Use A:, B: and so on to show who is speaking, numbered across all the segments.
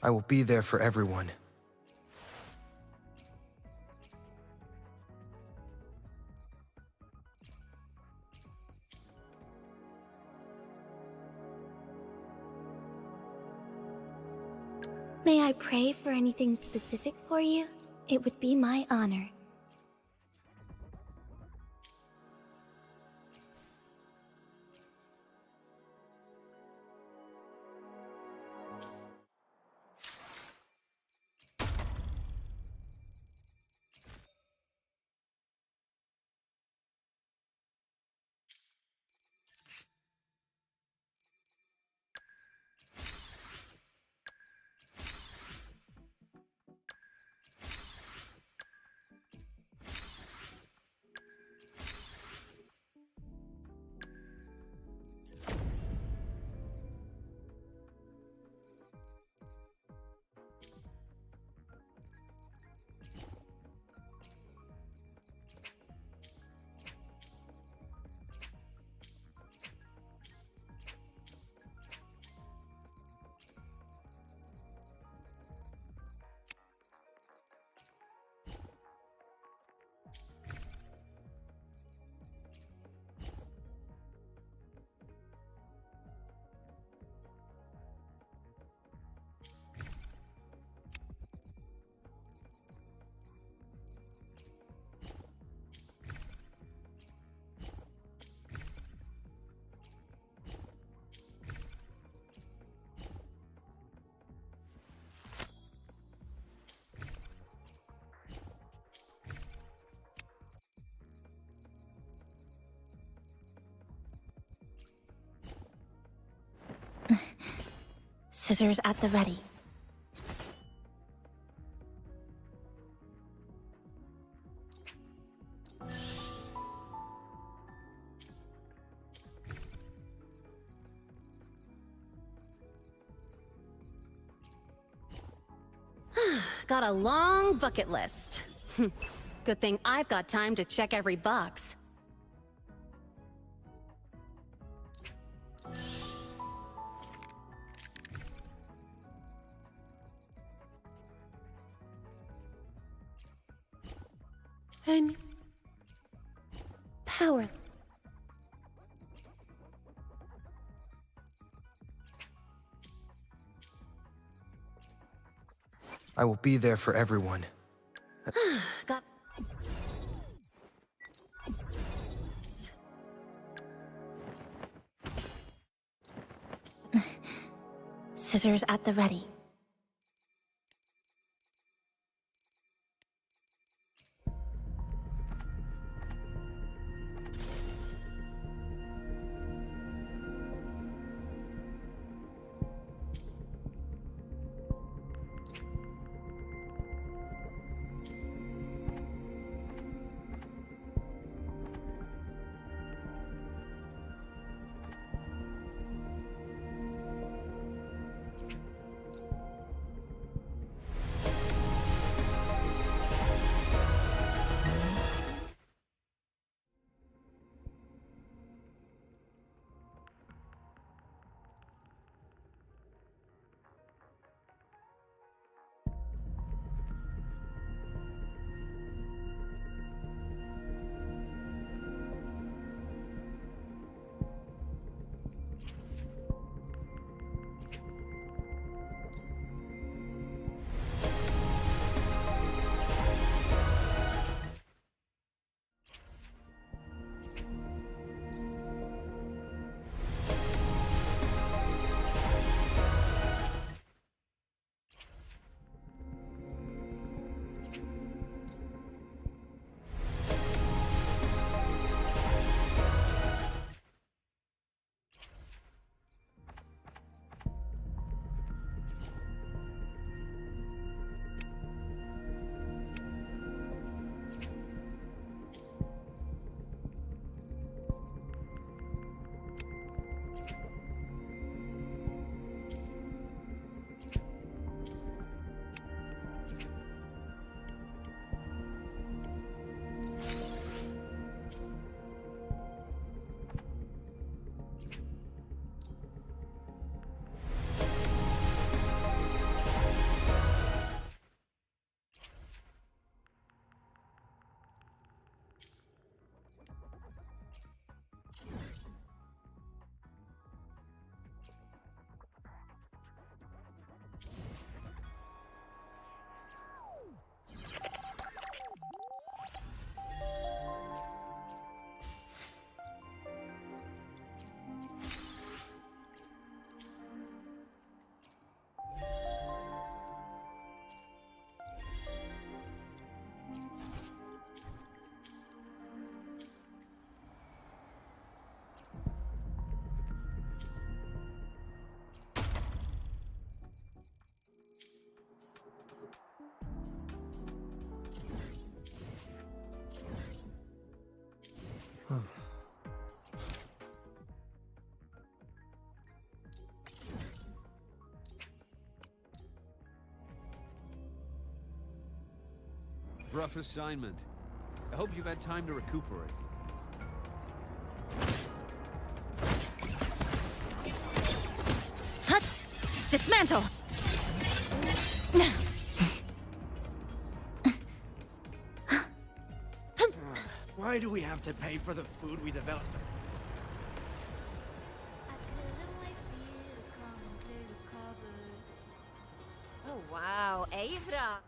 A: I will be there for everyone.
B: May I pray for anything specific for you? It would be my honor. Scissors at the ready.
C: Got a long bucket list. Good thing I've got time to check every box. And power.
A: I will be there for everyone.
C: Got
B: Scissors at the ready.
D: Rough assignment. I hope you've had time to recuperate.
C: Hut! Dismantle!
E: Why do we have to pay for the food we developed?
C: Oh wow, Eivra!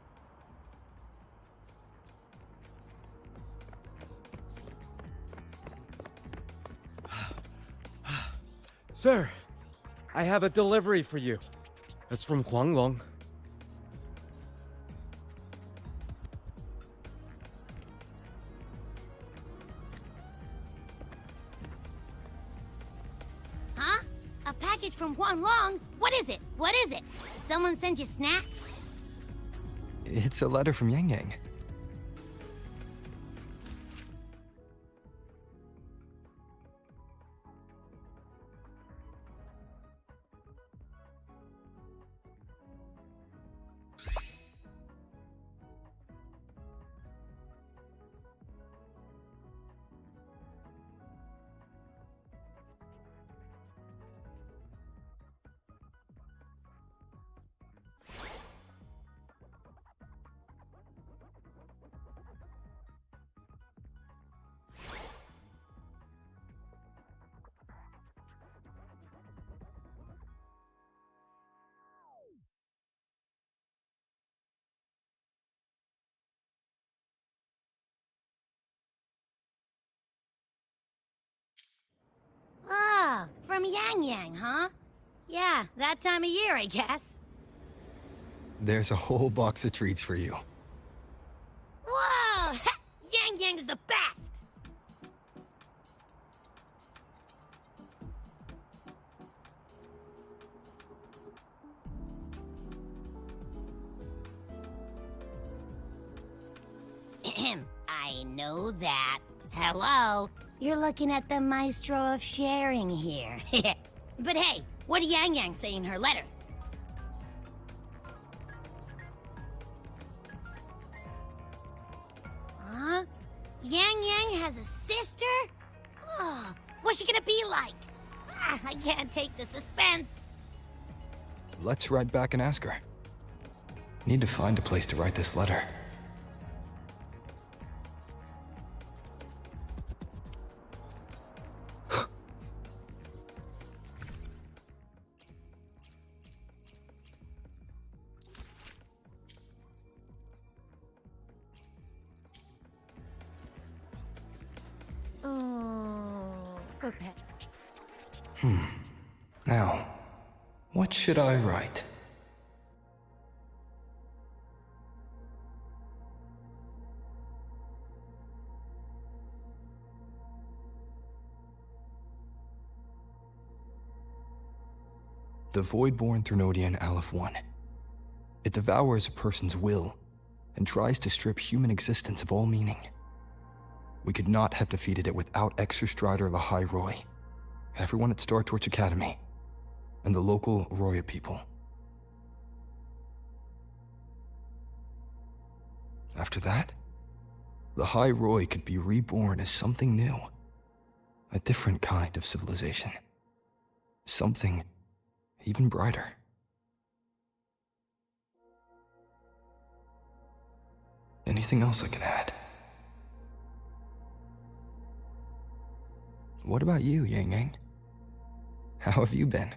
E: Sir, I have a delivery for you. It's from Huanglong.
B: Huh? A package from Huanglong? What is it? What is it? Someone send you snacks?
A: It's a letter from Yang Yang.
B: Ah, from Yang Yang, huh? Yeah, that time of year, I guess.
A: There's a whole box of treats for you.
B: Whoa! Yang Yang is the best! I know that. Hello? You're looking at the maestro of sharing here. But hey, what did Yang Yang say in her letter? Huh? Yang Yang has a sister? Oh, what's she gonna be like? Ah, I can't take the suspense.
A: Let's ride back and ask her. Need to find a place to write this letter.
B: Oh, poor pet.
A: Now, what should I write? The Voidborn Threnodian Aleph 1. It devours a person's will and tries to strip human existence of all meaning. We could not have defeated it without Exostrider Lahai Roy, everyone at Star Torch Academy, and the local Roya people. After that, Lahai Roy could be reborn as something new, a different kind of civilization, something even brighter. Anything else I can add? What about you, Yang Yang? How have you been?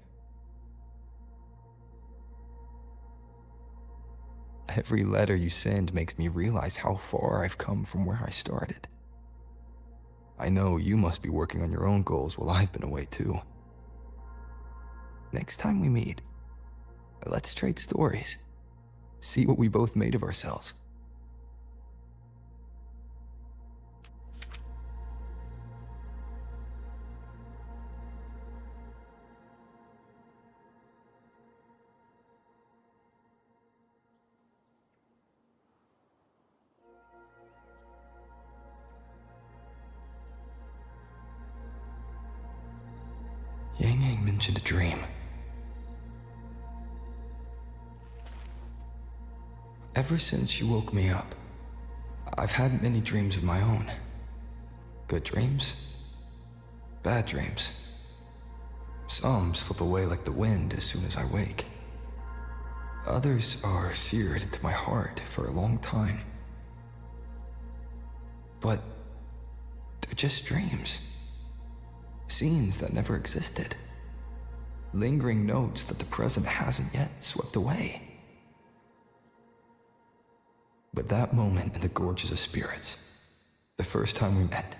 A: Every letter you send makes me realize how far I've come from where I started. I know you must be working on your own goals while I've been away too. Next time we meet, let's trade stories. See what we both made of ourselves. Yang Yang mentioned a dream. Ever since you woke me up, I've had many dreams of my own. Good dreams, bad dreams. Some slip away like the wind as soon as I wake. Others are seared into my heart for a long time. But they're just dreams. Scenes that never existed. Lingering notes that the present hasn't yet swept away. But that moment in the Gorges of Spirits, the first time we met,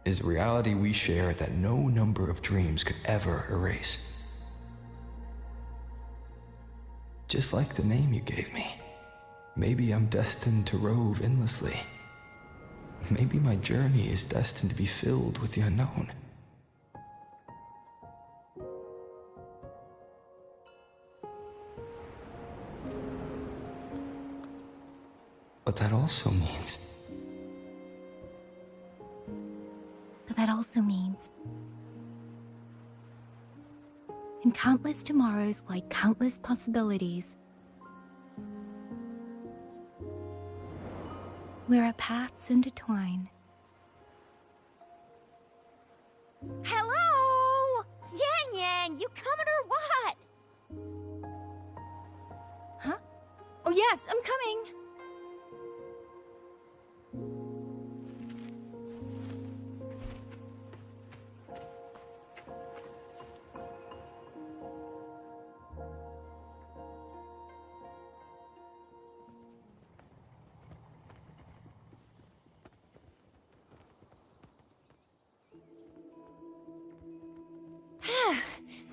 A: is a reality we share that no number of dreams could ever erase. Just like the name you gave me, maybe I'm destined to rove endlessly. Maybe my journey is destined to be filled with the unknown. But that also means
F: in countless tomorrows lie countless possibilities, where our paths intertwine.
B: Hello? Yang Yang, you coming or what?
F: Huh? Oh yes, I'm coming!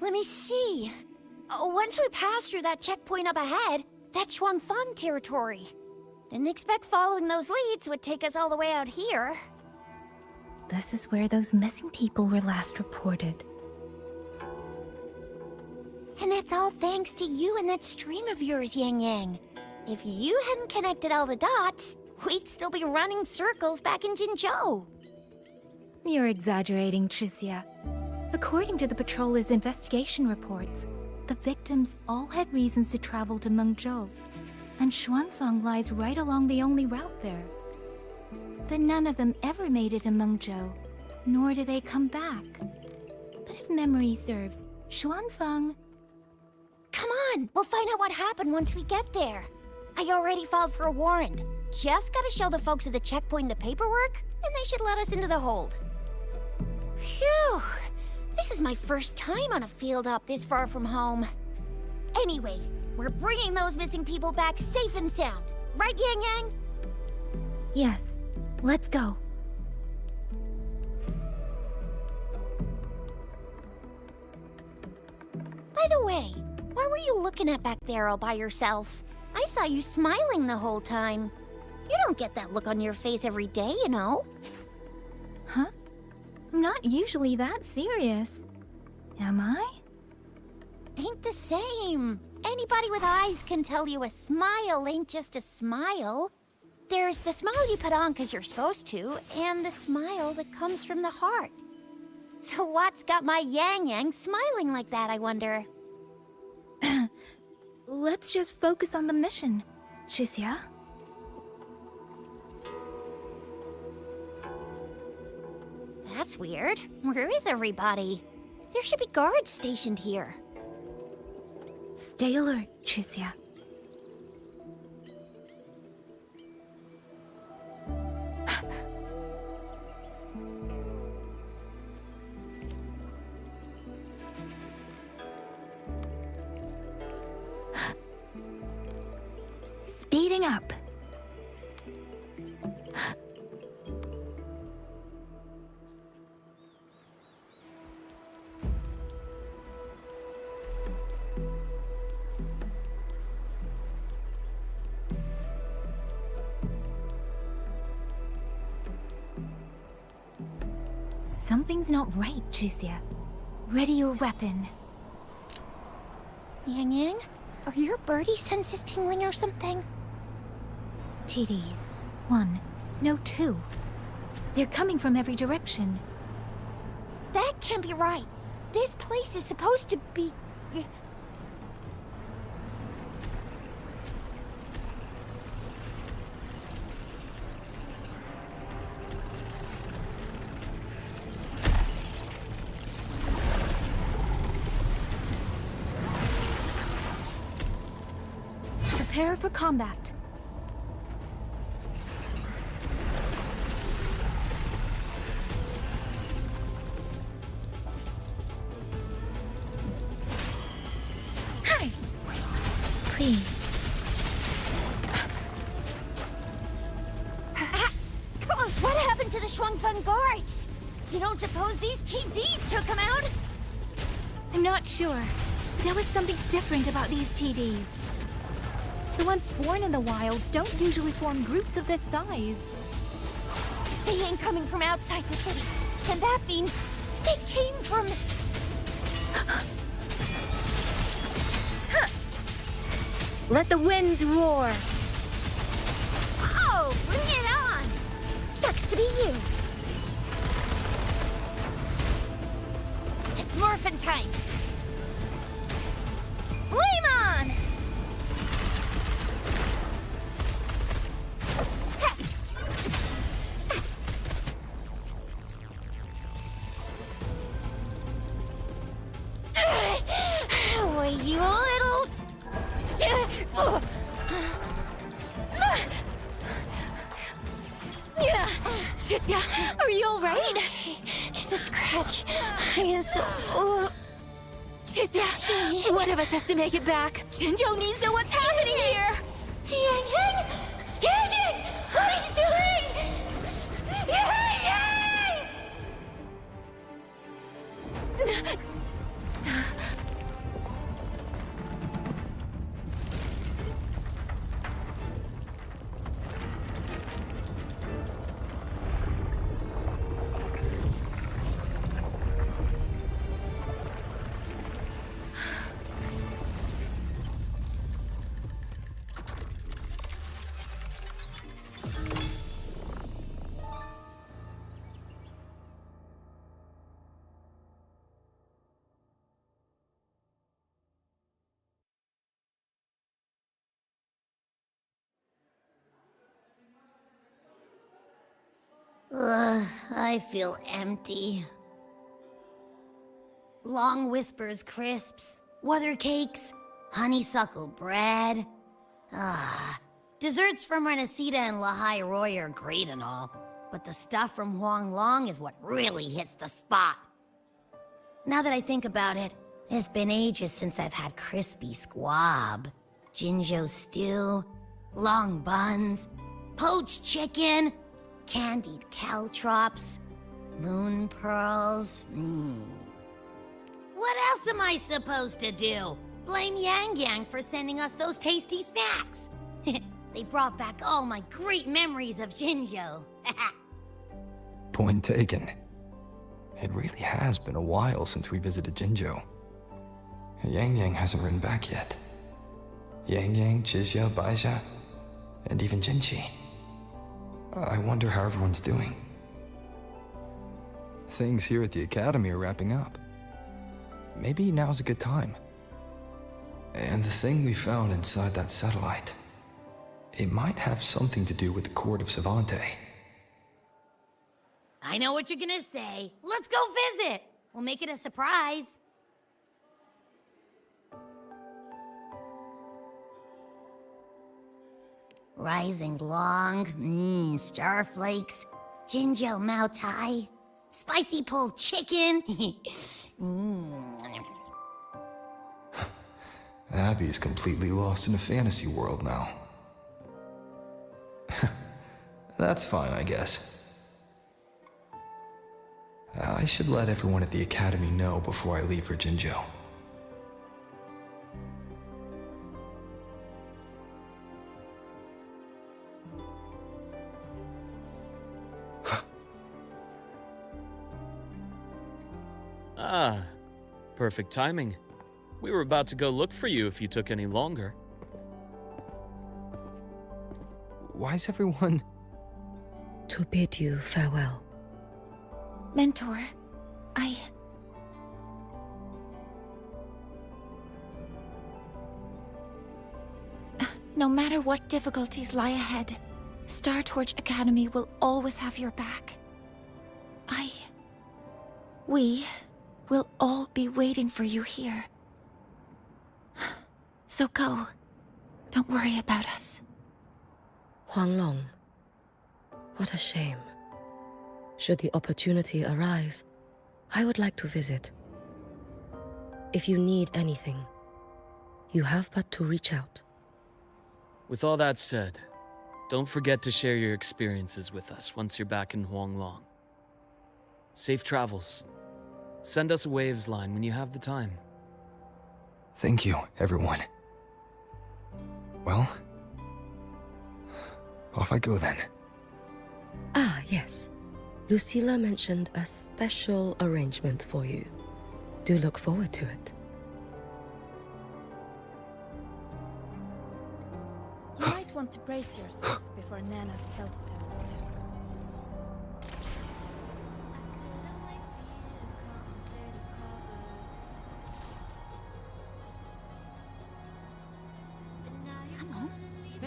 B: Let me see. Once we pass through that checkpoint up ahead, that's Xuanfang territory. Didn't expect following those leads would take us all the way out here.
F: This is where those missing people were last reported.
B: And that's all thanks to you and that stream of yours, Yang Yang. If you hadn't connected all the dots, we'd still be running circles back in Jinzhou.
F: You're exaggerating, Chixia. According to the patroller's investigation reports, the victims all had reasons to travel to Mengzhou, and Xuanfang lies right along the only route there. But none of them ever made it to Mengzhou, nor did they come back. But if memory serves, Xuanfang...
B: Come on, we'll find out what happened once we get there. I already filed for a warrant. Just gotta show the folks at the checkpoint the paperwork, and they should let us into the hold. Phew! This is my first time on a field op this far from home. Anyway, we're bringing those missing people back safe and sound. Right, Yang Yang?
F: Yes, let's go.
B: By the way, what were you looking at back there all by yourself? I saw you smiling the whole time. You don't get that look on your face every day, you know?
F: Huh? I'm not usually that serious. Am I?
B: Ain't the same. Anybody with eyes can tell you a smile ain't just a smile. There's the smile you put on because you're supposed to, and the smile that comes from the heart. So what's got my Yang Yang smiling like that, I wonder?
F: Let's just focus on the mission, Chixia.
B: That's weird. Where is everybody? There should be guards stationed here.
F: Stay alert, Chixia. Speeding up. Something's not right, Chixia. Ready your weapon.
B: Yang Yang, are your birdie senses tingling or something?
F: TDs. 1. No, 2. They're coming from every direction.
B: That can't be right. This place is supposed to be...
F: Prepare for combat. Hi! Please.
B: Close! What happened to the Shuangfeng guards? You don't suppose these TDs took them out?
F: I'm not sure. There was something different about these TDs. The ones born in the wild don't usually form groups of this size.
B: They ain't coming from outside the city. And that means they came from...
F: Let the winds roar!
B: Oh, bring it on!
F: Sucks to be you!
B: It's morphin' time! Flame on! Well, you little...
F: Yeah! Shizia, are you alright?
B: Just a scratch. I am so...
F: Shizia, one of us has to make it back. Jinzhou needs to know what's happening here!
B: Yang Yang! Yang Yang! What are you doing? Yang Yang! I feel empty. Long whispers crisps, weather cakes, honeysuckle bread. Desserts from Renacita and Lahai Roy are great and all, but the stuff from Huang Long is what really hits the spot. Now that I think about it, it's been ages since I've had crispy squab, Jinzhou stew, long buns, poached chicken, candied caltrops, moon pearls. What else am I supposed to do? Blame Yang Yang for sending us those tasty snacks. They brought back all my great memories of Jinzhou.
A: Point taken. It really has been a while since we visited Jinzhou. Yang Yang hasn't written back yet. Yang Yang, Chixia, Baixia, and even Jinqi. I wonder how everyone's doing. Things here at the Academy are wrapping up. Maybe now's a good time. And the thing we found inside that satellite, it might have something to do with the Court of Savante.
B: I know what you're gonna say. Let's go visit! We'll make it a surprise. Rising Long, starflakes, Jinzhou Mao Tai, spicy pulled chicken.
A: Abby is completely lost in a fantasy world now. That's fine, I guess. I should let everyone at the Academy know before I leave for Jinzhou.
D: Perfect timing. We were about to go look for you if you took any longer.
A: Why's everyone...
G: To bid you farewell.
F: Mentor, No matter what difficulties lie ahead, Star Torch Academy will always have your back. We will all be waiting for you here. So go. Don't worry about us.
G: Huanglong. What a shame. Should the opportunity arise, I would like to visit. If you need anything, you have but to reach out.
D: With all that said, don't forget to share your experiences with us once you're back in Huanglong. Safe travels. Send us a waves line when you have the time.
A: Thank you, everyone. Well, off I go then.
G: Ah, yes. Lucilla mentioned a special arrangement for you. Do look forward to it.
H: You might want to brace yourself before Nana's health settles down. Come on,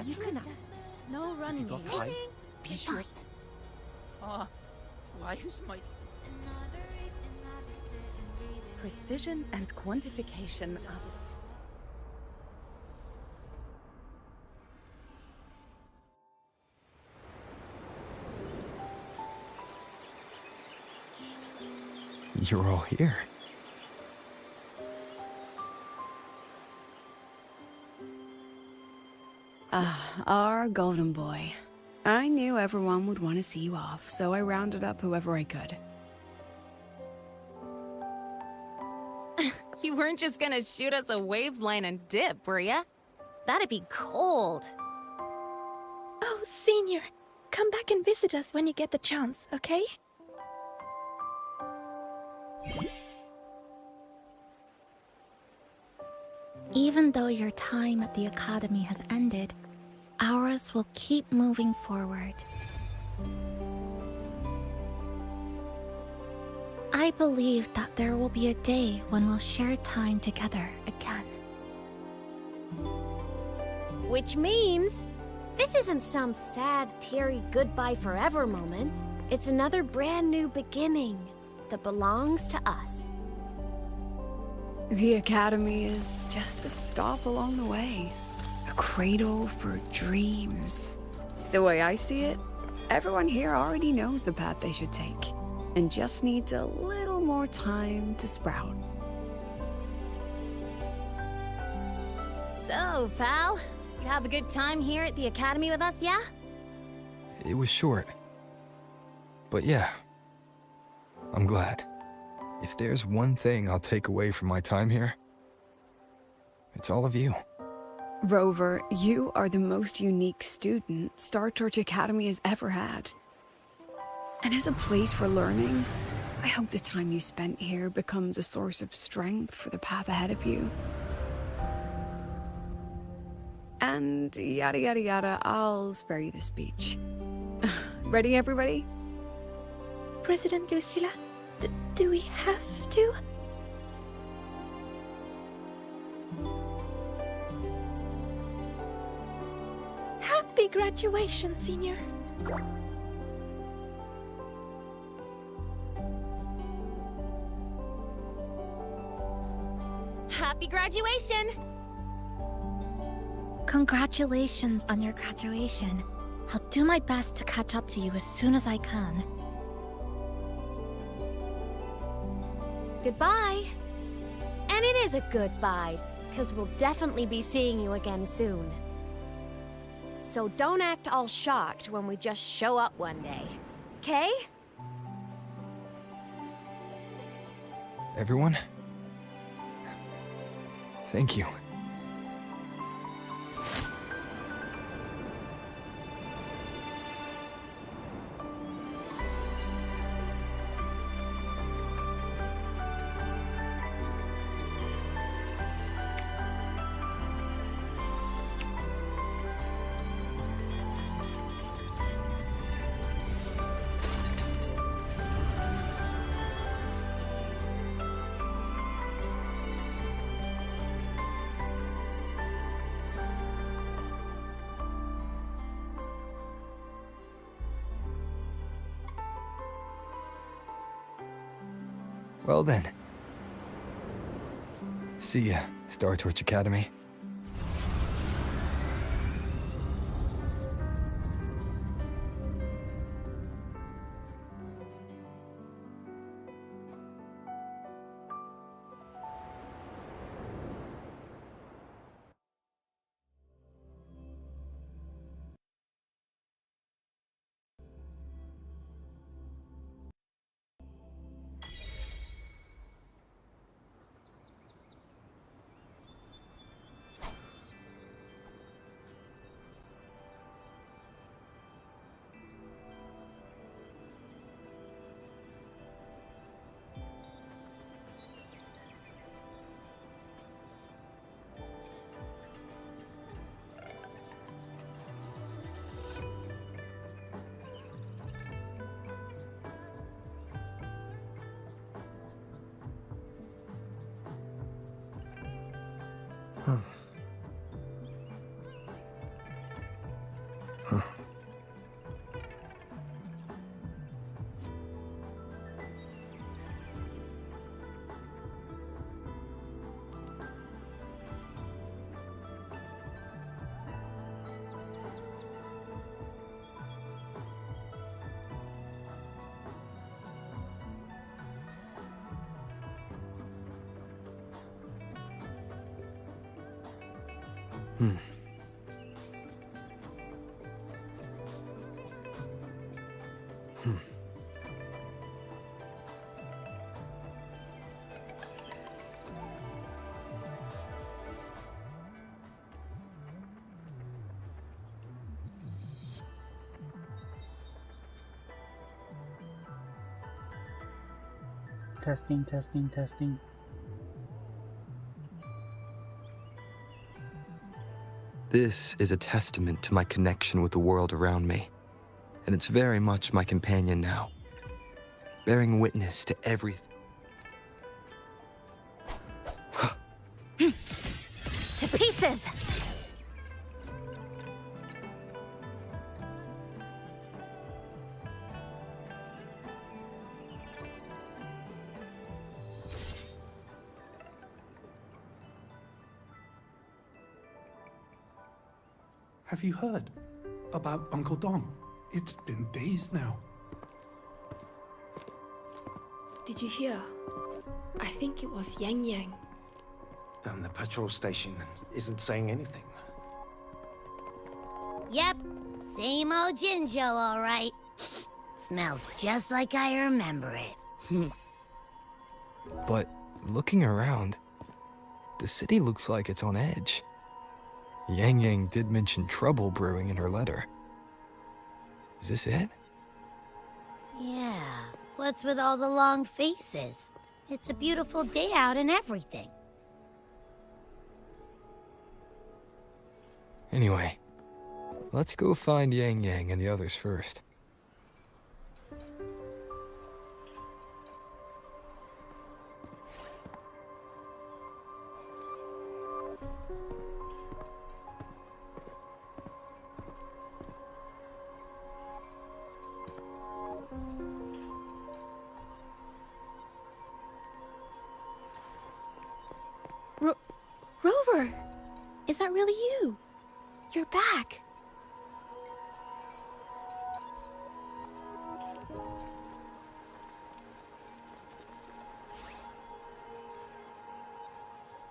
H: you can do this. No running here.
I: Be sure. Why is my...
H: Precision and quantification of...
A: You're all here.
J: Our golden boy. I knew everyone would want to see you off, so I rounded up whoever I could.
C: You weren't just gonna shoot us a waves line and dip, were ya? That'd be cold.
H: Oh, Senior, come back and visit us when you get the chance, okay?
F: Even though your time at the Academy has ended, ours will keep moving forward. I believe that there will be a day when we'll share time together again.
B: Which means this isn't some sad, teary goodbye forever moment. It's another brand new beginning that belongs to us.
J: The Academy is just a stop along the way. A cradle for dreams. The way I see it, everyone here already knows the path they should take, and just needs a little more time to sprout.
C: So, pal, you have a good time here at the Academy with us, yeah?
A: It was short. But yeah, I'm glad. If there's one thing I'll take away from my time here, it's all of you.
J: Rover, you are the most unique student Star Torch Academy has ever had. And as a place for learning, I hope the time you spent here becomes a source of strength for the path ahead of you. And yada yada yada, I'll spare you the speech. Ready, everybody?
H: President Lucilla, do we have to? Happy graduation, Senior.
C: Happy graduation!
F: Congratulations on your graduation. I'll do my best to catch up to you as soon as I can.
B: Goodbye. And it is a goodbye, because we'll definitely be seeing you again soon. So don't act all shocked when we just show up one day, okay?
A: Everyone, thank you. Well then. See ya, Star Torch Academy.
I: Testing, testing, testing.
A: This is a testament to my connection with the world around me, and it's very much my companion now, bearing witness to everything.
B: To pieces!
K: Have you heard about Uncle Dom? It's been days now.
H: Did you hear? I think it was Yang Yang.
L: And the patrol station isn't saying anything.
B: Yep, same old Jinjo, all right. Smells just like I remember it.
A: But looking around, the city looks like it's on edge. Yang Yang did mention trouble brewing in her letter. Is this it?
B: Yeah, what's with all the long faces? It's a beautiful day out and everything.
A: Anyway, let's go find Yang Yang and the others first.
C: Rover! Is that really you? You're back!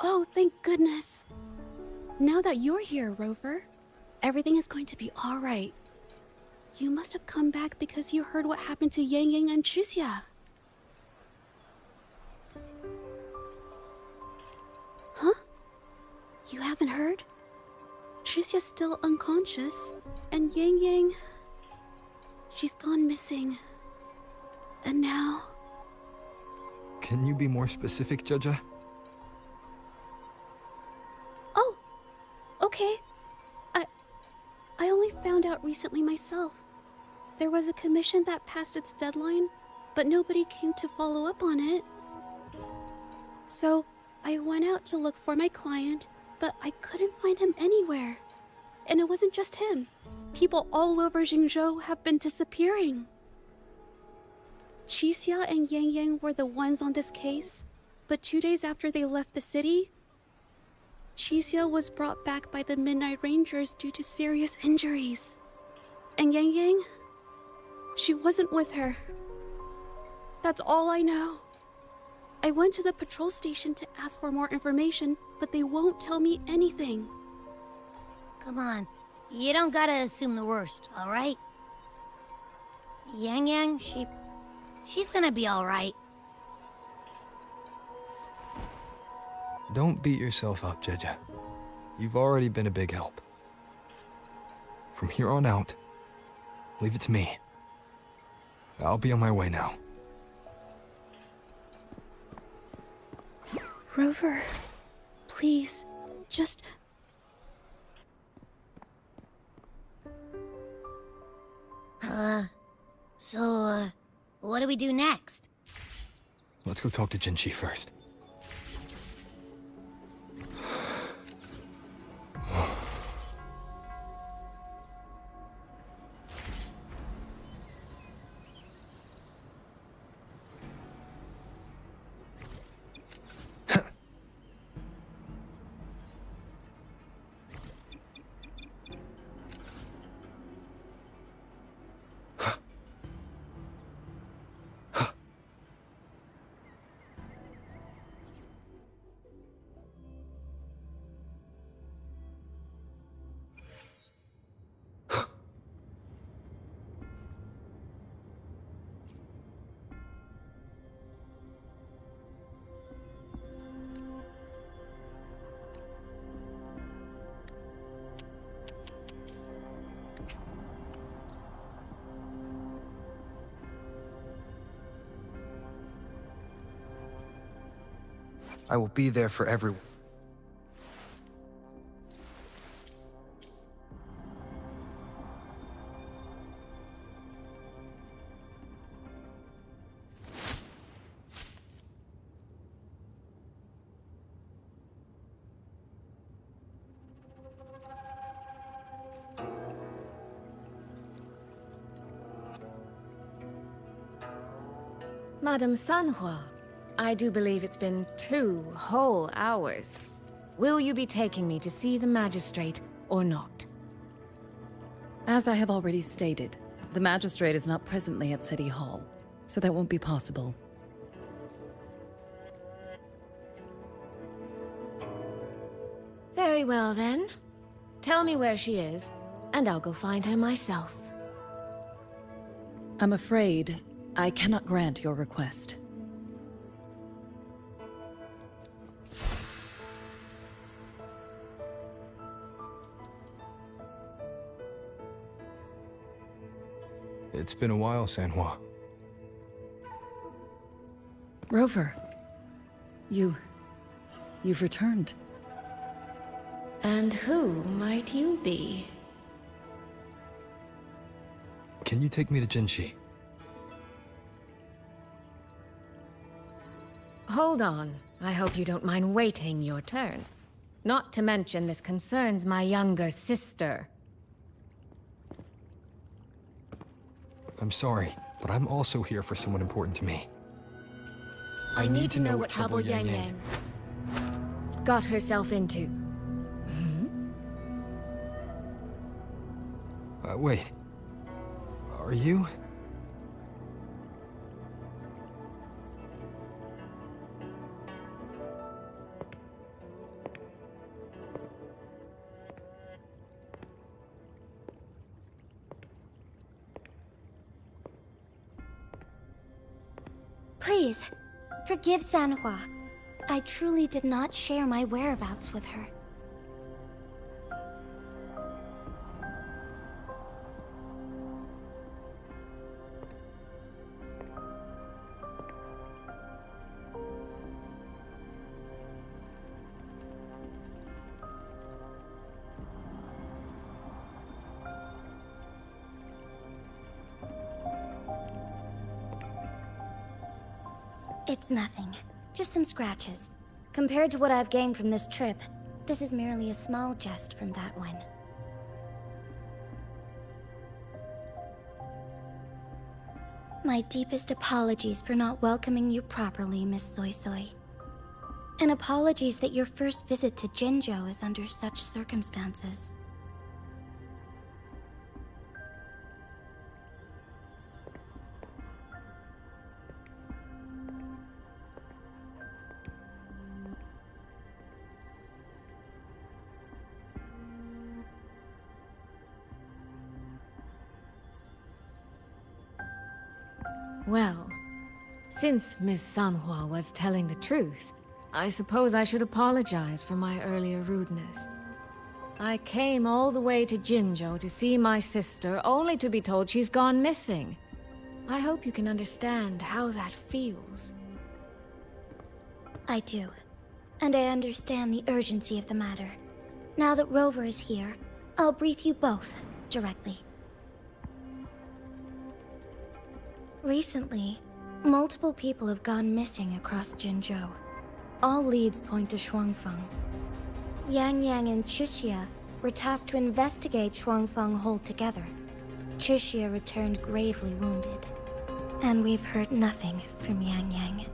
C: Oh, thank goodness. Now that you're here, Rover, everything is going to be all right. You must have come back because you heard what happened to Yang Yang and Chixia. Huh? You haven't heard? Chixia's still unconscious, and Yang Yang... she's gone missing. And now...
A: Can you be more specific, Jaja?
C: Oh, okay. I only found out recently myself. There was a commission that passed its deadline, but nobody came to follow up on it. So, I went out to look for my client, but I couldn't find him anywhere. And it wasn't just him. People all over Jingzhou have been disappearing. Chixia and Yang Yang were the ones on this case, but 2 days after they left the city, Chixia was brought back by the Midnight Rangers due to serious injuries. And Yang Yang, she wasn't with her. That's all I know. I went to the patrol station to ask for more information, but they won't tell me anything.
B: Come on, you don't gotta assume the worst, all right? Yang Yang, she's gonna be all right.
A: Don't beat yourself up, Jaja. You've already been a big help. From here on out, leave it to me. I'll be on my way now.
C: Rover, please, just...
B: So, what do we do next?
A: Let's go talk to Jinchi first.
M: I will be there for everyone.
N: Madame Sanhua, I do believe it's been 2 whole hours. Will you be taking me to see the magistrate or not?
O: As I have already stated, the magistrate is not presently at City Hall, so that won't be possible.
N: Very well then. Tell me where she is, and I'll go find her myself.
O: I'm afraid I cannot grant your request.
A: It's been a while, Sanhua.
O: Rover, you've returned.
N: And who might you be?
A: Can you take me to Jinshi?
N: Hold on. I hope you don't mind waiting your turn. Not to mention this concerns my younger sister.
A: I'm sorry, but I'm also here for someone important to me.
N: I need to know what trouble Yang Yang got herself into.
A: Wait. Are you?
B: Please, forgive Sanhua. I truly did not share my whereabouts with her. It's nothing. Just some scratches. Compared to what I've gained from this trip, this is merely a small jest from that one. My deepest apologies for not welcoming you properly, Miss Soy Soy. And apologies that your first visit to Jinzhou is under such circumstances.
N: Well, since Miss Sanhua was telling the truth, I suppose I should apologize for my earlier rudeness. I came all the way to Jinzhou to see my sister, only to be told she's gone missing. I hope you can understand how that feels.
B: I do. And I understand the urgency of the matter. Now that Rover is here, I'll brief you both directly. Recently, multiple people have gone missing across Jinzhou. All leads point to Shuangfeng. Yang Yang and Chixia were tasked to investigate Shuangfeng Hold together. Chixia returned gravely wounded. And we've heard nothing from Yang Yang.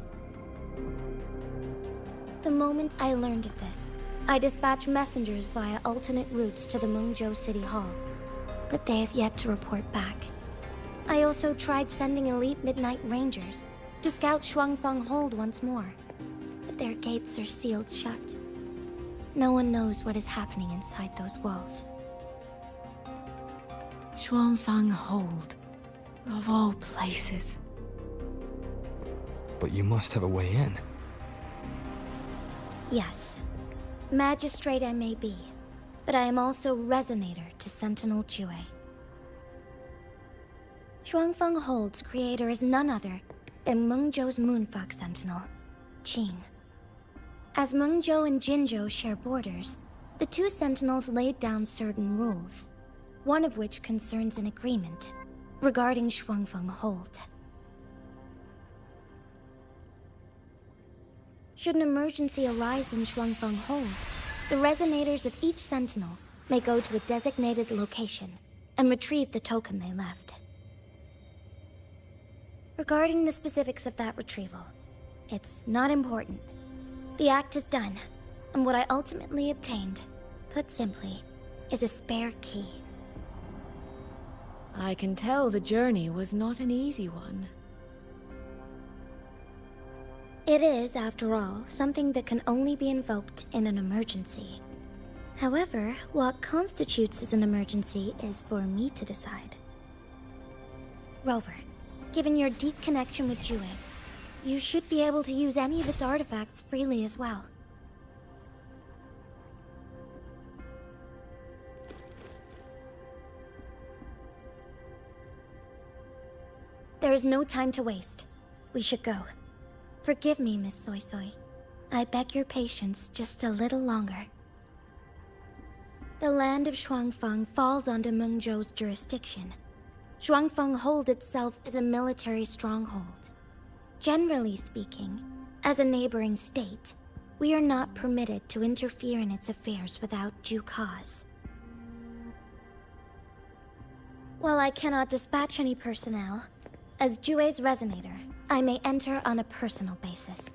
B: The moment I learned of this, I dispatched messengers via alternate routes to the Mengzhou City Hall. But they have yet to report back. I also tried sending elite Midnight Rangers to scout Shuangfeng Hold once more, but their gates are sealed shut. No one knows what is happening inside those walls.
N: Shuangfeng Hold, of all places.
A: But you must have a way in.
B: Yes. Magistrate I may be, but I am also Resonator to Sentinel Jue. Shuangfeng Hold's creator is none other than Mengzhou's Moonfuck Sentinel, Qing. As Mengzhou and Jinzhou share borders, the two sentinels laid down certain rules, one of which concerns an agreement regarding Shuangfeng Hold. Should an emergency arise in Shuangfeng Hold, the resonators of each sentinel may go to a designated location and retrieve the token they left. Regarding the specifics of that retrieval, it's not important. The act is done, and what I ultimately obtained, put simply, is a spare key.
N: I can tell the journey was not an easy one.
B: It is, after all, something that can only be invoked in an emergency. However, what constitutes as an emergency is for me to decide. Rover, given your deep connection with Jue, you should be able to use any of its artifacts freely as well. There is no time to waste. We should go. Forgive me, Miss Soy Soy. I beg your patience just a little longer. The land of Shuangfeng falls under Mengzhou's jurisdiction. Shuangfeng Hold itself is a military stronghold. Generally speaking, as a neighboring state, we are not permitted to interfere in its affairs without due cause. While I cannot dispatch any personnel, as Jue's resonator, I may enter on a personal basis.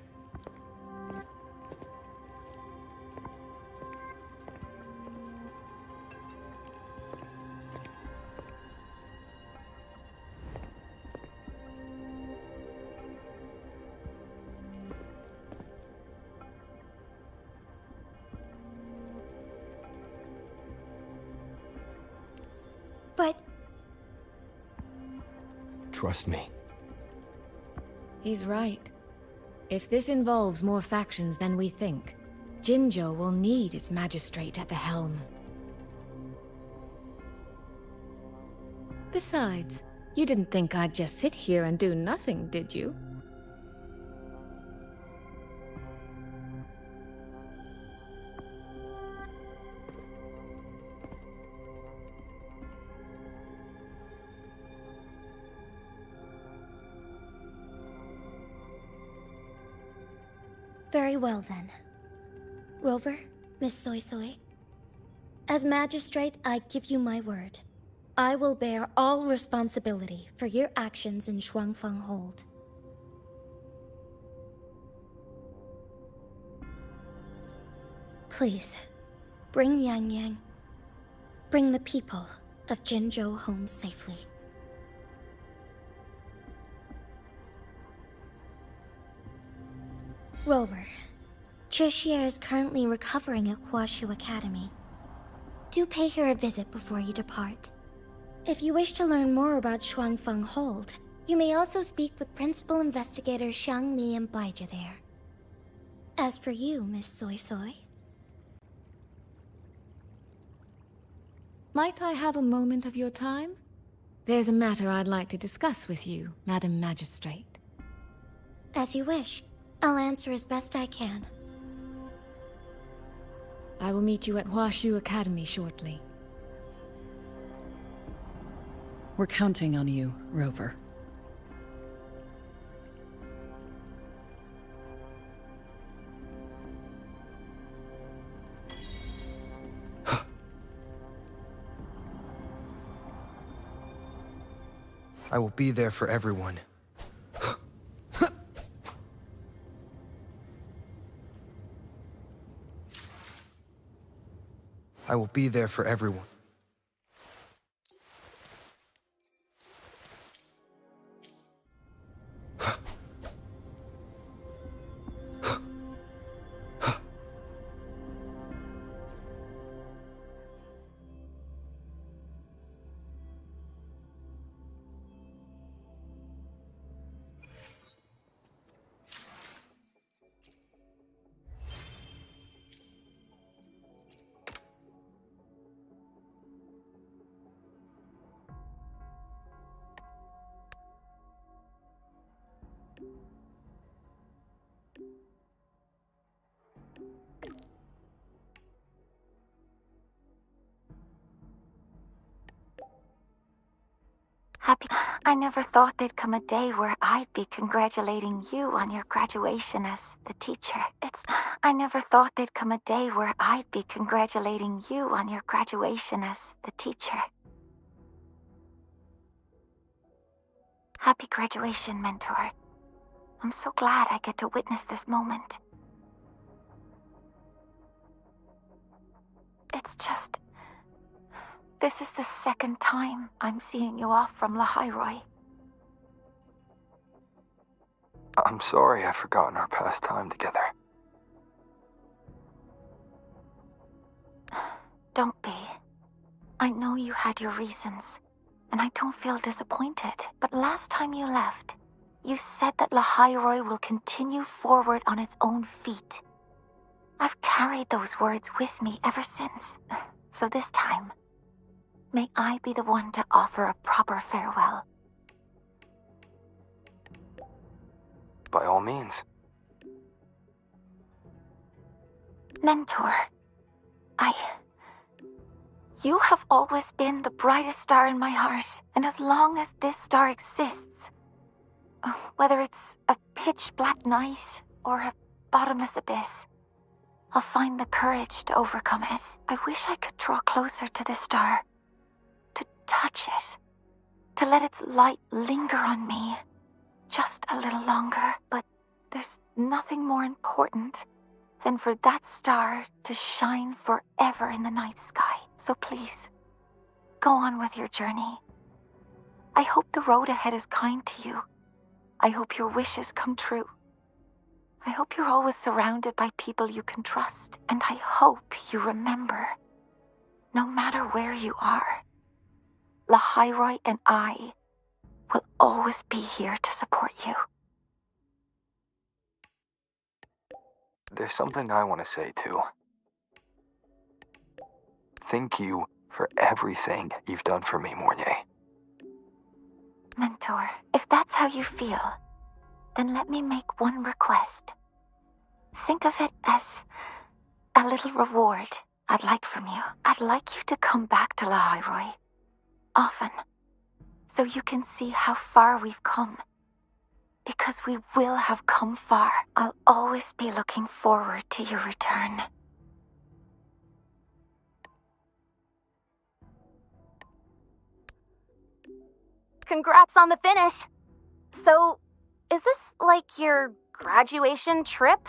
B: But...
A: Trust me.
N: He's right. If this involves more factions than we think, Jinzhou will need its magistrate at the helm. Besides, you didn't think I'd just sit here and do nothing, did you?
B: Very well, then. Rover, Miss Soy Soy. As magistrate, I give you my word. I will bear all responsibility for your actions in Shuangfeng Hold. Please, bring Yang Yang. Bring the people of Jinzhou home safely. Rover, Trishia is currently recovering at Huashu Academy. Do pay her a visit before you depart. If you wish to learn more about Shuangfeng Hold, you may also speak with Principal Investigator Xiang Li and Baizhi there. As for you, Miss Soy Soy...
N: Might I have a moment of your time? There's a matter I'd like to discuss with you, Madam Magistrate.
B: As you wish. I'll answer as best I can.
N: I will meet you at Huashu Academy shortly.
O: We're counting on you, Rover.
A: I will be there for everyone. I will be there for everyone.
F: I never thought there'd come a day where I'd be congratulating you on your graduation as the teacher. I never thought there'd come a day where I'd be congratulating you on your graduation as the teacher. Happy graduation, Mentor. I'm so glad I get to witness this moment. It's just... this is the second time I'm seeing you off from Lahairoi.
A: I'm sorry I've forgotten our past time together.
F: Don't be. I know you had your reasons, and I don't feel disappointed. But last time you left, you said that Lahairoi will continue forward on its own feet. I've carried those words with me ever since. So this time, may I be the one to offer a proper farewell.
A: By all means.
F: Mentor, you have always been the brightest star in my heart, and as long as this star exists, whether it's a pitch-black night or a bottomless abyss, I'll find the courage to overcome it. I wish I could draw closer to this star, to touch it, to let its light linger on me just a little longer. But there's nothing more important than for that star to shine forever in the night sky. So please, go on with your journey. I hope the road ahead is kind to you. I hope your wishes come true. I hope you're always surrounded by people you can trust. And I hope you remember, no matter where you are, Lahairoi and I will always be here to support you.
A: There's something I want to say too. Thank you for everything you've done for me, Mornay.
F: Mentor, if that's how you feel, then let me make one request. Think of it as a little reward I'd like from you. I'd like you to come back to Lahairoi often, so you can see how far we've come. Because we will have come far. I'll always be looking forward to your return.
B: Congrats on the finish! So, is this like your graduation trip?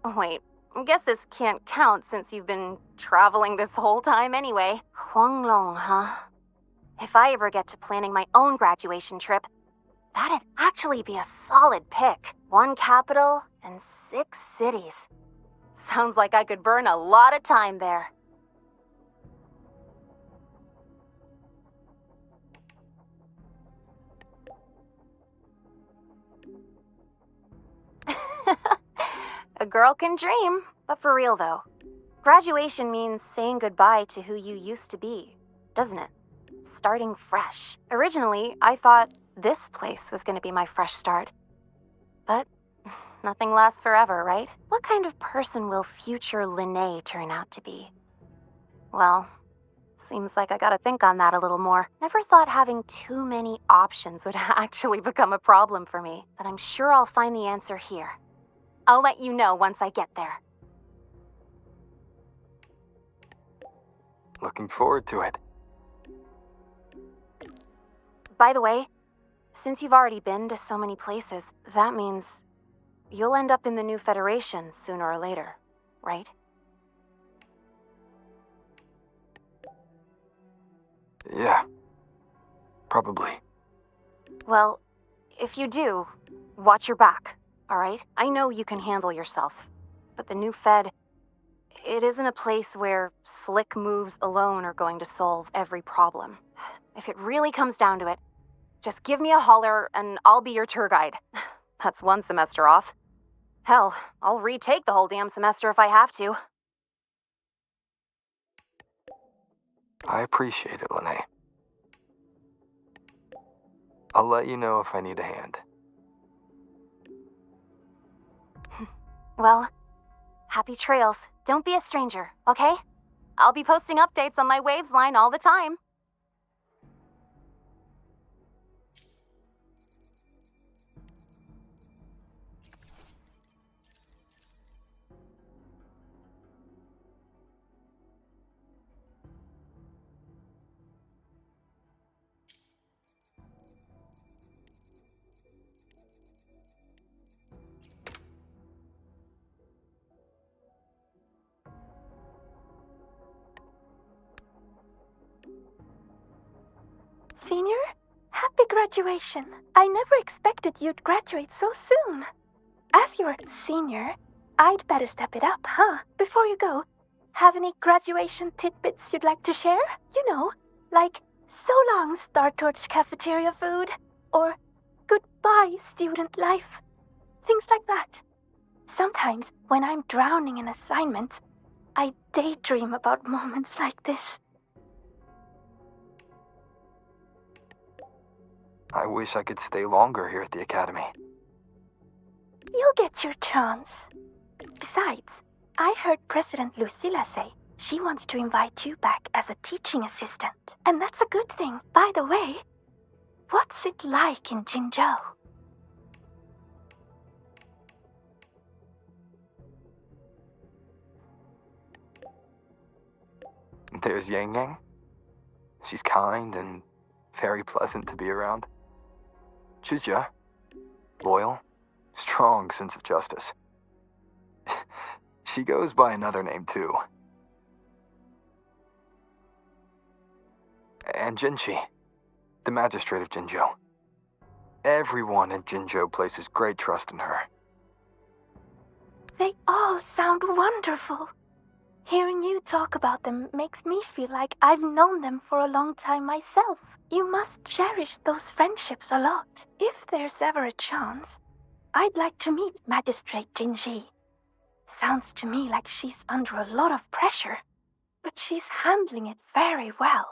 B: Oh, wait, I guess this can't count since you've been traveling this whole time anyway. Huanglong, huh? If I ever get to planning my own graduation trip, that'd actually be a solid pick. 1 capital and 6 cities. Sounds like I could burn a lot of time there. A girl can dream, but for real though. Graduation means saying goodbye to who you used to be, doesn't it? Starting fresh. Originally, I thought this place was going to be my fresh start. But nothing lasts forever, right? What kind of person will future Linnae turn out to be? Well, seems like I gotta think on that a little more. Never thought having too many options would actually become a problem for me, but I'm sure I'll find the answer here. I'll let you know once I get there.
A: Looking forward to it.
B: By the way, since you've already been to so many places, that means you'll end up in the new Federation sooner or later, right?
A: Yeah. Probably.
B: Well, if you do, watch your back, alright? I know you can handle yourself, but the new Fed, it isn't a place where slick moves alone are going to solve every problem. If it really comes down to it, just give me a holler and I'll be your tour guide. That's 1 semester off. Hell, I'll retake the whole damn semester if I have to.
A: I appreciate it, Linnae. I'll let you know if I need a hand.
B: Well, happy trails. Don't be a stranger, okay? I'll be posting updates on my Waves line all the time.
H: Senior. Happy graduation. I never expected you'd graduate so soon. As your senior, I'd better step it up, huh? Before you go, have any graduation tidbits you'd like to share? You know, like, so long, Star Torch cafeteria food, or goodbye, student life. Things like that. Sometimes, when I'm drowning in assignments, I daydream about moments like this.
A: I wish I could stay longer here at the Academy.
H: You'll get your chance. Besides, I heard President Lucilla say she wants to invite you back as a teaching assistant. And that's a good thing. By the way, what's it like in Jinzhou?
A: There's Yang Yang. She's kind and very pleasant to be around. Chizya, loyal, strong sense of justice. She goes by another name too. And Jinchi, the magistrate of Jinzhou. Everyone in Jinzhou places great trust in her.
H: They all sound wonderful. Hearing you talk about them makes me feel like I've known them for a long time myself. You must cherish those friendships a lot. If there's ever a chance, I'd like to meet Magistrate Jinji. Sounds to me like she's under a lot of pressure, but she's handling it very well.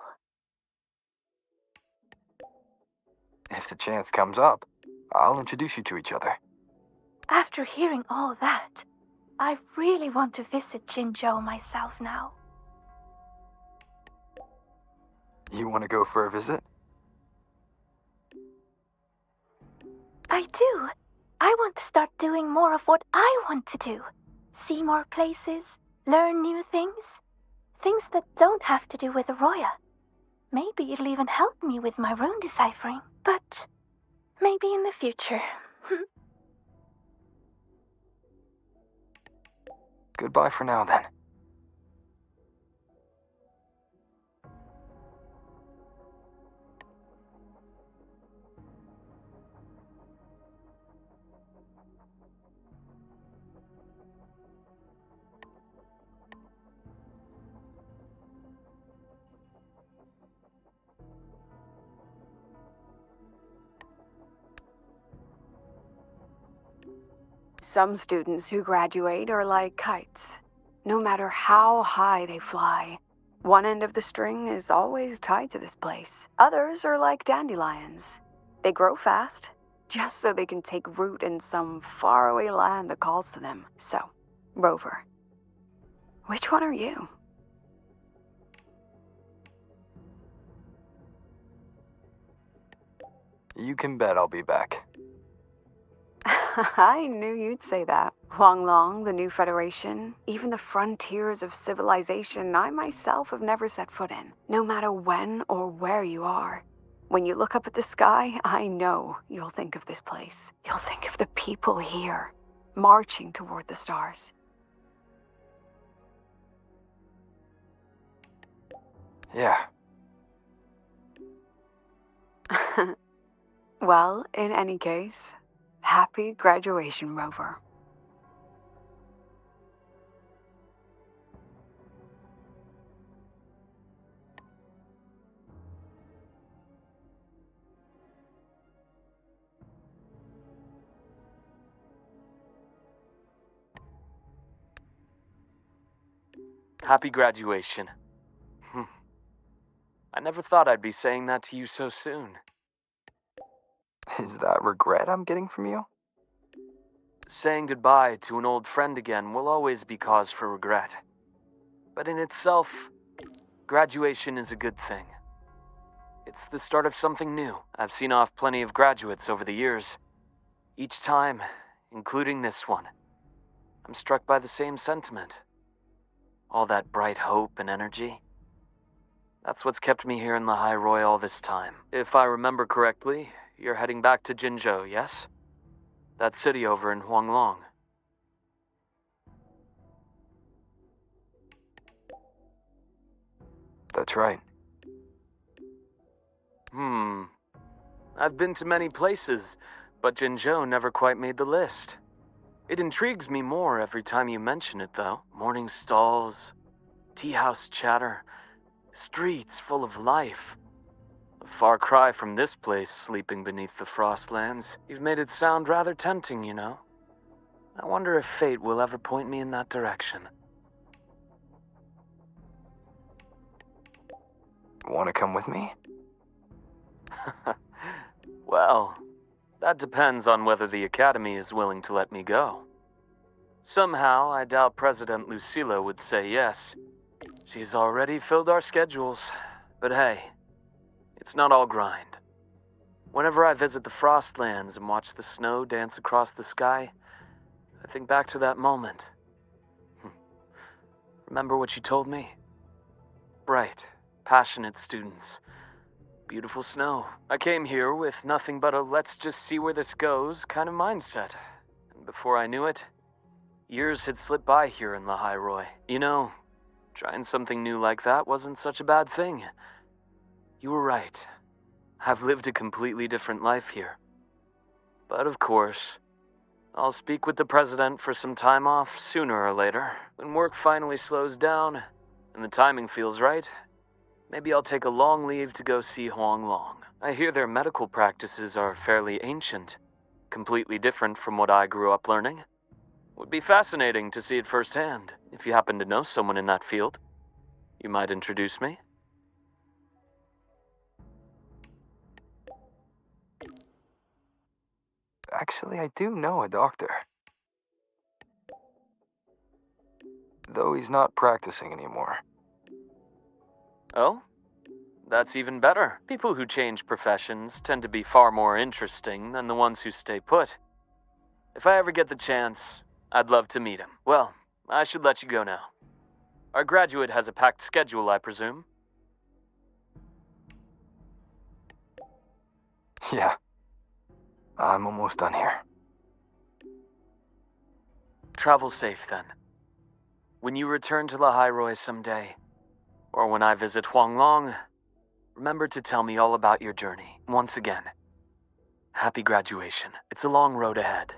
A: If the chance comes up, I'll introduce you to each other.
H: After hearing all that, I really want to visit Jinzhou myself now.
A: You want to go for a visit?
H: I do. I want to start doing more of what I want to do. See more places, learn new things. Things that don't have to do with Arroya. Maybe it'll even help me with my rune deciphering. But maybe in the future.
A: Goodbye for now, then.
J: Some students who graduate are like kites. No matter how high they fly, one end of the string is always tied to this place. Others are like dandelions. They grow fast, just so they can take root in some faraway land that calls to them. So, Rover, which one are you?
A: You can bet I'll be back.
J: I knew you'd say that. Huanglong, the new Federation, even the frontiers of civilization I myself have never set foot in. No matter when or where you are. When you look up at the sky, I know you'll think of this place. You'll think of the people here, marching toward the stars.
A: Yeah.
J: Well, in any case, happy graduation, Rover.
D: Happy graduation. I never thought I'd be saying that to you so soon.
A: Is that regret I'm getting from you?
D: Saying goodbye to an old friend again will always be cause for regret. But in itself, graduation is a good thing. It's the start of something new. I've seen off plenty of graduates over the years. Each time, including this one, I'm struck by the same sentiment. All that bright hope and energy. That's what's kept me here in the High Roy all this time. If I remember correctly, you're heading back to Jinzhou, yes? That city over in Huanglong.
A: That's right.
D: I've been to many places, but Jinzhou never quite made the list. It intrigues me more every time you mention it, though. Morning stalls, tea house chatter, streets full of life. A far cry from this place sleeping beneath the Frostlands. You've made it sound rather tempting, you know. I wonder if fate will ever point me in that direction.
A: Want to come with me?
D: Well, that depends on whether the Academy is willing to let me go. Somehow, I doubt President Lucilla would say yes. She's already filled our schedules. But hey, it's not all grind. Whenever I visit the Frostlands and watch the snow dance across the sky, I think back to that moment. Remember what you told me? Bright, passionate students. Beautiful snow. I came here with nothing but a let's just see where this goes kind of mindset. And before I knew it, years had slipped by here in Lahairoi. You know, trying something new like that wasn't such a bad thing. You were right. I've lived a completely different life here. But of course, I'll speak with the president for some time off sooner or later. When work finally slows down and the timing feels right, maybe I'll take a long leave to go see Huanglong. I hear their medical practices are fairly ancient, completely different from what I grew up learning. Would be fascinating to see it firsthand. If you happen to know someone in that field, you might introduce me.
A: Actually, I do know a doctor. Though he's not practicing anymore.
D: Oh? That's even better. People who change professions tend to be far more interesting than the ones who stay put. If I ever get the chance, I'd love to meet him. Well, I should let you go now. Our graduate has a packed schedule, I presume?
A: Yeah. I'm almost done here.
D: Travel safe, then. When you return to Lahairoi someday, or when I visit Huanglong, remember to tell me all about your journey. Once again, happy graduation. It's a long road ahead,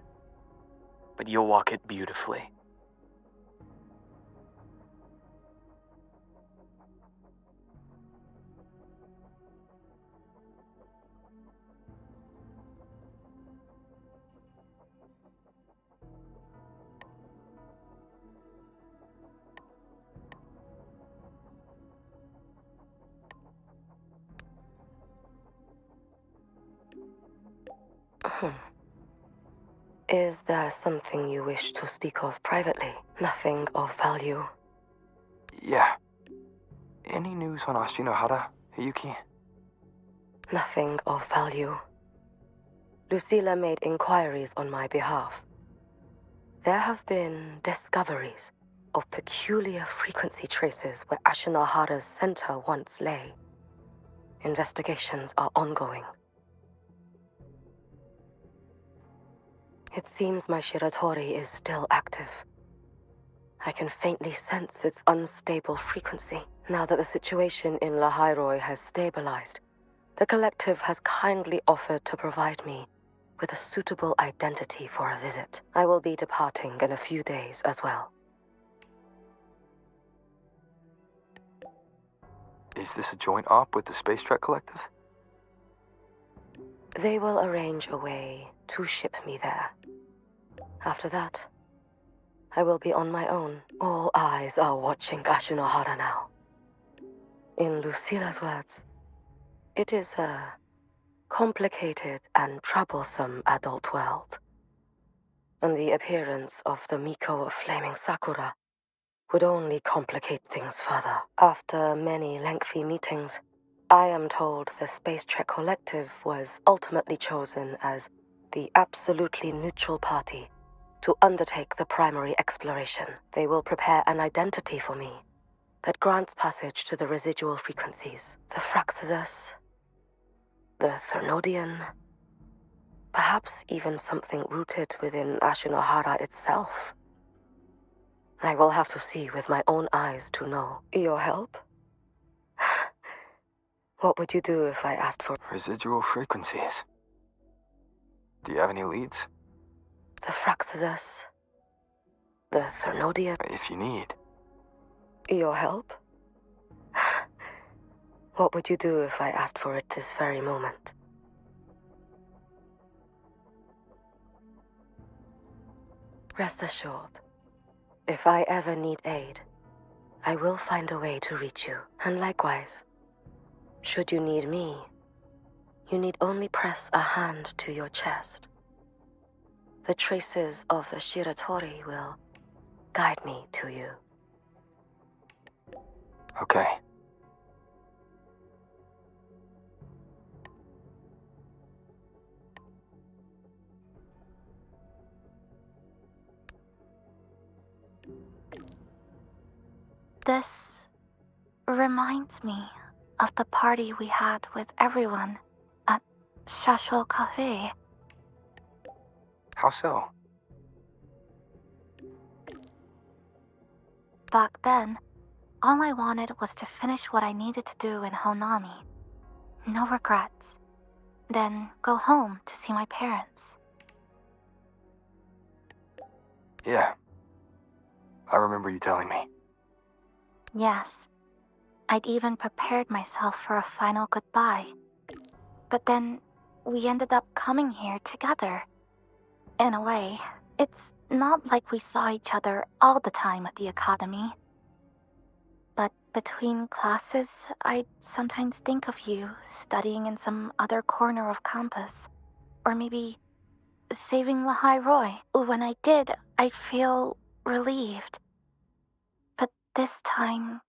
D: but you'll walk it beautifully.
G: Is there something you wish to speak of privately? Nothing of value?
A: Yeah. Any news on Ashinohara, Yuki?
G: Nothing of value. Lucilla made inquiries on my behalf. There have been discoveries of peculiar frequency traces where Ashinohara's center once lay. Investigations are ongoing. It seems my Shiratori is still active. I can faintly sense its unstable frequency. Now that the situation in Lahairoi has stabilized, the collective has kindly offered to provide me with a suitable identity for a visit. I will be departing in a few days as well.
A: Is this a joint op with the Space Trek Collective?
G: They will arrange a way to ship me there. After that, I will be on my own. All eyes are watching Ashinohara now. In Lucilla's words, it is a complicated and troublesome adult world. And the appearance of the Miko of Flaming Sakura would only complicate things further. After many lengthy meetings, I am told the Space Trek Collective was ultimately chosen as the absolutely neutral party to undertake the primary exploration. They will prepare an identity for me that grants passage to the residual frequencies. The Fraxidus, the Thernodian, perhaps even something rooted within Ashinohara itself. I will have to see with my own eyes to know. Your help? What would you do if I asked for
A: Residual frequencies. Do you have any leads?
G: the Fraxidus, the Thernodia?
A: If you need.
G: Your help? What would you do if I asked for it this very moment? Rest assured, if I ever need aid, I will find a way to reach you. And likewise, should you need me, you need only press a hand to your chest. The traces of the Shiratori will guide me to you.
A: Okay.
H: This reminds me of the party we had with everyone at Shasho Cafe.
A: How so?
H: Back then, all I wanted was to finish what I needed to do in Honami. No regrets. Then go home to see my parents.
A: Yeah. I remember you telling me.
H: Yes. I'd even prepared myself for a final goodbye. But then, we ended up coming here together. In a way, it's not like we saw each other all the time at the academy. But between classes, I'd sometimes think of you studying in some other corner of campus. Or maybe saving Lahai Roy. When I did, I'd feel relieved. But this time,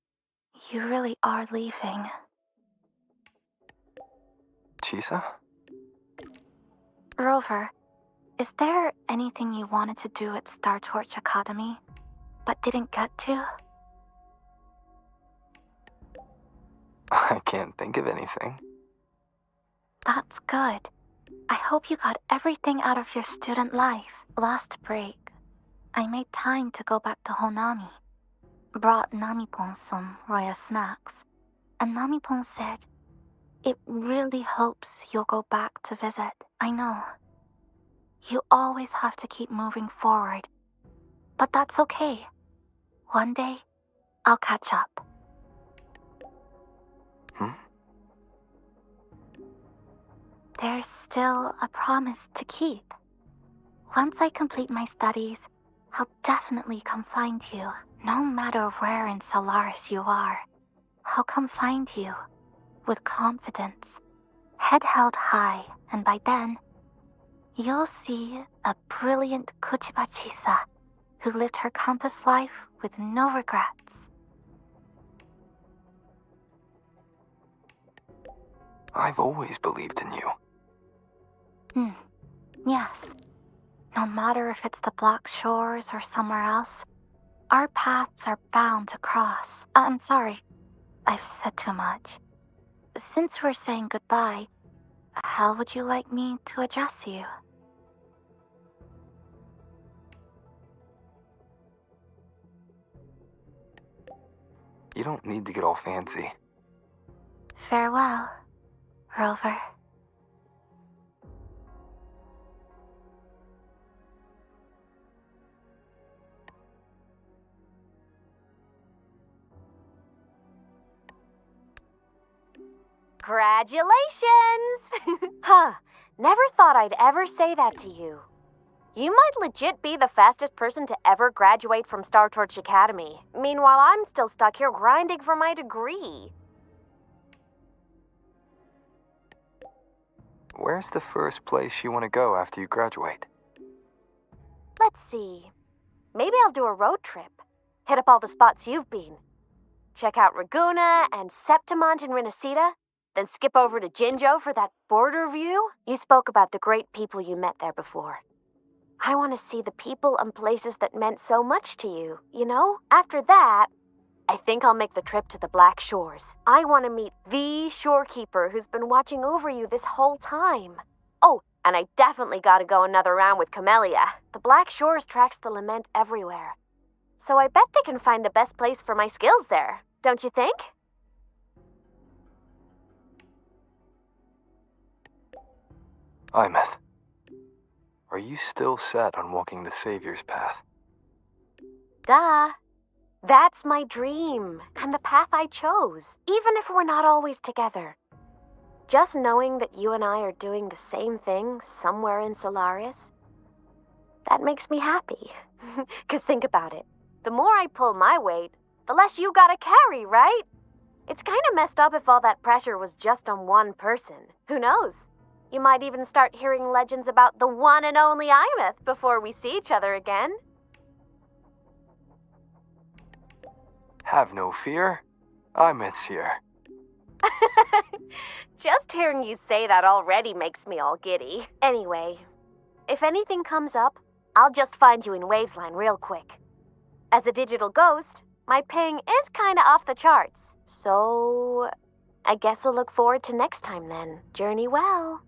H: you really are leaving.
A: Chisa?
H: Rover, is there anything you wanted to do at Star Torch Academy, but didn't get to?
A: I can't think of anything.
H: That's good. I hope you got everything out of your student life. Last break, I made time to go back to Honami. Brought Namipon some Roya snacks, and Namipon said, "It really hopes you'll go back to visit." I know. You always have to keep moving forward. But that's okay. One day, I'll catch up. There's still a promise to keep. Once I complete my studies, I'll definitely come find you. No matter where in Solaris you are, I'll come find you. With confidence. Head held high, and by then, you'll see a brilliant Kuchiba Chisa who lived her campus life with no regrets.
A: I've always believed in you.
H: Yes. No matter if it's the Black Shores or somewhere else, our paths are bound to cross. I'm sorry, I've said too much. Since we're saying goodbye, how would you like me to address you?
A: You don't need to get all fancy.
H: Farewell, Rover.
M: Congratulations! Huh, never thought I'd ever say that to you. You might legit be the fastest person to ever graduate from Star Torch Academy. Meanwhile, I'm still stuck here grinding for my degree.
A: Where's the first place you want to go after you graduate?
M: Let's see. Maybe I'll do a road trip. Hit up all the spots you've been. Check out Raguna and Septimont in Renacita. Then skip over to Jinjo for that border view. You spoke about the great people you met there before. I want to see the people and places that meant so much to you, you know? After that, I think I'll make the trip to the Black Shores. I want to meet the shorekeeper who's been watching over you this whole time. Oh, and I definitely gotta go another round with Camellia. The Black Shores tracks the lament everywhere. So I bet they can find the best place for my skills there, don't you think?
A: Imeth, are you still set on walking the Savior's path?
M: Duh. That's my dream, and the path I chose, even if we're not always together. Just knowing that you and I are doing the same thing somewhere in Solaris, that makes me happy. 'Cause think about it. The more I pull my weight, the less you gotta carry, right? It's kinda messed up if all that pressure was just on one person. Who knows? You might even start hearing legends about the one and only Imeth before we see each other again.
A: Have no fear. Imeth's here.
M: Just hearing you say that already makes me all giddy. Anyway, if anything comes up, I'll just find you in Wavesline real quick. As a digital ghost, my ping is kinda off the charts. So, I guess I'll look forward to next time then. Journey well.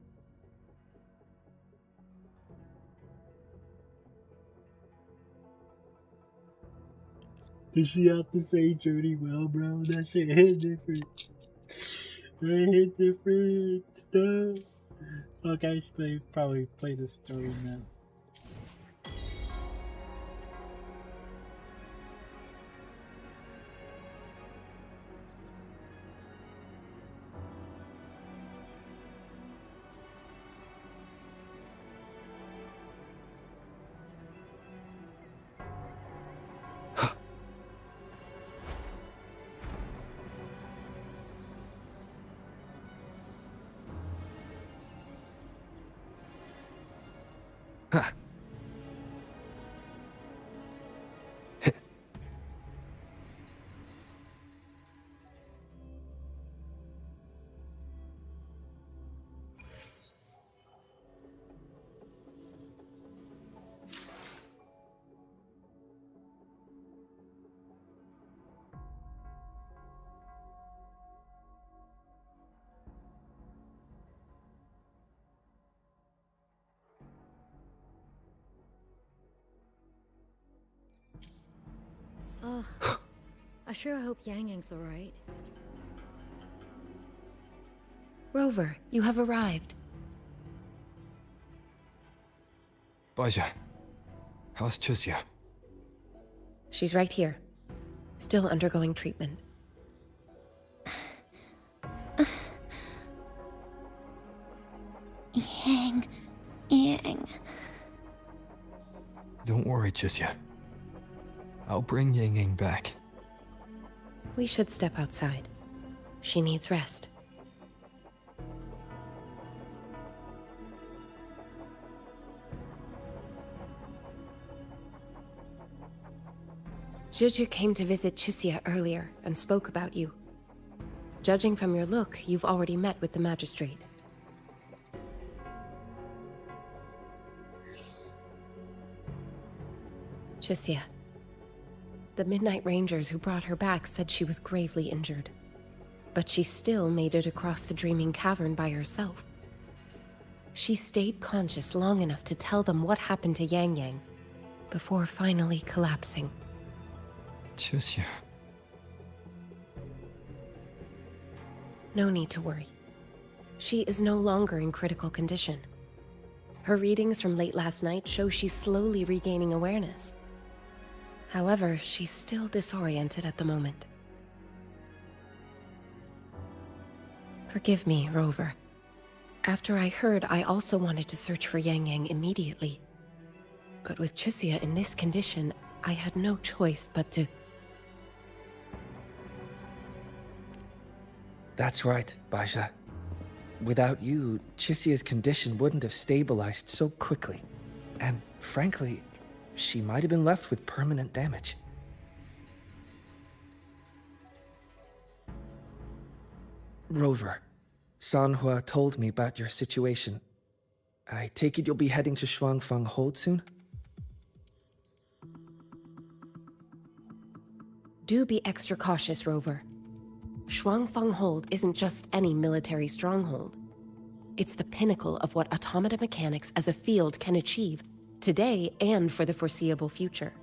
I: Did she have to say journey well, bro? That shit hit different. That hit different stuff. Okay, I should probably play the story now.
N: Ugh. I sure hope Yang Yang's alright.
G: Rover, you have arrived.
A: Baja, how's Chusia?
G: She's right here. Still undergoing treatment.
B: Yang.
A: Don't worry, Chusia. I'll bring Yang Yang back.
G: We should step outside. She needs rest. Juju came to visit Chusia earlier and spoke about you. Judging from your look, you've already met with the magistrate. Chusia. The Midnight Rangers who brought her back said she was gravely injured. But she still made it across the Dreaming Cavern by herself. She stayed conscious long enough to tell them what happened to Yang Yang, before finally collapsing.
A: Chusia.
G: No need to worry. She is no longer in critical condition. Her readings from late last night show she's slowly regaining awareness. However, she's still disoriented at the moment. Forgive me, Rover. After I heard, I also wanted to search for Yang Yang immediately. But with Chusia in this condition, I had no choice but to...
P: That's right, Baja. Without you, Chisia's condition wouldn't have stabilized so quickly. And frankly, she might have been left with permanent damage. Rover, Sanhua told me about your situation. I take it you'll be heading to Shuangfang Hold soon?
G: Do be extra cautious, Rover. Shuangfang Hold isn't just any military stronghold. It's the pinnacle of what automata mechanics as a field can achieve, today and for the foreseeable future.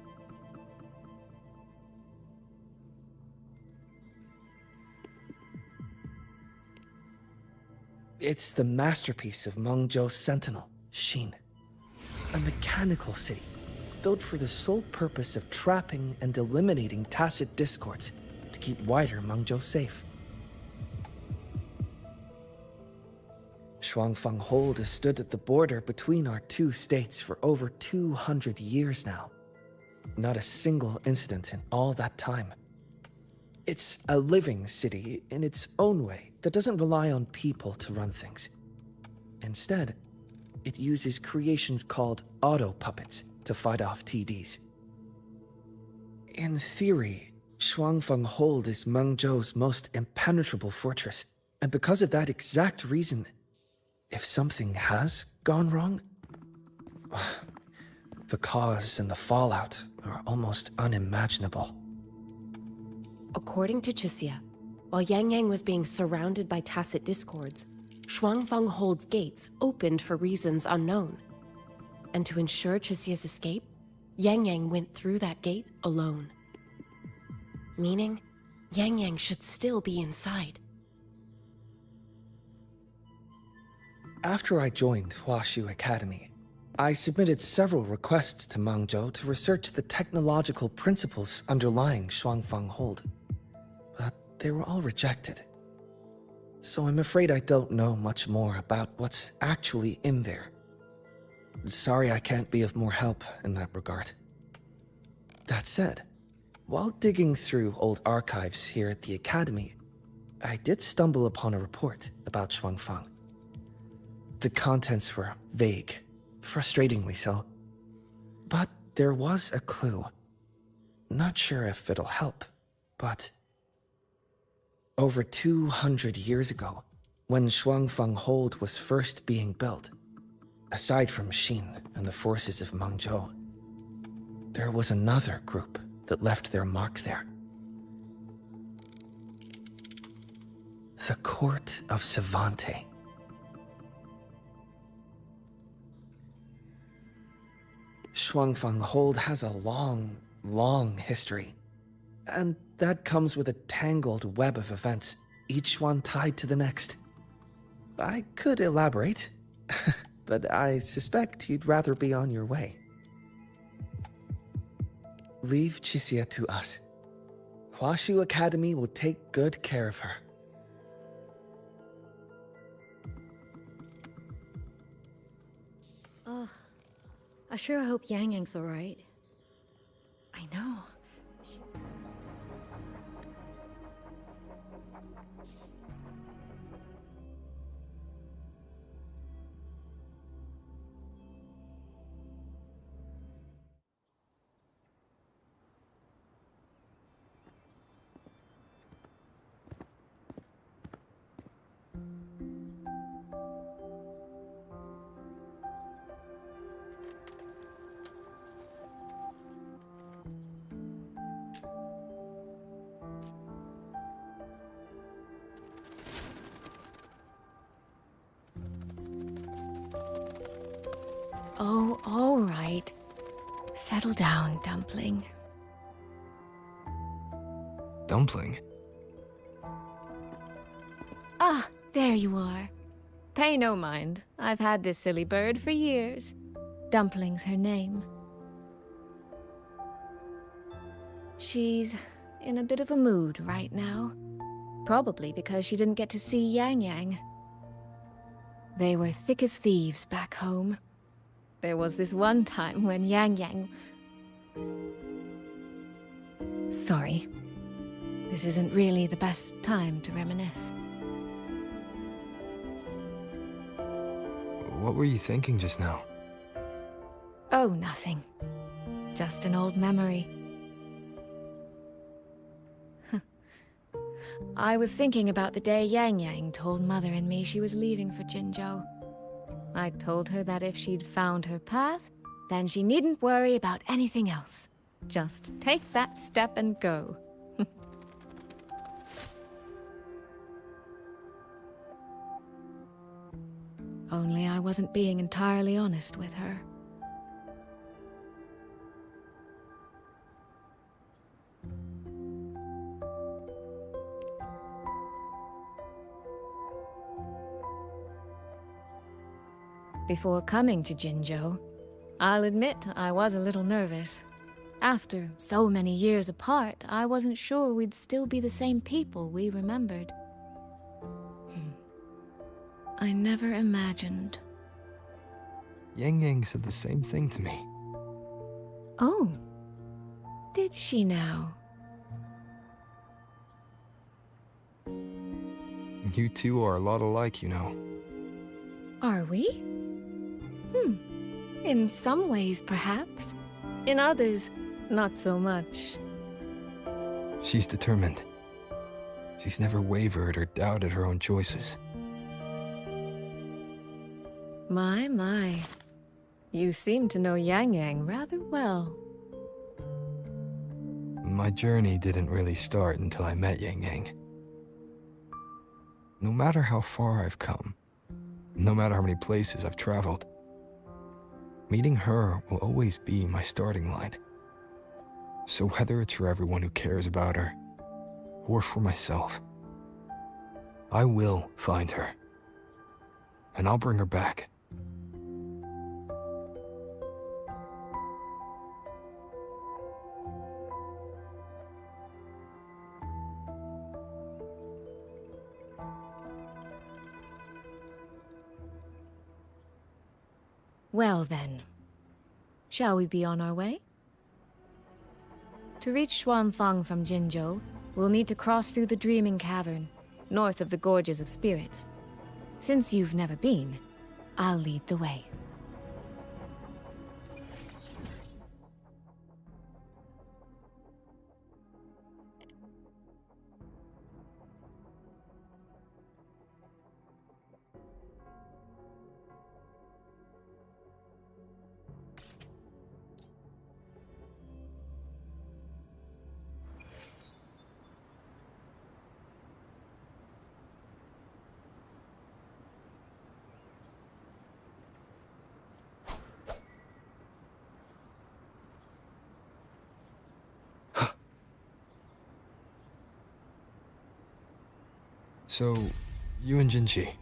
P: It's the masterpiece of Mengzhou's sentinel, Xin. A mechanical city, built for the sole purpose of trapping and eliminating tacit discords to keep wider Mengzhou safe. Shuangfeng Hold has stood at the border between our two states for over 200 years now. Not a single incident in all that time. It's a living city in its own way that doesn't rely on people to run things. Instead, it uses creations called auto-puppets to fight off TDs. In theory, Shuangfeng Hold is Mengzhou's most impenetrable fortress, and because of that exact reason, if something has gone wrong, the cause and the fallout are almost unimaginable.
M: According to Chixia, while Yang Yang was being surrounded by tacit discords, Shuangfeng Hold's gates opened for reasons unknown. And to ensure Chixia's escape, Yang Yang went through that gate alone. Meaning, Yang Yang should still be inside.
P: After I joined Huaxu Academy, I submitted several requests to Mengzhou to research the technological principles underlying Shuangfeng Hold, but they were all rejected. So I'm afraid I don't know much more about what's actually in there. Sorry I can't be of more help in that regard. That said, while digging through old archives here at the Academy, I did stumble upon a report about Shuangfeng. The contents were vague, frustratingly so. But there was a clue. Not sure if it'll help, but over 200 years ago, when Shuangfeng Hold was first being built, aside from Xin and the forces of Mengzhou, there was another group that left their mark there. The Court of Savante. Shuangfeng Hold has a long, long history. And that comes with a tangled web of events, each one tied to the next. I could elaborate, but I suspect you'd rather be on your way. Leave Chixia to us. Huaxu Academy will take good care of her.
N: Ugh. I sure hope Yang Yang's alright.
F: I know.
N: Oh, all right. Settle down, Dumpling.
A: Dumpling?
N: Ah, there you are. Pay no mind. I've had this silly bird for years. Dumpling's her name. She's in a bit of a mood right now. Probably because she didn't get to see Yang Yang. They were thick as thieves back home. There was this one time when Yang Yang... Sorry. This isn't really the best time to reminisce.
A: What were you thinking just now?
N: Oh, nothing. Just an old memory. I was thinking about the day Yang Yang told Mother and me she was leaving for Jinzhou. I told her that if she'd found her path, then she needn't worry about anything else. Just take that step and go. Only I wasn't being entirely honest with her. Before coming to Jinzhou, I'll admit I was a little nervous. After so many years apart, I wasn't sure we'd still be the same people we remembered. I never imagined.
A: Yang Yang said the same thing to me.
N: Oh, did she now?
A: You two are a lot alike, you know.
N: Are we? In some ways, perhaps. In others, not so much.
A: She's determined. She's never wavered or doubted her own choices.
N: My. You seem to know Yang Yang rather well.
A: My journey didn't really start until I met Yang Yang. No matter how far I've come, no matter how many places I've traveled, meeting her will always be my starting line. So whether it's for everyone who cares about her, or for myself, I will find her. And I'll bring her back.
N: Well then, shall we be on our way? To reach Xuanfang from Jinzhou, we'll need to cross through the Dreaming Cavern, north of the Gorges of Spirits. Since you've never been, I'll lead the way.
A: So, you and Jinchi,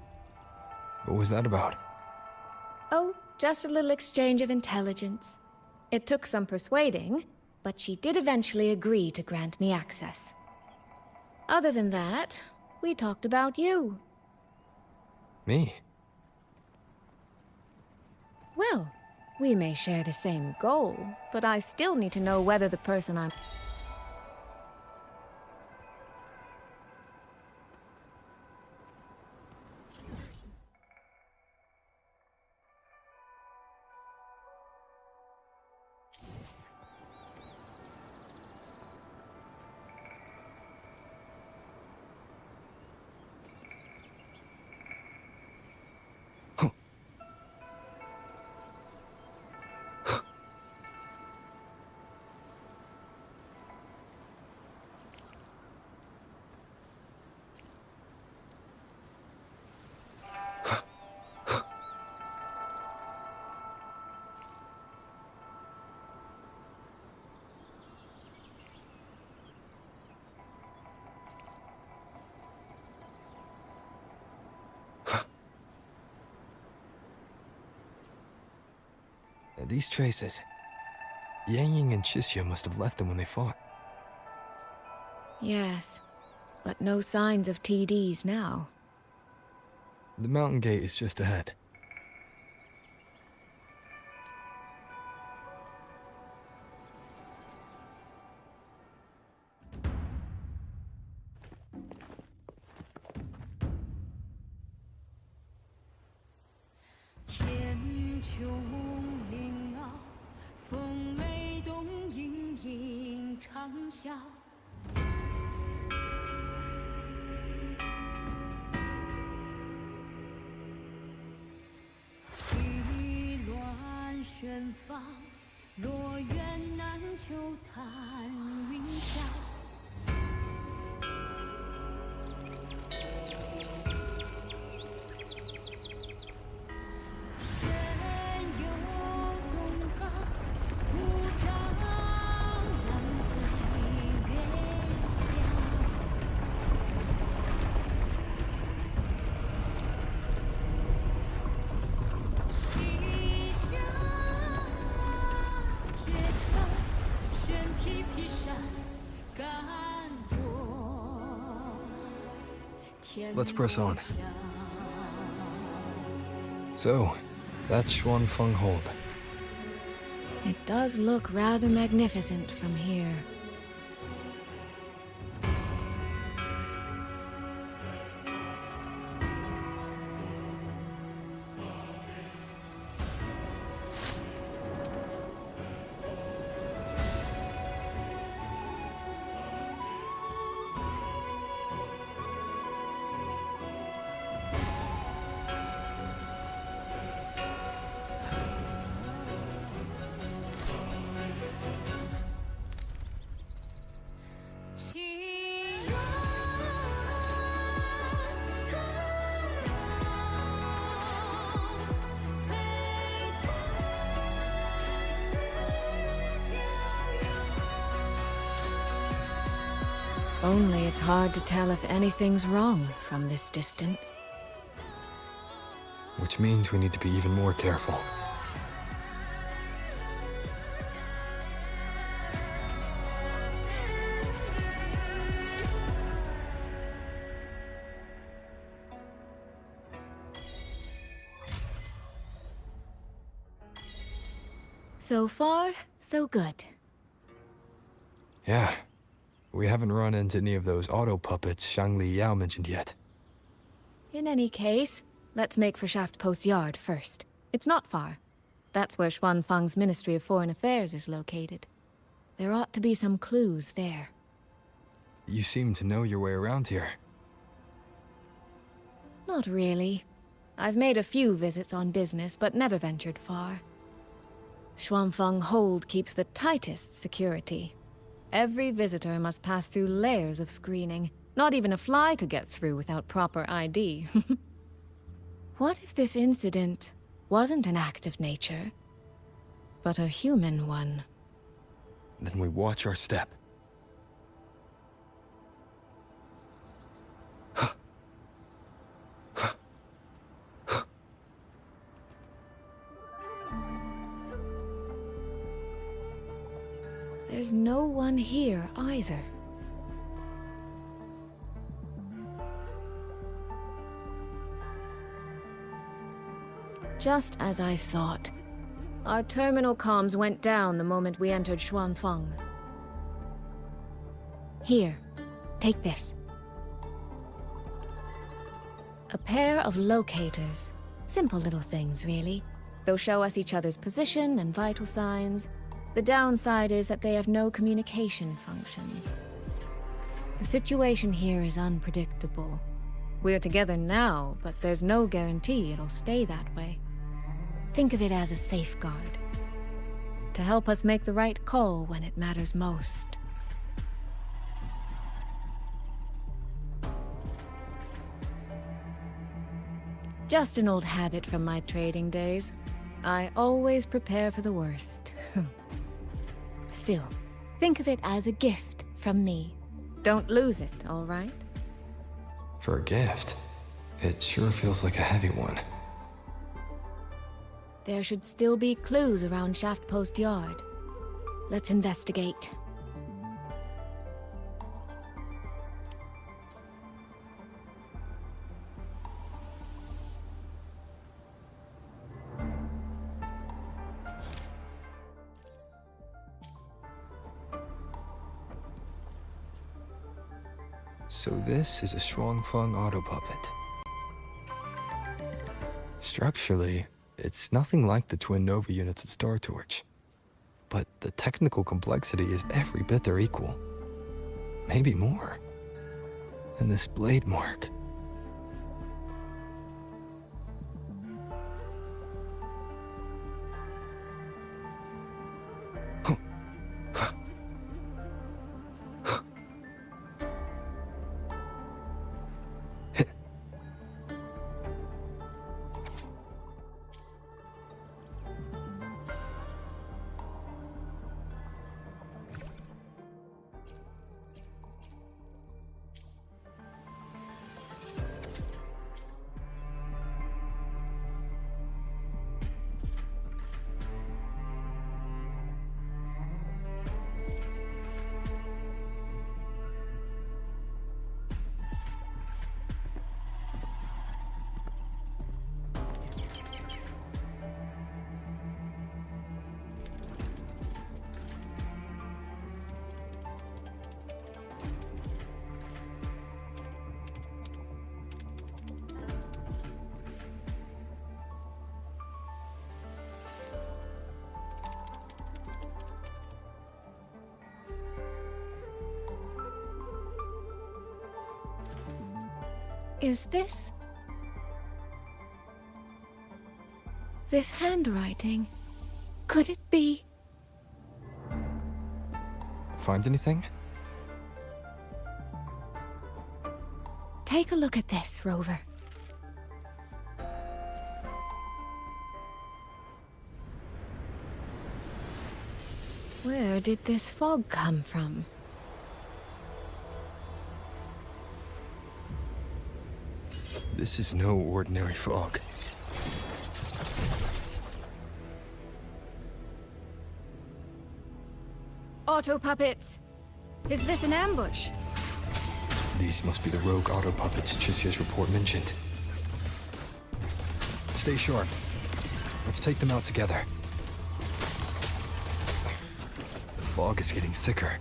A: what was that about?
N: Oh, just a little exchange of intelligence. It took some persuading, but she did eventually agree to grant me access. Other than that, we talked about you.
A: Me?
N: Well, we may share the same goal, but I still need to know whether the person I'm...
A: These traces. Yang Yang and Chisya must have left them when they fought.
N: Yes, but no signs of TDs now.
A: The mountain gate is just ahead. Let's press on. So, that's Xuanfeng Hold.
N: It does look rather magnificent from here. Only it's hard to tell if anything's wrong from this distance.
A: Which means we need to be even more careful.
N: So far, so good.
A: Yeah. We haven't run into any of those auto puppets Shangli Yao mentioned yet.
N: In any case, let's make for Shaft Post Yard first. It's not far. That's where Xuanfeng's Ministry of Foreign Affairs is located. There ought to be some clues there.
A: You seem to know your way around here.
N: Not really. I've made a few visits on business, but never ventured far. Xuanfeng Hold keeps the tightest security. Every visitor must pass through layers of screening. Not even a fly could get through without proper ID. What if this incident wasn't an act of nature, but a human one?
A: Then we watch our step.
N: There's no one here either. Just as I thought. Our terminal comms went down the moment we entered Xuanfeng. Here, take this. A pair of locators. Simple little things, really. They'll show us each other's position and vital signs. The downside is that they have no communication functions. The situation here is unpredictable. We're together now, but there's no guarantee it'll stay that way. Think of it as a safeguard, to help us make the right call when it matters most. Just an old habit from my trading days. I always prepare for the worst. Still, think of it as a gift from me. Don't lose it, all right?
A: For a gift, it sure feels like a heavy one.
N: There should still be clues around Shaft Post Yard. Let's investigate.
A: So this is a Xuanfeng auto puppet. Structurally, it's nothing like the twin Nova units at Star Torch. But the technical complexity is every bit their equal. Maybe more. And this blade mark.
F: Is this... this handwriting? Could it be...
A: Find anything?
F: Take a look at this, Rover. Where did this fog come from?
A: This is no ordinary fog.
F: Auto puppets! Is this an ambush?
A: These must be the rogue auto puppets Chisia's report mentioned. Stay sharp. Let's take them out together. The fog is getting thicker.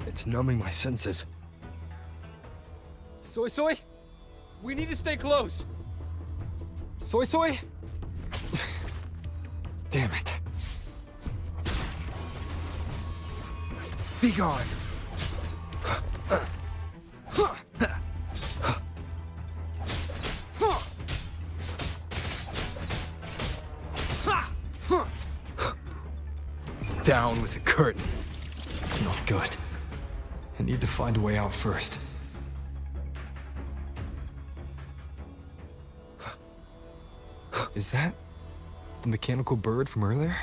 A: It's numbing my senses.
E: Soy Soy? We need to stay close.
A: Soy Soy? Damn it.
E: Be gone.
A: Down with the curtain. Not good. I need to find a way out first. Is that the mechanical bird from earlier?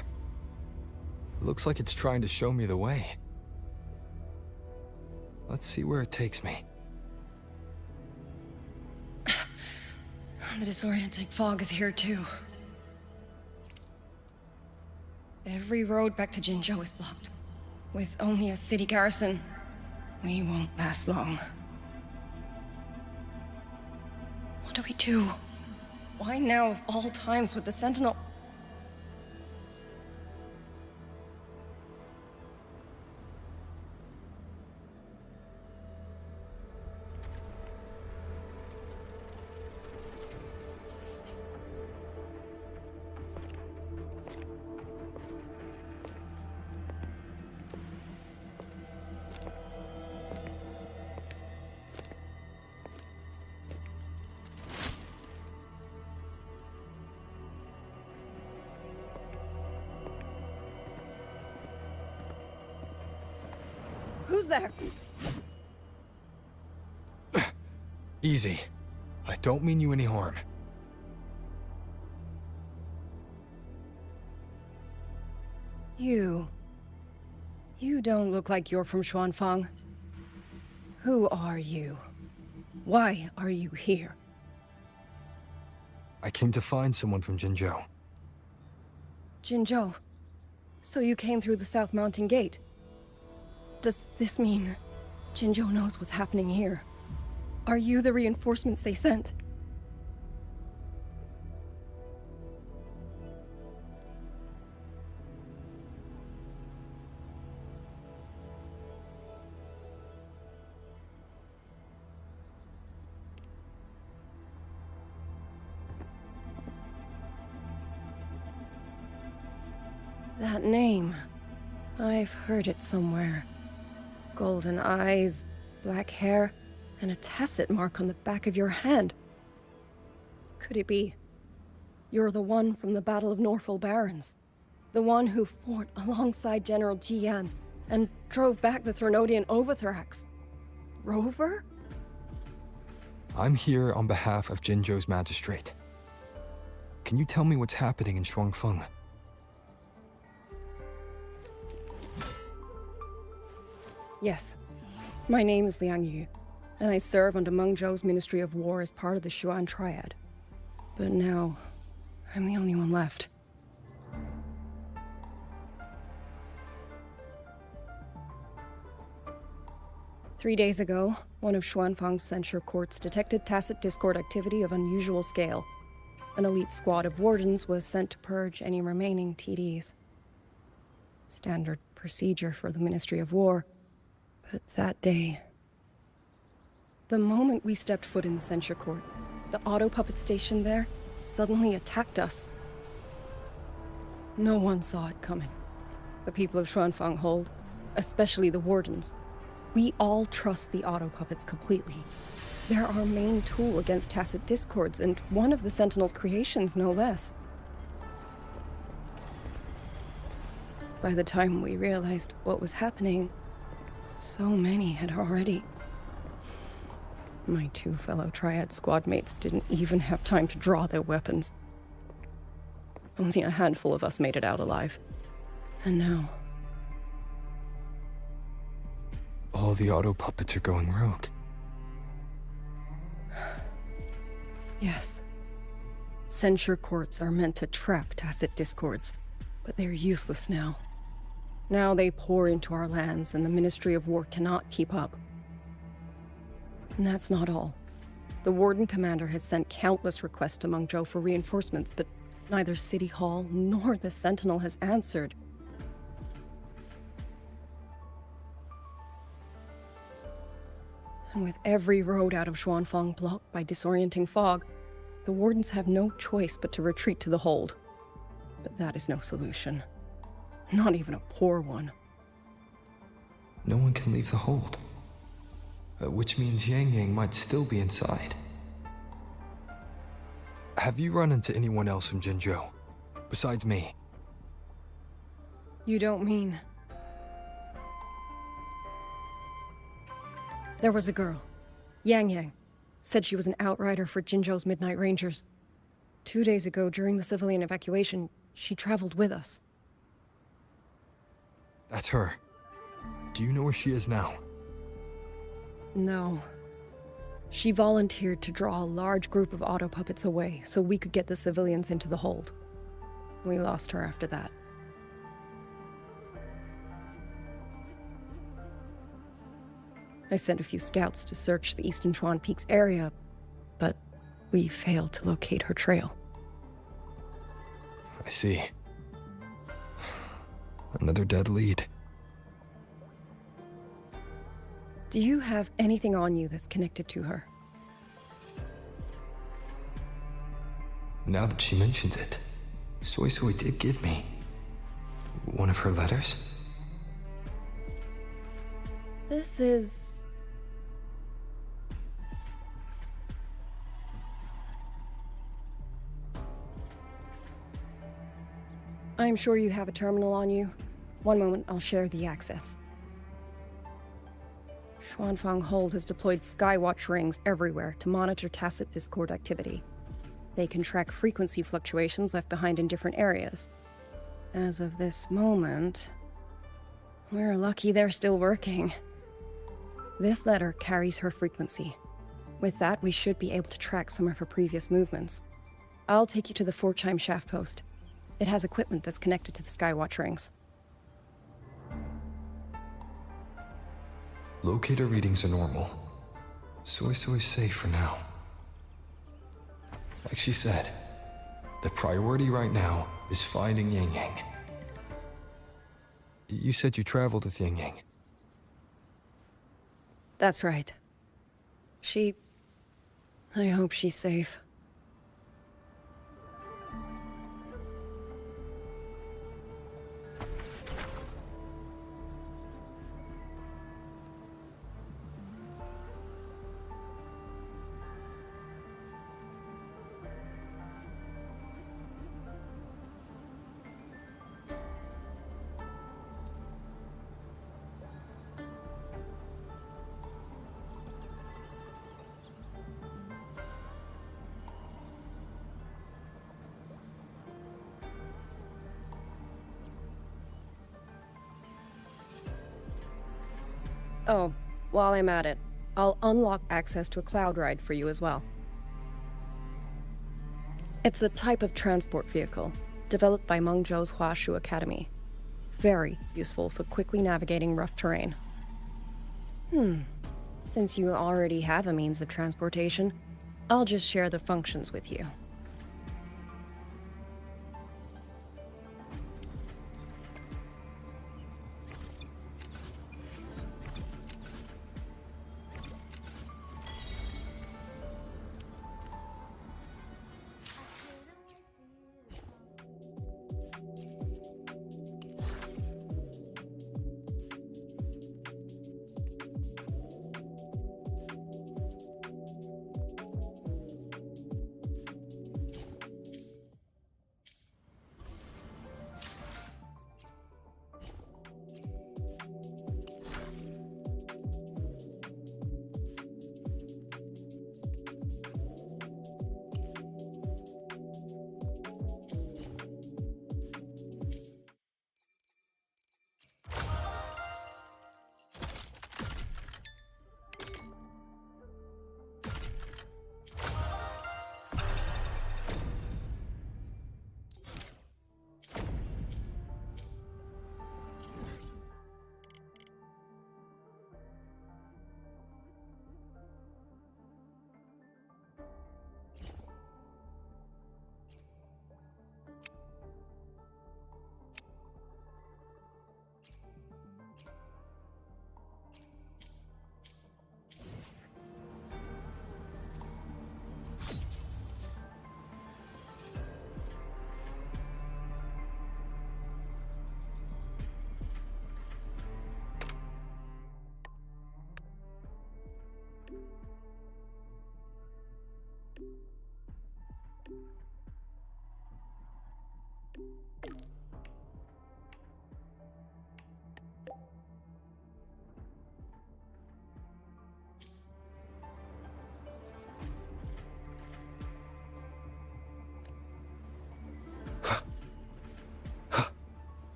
A: Looks like it's trying to show me the way. Let's see where it takes me.
Q: The disorienting fog is here too. Every road back to Jinzhou is blocked. With only a city garrison, we won't last long. What do we do? Why now of all times with the Sentinel? Who's there?
A: Easy. I don't mean you any harm.
Q: You don't look like you're from Xuanfang. Who are you? Why are you here?
A: I came to find someone from Jinzhou.
Q: Jinzhou. So you came through the South Mountain Gate? Does this mean Jinzhou knows what's happening here? Are you the reinforcements they sent? That name. I've heard it somewhere. Golden eyes, black hair, and a tacet mark on the back of your hand. Could it be? You're the one from the Battle of Norfolk Barrens. The one who fought alongside General Jian and drove back the Threnodian Overthrax. Rover?
A: I'm here on behalf of Jinzhou's magistrate. Can you tell me what's happening in Shuangfeng?
Q: Yes. My name is Liang Yu, and I serve under Meng Zhou's Ministry of War as part of the Xuan Triad. But now, I'm the only one left. Three days ago, one of Xuanfang's censure courts detected tacit discord activity of unusual scale. An elite squad of wardens was sent to purge any remaining TDs. Standard procedure for the Ministry of War. But that day, the moment we stepped foot in the censure court, the auto puppet station there suddenly attacked us. No one saw it coming. The people of Xuanfang hold, especially the wardens. We all trust the auto puppets completely. They're our main tool against tacit discords, and one of the Sentinel's creations, no less. By the time we realized what was happening, so many had already... My 2 fellow Triad squad mates didn't even have time to draw their weapons. Only a handful of us made it out alive. And now...
A: All the auto puppets are going rogue.
Q: Yes. Censure courts are meant to trap tacit discords, but they're useless now. Now they pour into our lands, and the Ministry of War cannot keep up. And that's not all. The Warden Commander has sent countless requests to Mengzhou for reinforcements, but neither City Hall nor the Sentinel has answered. And with every road out of Xuanfang blocked by disorienting fog, the Wardens have no choice but to retreat to the hold. But that is no solution. Not even a poor one.
A: No one can leave the hold. Which means Yang Yang might still be inside. Have you run into anyone else from Jinzhou? Besides me?
Q: You don't mean... There was a girl, Yang Yang. Said she was an outrider for Jinzhou's Midnight Rangers. 2 days ago, during the civilian evacuation, she traveled with us.
A: That's her. Do you know where she is now?
Q: No. She volunteered to draw a large group of auto puppets away so we could get the civilians into the hold. We lost her after that. I sent a few scouts to search the Eastern Chuan Peaks area, but we failed to locate her trail.
A: I see. Another dead lead.
Q: Do you have anything on you that's connected to her?
A: Now that she mentions it, Soy Soy did give me one of her letters.
Q: This is... I'm sure you have a terminal on you. One moment, I'll share the access. Xuanfang Hold has deployed Skywatch rings everywhere to monitor tacit discord activity. They can track frequency fluctuations left behind in different areas. As of this moment, we're lucky they're still working. This letter carries her frequency. With that, we should be able to track some of her previous movements. I'll take you to the 4-chime shaft post. It has equipment that's connected to the Skywatch rings.
A: Locator readings are normal. Soy Soy's safe for now. Like she said, the priority right now is finding Yang Yang. You said you traveled with Yang Yang.
Q: That's right. I hope she's safe. Oh, while I'm at it, I'll unlock access to a cloud ride for you as well. It's a type of transport vehicle, developed by Mengzhou's Huashu Academy. Very useful for quickly navigating rough terrain. Since you already have a means of transportation, I'll just share the functions with you.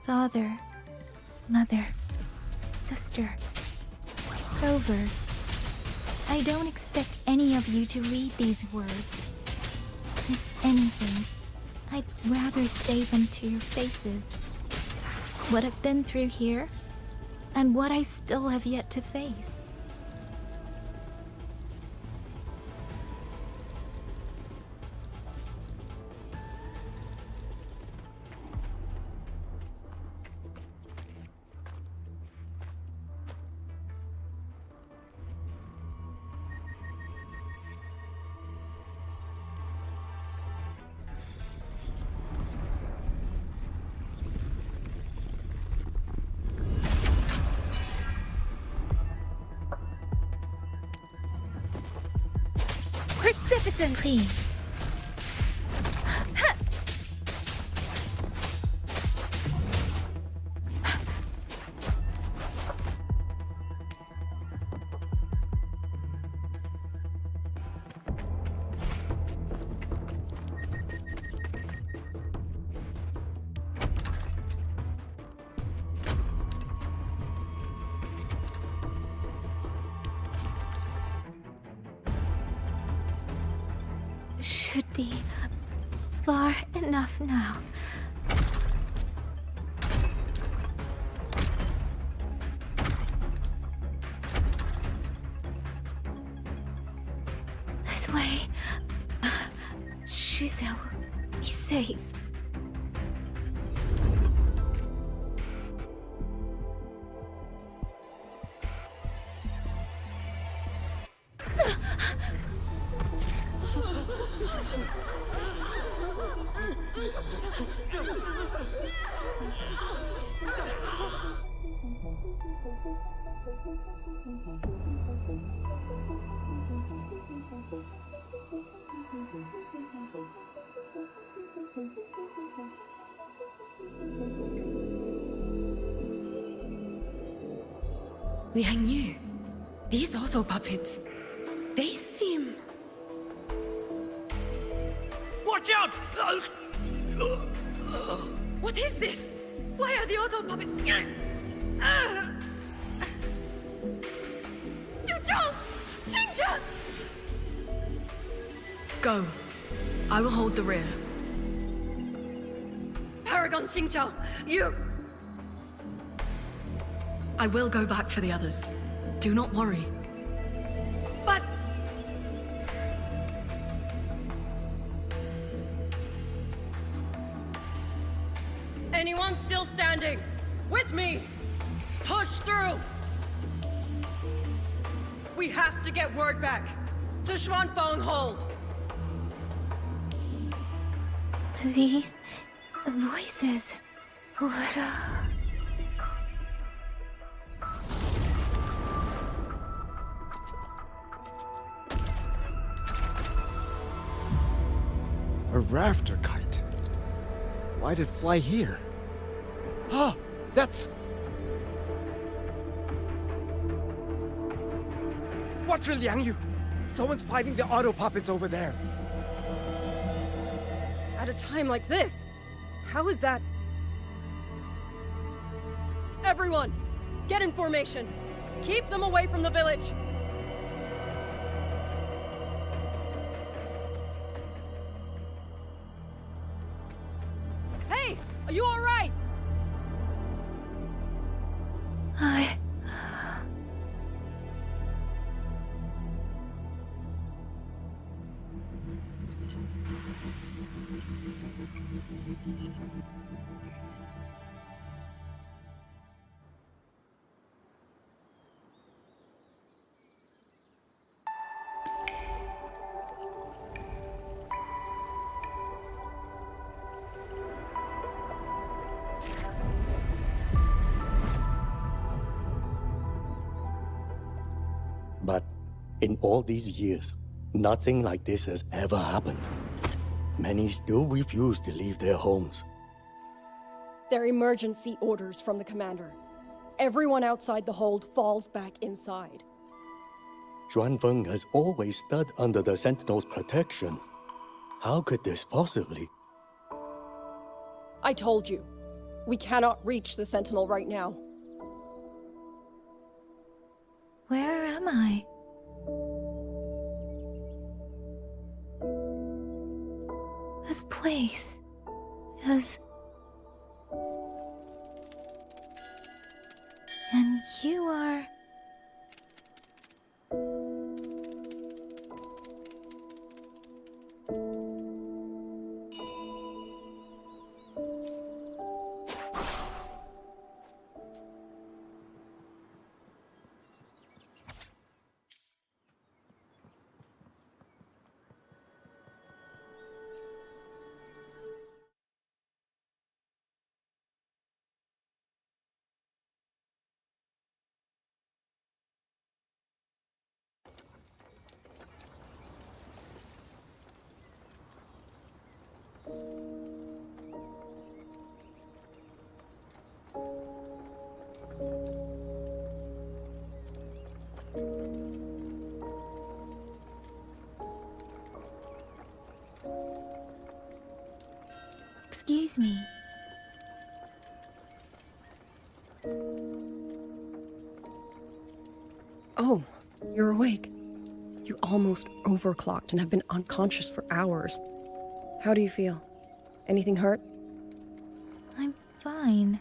F: Father, mother, sister, Grover. I don't expect any of you to read these words. If anything, I'd rather say them to your faces. What I've been through here, and what I still have yet to face. Precipitant, please. Should be far enough now. This way, Shizia will be safe.
G: Liang Yu, these auto puppets, they seem...
R: Watch out!
G: What is this? Why are the auto puppets...
O: Go. I will hold the rear.
G: Paragon Xingqiao, you...
O: I will go back for the others. Do not worry.
G: But...
Q: Anyone still standing? With me! Push through! We have to get word back to Xuanfeng Hold!
F: These voices, what
E: A rafter kite. Why'd it fly here? Ah, that's... Watch it, Liang Yu! Someone's fighting the auto puppets over there.
Q: At a time like this, how is that? Everyone, get in formation. Keep them away from the village. Hey, are you all right?
S: But in all these years, nothing like this has ever happened. Many still refuse to leave their homes.
Q: They're emergency orders from the commander. Everyone outside the hold falls back inside.
S: Xuanfeng has always stood under the Sentinel's protection. How could this possibly?
Q: I told you. We cannot reach the Sentinel right now.
F: Where am I? This place is... And you are... Excuse me.
Q: Oh, you're awake. You almost overclocked and have been unconscious for hours. How do you feel? Anything hurt?
F: I'm fine.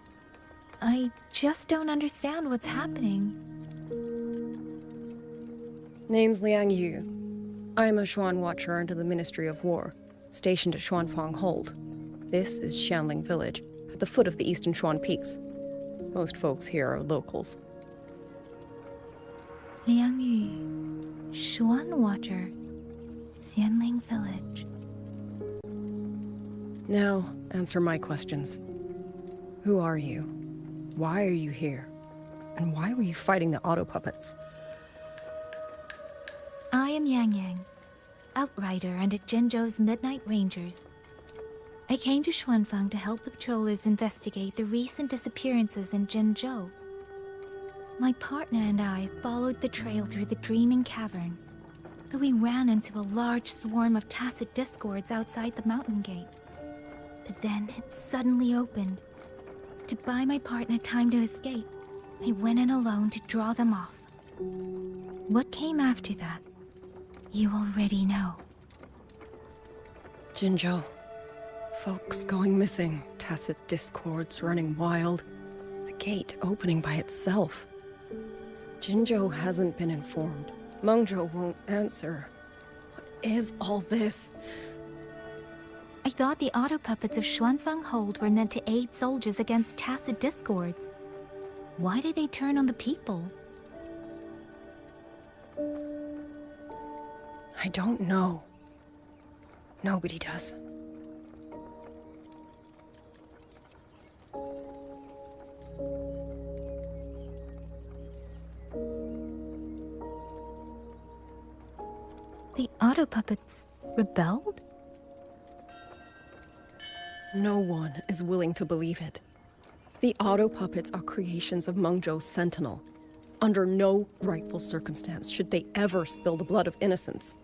F: I just don't understand what's happening.
Q: Name's Liang Yu. I'm a Xuan Watcher under the Ministry of War, stationed at Xuanfang Hold. This is Xianling Village, at the foot of the Eastern Xuan Peaks. Most folks here are locals.
F: Liang Yu, Xuan Watcher, Xianling Village.
Q: Now, answer my questions. Who are you? Why are you here? And why were you fighting the auto puppets?
F: I am Yang Yang, Outrider under Jinzhou's Midnight Rangers. I came to Xuanfang to help the patrollers investigate the recent disappearances in Jinzhou. My partner and I followed the trail through the Dreaming Cavern, but we ran into a large swarm of tacit discords outside the mountain gate. But then it suddenly opened. To buy my partner time to escape, I went in alone to draw them off. What came after that, you already know.
Q: Jinzhou. Folks going missing, tacit discords running wild, the gate opening by itself. Jinzhou hasn't been informed. Mengzhou won't answer. What is all this?
F: I thought the auto puppets of Xuanfang Hold were meant to aid soldiers against tacit discords. Why did they turn on the people?
Q: I don't know. Nobody does.
F: The auto puppets rebelled?
Q: No one is willing to believe it. The auto puppets are creations of Mengzhou's Sentinel. Under no rightful circumstance should they ever spill the blood of innocents.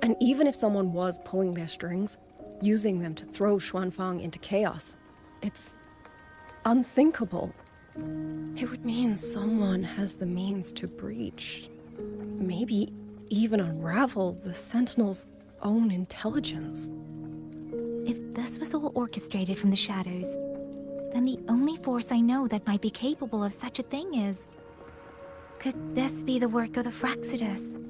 Q: And even if someone was pulling their strings, using them to throw Xuanfang into chaos, it's unthinkable. It would mean someone has the means to breach, maybe even unravel the Sentinel's own intelligence.
F: If this was all orchestrated from the shadows, then the only force I know that might be capable of such a thing is... Could this be the work of the Fraxidus?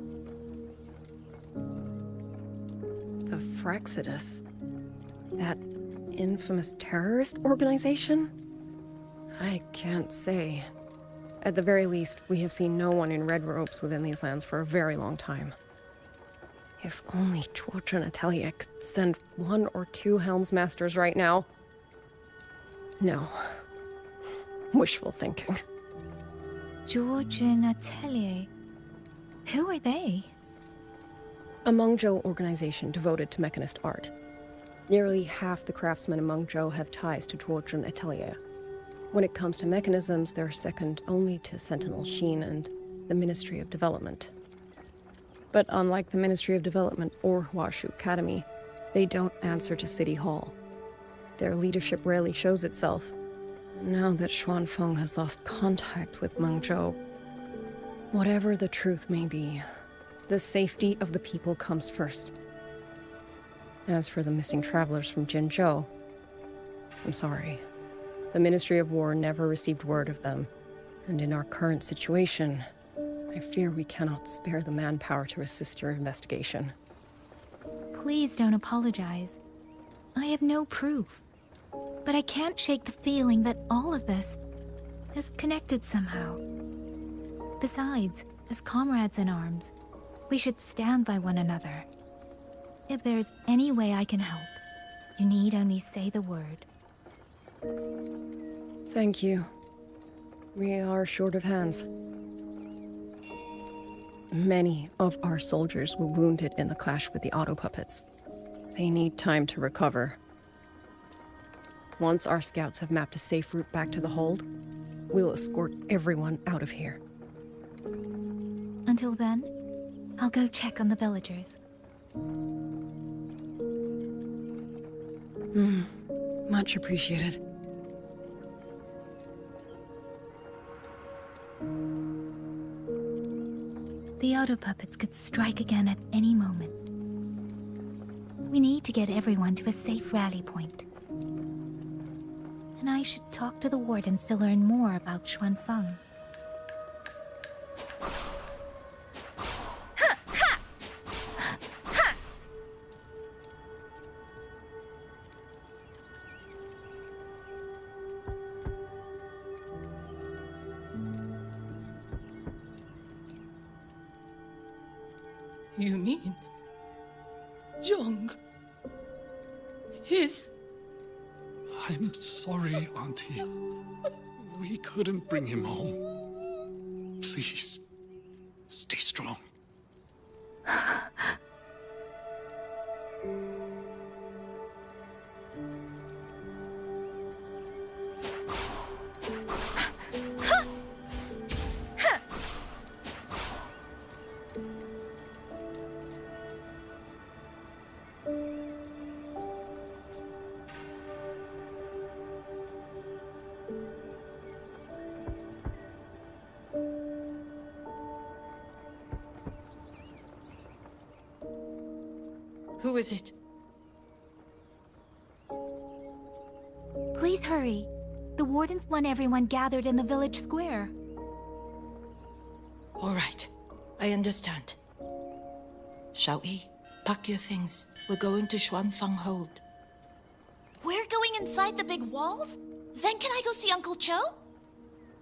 Q: The Fraxidus? That infamous terrorist organization? I can't say. At the very least, we have seen no one in red robes within these lands for a very long time. If only Chuozhen Atelier could send 1 or 2 Helmsmasters right now. No. Wishful thinking.
F: Chuozhen Atelier? Who are they?
Q: A Mengzhou organization devoted to mechanist art. Nearly half the craftsmen in Mengzhou have ties to Chuozhen Atelier. When it comes to mechanisms, they're second only to Sentinel Sheen and the Ministry of Development. But unlike the Ministry of Development or Huashu Academy, they don't answer to City Hall. Their leadership rarely shows itself. Now that Xuanfeng has lost contact with Mengzhou, whatever the truth may be, the safety of the people comes first. As for the missing travelers from Jinzhou, I'm sorry. The Ministry of War never received word of them, and in our current situation, I fear we cannot spare the manpower to assist your investigation.
F: Please don't apologize. I have no proof. But I can't shake the feeling that all of this is connected somehow. Besides, as comrades in arms, we should stand by one another. If there's any way I can help, you need only say the word.
Q: Thank you. We are short of hands. Many of our soldiers were wounded in the clash with the auto puppets. They need time to recover. Once our scouts have mapped a safe route back to the hold, we'll escort everyone out of here.
F: Until then, I'll go check on the villagers.
Q: Much appreciated.
F: The auto puppets could strike again at any moment. We need to get everyone to a safe rally point. And I should talk to the wardens to learn more about Xuanfeng.
R: You mean... Young... His...
K: I'm sorry, Auntie. We couldn't bring him home. Please, stay strong.
R: Who is it?
F: Please hurry. The wardens want everyone gathered in the village square.
R: All right, I understand. Shall we? Pack your things. We're going to Xuanfeng Hold.
T: We're going inside the big walls? Then can I go see Uncle Cho?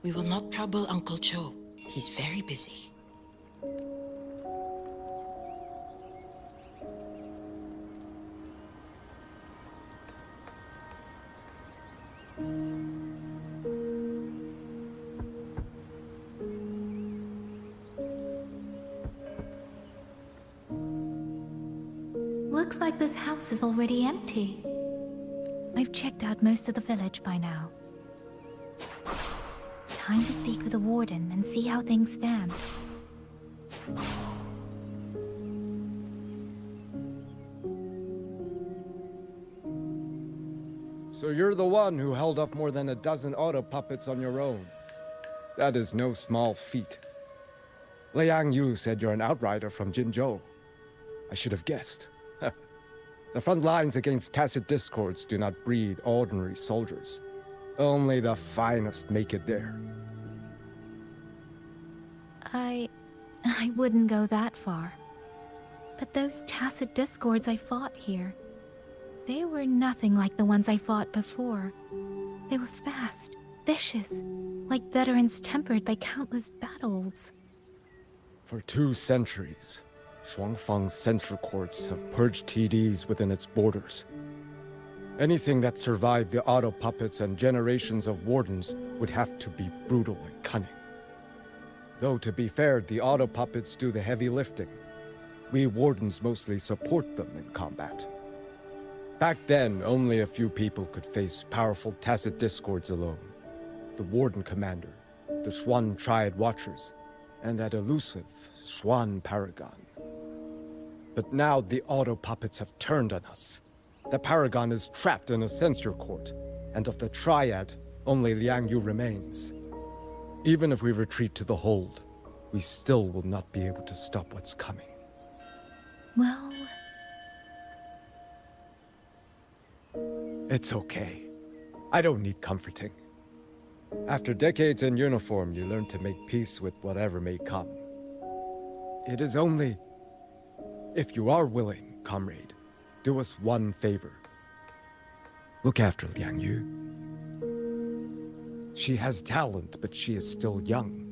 R: We will not trouble Uncle Cho. He's very busy.
F: Looks like this house is already empty. I've checked out most of the village by now. Time to speak with the warden and see how things stand.
E: So you're the one who held off more than a dozen auto puppets on your own. That is no small feat. Liang Yu said you're an outrider from Jinzhou. I should have guessed. The front lines against tacit discords do not breed ordinary soldiers. Only the finest make it there.
F: I wouldn't go that far. But those tacit discords I fought here, they were nothing like the ones I fought before. They were fast, vicious, like veterans tempered by countless battles.
E: For 2 centuries, Xuanfeng's central courts have purged TDs within its borders. Anything that survived the auto puppets and generations of wardens would have to be brutal and cunning. Though to be fair, the auto puppets do the heavy lifting. We wardens mostly support them in combat. Back then, only a few people could face powerful tacit discords alone. The Warden Commander, the Xuan Triad Watchers, and that elusive Xuan Paragon. But now the auto puppets have turned on us. The Paragon is trapped in a censor court, and of the Triad, only Liang Yu remains. Even if we retreat to the hold, we still will not be able to stop what's coming.
F: Well,
E: It's okay. I don't need comforting. After decades in uniform, you learn to make peace with whatever may come. It is only... If you are willing, comrade, do us one favor. Look after Liang Yu. She has talent, but she is still young.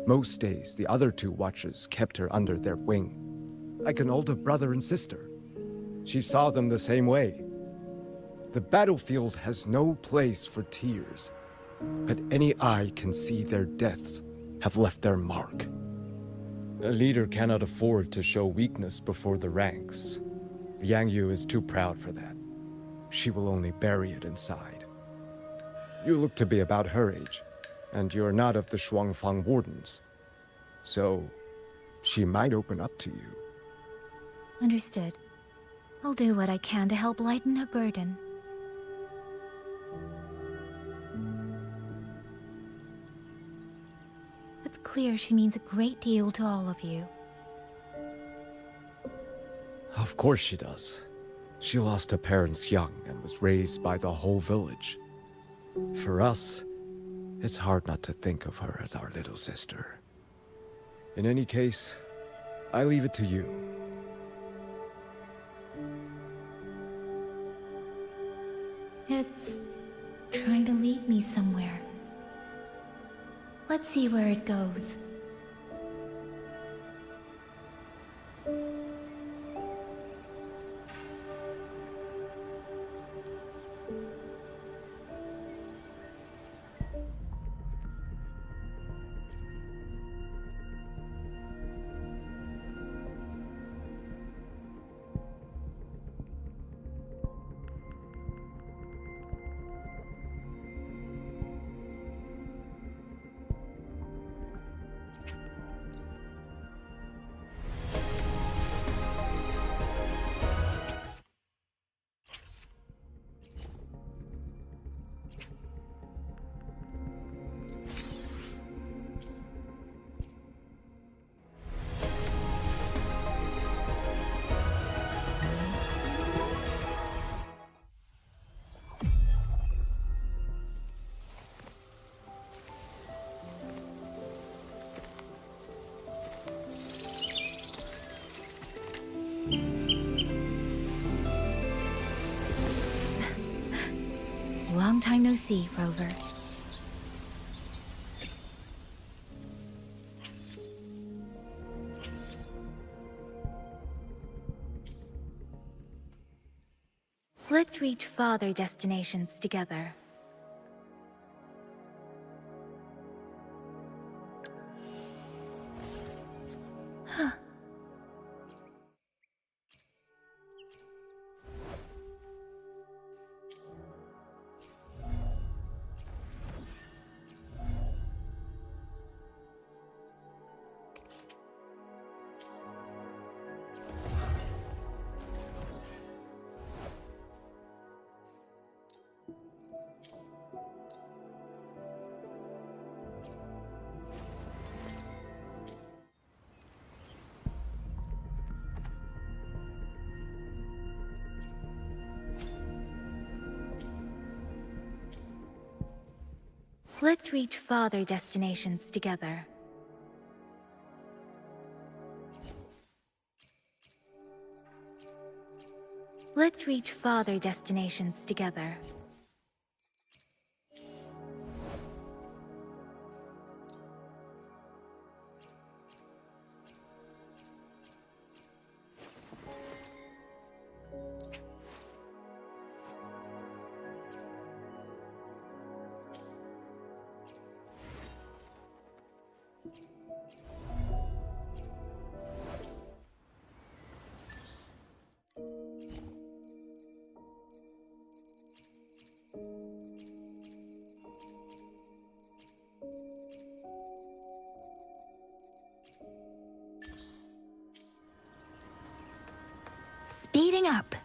E: Most days, the other two watchers kept her under their wing, like an older brother and sister. She saw them the same way. The battlefield has no place for tears, but any eye can see their deaths have left their mark. A leader cannot afford to show weakness before the ranks. Liang Yu is too proud for that. She will only bury it inside. You look to be about her age, and you're not of the Shuangfang Wardens. So, she might open up to you.
F: understood. I'll do what I can to help lighten her burden. It's clear she means a great deal to all of you.
E: Of course she does. She lost her parents young and was raised by the whole village. For us, it's hard not to think of her as our little sister. In any case, I leave it to you.
F: It's trying to lead me somewhere. Let's see where it goes. Long time no see, Rover. Let's reach farther destinations together. Huh. Let's reach farther destinations together. Let's reach farther destinations together. Speeding up.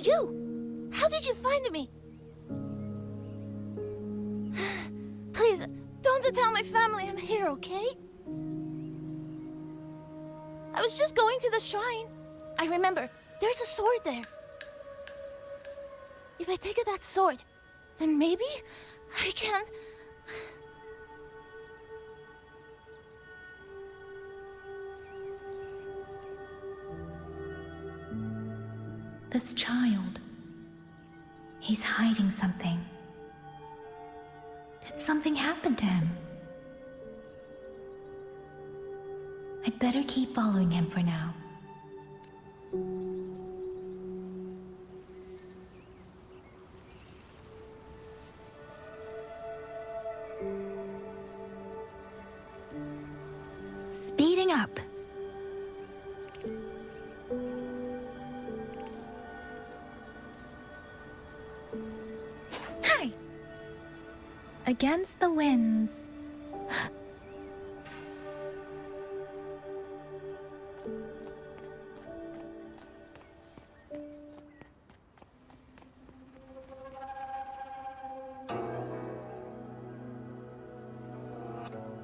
T: You! How did you find me? Please, don't tell my family I'm here, okay? I was just going to the shrine. I remember, there's a sword there. If I take that sword, then maybe I can...
F: This child. He's hiding something. Did something happen to him? I'd better keep following him for now. Speeding up. Hi! Against the winds.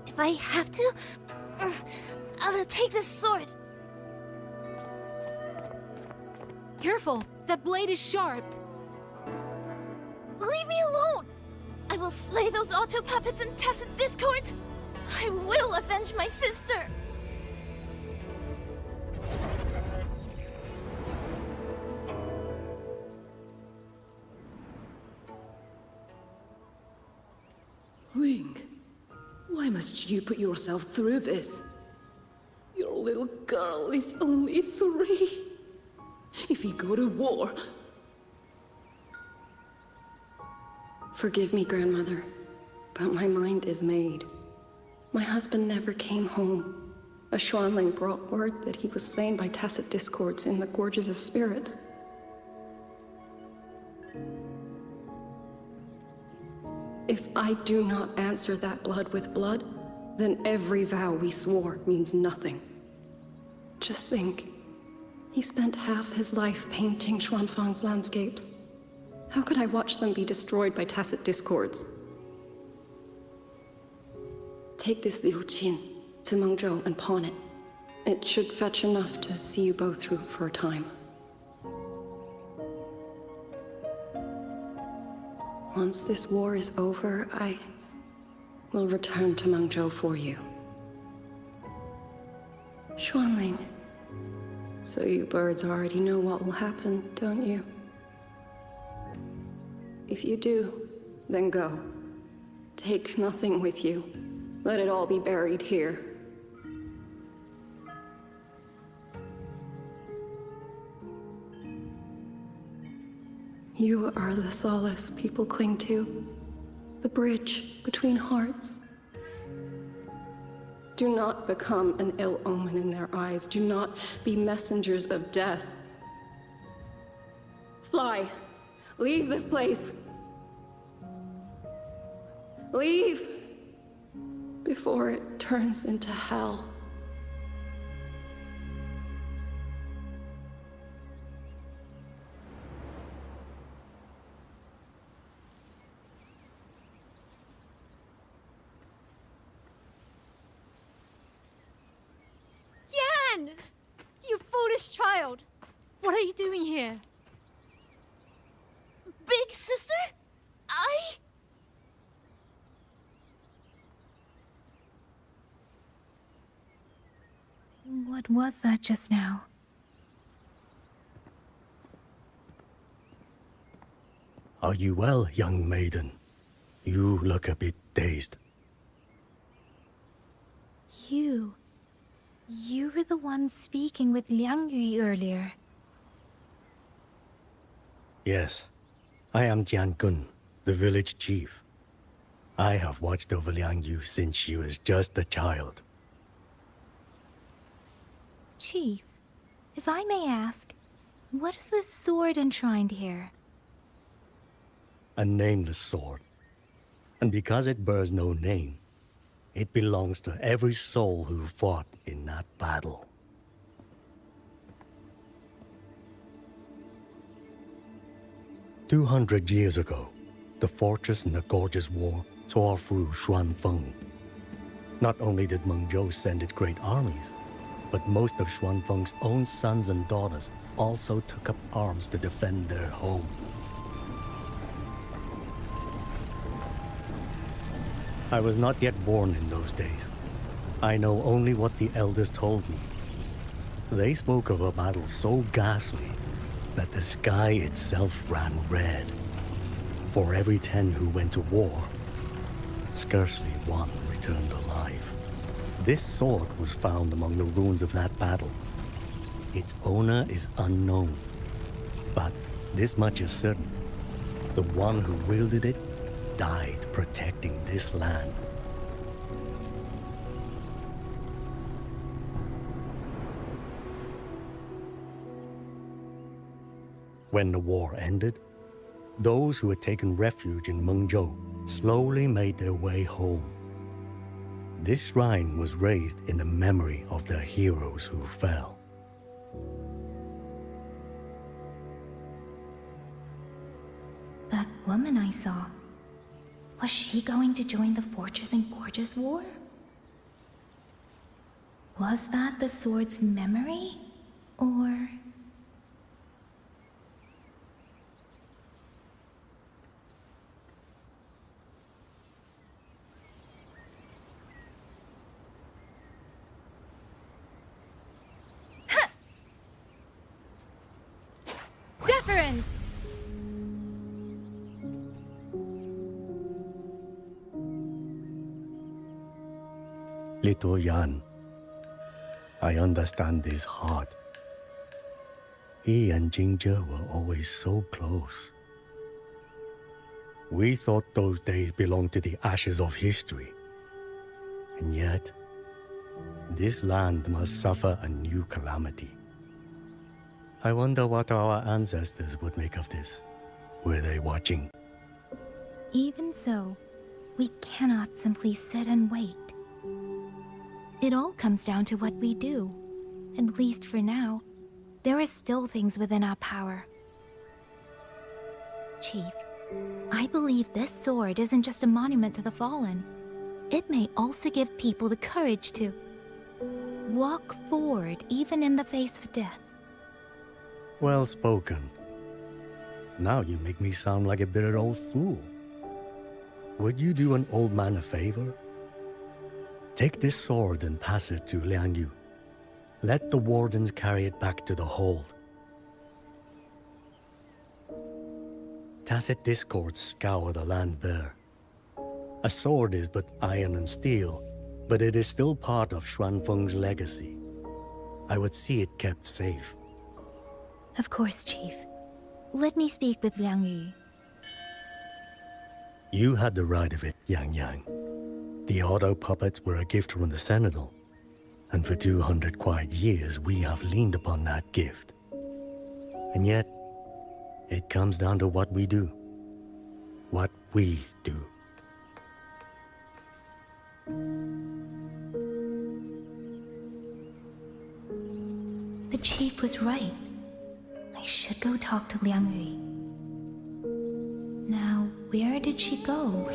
T: If I have to, I'll take this sword.
F: Careful! That blade is sharp!
T: Leave me alone! I will slay those auto puppets and tacit discords! I will avenge my sister!
U: Ling, why must you put yourself through this? Your little girl is only 3. If you go to war...
Q: Forgive me, Grandmother, but my mind is made. My husband never came home. A Xuanling brought word that he was slain by tacit discords in the Gorges of Spirits. If I do not answer that blood with blood, then every vow we swore means nothing. Just think, he spent half his life painting Xuanfang's landscapes. How could I watch them be destroyed by tacit discords? Take this Liu Qin to Mengzhou and pawn it. It should fetch enough to see you both through for a time. Once this war is over, I will return to Mengzhou for you. Xuanling, so you birds already know what will happen, don't you? If you do, then go. Take nothing with you. Let it all be buried here. You are the solace people cling to, the bridge between hearts. Do not become an ill omen in their eyes. Do not be messengers of death. Fly. Leave this place. Leave before it turns into hell.
F: Yan! You foolish child! What are you doing here?
T: Big sister?
F: What was that just now?
S: Are you well, young maiden? You look a bit dazed.
F: You were the one speaking with Liang Yu earlier.
S: Yes, I am Jian Gun, the village chief. I have watched over Liang Yu since she was just a child.
F: Chief, if I may ask, what is this sword enshrined here?
S: A nameless sword. And because it bears no name, it belongs to every soul who fought in that battle. 200 years ago, the fortress in the Gorgeous War tore through Xuanfeng. Not only did Mengzhou send its great armies, but most of Xuanfeng's own sons and daughters also took up arms to defend their home. I was not yet born in those days. I know only what the elders told me. They spoke of a battle so ghastly that the sky itself ran red. For every 10 who went to war, scarcely one returned alive. This sword was found among the ruins of that battle. Its owner is unknown, but this much is certain. The one who wielded it died protecting this land. When the war ended, those who had taken refuge in Mengzhou slowly made their way home. This shrine was raised in the memory of the heroes who fell.
F: That woman I saw, was she going to join the Fortress and Gorgeous War? Was that the sword's memory? Or...
C: Deference!
S: Little Yan, I understand his heart. He and Jingzhe were always so close. We thought those days belonged to the ashes of history. And yet, this land must suffer a new calamity. I wonder what our ancestors would make of this. Were they watching?
F: Even so, we cannot simply sit and wait. It all comes down to what we do. At least for now, there are still things within our power. Chief, I believe this sword isn't just a monument to the fallen. It may also give people the courage to walk forward even in the face of death.
S: Well spoken. Now you make me sound like a bitter old fool. Would you do an old man a favor? Take this sword and pass it to Liang Yu. Let the wardens carry it back to the hold. Tacit discords scour the land bare. A sword is but iron and steel, but it is still part of Xuanfeng's legacy. I would see it kept safe.
F: Of course, Chief. Let me speak with Liang Yu.
S: You had the right of it, Yang Yang. The auto puppets were a gift from the Sentinel, and for 200 quiet years we have leaned upon that gift. And yet, it comes down to what we do. What we do.
F: The Chief was right. I should go talk to Liang Yu. Now, where did she go?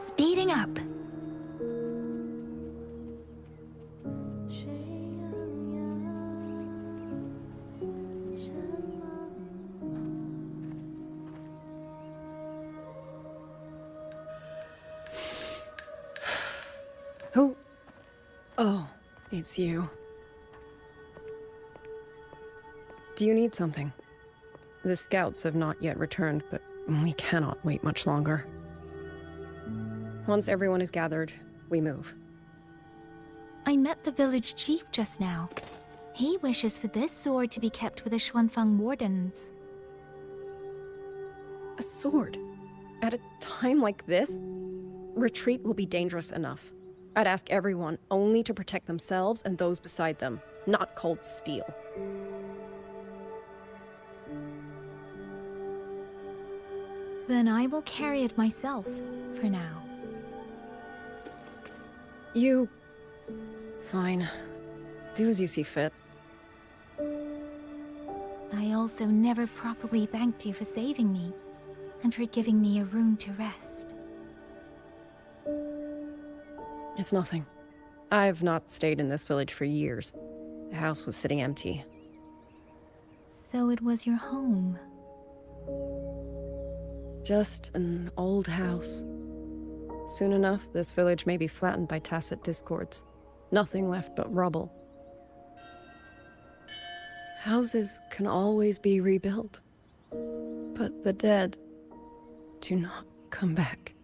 F: Speeding up.
Q: Who? Oh, it's you. Do you need something? The scouts have not yet returned, but we cannot wait much longer. Once everyone is gathered, we move.
F: I met the village chief just now. He wishes for this sword to be kept with the Xuanfeng wardens.
Q: A sword? At a time like this? Retreat will be dangerous enough. I'd ask everyone only to protect themselves and those beside them, not cold steel.
F: Then I will carry it myself, for now.
Q: You... Fine. Do as you see fit.
F: also never properly thanked you for saving me and for giving me a room to rest.
Q: It's nothing. I've not stayed in this village for years. The house was sitting empty.
F: So it was your home.
Q: Just an old house. Soon enough, this village may be flattened by tacit discords. Nothing left but rubble. Houses can always be rebuilt. But the dead do not come back.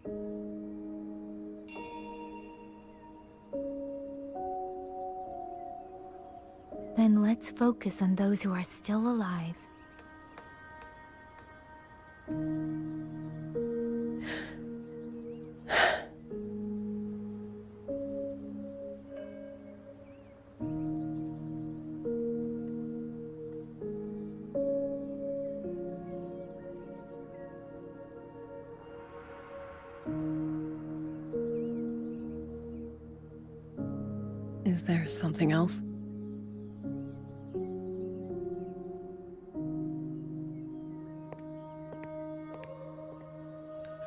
F: Then let's focus on those who are still alive.
Q: Is there something else?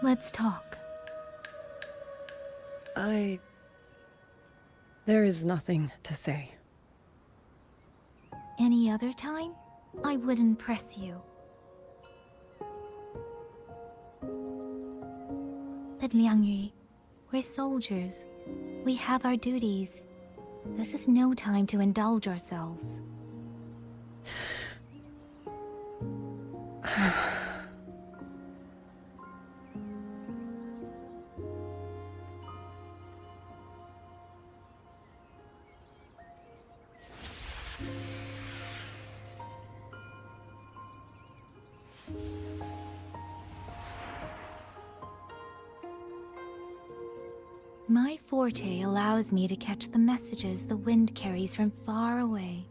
F: Let's talk.
Q: There is nothing to say.
F: Any other time, I wouldn't press you. But Liangyu, we're soldiers. We have our duties. This is no time to indulge ourselves. My forte allows me to catch the messages the wind carries from far away.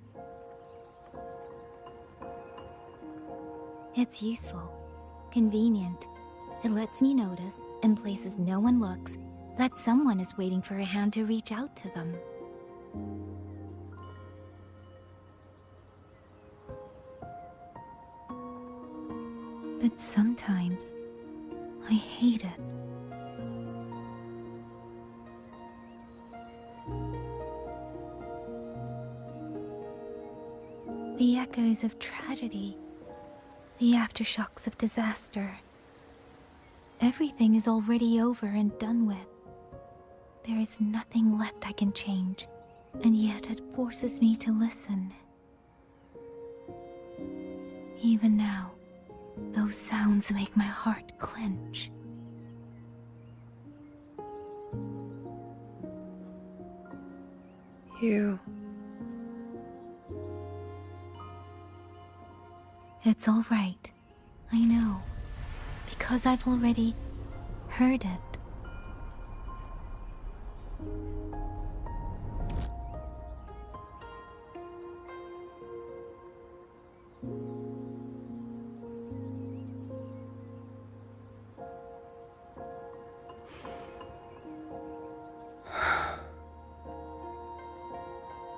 F: It's useful, convenient. It lets me notice, in places no one looks, that someone is waiting for a hand to reach out to them. But sometimes, I hate it. The echoes of tragedy, the aftershocks of disaster. Everything is already over and done with. There is nothing left I can change, and yet it forces me to listen. Even now, those sounds make my heart clench.
Q: You...
F: It's all right. I know. Because I've already heard it.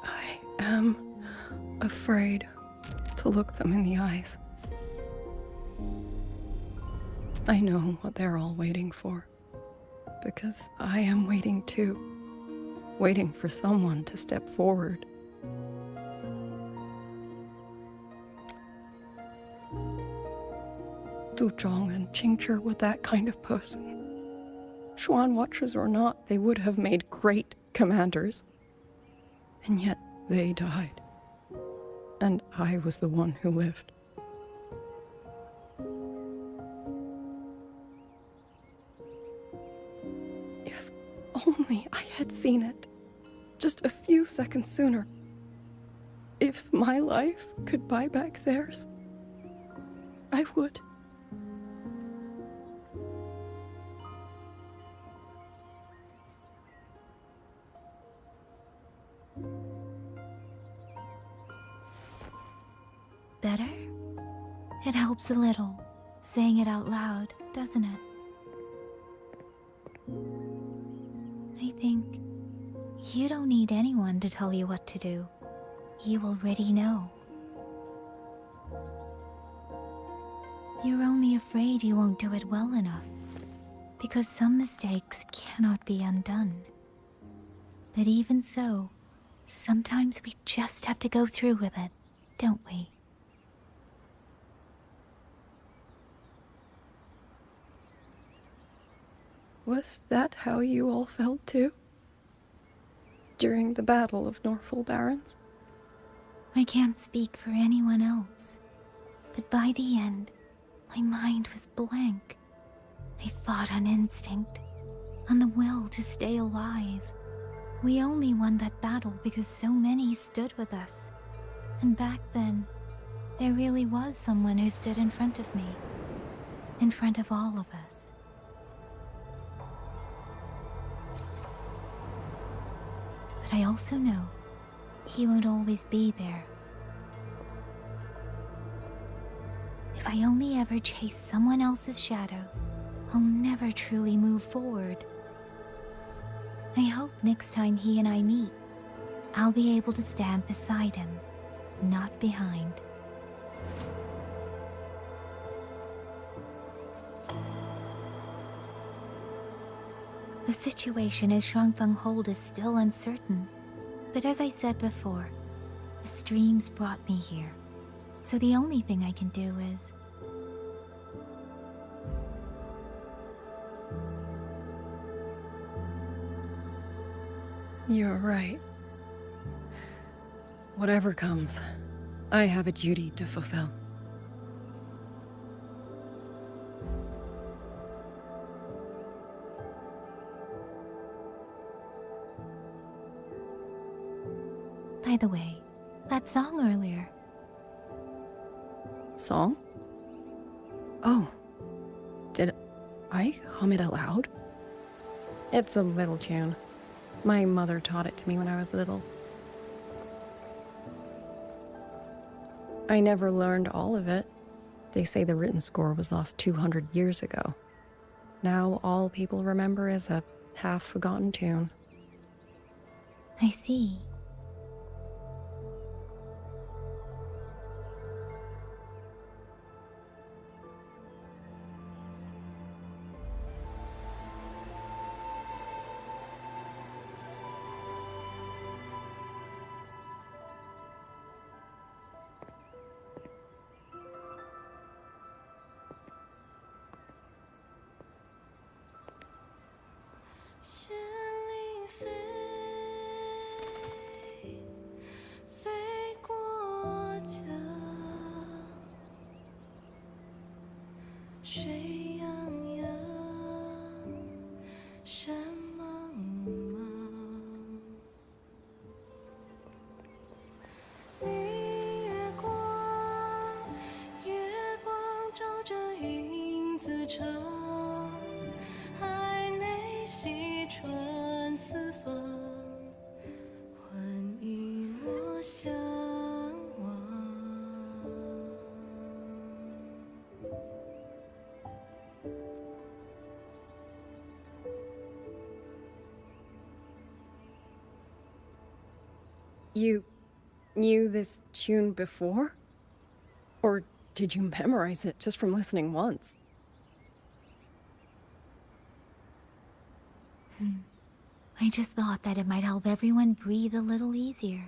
Q: I am afraid to look them in the eyes. I know what they're all waiting for, because I am waiting too, waiting for someone to step forward. Du Zhong and Qingzhi were that kind of person. Xuan Watchers or not, they would have made great commanders. And yet they died. And I was the one who lived. If only I had seen it, just a few seconds sooner. If my life could buy back theirs, I would.
F: Better? It helps a little, saying it out loud, doesn't it? I think you don't need anyone to tell you what to do. You already know. You're only afraid you won't do it well enough, because some mistakes cannot be undone. But even so, sometimes we just have to go through with it, don't we?
Q: Was that how you all felt too? During the Battle of Norfolk Barrens?
F: I can't speak for anyone else, but by the end, my mind was blank. I fought on instinct, on the will to stay alive. We only won that battle because so many stood with us. And back then, there really was someone who stood in front of me. In front of all of us. But I also know he won't always be there. If I only ever chase someone else's shadow, I'll never truly move forward. I hope next time he and I meet, I'll be able to stand beside him, not behind. The situation as Shuangfeng Hold is still uncertain, but as I said before, the streams brought me here, so the only thing I can do is...
Q: You're right. Whatever comes, I have a duty to fulfill.
F: By the way, that song earlier.
Q: Song? Oh. Did I hum it aloud? It's a little tune. My mother taught it to me when I was little. I never learned all of it. They say the written score was lost 200 years ago. Now all people remember is a half-forgotten tune.
F: I see.
Q: You knew this tune before? Or did you memorize it just from listening once?
F: I just thought that it might help everyone breathe a little easier.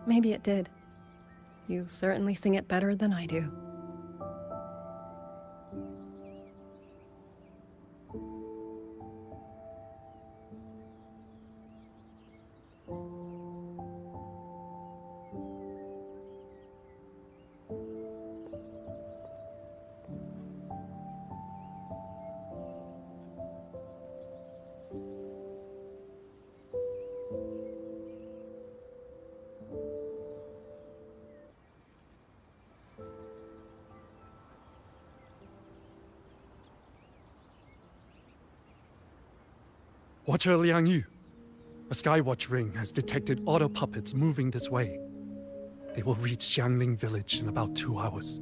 Q: Maybe it did. You certainly sing it better than I do.
K: Watcher Liang Yu, a Skywatch ring has detected auto puppets moving this way. They will reach Xiangling village in about 2 hours.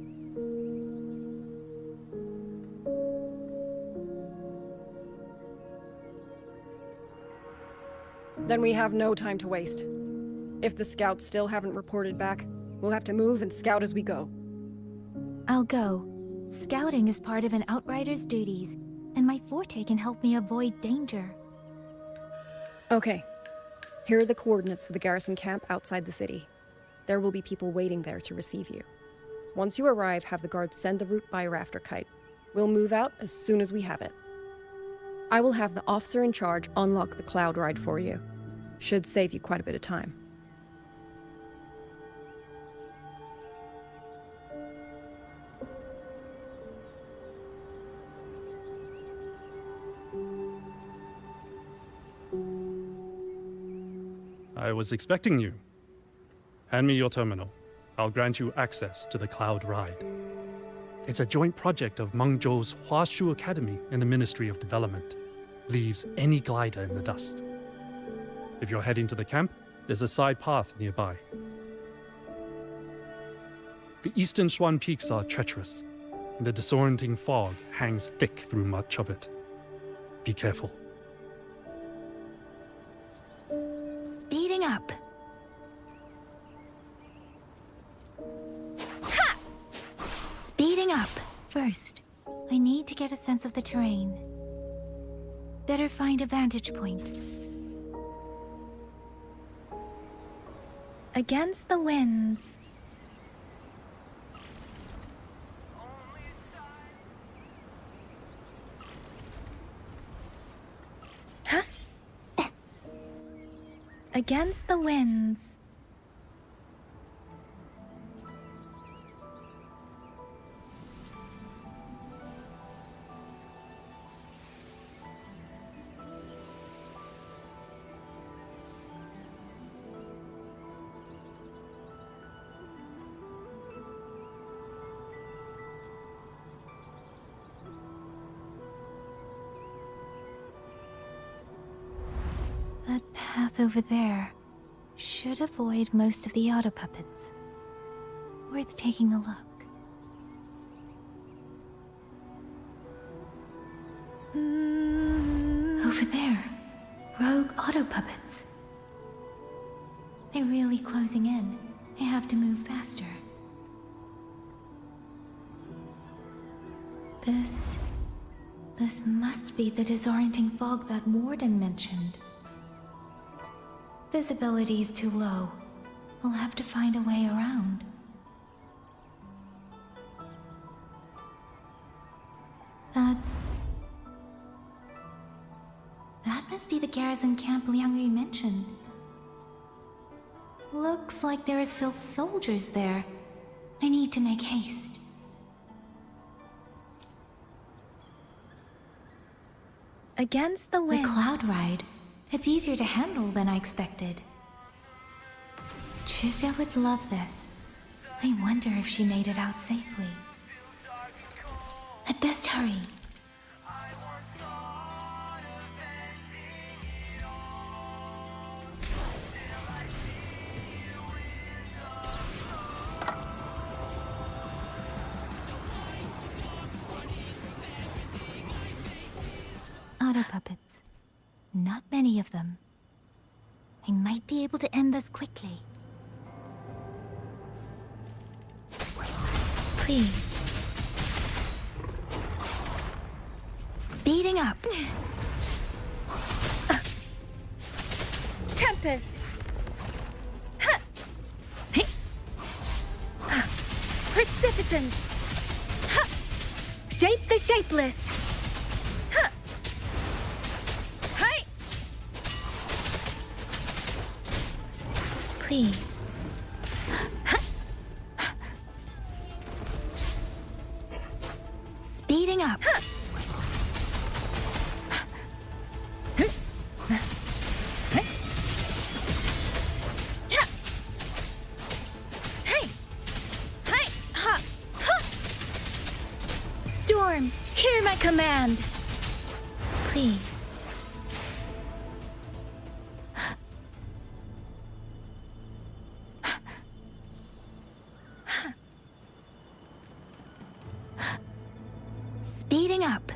Q: Then we have no time to waste. If the scouts still haven't reported back, we'll have to move and scout as we go.
F: I'll go. Scouting is part of an outrider's duties, and my forte can help me avoid danger.
Q: Okay. Here are the coordinates for the garrison camp outside the city. There will be people waiting there to receive you. Once you arrive, have the guards send the route by rafter kite. We'll move out as soon as we have it. I will have the officer in charge unlock the cloud ride for you. Should save you quite a bit of time.
K: I was expecting you. Hand me your terminal. I'll grant you access to the Cloud Ride. It's a joint project of Mengzhou's Huashu Academy and the Ministry of Development. Leaves any glider in the dust. If you're heading to the camp, there's a side path nearby. The eastern Xuan peaks are treacherous, and the disorienting fog hangs thick through much of it. Be careful.
F: Speeding up. Ha! Speeding up. First, I need to get a sense of the terrain. Better find a vantage point. Against the winds. Huh? Against the winds. That path over there should avoid most of the auto puppets. Worth taking a look. Over there, rogue auto puppets. They're really closing in. I have to move faster. This must be the disorienting fog that Warden mentioned. Visibility's too low. We'll have to find a way around. That must be the garrison camp Liang Yu mentioned. Looks like there are still soldiers there. I need to make haste. Against the wind. The cloud ride. It's easier to handle than I expected. Chuzia would love this. I wonder if she made it out safely. I'd best hurry. Auto puppets. Not many of them. I might be able to end this quickly. Please. Speeding up. Tempest. Precipitance. Shape the shapeless. Please. Speeding up. Storm, hear my command. Please. Speeding up.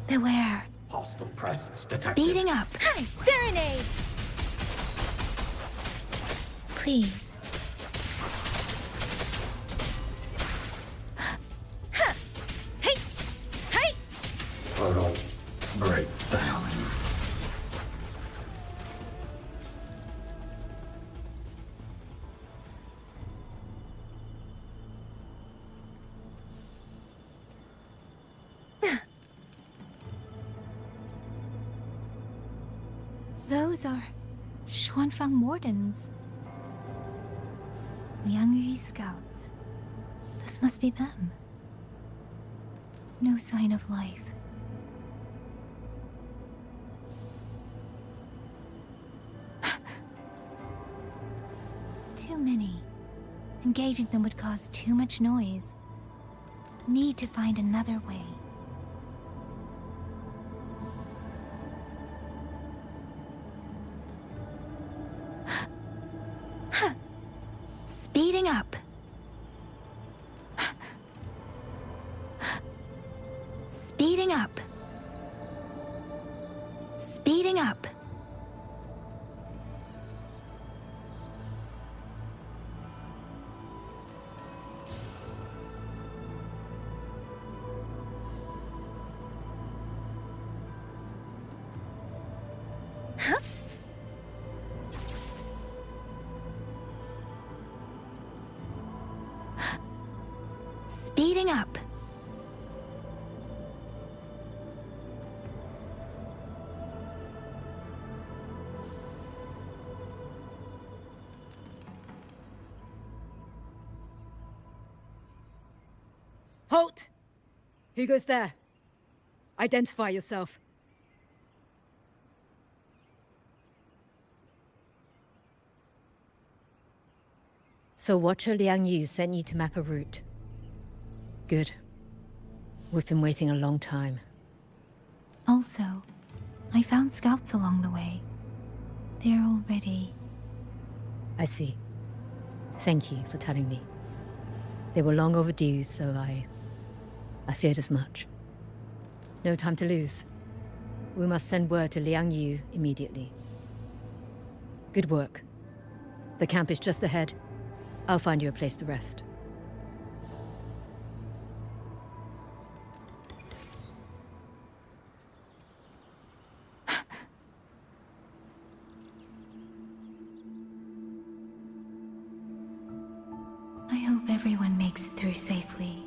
F: Beware.
L: Hostile presence detected.
F: Speeding up. Hi, Serenade! Please.
B: Hey! Hey!
S: Portal breakdown.
F: Those are Xuanfang Wardens. Liang Yu scouts. This must be them. No sign of life. Too many. Engaging them would cause too much noise. Need to find another way. Speeding up. Speeding up. Speeding up. Huh? Speeding up.
L: Halt! Who goes there? Identify yourself.
G: So Watcher Liang Yu sent you to map a route. Good. We've been waiting a long time.
F: Also, I found scouts along the way. They're all ready.
G: I see. Thank you for telling me. They were long overdue, so I feared as much. No time to lose. We must send word to Liang Yu immediately. Good work. The camp is just ahead. I'll find you a place to rest.
F: I hope everyone makes it through safely.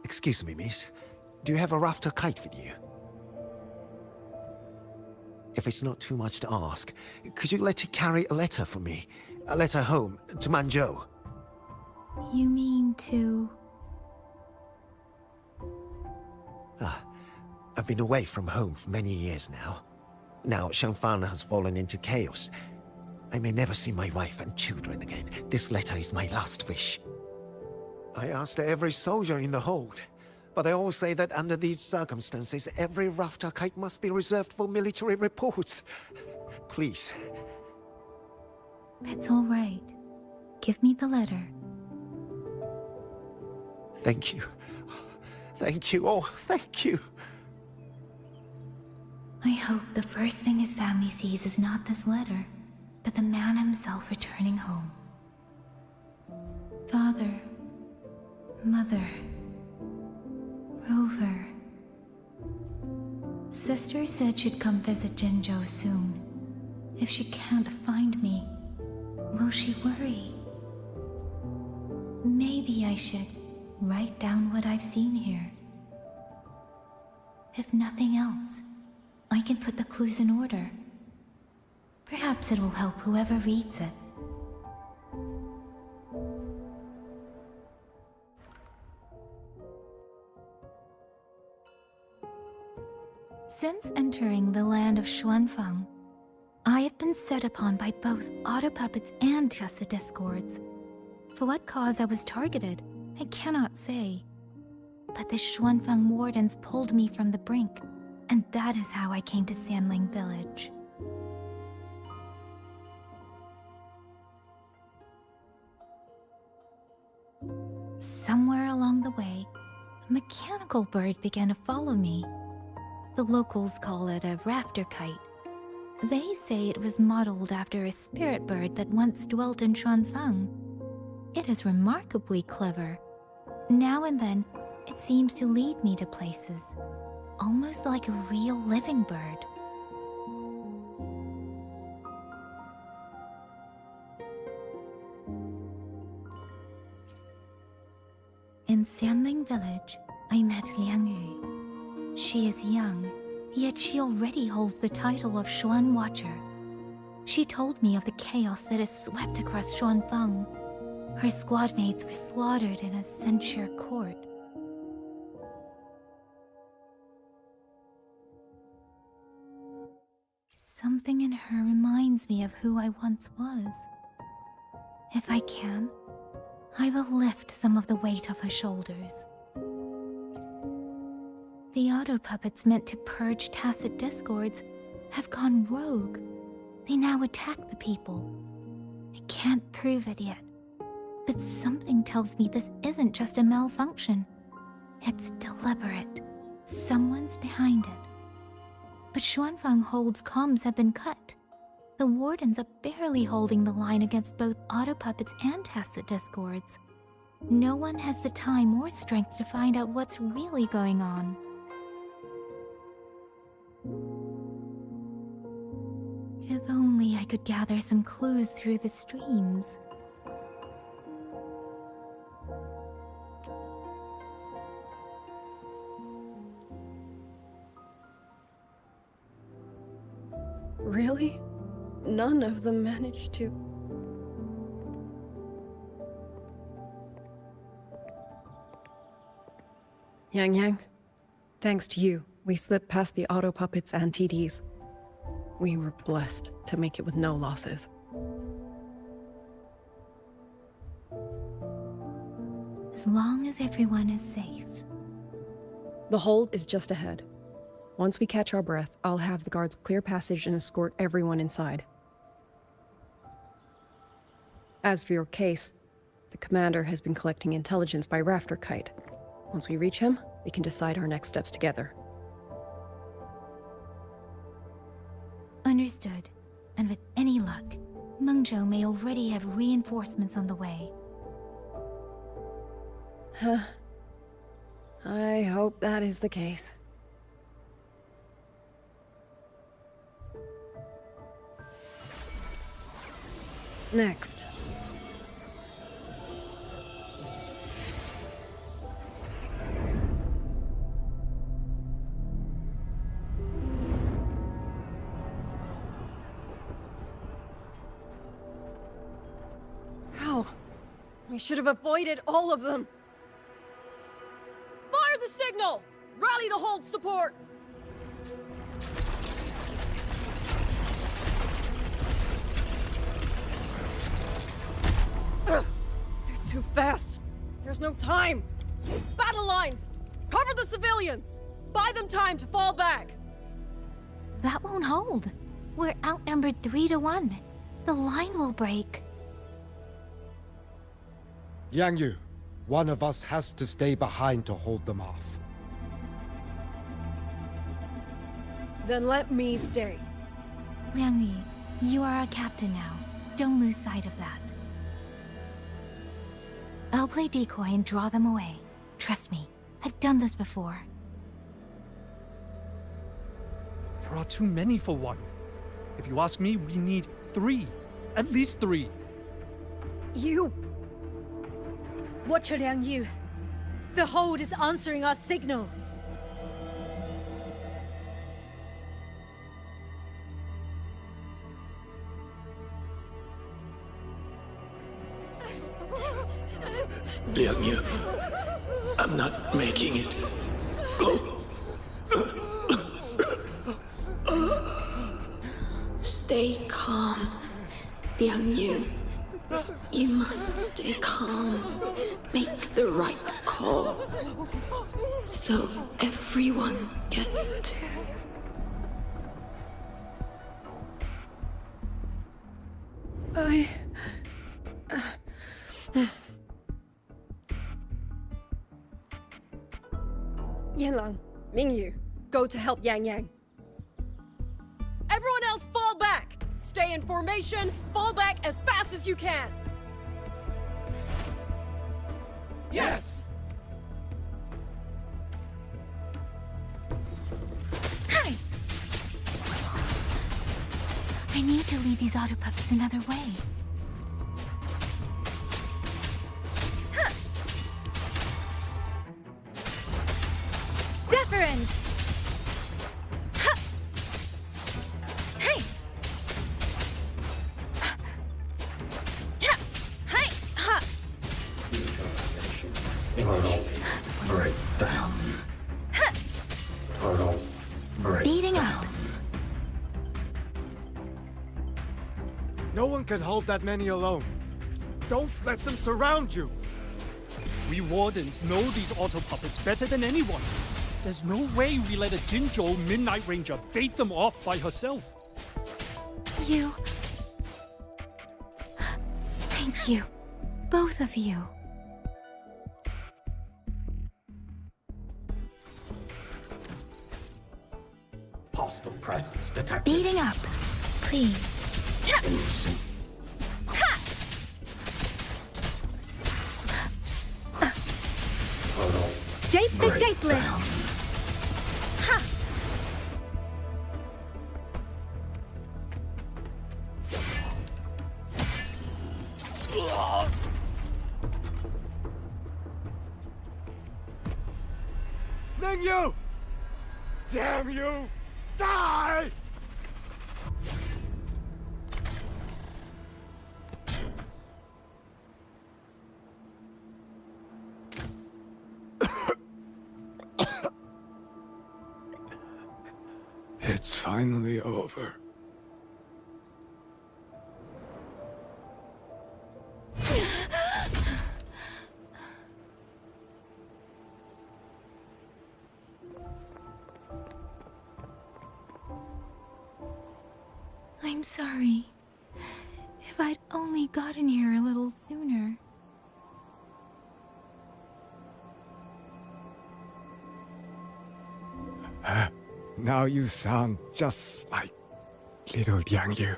V: Excuse me, miss. Do you have a rafter kite with you? If it's not too much to ask, could you let it carry a letter for me? A letter home, to Manzhou.
F: You mean to...
V: I've been away from home for many years now. Now Shangfang has fallen into chaos. I may never see my wife and children again. This letter is my last wish. I asked every soldier in the hold, but they all say that under these circumstances, every rafter kite must be reserved for military reports. Please.
F: It's all right. Give me the letter.
V: Thank you. Thank you. Oh, thank you.
F: I hope the first thing his family sees is not this letter, but the man himself returning home. Father, Mother, Rover. Sister said she'd come visit Jinzhou soon. If she can't find me, will she worry? Maybe I should write down what I've seen here. If nothing else, I can put the clues in order. Perhaps it will help whoever reads it. Since entering the land of Xuanfang, I have been set upon by both autopuppets and Tessa discords. For what cause I was targeted, I cannot say. But the Xuanfang wardens pulled me from the brink, and that is how I came to Sanling Village. Somewhere along the way, a mechanical bird began to follow me. The locals call it a rafter kite. They say it was modeled after a spirit bird that once dwelt in Xuanfang. It is remarkably clever. Now and then, it seems to lead me to places, almost like a real living bird. In Xianling village, I met Liang Yu. She is young, yet she already holds the title of Xuan Watcher. She told me of the chaos that has swept across Xuanfang. Her squad mates were slaughtered in a censure court. Something in her reminds me of who I once was. If I can, I will lift some of the weight off her shoulders. The auto puppets meant to purge tacit discords have gone rogue. They now attack the people. I can't prove it yet, but something tells me this isn't just a malfunction. It's deliberate. Someone's behind it. But Xuanfang Hold's comms have been cut. The wardens are barely holding the line against both auto puppets and tacit discords. No one has the time or strength to find out what's really going on. If only I could gather some clues through the streams.
Q: Really? None of them managed to... Yang, thanks to you, we slipped past the auto puppets and TDs. We were blessed to make it with no losses.
F: As long as everyone is safe.
Q: The hold is just ahead. Once we catch our breath, I'll have the guards clear passage and escort everyone inside. As for your case, the commander has been collecting intelligence by Rafter Kite. Once we reach him, we can decide our next steps together.
F: Understood. And with any luck, Mengzhou may already have reinforcements on the way.
Q: Huh. I hope that is the case. Next. How? We should have avoided all of them. Fire the signal! Rally the hold support! Ugh. They're too fast. There's no time. Battle lines! Cover the civilians! Buy them time to fall back!
F: That won't hold. We're outnumbered 3 to 1. The line will break.
E: Yang Yu, one of us has to stay behind to hold them off.
Q: Then let me stay.
F: Liang Yu, you are our captain now. Don't lose sight of that. I'll play decoy and draw them away. Trust me, I've done this before.
K: There are too many for one. If you ask me, we need 3. At least 3.
L: You! Watcher Liang Yu. The hold is answering our signal.
D: Liang Yu, I'm not making it. Go.
J: Stay calm, Liang Yu. You must stay calm. Make the right call. So everyone gets to.
Q: Yanlang, Mingyu, go to help Yang Yang. Everyone else fall back! Stay in formation, fall back as fast as you can!
P: Yes!
F: Hi! I need to lead these auto puppets another way. Deference! Ha! Hey! Ha! Hey! Ha!
D: Breakdown.
F: Ha!
D: Total
F: Speeding up.
E: No one can hold that many alone. Don't let them surround you.
K: We Wardens know these auto puppets better than anyone. There's no way we let a Jinzhou Midnight Ranger bait them off by herself.
F: You... Thank you. Both of you.
D: Hostile presence detected.
F: Speeding up. Please.
D: Innocent. Total
F: Shape the
D: breakdown.
F: shapeless. Ha!
E: Mengyu! Damn you! Die! It's finally over.
F: I'm sorry. If I'd only gotten here a little sooner.
E: Now you sound just like little Yang Yu.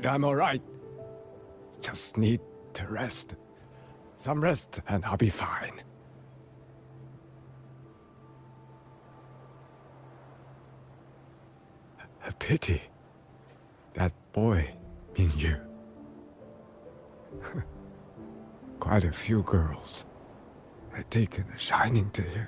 E: I'm alright. Just need to rest. Some rest and I'll be fine. A pity. That boy, Mingyu. Quite a few girls had taken a shining to him.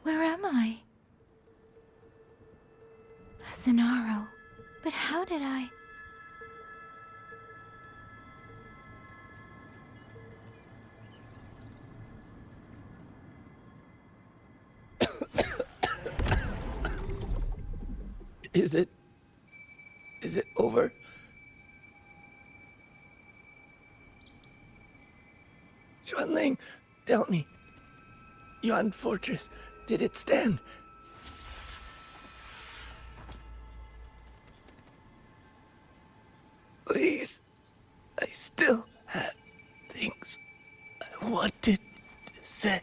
F: Where am I? Sonaro. But how did I...
D: Is it over? Xuanling, tell me. Yuan Fortress, did it stand? Please, I still had things I wanted to say.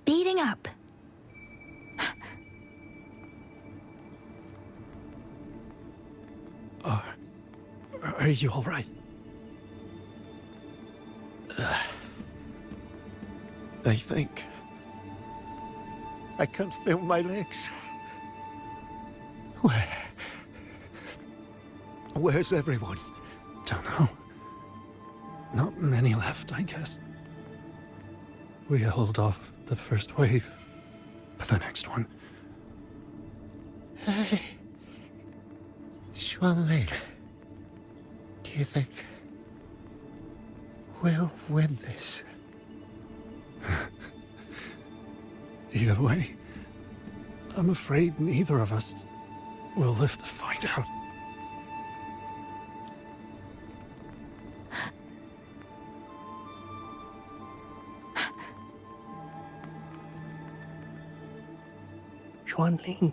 F: Speeding up.
K: Are you all right?
V: I think I can't feel my legs. Where's everyone?
K: Don't know. Not many left, I guess. We held off the first wave, but the next one...
V: Hey, Xuanling, do you think we'll win this?
K: Either way, I'm afraid neither of us will live to find out.
D: Xuanling.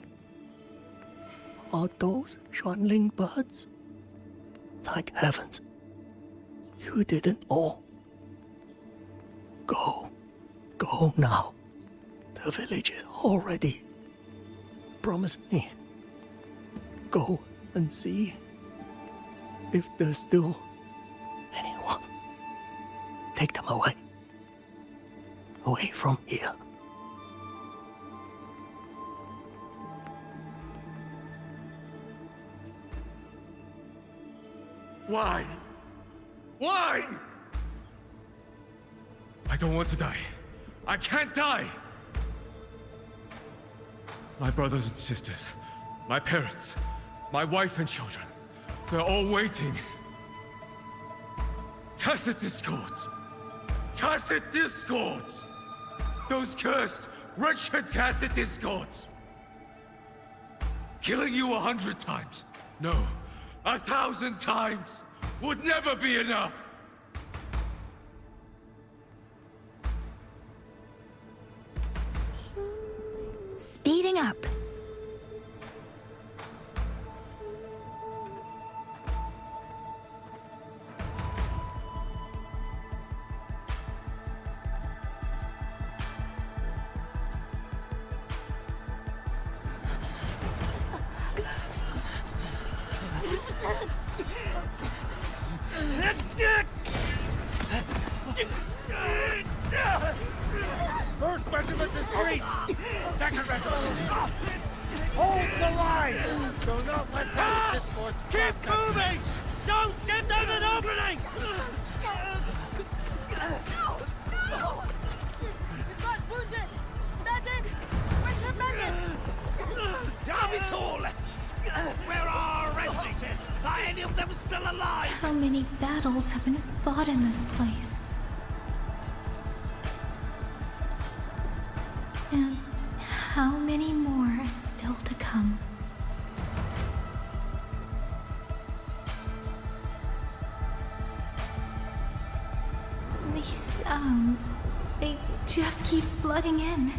D: Are those Xuanling birds? Thank heavens. You didn't all. Go. Go now. The village is all ready. Promise me. Go and see if there's still anyone. Take them away. Away from here.
E: Why? Why? I don't want to die. I can't die! My brothers and sisters, my parents, my wife and children, they're all waiting. Tacit discords! Tacit discords! Those cursed, wretched tacit discords! Killing you 100 times, no, 1,000 times, would never be enough!
F: Speeding up.
H: First regiment is breached! Second regiment! Hold the line! Do not let them discords cross. Keep moving! Don't give them an opening!
T: No! No! We've got wounded! Medic! Where's the medic?
H: Damn it all! Where are our rescuers? Are any of them still alive?
F: How many battles have been fought in this place? And how many more are still to come? These sounds, they just keep flooding in.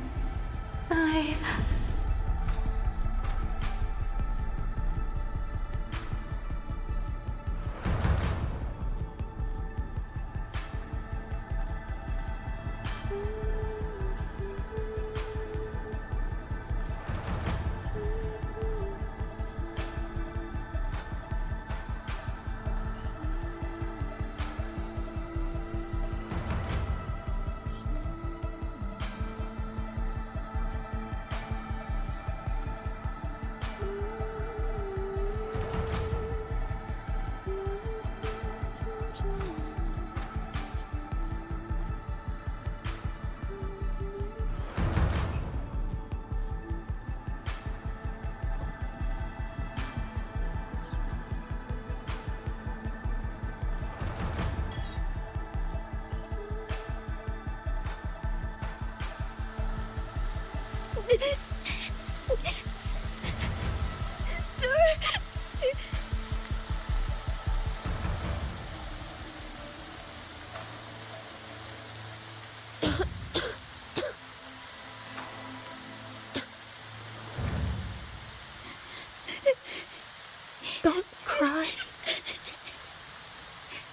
C: Don't cry.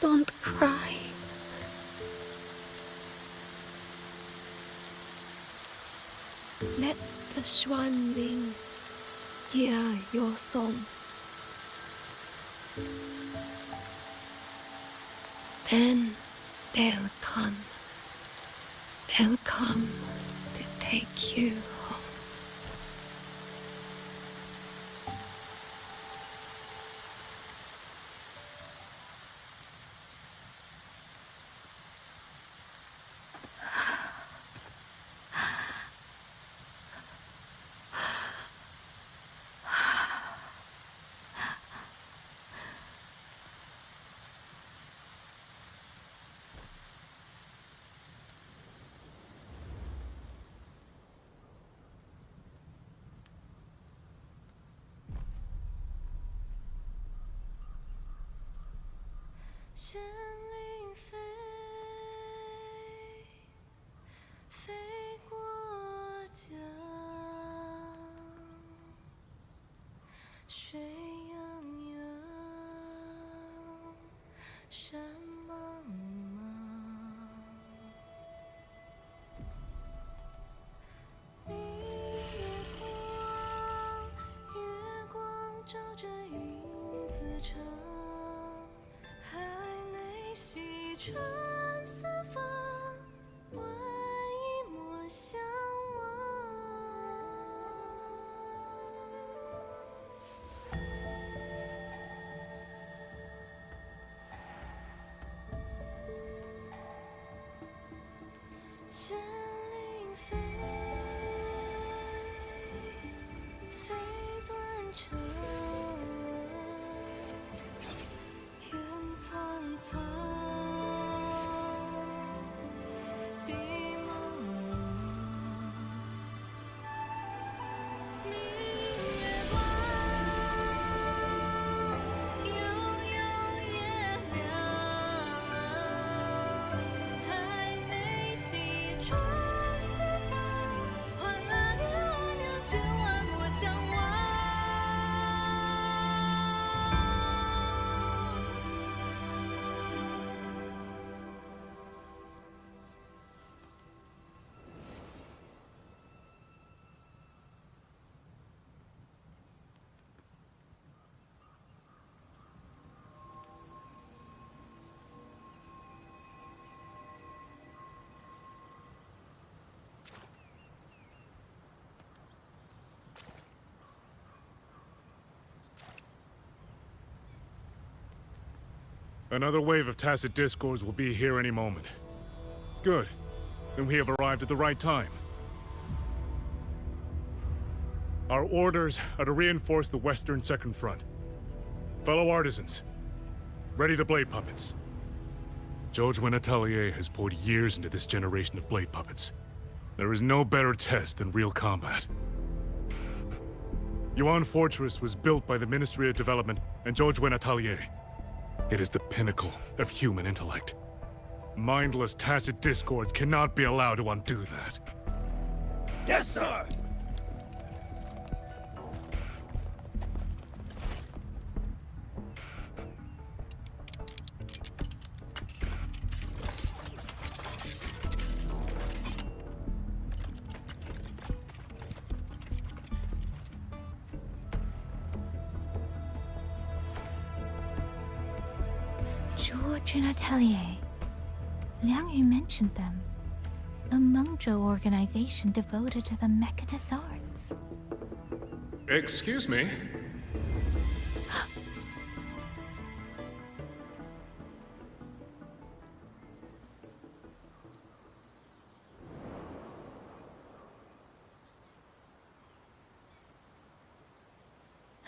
C: Don't cry.
J: Let the swan ring hear your song. Then they'll come. They'll come to take you home.
I: Another wave of tacit discords will be here any moment. Good. Then we have arrived at the right time. Our orders are to reinforce the Western Second Front. Fellow artisans, ready the blade puppets. Jojwin Atelier has poured years into this generation of blade puppets. There is no better test than real combat. Yuan Fortress was built by the Ministry of Development and Jojwin Atelier. It is the pinnacle of human intellect. Mindless tacit discords cannot be allowed to undo that.
H: Yes, sir!
F: George and Atelier. Liang Yu mentioned them. A Mengzhou organization devoted to the mechanist arts.
I: Excuse me?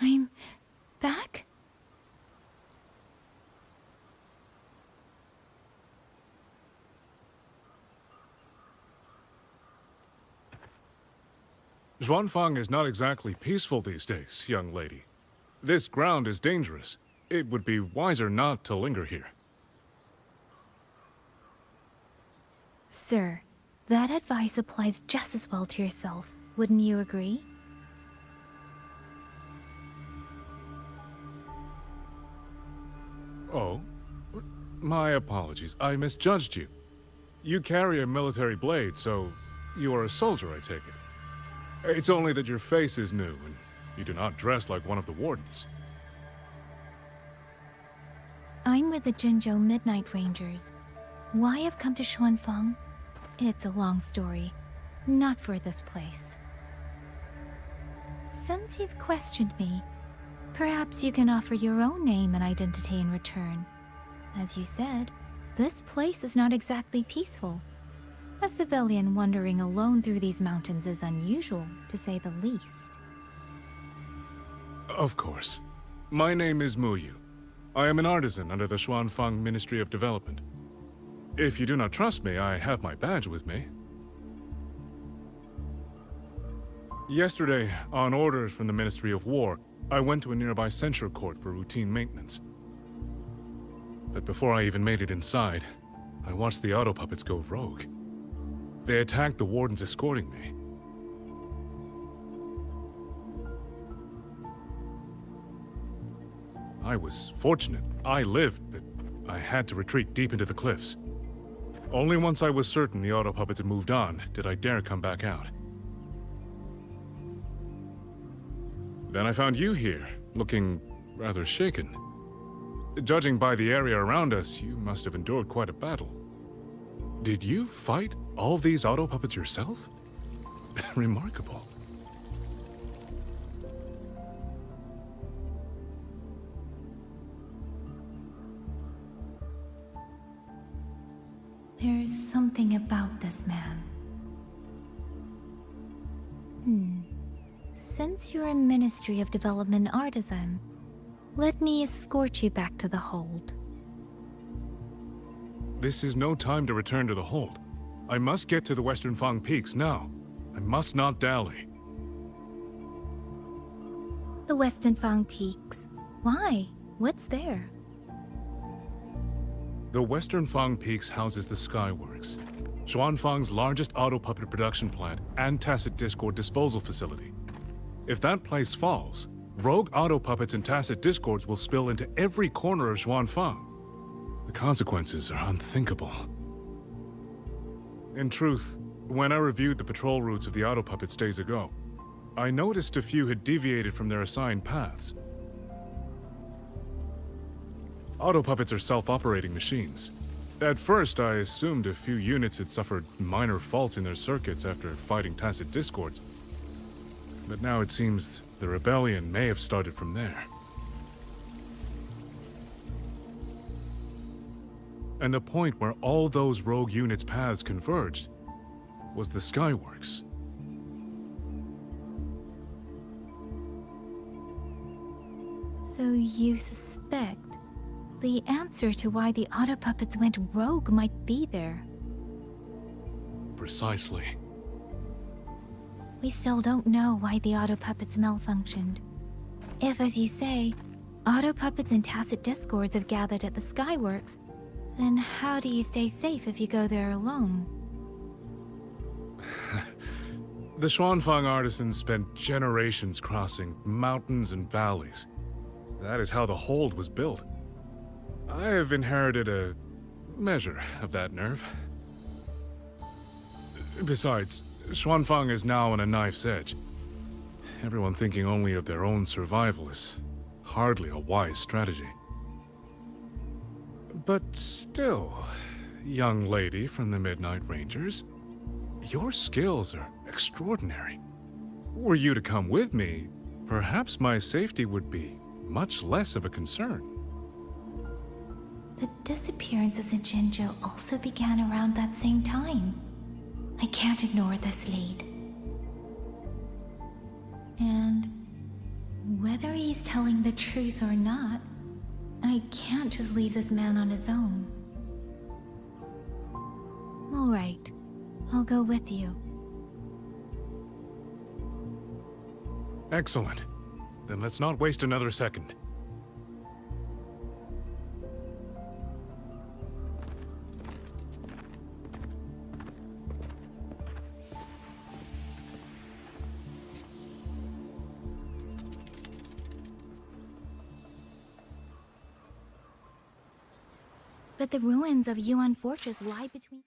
F: I'm back?
I: Xuanfang is not exactly peaceful these days, young lady. This ground is dangerous. It would be wiser not to linger here.
F: Sir, that advice applies just as well to yourself. Wouldn't you agree?
I: Oh? My apologies. I misjudged you. You carry a military blade, so you are a soldier, I take it. It's only that your face is new, and you do not dress like one of the wardens.
F: I'm with the Jinzhou Midnight Rangers. Why I've come to Xuanfang? It's a long story. Not for this place. Since you've questioned me, perhaps you can offer your own name and identity in return. As you said, this place is not exactly peaceful. A civilian wandering alone through these mountains is unusual, to say the least.
I: Of course. My name is Muyu. I am an artisan under the Xuanfang Ministry of Development. If you do not trust me, I have my badge with me. Yesterday, on orders from the Ministry of War, I went to a nearby censure court for routine maintenance. But before I even made it inside, I watched the auto puppets go rogue. They attacked the wardens escorting me. I was fortunate. I lived, but I had to retreat deep into the cliffs. Only once I was certain the auto puppets had moved on did I dare come back out. Then I found you here, looking rather shaken. Judging by the area around us, you must have endured quite a battle. Did you fight all these auto puppets yourself? Remarkable.
F: There's something about this man. Since you're a Ministry of Development artisan, let me escort you back to the hold.
I: This is no time to return to the hold. I must get to the Western Fang Peaks now. I must not dally.
F: The Western Fang Peaks. Why? What's there?
I: The Western Fang Peaks houses the Skyworks, Xuanfang's largest auto puppet production plant and tacit discord disposal facility. If that place falls, rogue auto puppets and tacit discords will spill into every corner of Xuanfang. The consequences are unthinkable. In truth, when I reviewed the patrol routes of the auto puppets days ago, I noticed a few had deviated from their assigned paths. Auto puppets are self-operating machines. At first, I assumed a few units had suffered minor faults in their circuits after fighting tacit discords. But now it seems the rebellion may have started from there. And the point where all those rogue units' paths converged was the Skyworks.
F: So you suspect the answer to why the auto puppets went rogue might be there?
I: Precisely.
F: We still don't know why the auto puppets malfunctioned. If, as you say, auto puppets and tacit discords have gathered at the Skyworks, then how do you stay safe if you go there alone?
I: The Xuanfang artisans spent generations crossing mountains and valleys. That is how the hold was built. I have inherited a measure of that nerve. Besides, Xuanfang is now on a knife's edge. Everyone thinking only of their own survival is hardly a wise strategy. But still, young lady from the Midnight Rangers, your skills are extraordinary. Were you to come with me, perhaps my safety would be much less of a concern.
F: The disappearances in Jinzhou also began around that same time. I can't ignore this lead. And whether he's telling the truth or not, I can't just leave this man on his own. All right, I'll go with you.
I: Excellent. Then let's not waste another second.
F: But the ruins of Yuan Fortress lie between...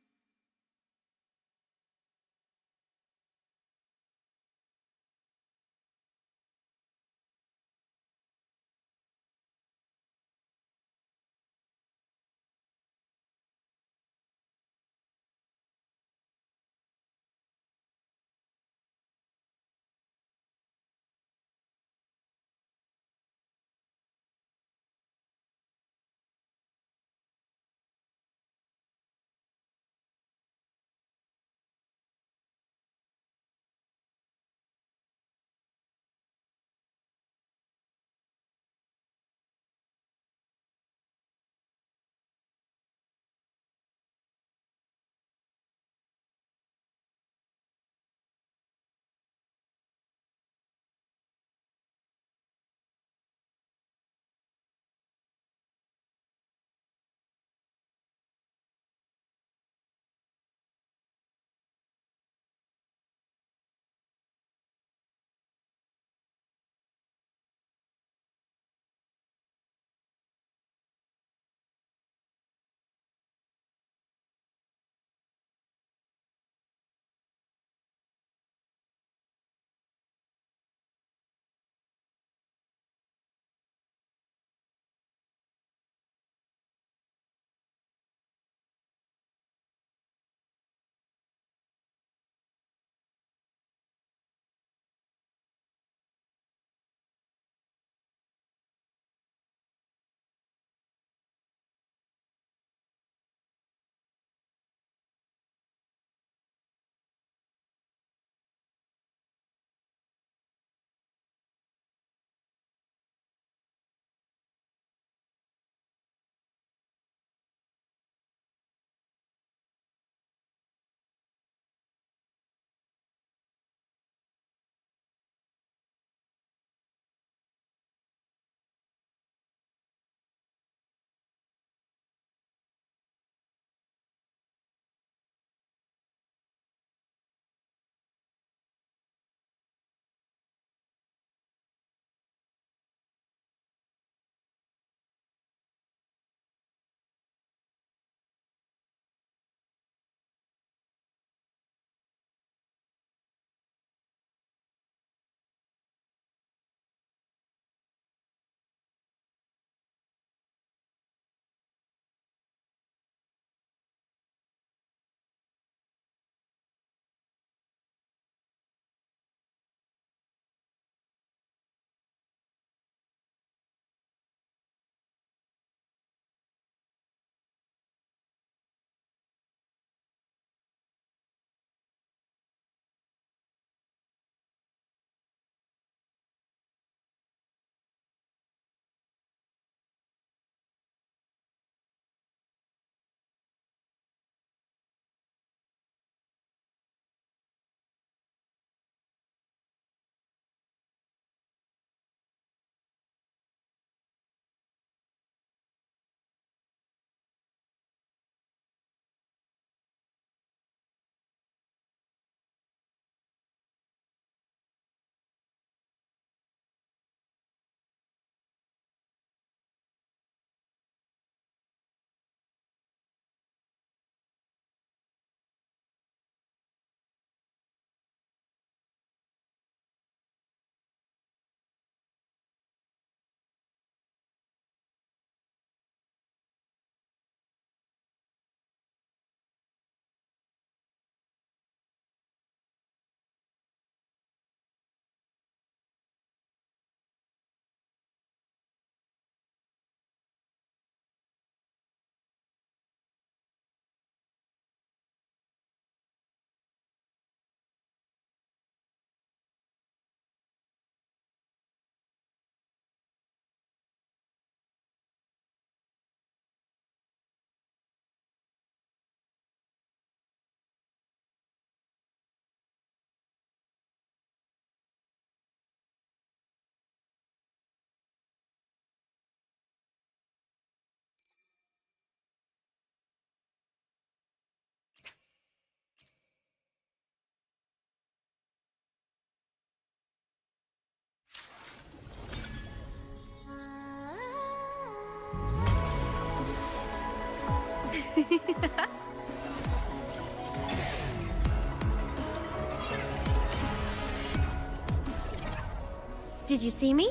B: Did you see me?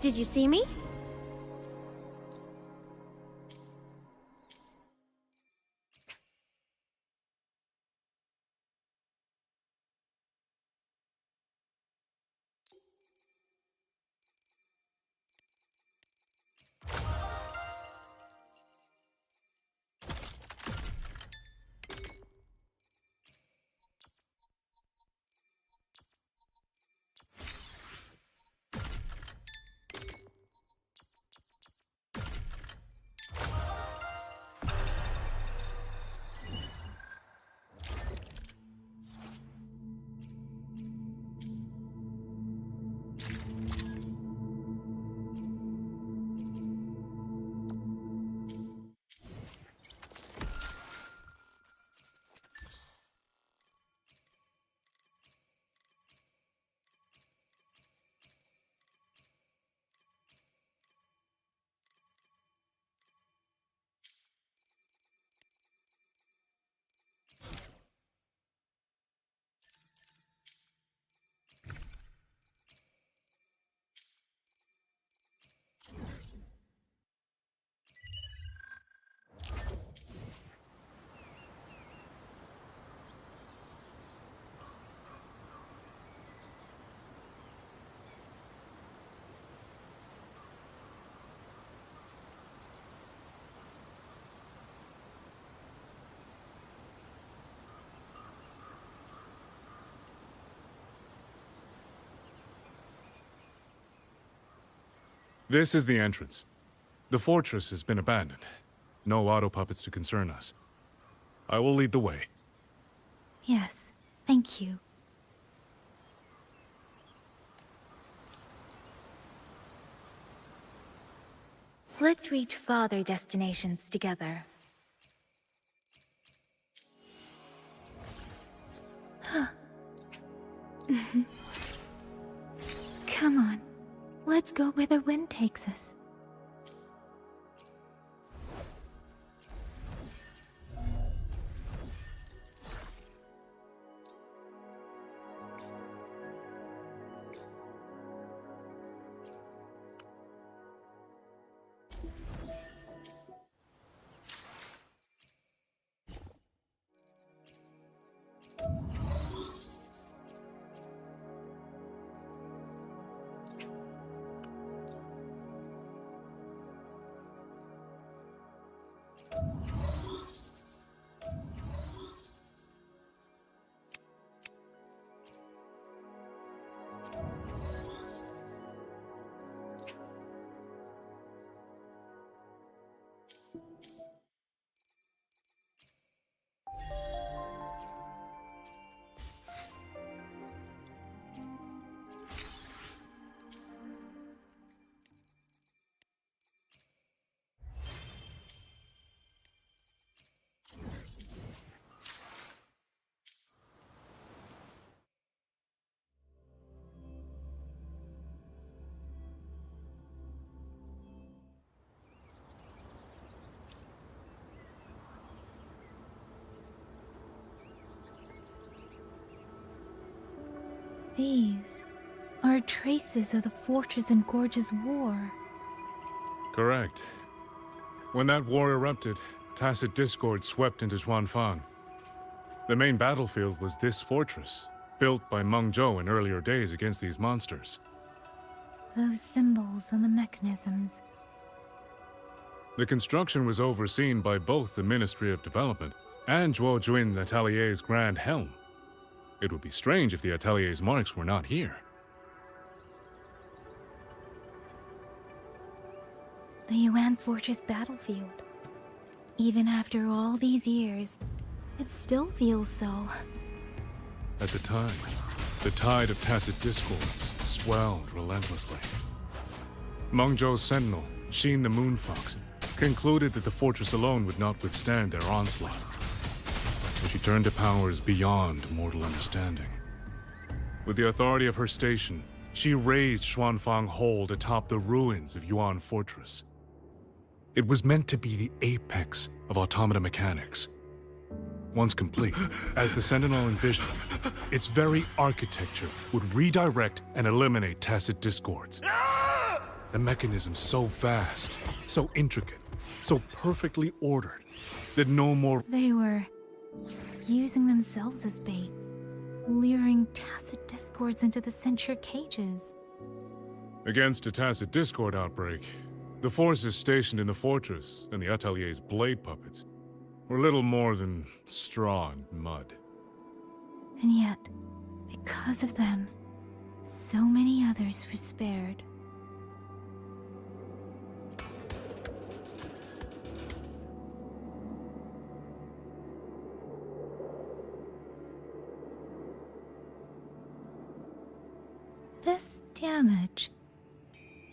B: Did you see me?
I: This is the entrance. The fortress has been abandoned. No auto puppets to concern us. I will lead the way.
F: Yes, thank you. Let's reach farther destinations together. Huh. Come on. Let's go where the wind takes us. These are traces of the Fortress and Gorge's war.
I: Correct. When that war erupted, tacit discord swept into Xuanfang. The main battlefield was this fortress, built by Meng Zhou in earlier days against these monsters.
F: Those symbols on the mechanisms.
I: The construction was overseen by both the Ministry of Development and Zhuo Jun Atelier's Grand Helm. It would be strange if the Atelier's marks were not here.
F: The Yuan Fortress battlefield. Even after all these years, it still feels so.
I: At the time, the tide of tacit discords swelled relentlessly. Meng Zhou's sentinel, Xin the Moonfox, concluded that the fortress alone would not withstand their onslaught. So she turned to powers beyond mortal understanding. With the authority of her station, she raised Xuanfang Hold atop the ruins of Yuan Fortress. It was meant to be the apex of automata mechanics. Once complete, as the Sentinel envisioned, its very architecture would redirect and eliminate tacit discords. A mechanism so vast, so intricate, so perfectly ordered, that no more—
F: They were using themselves as bait, luring tacit discords into the censure cages.
I: Against a tacit discord outbreak, the forces stationed in the fortress and the Atelier's blade puppets were little more than straw and mud.
F: And yet, because of them, so many others were spared. This damage,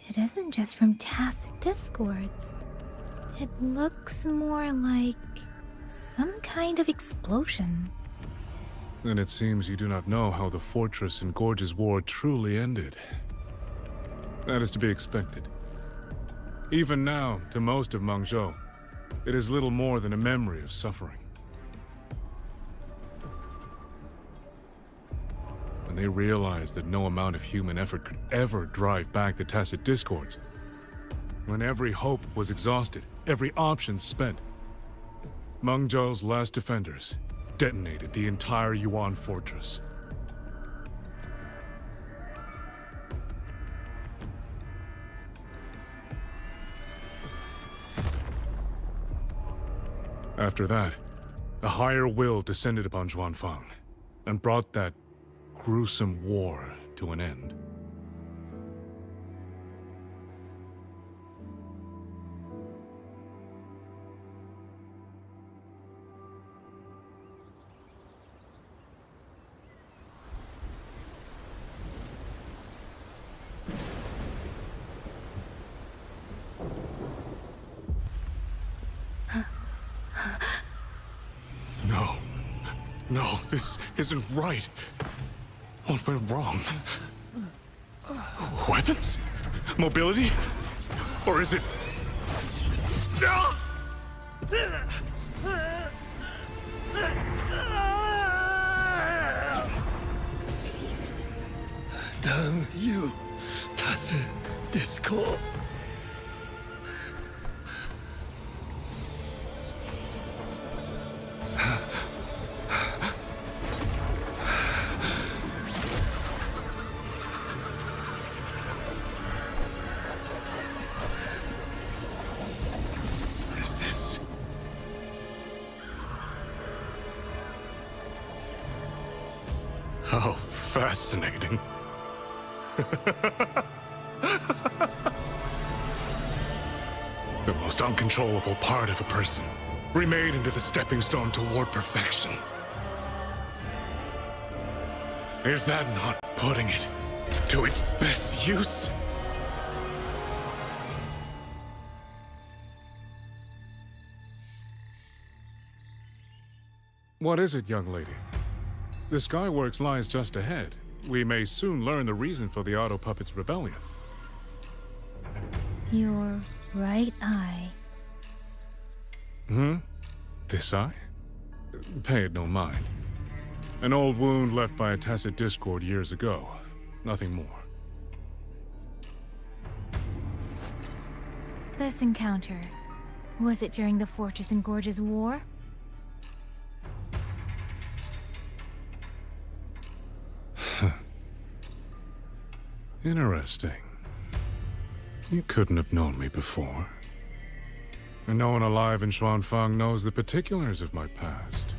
F: it isn't just from tacit discords. It looks more like some kind of explosion.
I: Then it seems you do not know how the Fortress and Gorge's War truly ended. That is to be expected. Even now, to most of Mengzhou, it is little more than a memory of suffering. When they realized that no amount of human effort could ever drive back the tacit discords, when every hope was exhausted, every option spent, Mengzhou's last defenders detonated the entire Yuan Fortress. After that, a higher will descended upon Xuanfang and brought that gruesome war to an end. No, this isn't right. What went wrong? Weapons? Mobility? Or is it... No!
D: Damn you, tacit discord.
I: How fascinating. The most uncontrollable part of a person, remade into the stepping stone toward perfection. Is that not putting it to its best use? What is it, young lady? The Skyworks lies just ahead. We may soon learn the reason for the Auto Puppets' rebellion.
F: Your right eye.
I: This eye? Pay it no mind. An old wound left by a tacit discord years ago. Nothing more.
F: This encounter, was it during the Fortress and Gorge's War?
I: Interesting. You couldn't have known me before. And no one alive in Xuanfang knows the particulars of my past.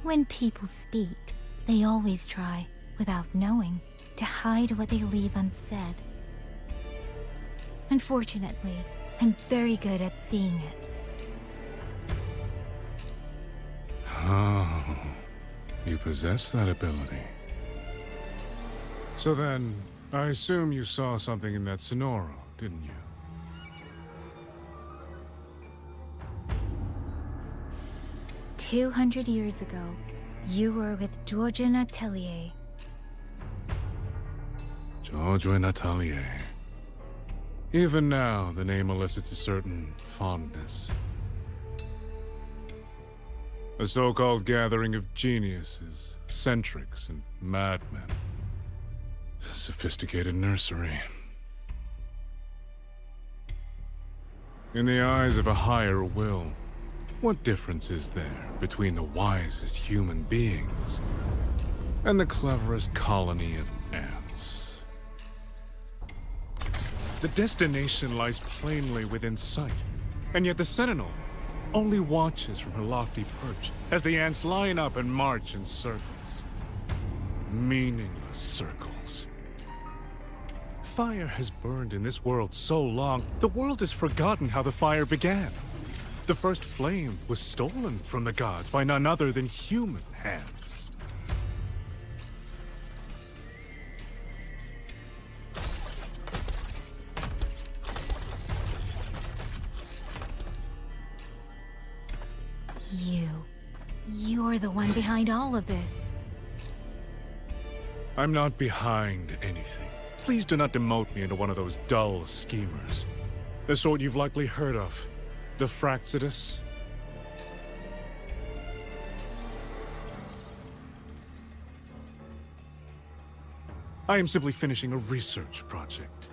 F: When people speak, they always try, without knowing, to hide what they leave unsaid. Unfortunately, I'm very good at seeing it.
I: Oh, you possess that ability. So then, I assume you saw something in that Sonoro, didn't you?
F: 200 years ago, You were with George and Atelier.
I: George and Atelier. Even now, the name elicits a certain fondness. A so-called gathering of geniuses, eccentrics, and madmen. A sophisticated nursery. In the eyes of a higher will, what difference is there between the wisest human beings and the cleverest colony of ants? The destination lies plainly within sight, and yet the Sentinel only watches from her lofty perch as the ants line up and march in circles. Meaningless circles. Fire has burned in this world so long, the world has forgotten how the fire began. The first flame was stolen from the gods by none other than human hands.
F: You're the one behind all of this.
I: I'm not behind anything. Please do not demote me into one of those dull schemers. The sort you've likely heard of. The Fraxidus. I am simply finishing a research project.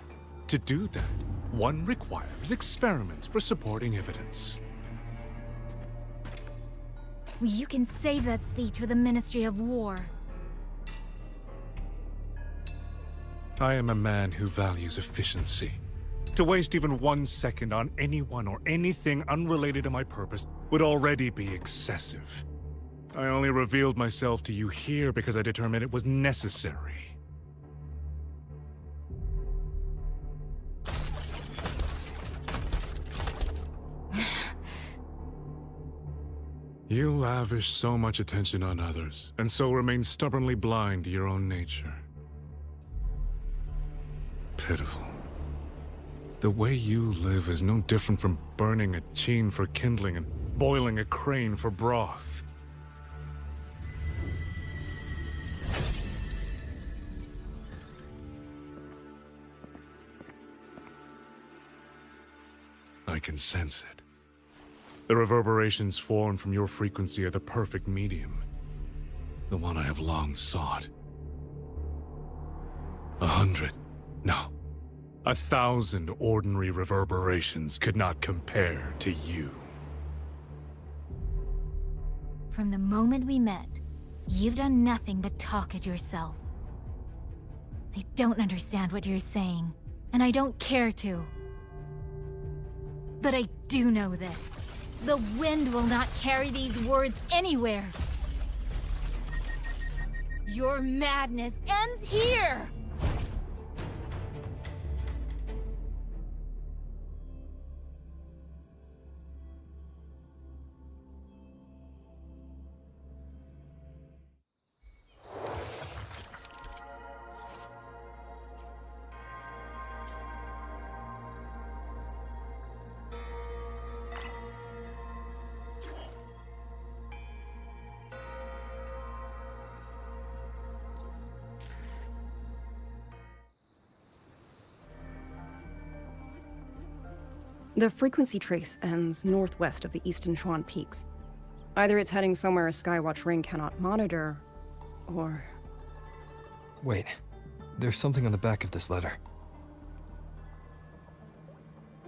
I: To do that, one requires experiments for supporting evidence.
F: You can save that speech with the Ministry of War.
I: I am a man who values efficiency. To waste even 1 second on anyone or anything unrelated to my purpose would already be excessive. I only revealed myself to you here because I determined it was necessary. You lavish so much attention on others, and so remain stubbornly blind to your own nature. Pitiful. The way you live is no different from burning a cheen for kindling and boiling a crane for broth. I can sense it. The reverberations formed from your frequency are the perfect medium. The one I have long sought. 100, no, 1,000 ordinary reverberations could not compare to you.
F: From the moment we met, you've done nothing but talk at yourself. I don't understand what you're saying, and I don't care to. But I do know this. The wind will not carry these words anywhere. Your madness ends here!
Q: The frequency trace ends northwest of the Eastern Shuan Peaks. Either it's heading somewhere a Skywatch ring cannot monitor, or...
A: Wait, there's something on the back of this letter.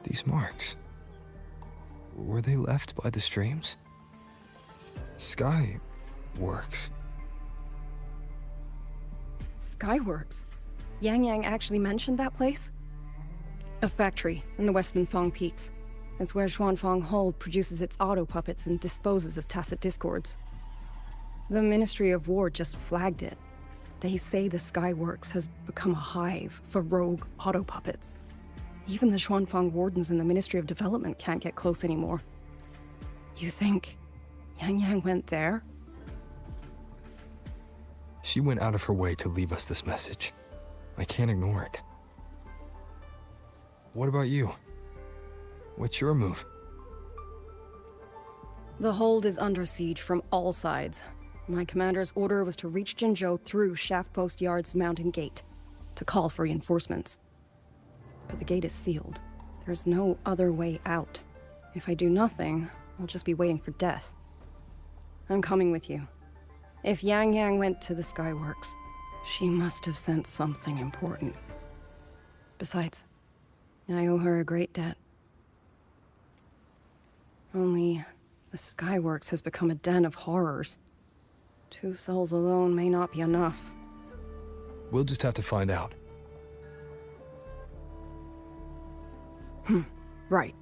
A: These marks. Were they left by the streams? Skyworks.
Q: Skyworks? Yang Yang actually mentioned that place? A factory in the Western Fang Peaks. It's where Xuanfang Hold produces its auto puppets and disposes of tacit discords. The Ministry of War just flagged it. They say the Skyworks has become a hive for rogue auto puppets. Even the Xuanfang wardens in the Ministry of Development can't get close anymore. You think Yang Yang went there?
A: She went out of her way to leave us this message. I can't ignore it. What about you? What's your move?
Q: The Hold is under siege from all sides. My commander's order was to reach Jinzhou through Shaft Post Yard's mountain gate, to call for reinforcements. But the gate is sealed. There's no other way out. If I do nothing, I'll just be waiting for death. I'm coming with you. If Yang Yang went to the Skyworks, she must have sent something important. Besides, I owe her a great debt. Only, the Skyworks has become a den of horrors. 2 souls alone may not be enough.
A: We'll just have to find out.
Q: Right.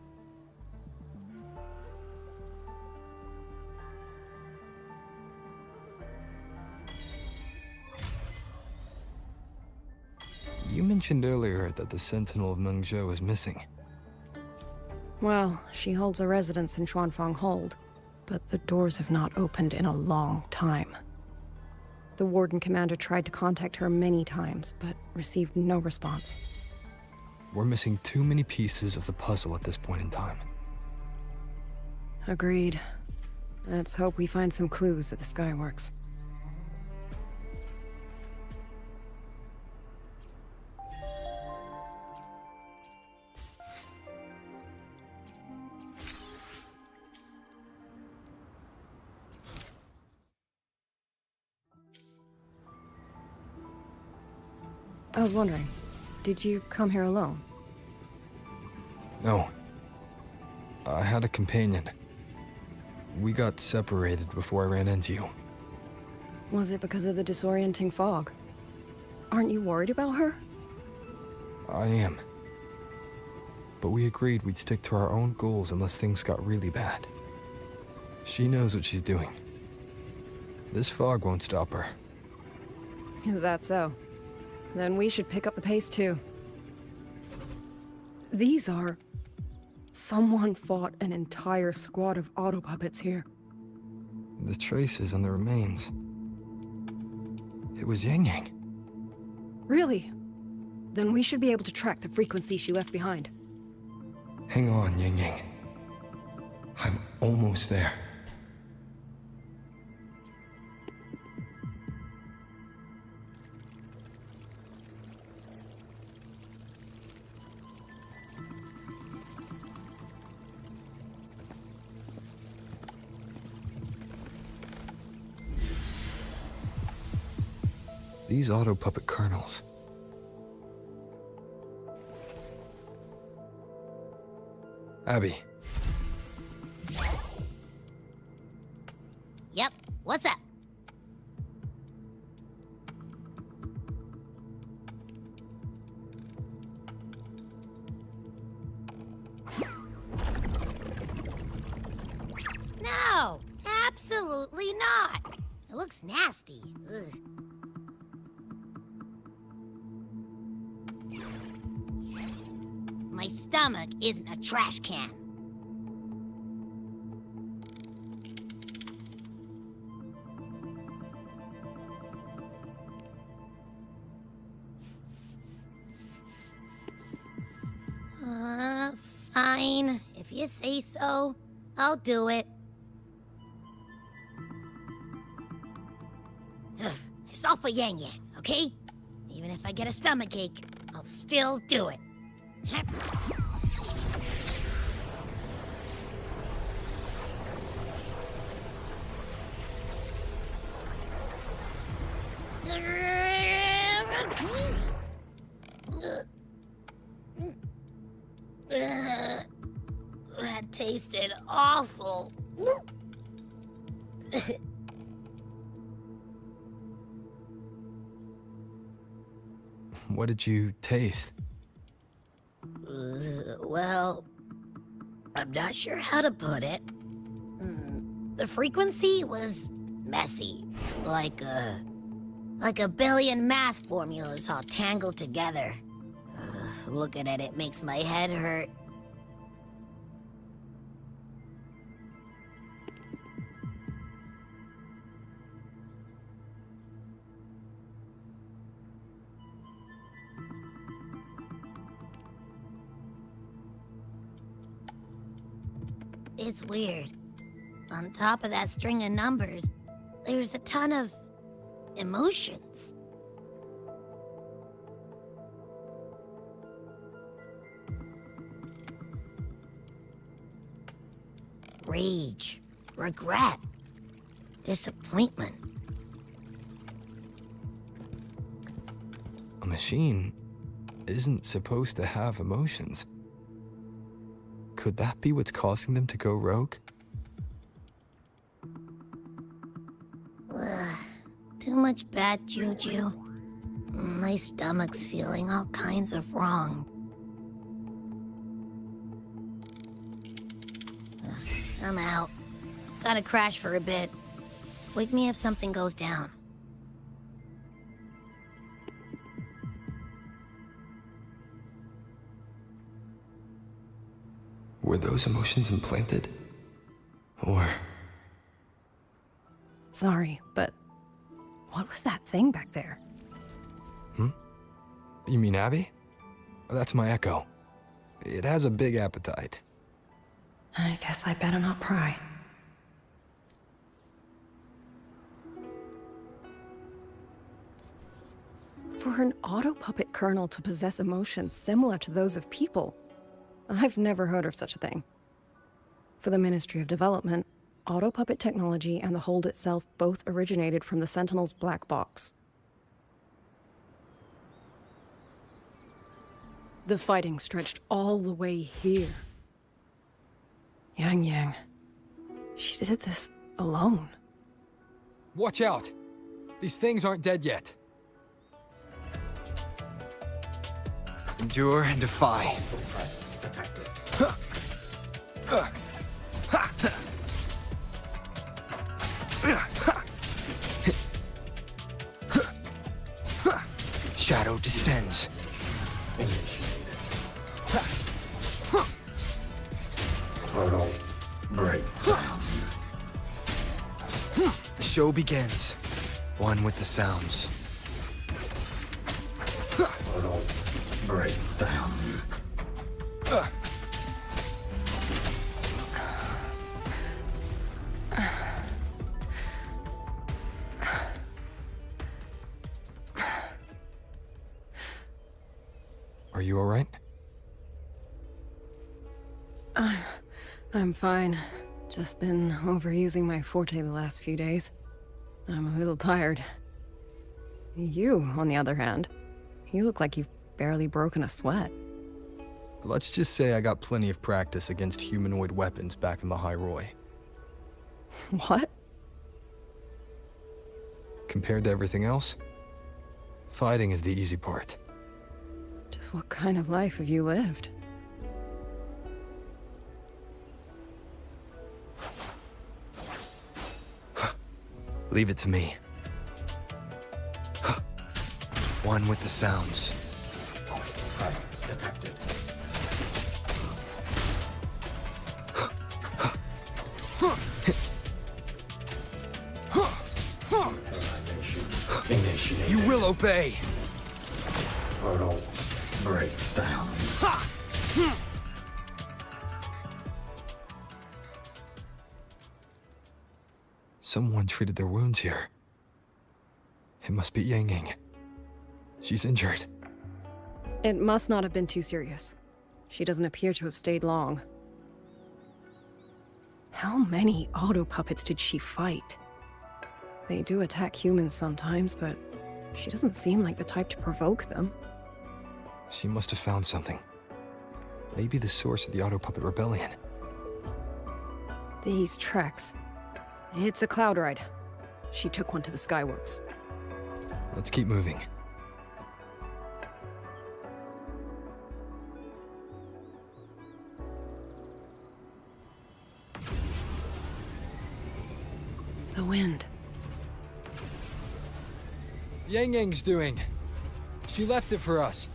A: You mentioned earlier that the Sentinel of Mengzhou is missing.
Q: Well, she holds a residence in Xuanfang Hold, but the doors have not opened in a long time. The Warden Commander tried to contact her many times, but received no response.
A: We're missing too many pieces of the puzzle at this point in time.
Q: Agreed. Let's hope we find some clues at the Skyworks. I was wondering, did you come here alone?
A: No. I had a companion. We got separated before I ran into you.
Q: Was it because of the disorienting fog? Aren't you worried about her?
A: I am. But we agreed we'd stick to our own goals unless things got really bad. She knows what she's doing. This fog won't stop her.
Q: Is that so? Then we should pick up the pace too. These are... Someone fought an entire squad of auto puppets here.
A: The traces on the remains. It was Yang Yang.
Q: Really? Then we should be able to track the frequency she left behind.
A: Hang on, Yang Yang. I'm almost there. These auto puppet kernels. Abby.
B: Yep, what's up? No, absolutely not. It looks nasty. Ugh. My stomach isn't a trash can. Fine. If you say so, I'll do it. It's all for Yang Yang, okay? Even if I get a stomachache, I'll still do it. That tasted awful.
A: What did you taste?
B: Well, I'm not sure how to put it. The frequency was messy, like a billion math formulas all tangled together. Looking at it makes my head hurt. It's weird. On top of that string of numbers, there's a ton of emotions. Rage, regret, disappointment.
A: A machine isn't supposed to have emotions. Could that be what's causing them to go rogue?
B: Ugh, too much bad juju. My stomach's feeling all kinds of wrong. Ugh, I'm out. Gotta crash for a bit. Wake me if something goes down.
A: Were those emotions implanted? Or...
Q: Sorry, but what was that thing back there?
A: You mean Abby? That's my echo. It has a big appetite.
Q: I guess I better not pry. For an auto-puppet kernel to possess emotions similar to those of people, I've never heard of such a thing. For the Ministry of Development, auto-puppet technology and the hold itself both originated from the Sentinel's black box. The fighting stretched all the way here. Yang, she did this alone.
A: Watch out! These things aren't dead yet. Endure and defy. Shadow descends.
D: Portal break.
A: The show begins. One with the sounds.
D: Portal break down.
A: Are you alright?
Q: I'm fine. Just been overusing my forte the last few days. I'm a little tired. You, on the other hand, you look like you've barely broken a sweat.
A: Let's just say I got plenty of practice against humanoid weapons back in the High Roy.
Q: What?
A: Compared to everything else, fighting is the easy part.
Q: Just what kind of life have you lived?
A: Leave it to me. One with the sounds.
D: Presence detected. Initiated.
A: You will obey!
D: Portal break down.
A: Someone treated their wounds here. It must be Yang Yang. She's injured.
Q: It must not have been too serious. She doesn't appear to have stayed long. How many auto-puppets did she fight? They do attack humans sometimes, but she doesn't seem like the type to provoke them.
A: She must have found something. Maybe the source of the Auto-Puppet Rebellion.
Q: These tracks. It's a cloud ride. She took one to the Skyworks.
A: Let's keep moving.
Q: The wind.
A: Yang Yang's doing. She left it for us.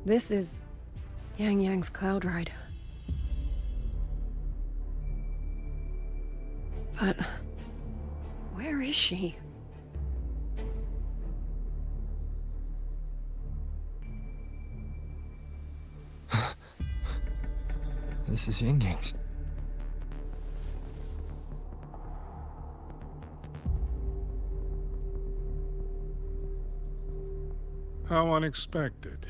Q: This is Yang Yang's cloud ride. But where is she?
A: This is Yang Yang's.
I: How unexpected.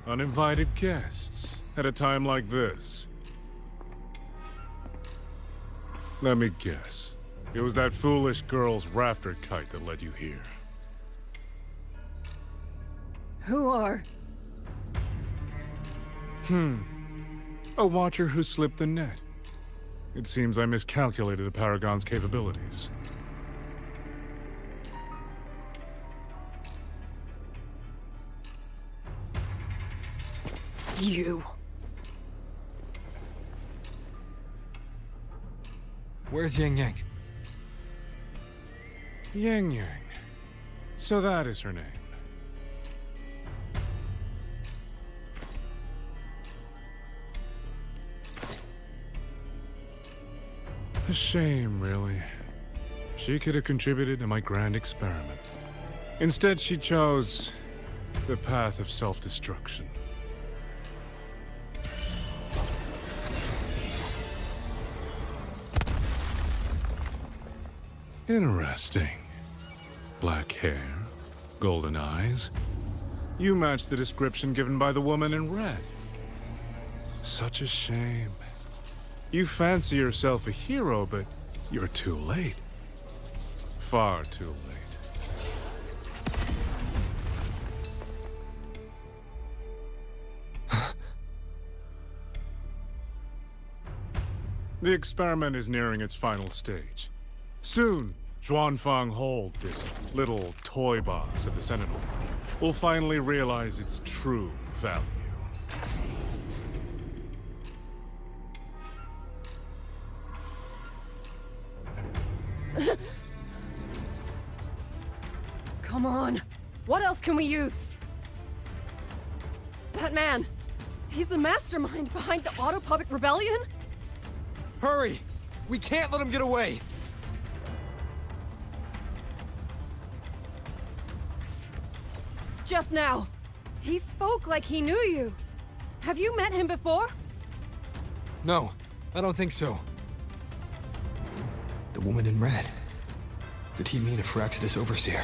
I: Uninvited guests at a time like this. Let me guess. It was that foolish girl's rafter kite that led you here.
Q: Who are?
I: A watcher who slipped the net. It seems I miscalculated the Paragon's capabilities.
Q: You.
A: Where's Yang Yang?
I: Yang Yang. So that is her name. A shame, really. She could have contributed to my grand experiment. Instead, she chose the path of self-destruction. Interesting. Black hair, golden eyes. You match the description given by the woman in red. Such a shame. You fancy yourself a hero, but you're too late. Far too late. The experiment is nearing its final stage. Soon, Xuanfang Hold, this little toy box of the Sentinel, will finally realize its true value.
Q: Come on. What else can we use? That man. He's the mastermind behind the Auto Puppet Rebellion?
A: Hurry! We can't let him get away!
Q: Just now. He spoke like he knew you. Have you met him before?
A: No, I don't think so. The woman in red. Did he mean a Firaxidus overseer?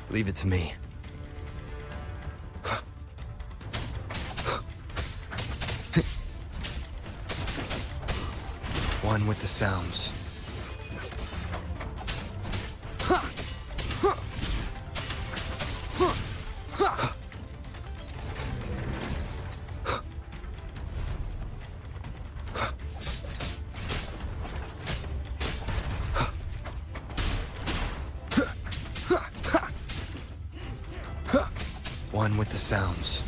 A: Leave it to me. One with the sounds. One with the sounds.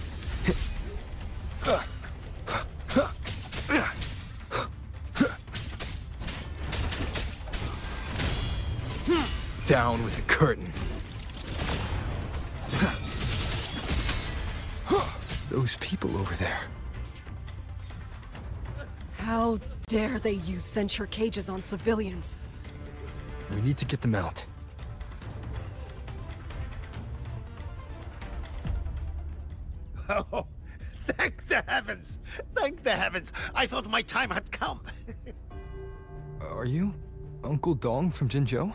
A: Down with the curtain. Those people over there.
Q: How dare they use censure cages on civilians?
A: We need to get them out.
V: Oh, thank the heavens! Thank the heavens! I thought my time had come.
A: Are you Uncle Dong from Jinzhou?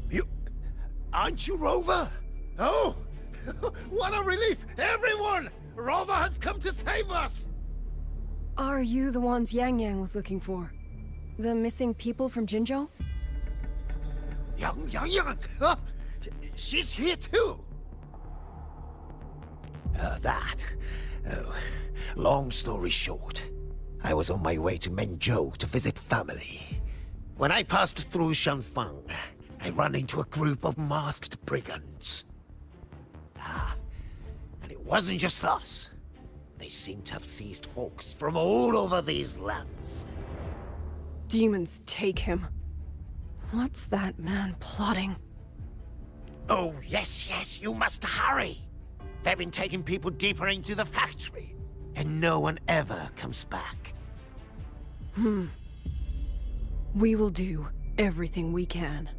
V: You... Aren't you Rover? Oh! What a relief! Everyone! Rover has come to save us!
Q: Are you the ones Yang Yang was looking for? The missing people from Jinzhou?
V: Yang! Huh? She's here too! Oh, long story short, I was on my way to Menzhou to visit family. When I passed through Shanfang, I ran into a group of masked brigands. And it wasn't just us. They seem to have seized folks from all over these lands.
Q: Demons take him. What's that man plotting?
V: Oh, yes, you must hurry. They've been taking people deeper into the factory, and no one ever comes back.
Q: We will do everything we can.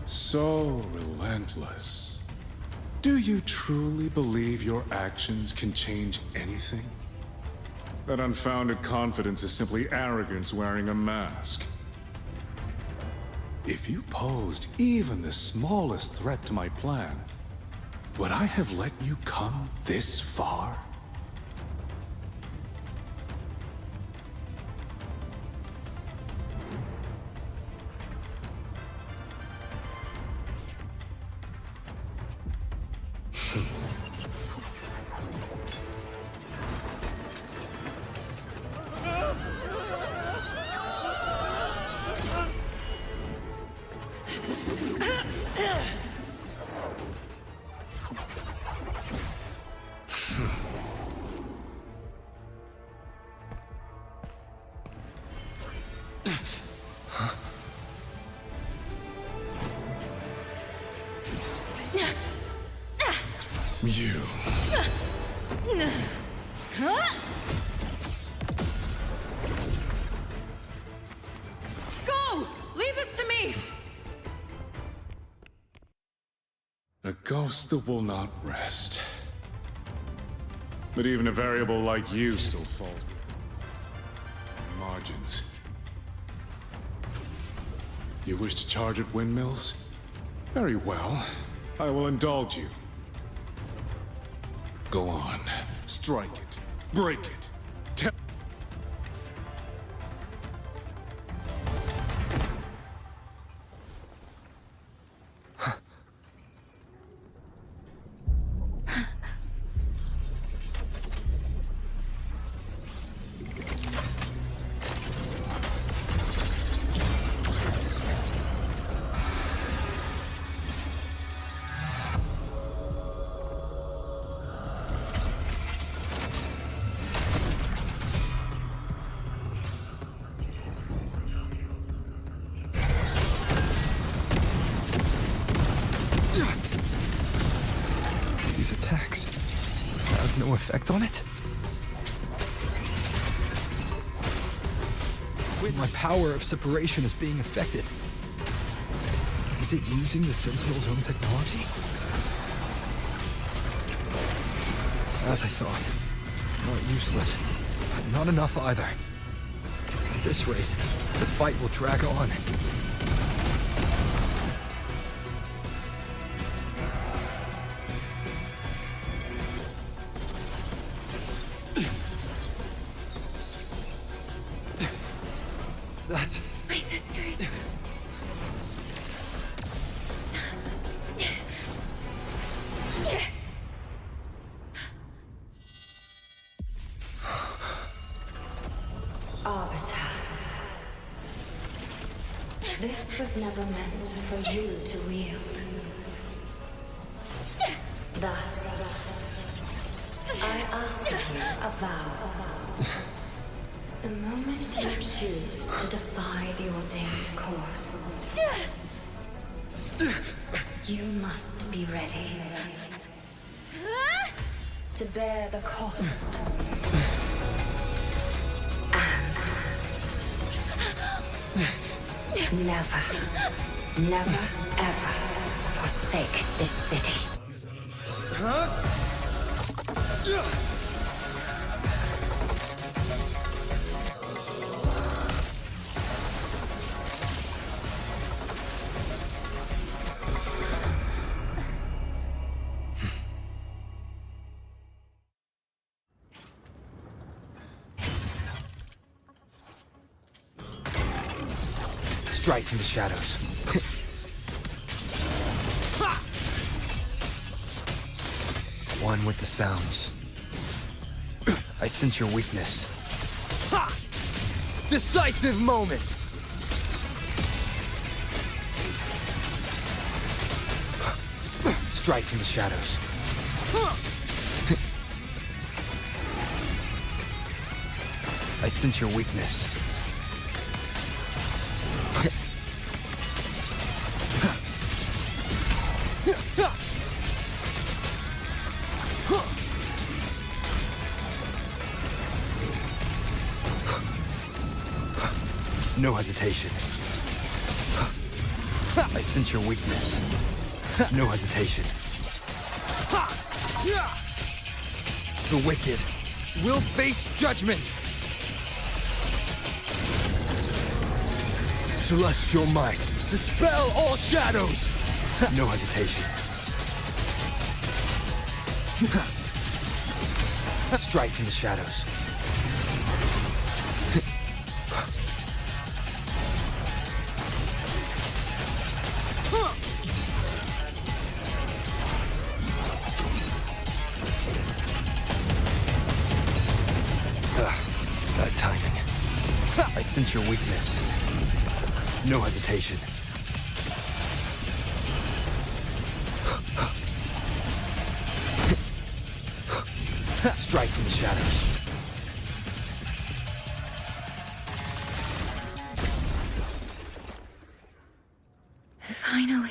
I: So relentless. Do you truly believe your actions can change anything? That unfounded confidence is simply arrogance wearing a mask. If you posed even the smallest threat to my plan, would I have let you come this far? You.
L: Go! Leave this to me!
I: A ghost that will not rest. But even a variable like you still falls within margins. You wish to charge at windmills? Very well. I will indulge you. Go on. Strike it. Break it.
A: These attacks have no effect on it? My power of separation is being affected. Is it using the Sentinel's own technology? As I thought. Not useless, but not enough either. At this rate, the fight will drag on. That's...
F: My sisters.
M: Arbiter. This was never meant for you to wield. Thus, I ask of you a vow. The moment you choose to defy the ordained course, you must be ready to bear the cost. And never, ever forsake this city.
A: Strike from the shadows. One with the sounds. I sense your weakness. Ha! Decisive moment! Strike from the shadows. I sense your weakness. No hesitation. I sense your weakness. No hesitation. The wicked will face judgment. Celestial might, dispel all shadows. No hesitation. Strike from the shadows. Bad timing. I sense your weakness. No hesitation. Strike from the shadows.
F: Finally,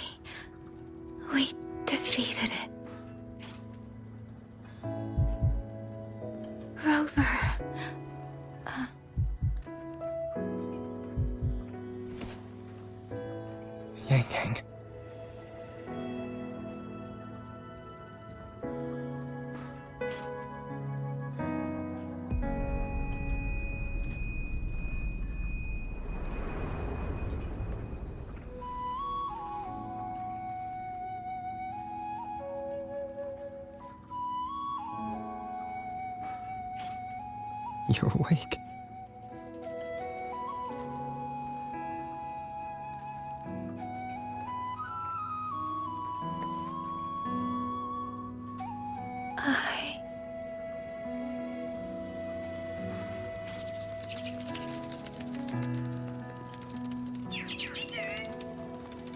F: we defeated it. Rover.
A: Yang Yang. You're awake.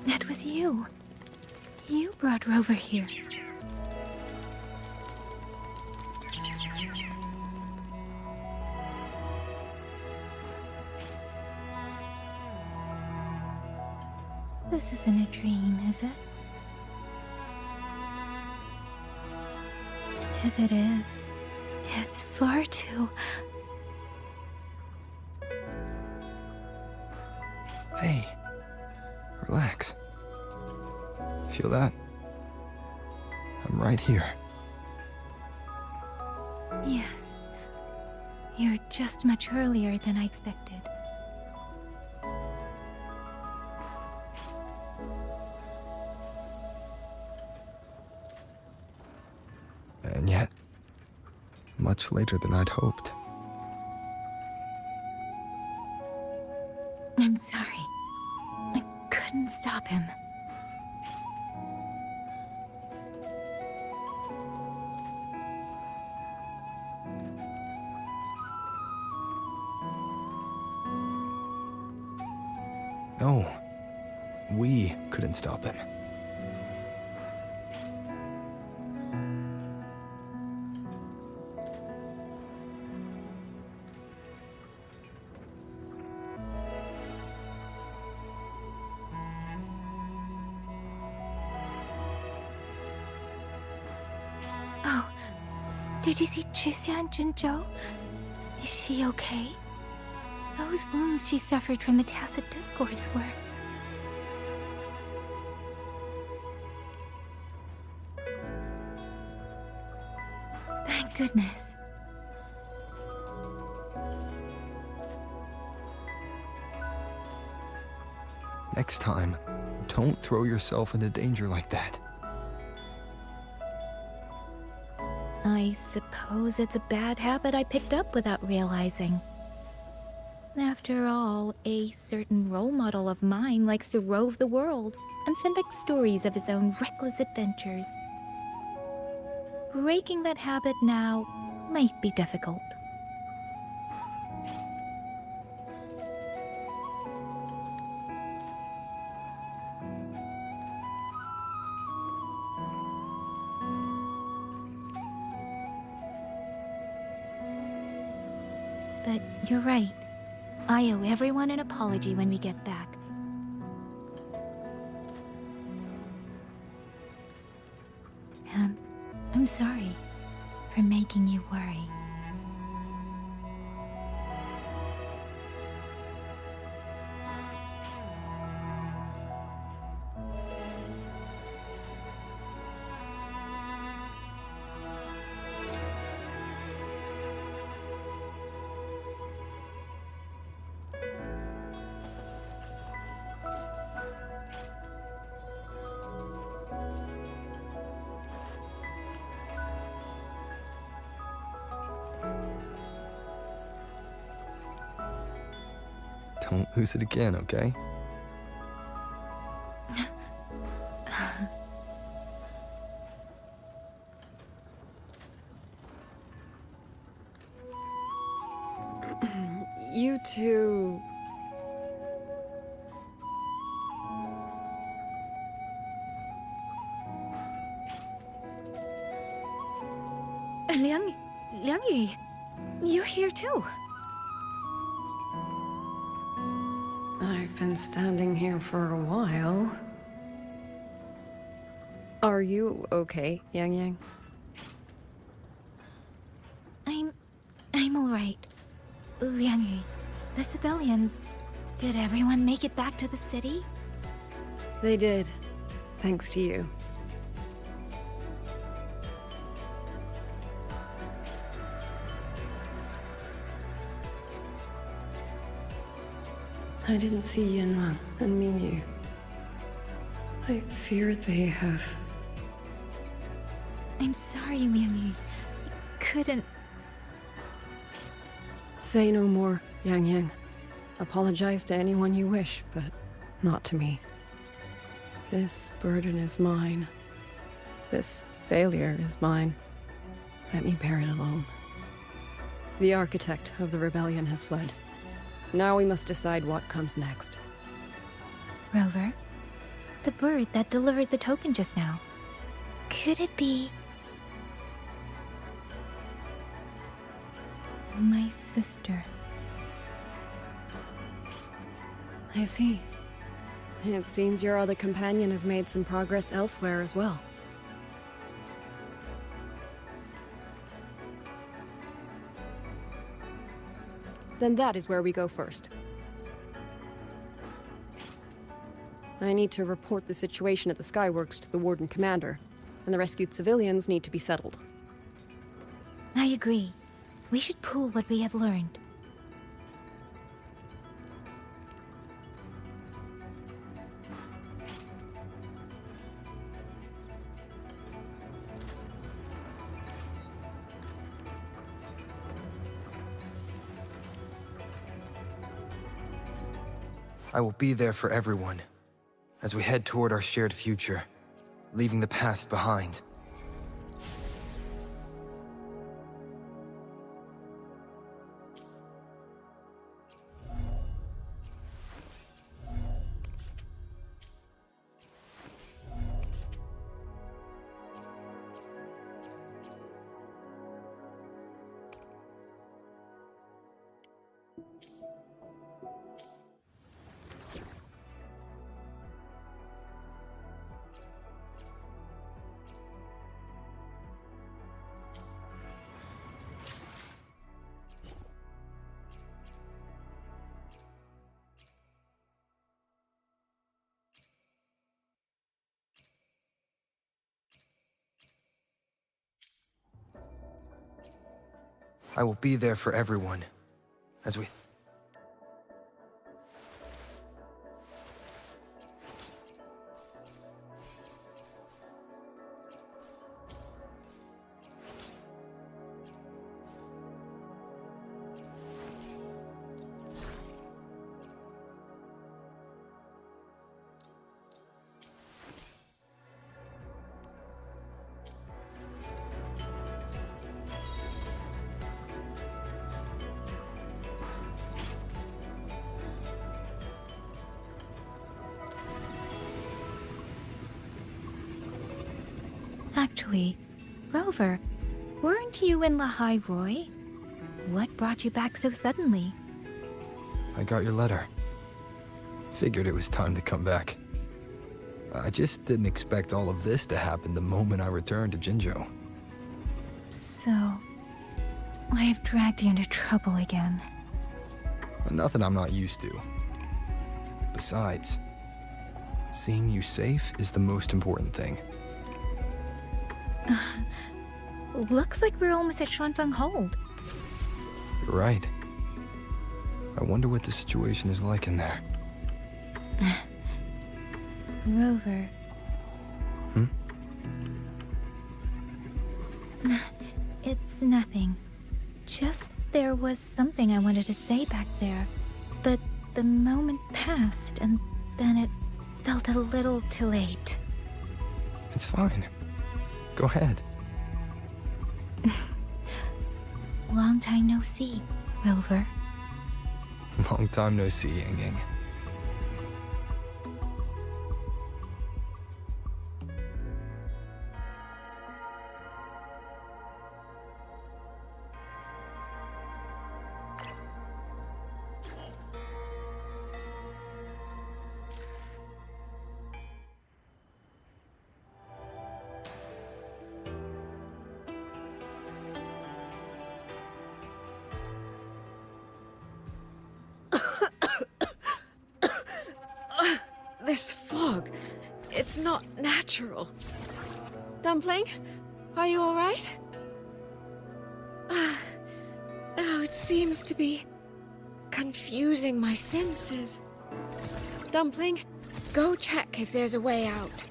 F: That was you. You brought Rover here. This isn't a dream, is it? If it is, it's far too...
A: Hey, relax. Feel that? I'm right here.
F: Yes. You're just much earlier than I expected.
A: And yet, much later than I'd hoped.
F: I'm sorry. I couldn't stop him.
A: No, we couldn't stop him.
F: Oh, did you see Chixia and Jinzhou? Is she okay? Those wounds she suffered from the Tacit Discords were... Thank goodness.
A: Next time, don't throw yourself into danger like that.
F: I suppose it's a bad habit I picked up without realizing. After all, a certain role model of mine likes to rove the world and send back stories of his own reckless adventures. Breaking that habit now might be difficult. But you're right. I owe everyone an apology when we get back. And I'm sorry for making you worry.
A: Don't lose it again, okay?
Q: You two...
F: Liang Yu, you're here too.
Q: I've been standing here for a while. Are you okay, Yang Yang?
F: I'm all right. Liang Yu, the civilians, did everyone make it back to the city?
Q: They did. Thanks to you. I didn't see Yanma and Mingyu. I fear they have...
F: I'm sorry, Liang Yu. Couldn't...
Q: Say no more, Yang Yang. Apologize to anyone you wish, but not to me. This burden is mine. This failure is mine. Let me bear it alone. The architect of the rebellion has fled. Now we must decide what comes next.
F: Rover, the bird that delivered the token just now. Could it be... my sister?
Q: I see. It seems your other companion has made some progress elsewhere as well. Then that is where we go first. I need to report the situation at the Skyworks to the Warden Commander, and the rescued civilians need to be settled.
F: I agree. We should pool what we have learned.
A: I will be there for everyone as we head toward our shared future, leaving the past behind. I will be there for everyone as we...
F: Actually, Rover, weren't you in Lahai Roy? What brought you back so suddenly?
A: I got your letter. Figured it was time to come back. I just didn't expect all of this to happen the moment I returned to Jinzhou.
F: So, I have dragged you into trouble again.
A: Nothing I'm not used to. Besides, seeing you safe is the most important thing.
F: Looks like we're almost at Xuanfeng Hold.
A: You're right. I wonder what the situation is like in there.
F: Rover. It's nothing. Just there was something I wanted to say back there. But the moment passed, and then it felt a little too late.
A: It's fine. Go ahead.
F: Long time no see, Rover.
A: Long time no see, Ying Ying.
J: This fog, it's not natural. Dumpling, are you all right? Oh, it seems to be confusing my senses. Dumpling, go check if there's a way out.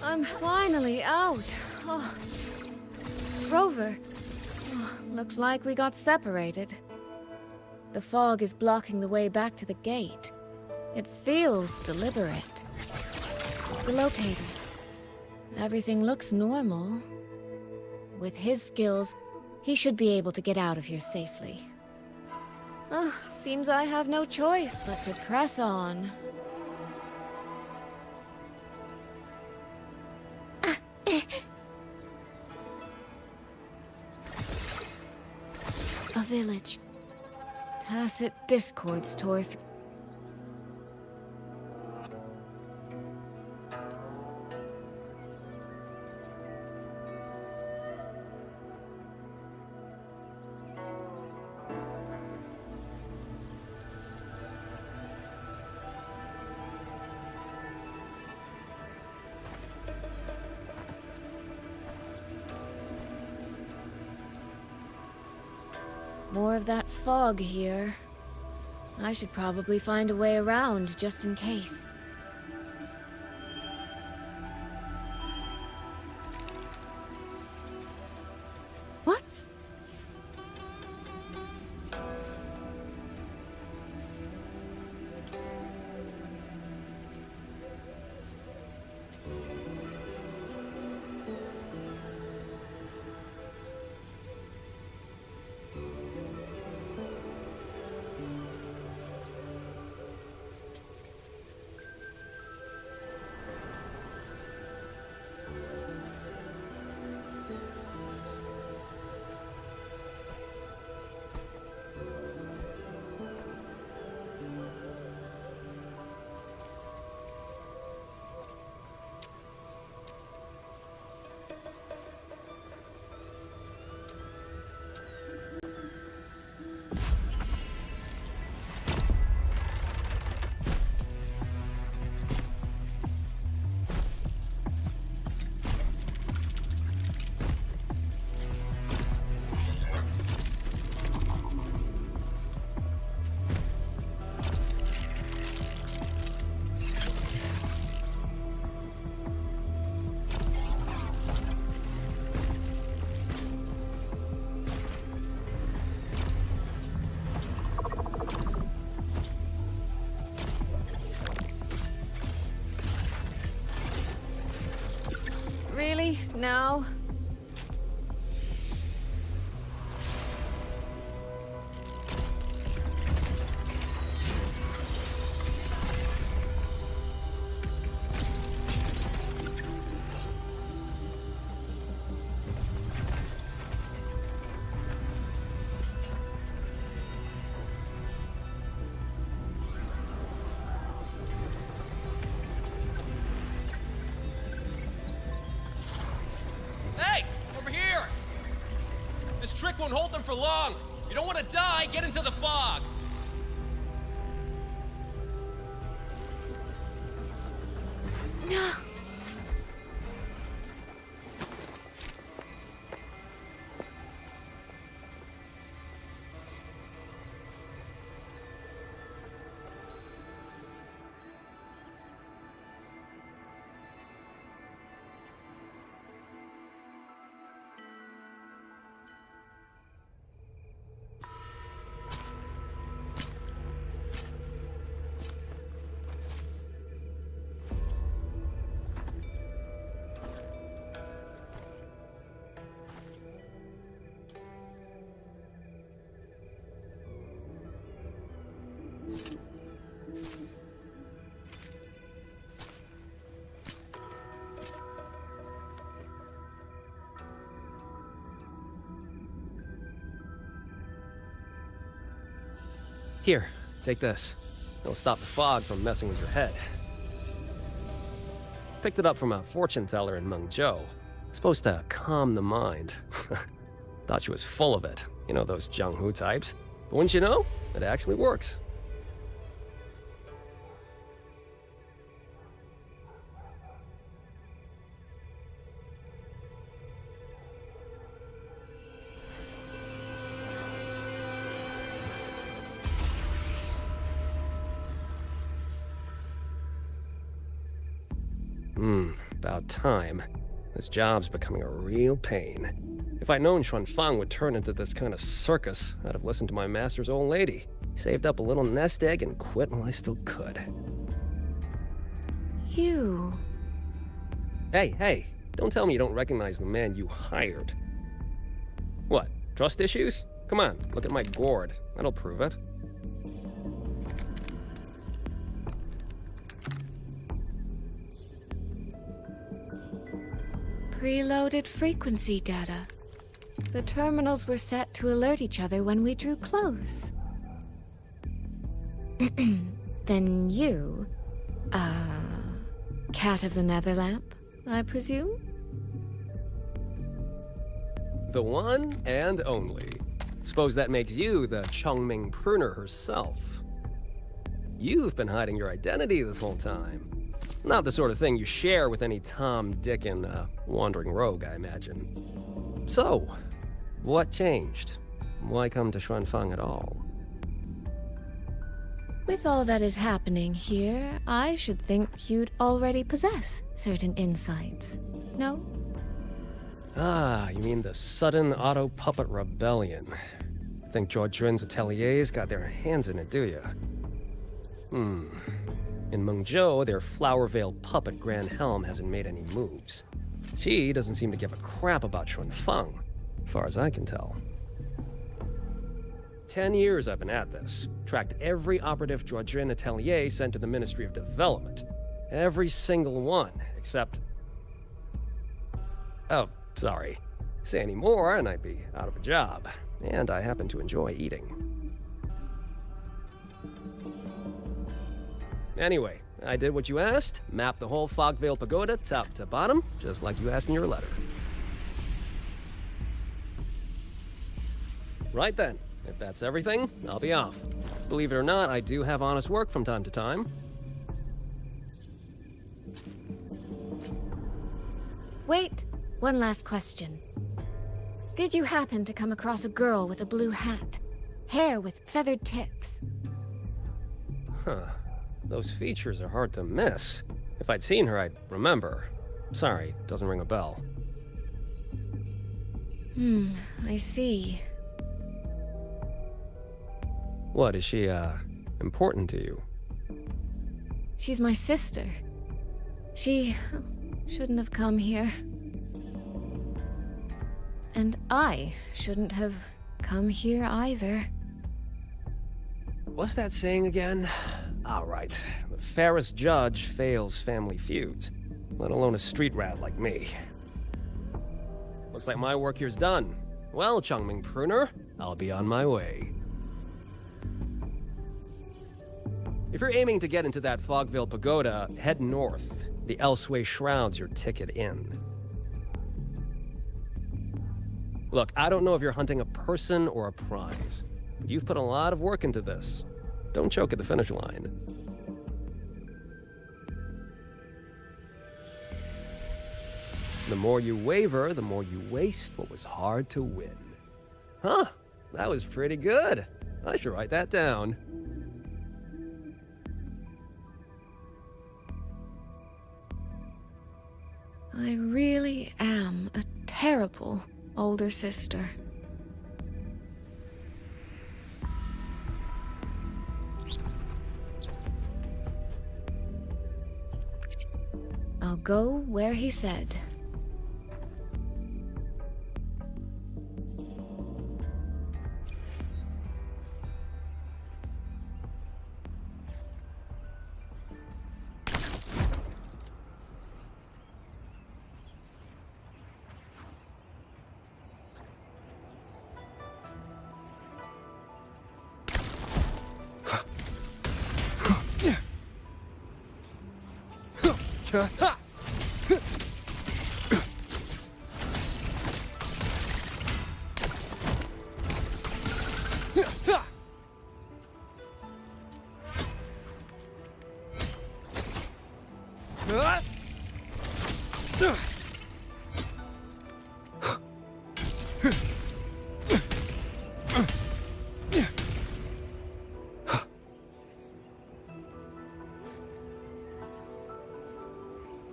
J: I'm finally out. Oh. Rover. Oh, looks like we got separated. The fog is blocking the way back to the gate. It feels deliberate. The locator. Everything looks normal. With his skills, he should be able to get out of here safely. Seems I have no choice but to press on. A village. Tacit discords tore through. More of that fog here. I should probably find a way around just in case. What? Really? Now?
N: This trick won't hold them for long. If you don't want to die, get into the fog.
B: No.
N: Here, take this. It'll stop the fog from messing with your head. Picked it up from a fortune teller in Mengzhou. Supposed to calm the mind. Thought she was full of it. You know, those Jianghu types. But wouldn't you know? It actually works. About time. This job's becoming a real pain. If I'd known Xuanfang would turn into this kind of circus, I'd have listened to my master's old lady. Saved up a little nest egg and quit while I still could.
J: You...
N: Hey, don't tell me you don't recognize the man you hired. What, trust issues? Come on, look at my gourd. That'll prove it.
J: Preloaded frequency data. The terminals were set to alert each other when we drew close. Then you, cat of the Netherlamp, I presume?
N: The one and only. Suppose that makes you the Chongming pruner herself. You've been hiding your identity this whole time. Not the sort of thing you share with any Tom, Dick, and wandering rogue, I imagine. So, what changed? Why come to Xuanfang at all?
J: With all that is happening here, I should think you'd already possess certain insights. No?
N: Ah, you mean the sudden auto-puppet rebellion. Think Zhuojun's ateliers got their hands in it, do you? In Mengzhou, their flower-veiled puppet Grand Helm hasn't made any moves. She doesn't seem to give a crap about Xuanfang, as far as I can tell. 10 years I've been at this. Tracked every operative Zhuojun atelier sent to the Ministry of Development. Every single one, except... Oh, sorry. Say any more and I'd be out of a job. And I happen to enjoy eating. Anyway, I did what you asked, mapped the whole Fogvale Pagoda top to bottom, just like you asked in your letter. Right then, if that's everything, I'll be off. Believe it or not, I do have honest work from time to time.
J: Wait, one last question. Did you happen to come across a girl with a blue hat? Hair with feathered tips?
N: Huh. Those features are hard to miss. If I'd seen her, I'd remember. Sorry, doesn't ring a bell.
J: I see.
N: What, is she, important to you?
J: She's my sister. She shouldn't have come here. And I shouldn't have come here either.
N: What's that saying again? All right. The fairest judge fails family feuds, let alone a street rat like me. Looks like my work here's done. Well, Chongming Pruner, I'll be on my way. If you're aiming to get into that Fogvale Pagoda, head north. The Elseway Shroud's your ticket in. Look, I don't know if you're hunting a person or a prize. You've put a lot of work into this. Don't choke at the finish line. The more you waver, the more you waste what was hard to win. Huh, that was pretty good. I should write that down.
J: I really am a terrible older sister. I'll go where he said.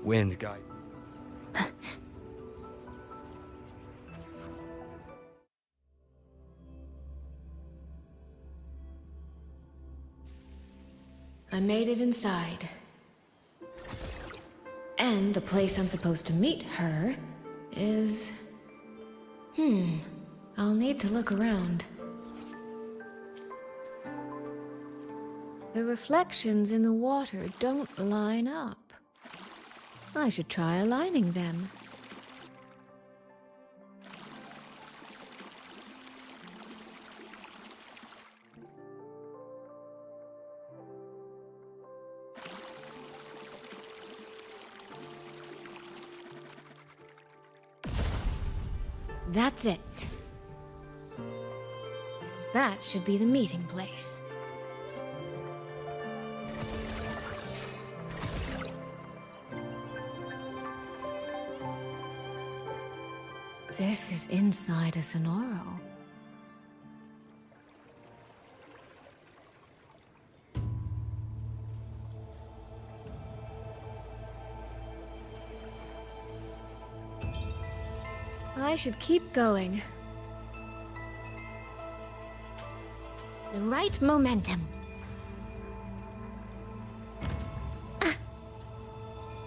A: Wind guide.
J: I made it inside. And the place I'm supposed to meet her is... I'll need to look around. The reflections in the water don't line up. I should try aligning them. That's it. That should be the meeting place. This is inside a Sonoro. I should keep going.
B: The right momentum.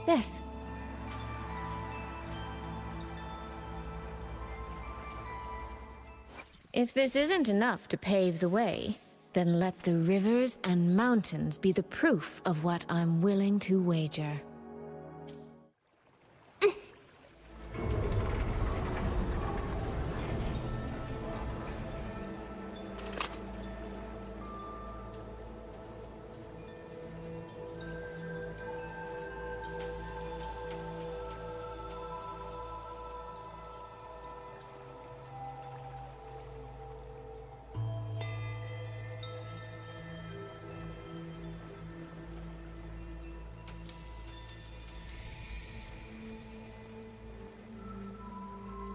J: This. If this isn't enough to pave the way, then let the rivers and mountains be the proof of what I'm willing to wager.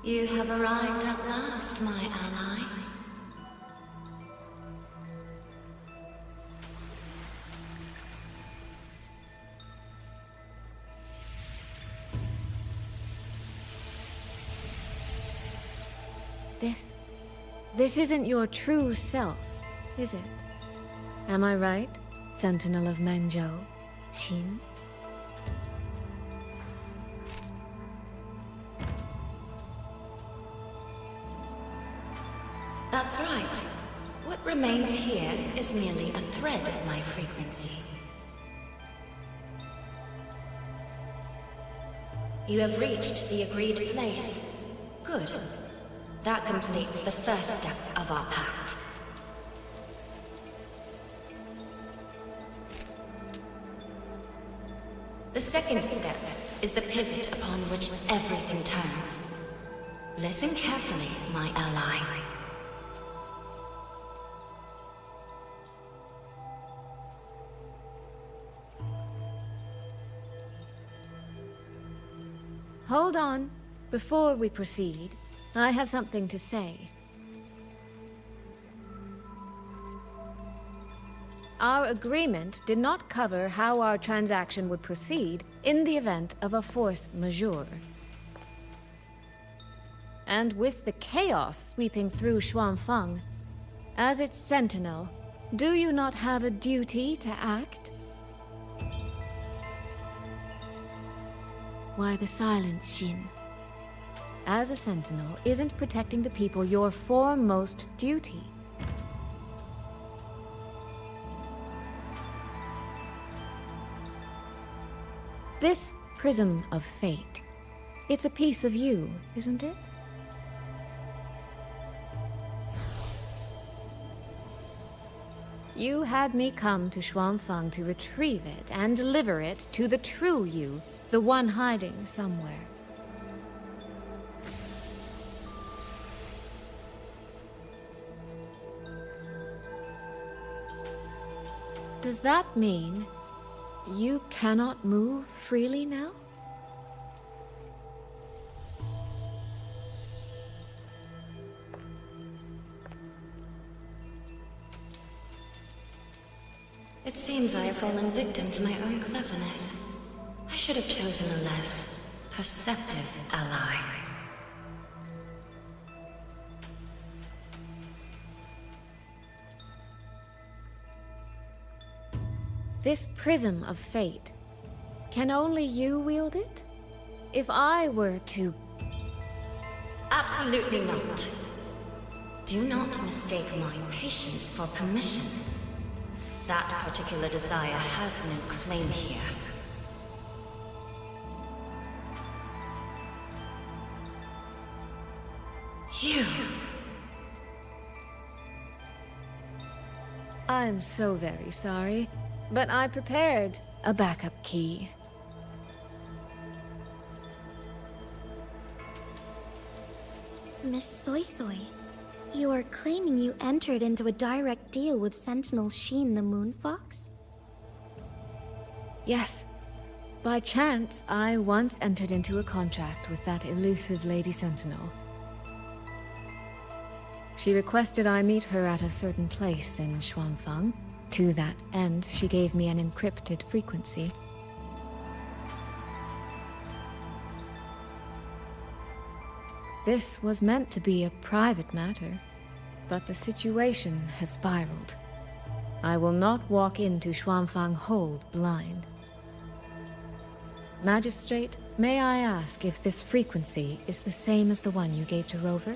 M: You have arrived at last, my ally.
J: This isn't your true self, is it? Am I right, Sentinel of Mengzhou, Xin?
M: That's right. What remains here is merely a thread of my frequency. You have reached the agreed place. Good. That completes the first step of our pact. The second step is the pivot upon which everything turns. Listen carefully, my ally.
J: Hold on. Before we proceed, I have something to say. Our agreement did not cover how our transaction would proceed in the event of a force majeure. And with the chaos sweeping through Xuanfeng, as its sentinel, do you not have a duty to act? Why the silence, Xin? As a sentinel, isn't protecting the people your foremost duty? This prism of fate, it's a piece of you, isn't it? You had me come to Xuanfeng to retrieve it and deliver it to the true you, the one hiding somewhere. Does that mean you cannot move freely now?
M: It seems I have fallen victim to my own cleverness. I should have chosen a less perceptive ally.
J: This prism of fate, can only you wield it? If I were to...
M: Absolutely not. Do not mistake my patience for permission. That particular desire has no claim here. You...
J: I'm so very sorry, but I prepared a backup key.
B: Miss Soy Soy, you are claiming you entered into a direct deal with Sentinel Xin the Moon Fox?
J: Yes. By chance, I once entered into a contract with that elusive Lady Sentinel. She requested I meet her at a certain place in Xuanfeng. To that end, she gave me an encrypted frequency. This was meant to be a private matter, but the situation has spiraled. I will not walk into Xuanfeng Hold blind. Magistrate, may I ask if this frequency is the same as the one you gave to Rover?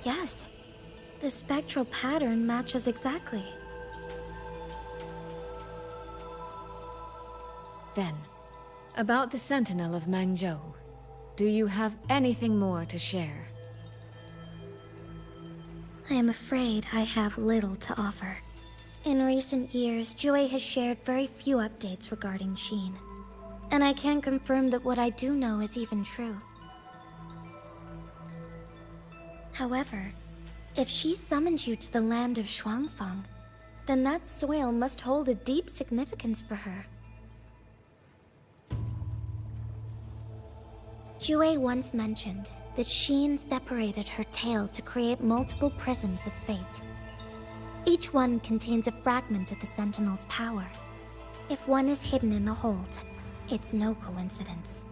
B: Yes. The spectral pattern matches exactly.
J: Then, about the Sentinel of Mangzhou, do you have anything more to share?
B: I am afraid I have little to offer. In recent years, Jue has shared very few updates regarding Xin, and I can confirm that what I do know is even true. However, if she summoned you to the land of Xuanfeng, then that soil must hold a deep significance for her. Jue once mentioned that Xin separated her tail to create multiple prisms of fate. Each one contains a fragment of the Sentinel's power. If one is hidden in the hold, it's no coincidence.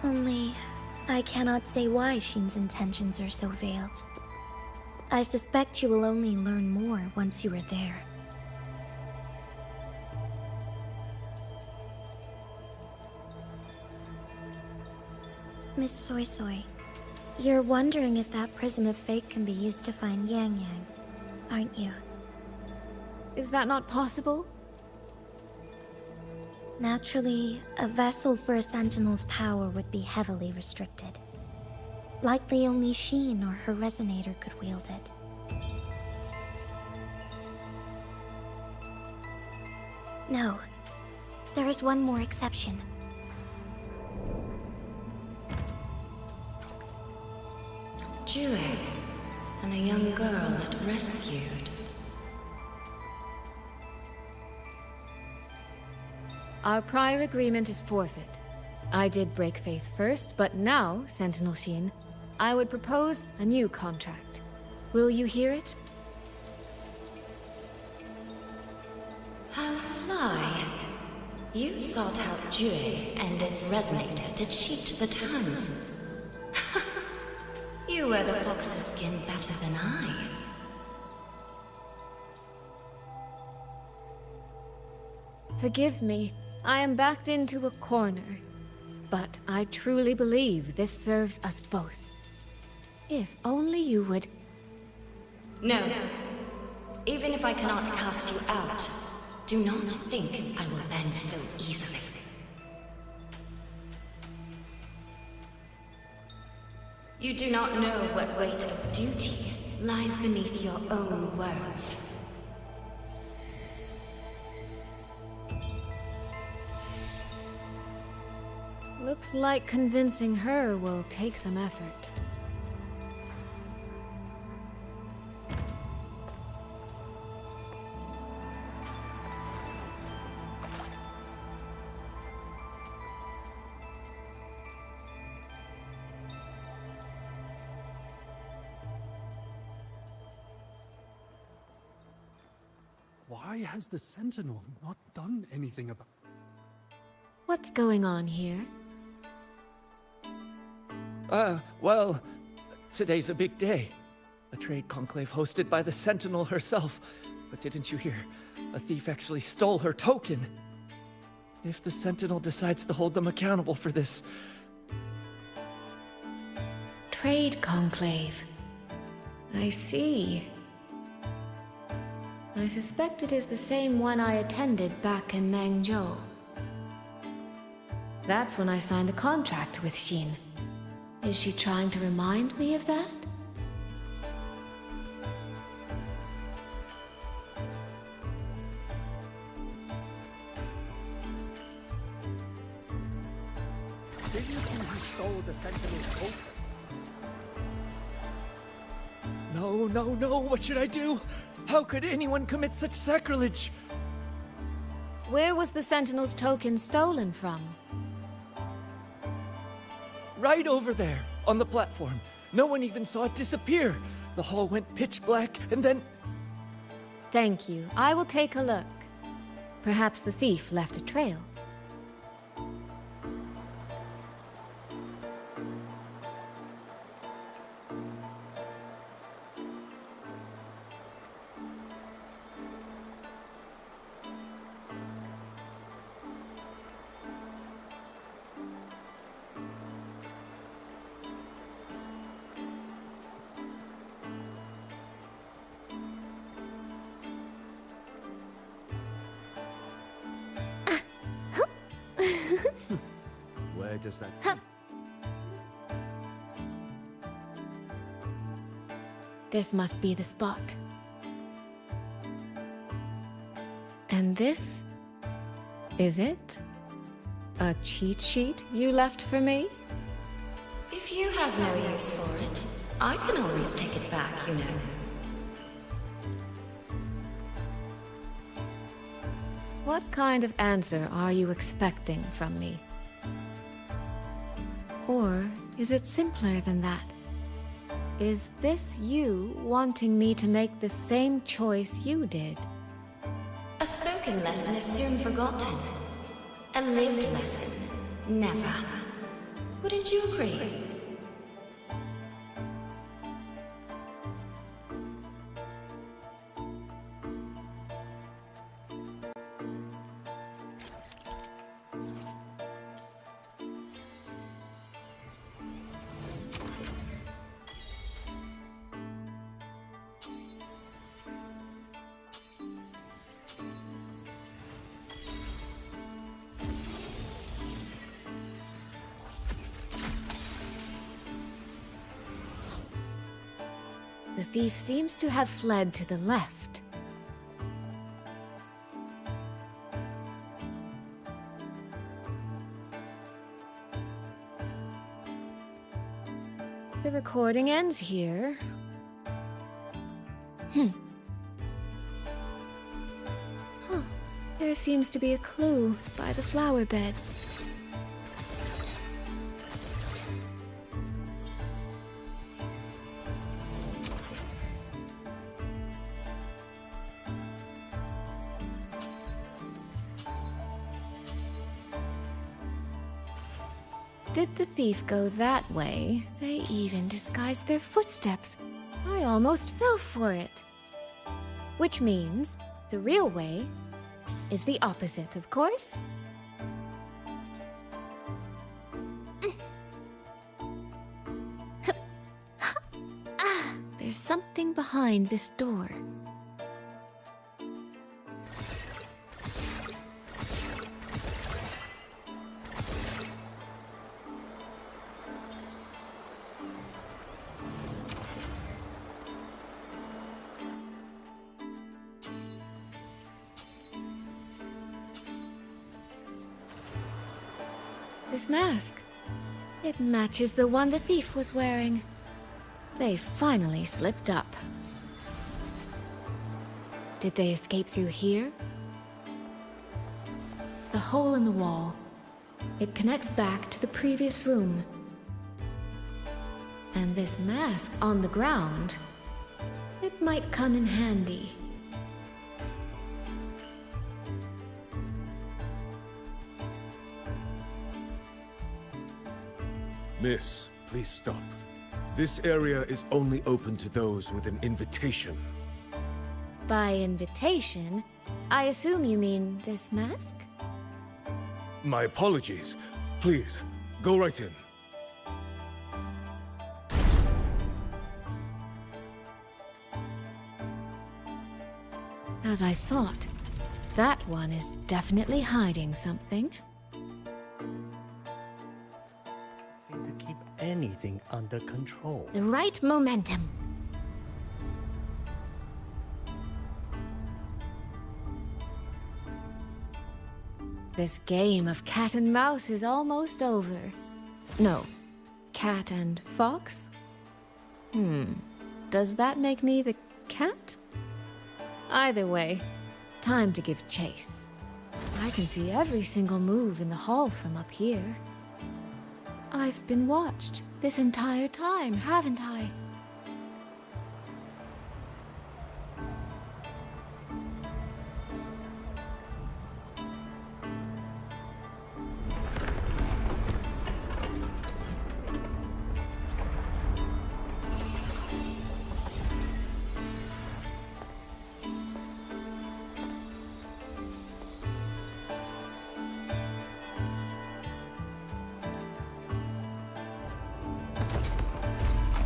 B: Only, I cannot say why Xin's intentions are so veiled. I suspect you will only learn more once you are there. Miss Soy Soy, you're wondering if that prism of fate can be used to find Yang Yang, aren't you?
J: Is that not possible?
B: Naturally, a vessel for a Sentinel's power would be heavily restricted. Likely only Xin or her resonator could wield it. No. There is one more exception.
M: Jue, and the young girl it rescued.
J: Our prior agreement is forfeit. I did break faith first, but now, Sentinel Sheen, I would propose a new contract. Will you hear it?
M: How sly. You sought out Jue and its resonator to cheat the terms. You wear the fox's skin better than I.
J: Forgive me. I am backed into a corner. But I truly believe this serves us both. If only you would...
M: No. Even if I cannot cast you out, do not think I will bend so easily. You do not know what weight of duty lies beneath your own words.
J: Looks like convincing her will take some effort.
K: Why has the Sentinel not done anything about...
J: What's going on here?
P: Well, today's a big day. A trade conclave hosted by the Sentinel herself. But didn't you hear? A thief actually stole her token. If the Sentinel decides to hold them accountable for this...
J: Trade conclave. I see. I suspect it is the same one I attended back in Mangzhou. That's when I signed the contract with Xin. Is she trying to remind me of that?
P: Did you think he stole the Sentinel's token? No, what should I do? How could anyone commit such sacrilege?
J: Where was the Sentinel's token stolen from?
P: Right over there, on the platform. No one even saw it disappear. The hall went pitch black, and then...
J: Thank you. I will take a look. Perhaps the thief left a trail.
E: Where does that...
J: This must be the spot. And this? Is it? A cheat sheet you left for me?
M: If you have no use for it, I can always take it back, you know.
J: What kind of answer are you expecting from me? Or is it simpler than that? Is this you wanting me to make the same choice you did?
M: A spoken lesson is soon forgotten. A lived lesson, never. Wouldn't you agree?
J: The thief seems to have fled to the left. the recording ends here. Huh. There seems to be a clue by the flower bed. Did the thief go that way? They even disguised their footsteps. I almost fell for it. Which means the real way is the opposite, of course. There's something behind this door. This mask. It matches the one the thief was wearing. They finally slipped up. Did they escape through here? The hole in the wall. It connects back to the previous room. And this mask on the ground, it might come in handy.
O: Miss, please stop. This area is only open to those with an invitation.
J: By invitation, I assume you mean this mask?
O: My apologies. Please, go right in.
J: As I thought, that one is definitely hiding something.
S: Seem to keep anything under control.
J: The right momentum. This game of cat and mouse is almost over. No, cat and fox? Does that make me the cat? Either way, time to give chase. I can see every single move in the hall from up here. I've been watched this entire time, haven't I?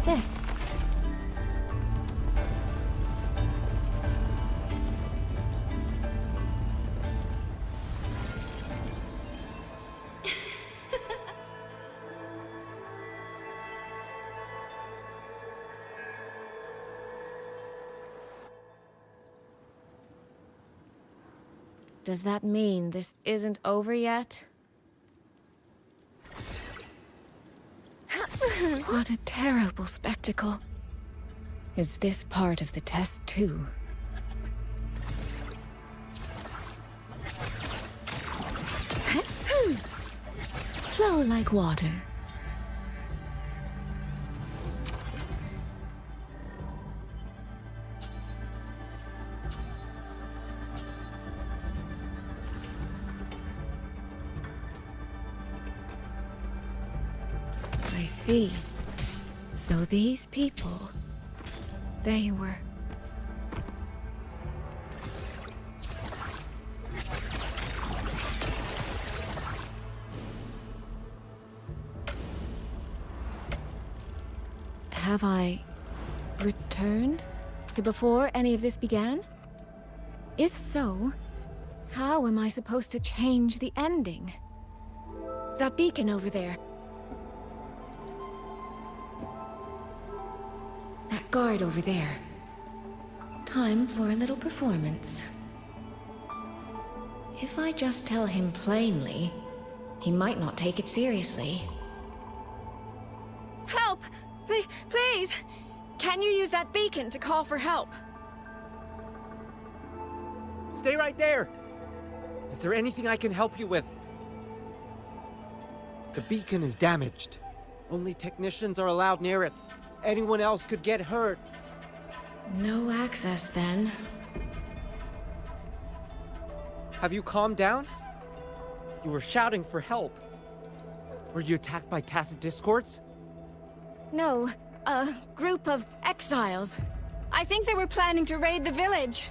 J: This. Does that mean this isn't over yet? What a terrible spectacle. Is this part of the test too? Flow like water. I see. So these people, they were... Have I returned to before any of this began? If so, how am I supposed to change the ending? That beacon over there. That guard over there. Time for a little performance. If I just tell him plainly, he might not take it seriously.
T: Help!
J: Please! Can you use that beacon to call for help?
R: Stay right there! Is there anything I can help you with? The beacon is damaged. Only technicians are allowed near it. Anyone else could get hurt.
J: No access, then.
R: Have you calmed down? You were shouting for help. Were you attacked by Tacit Discords?
J: No, a group of exiles. I think they were planning to raid the village.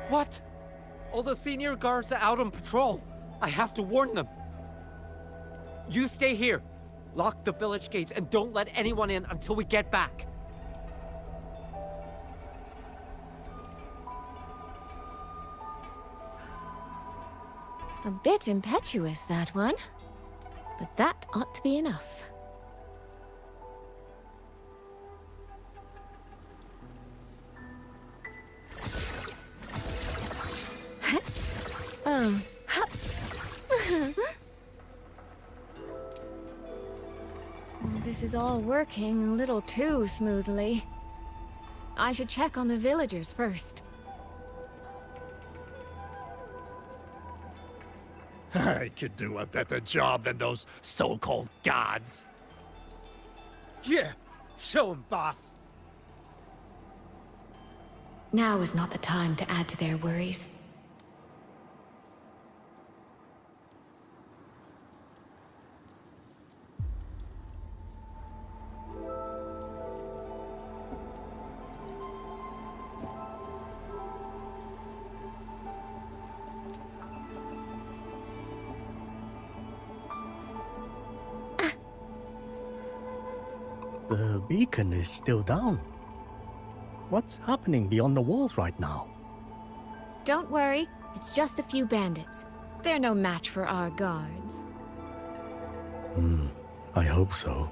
R: What? All the senior guards are out on patrol. I have to warn them. You stay here. Lock the village gates and don't let anyone in until we get back.
J: A bit impetuous, that one. But that ought to be enough. Oh. This is all working a little too smoothly. I should check on the villagers first.
H: I could do a better job than those so-called gods.
R: Yeah, show 'em, boss.
M: Now is not the time to add to their worries.
S: The beacon is still down. What's happening beyond the walls right now?
J: Don't worry, it's just a few bandits. They're no match for our guards.
S: I hope so.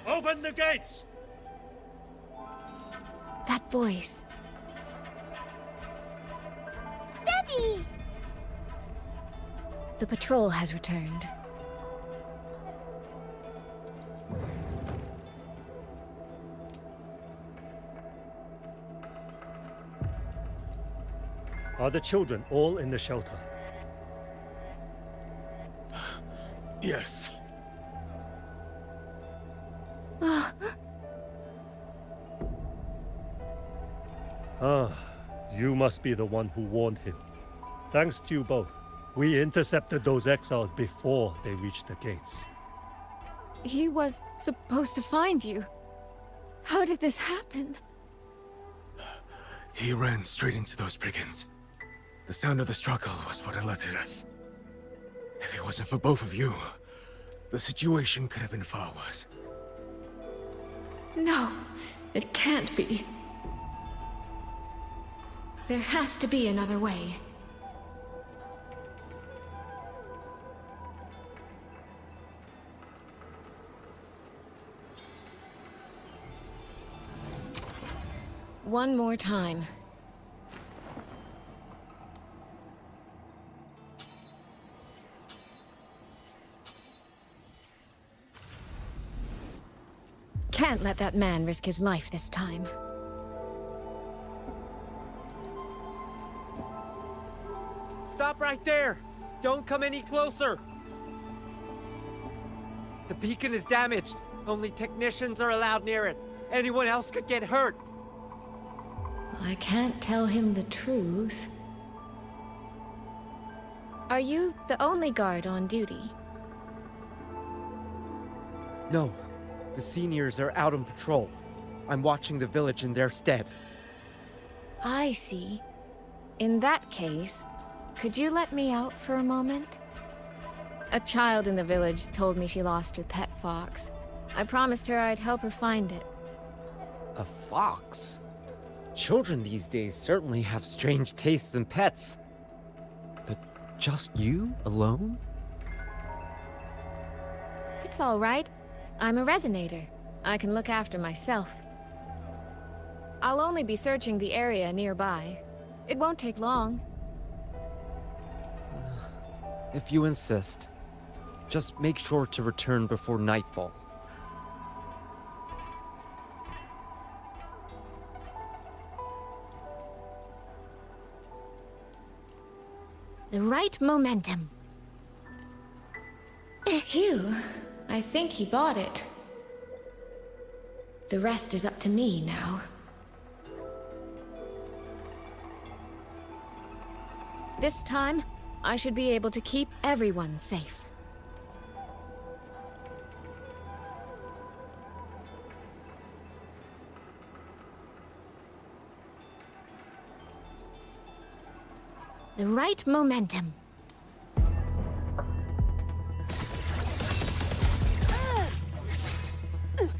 H: Open the gates!
J: That voice.
T: Daddy!
J: The patrol has returned.
S: Are the children all in the shelter?
H: Yes.
S: You must be the one who warned him. Thanks to you both. We intercepted those exiles before they reached the gates.
J: He was supposed to find you. How did this happen?
O: He ran straight into those brigands. The sound of the struggle was what alerted us. If it wasn't for both of you, the situation could have been far worse.
J: No, it can't be. There has to be another way. One more time. Can't let that man risk his life this time.
R: Stop right there! Don't come any closer! The beacon is damaged. Only technicians are allowed near it. Anyone else could get hurt.
J: I can't tell him the truth. Are you the only guard on duty?
R: No. The seniors are out on patrol. I'm watching the village in their stead.
J: I see. In that case, could you let me out for a moment? A child in the village told me she lost her pet fox. I promised her I'd help her find it.
R: A fox? Children these days certainly have strange tastes in pets. But just you alone?
J: It's all right. I'm a resonator. I can look after myself. I'll only be searching the area nearby. It won't take long.
R: If you insist. Just make sure to return before nightfall.
J: The right momentum.
M: Phew. I think he bought it. The rest is up to me now.
J: This time, I should be able to keep everyone safe. The right momentum.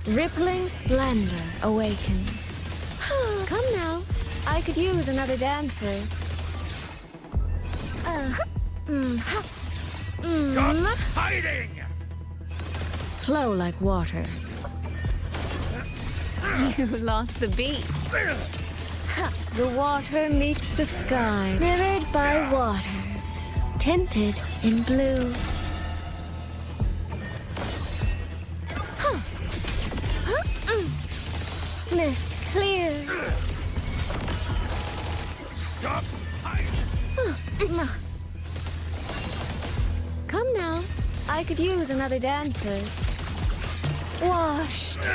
J: Rippling splendor awakens. Come now, I could use another dancer.
H: Stop hiding!
J: Flow like water. You lost the beat. The water meets the sky, mirrored by water, tinted in blue. Mist clears.
H: Stop hiding!
J: Come now, I could use another dancer. Washed.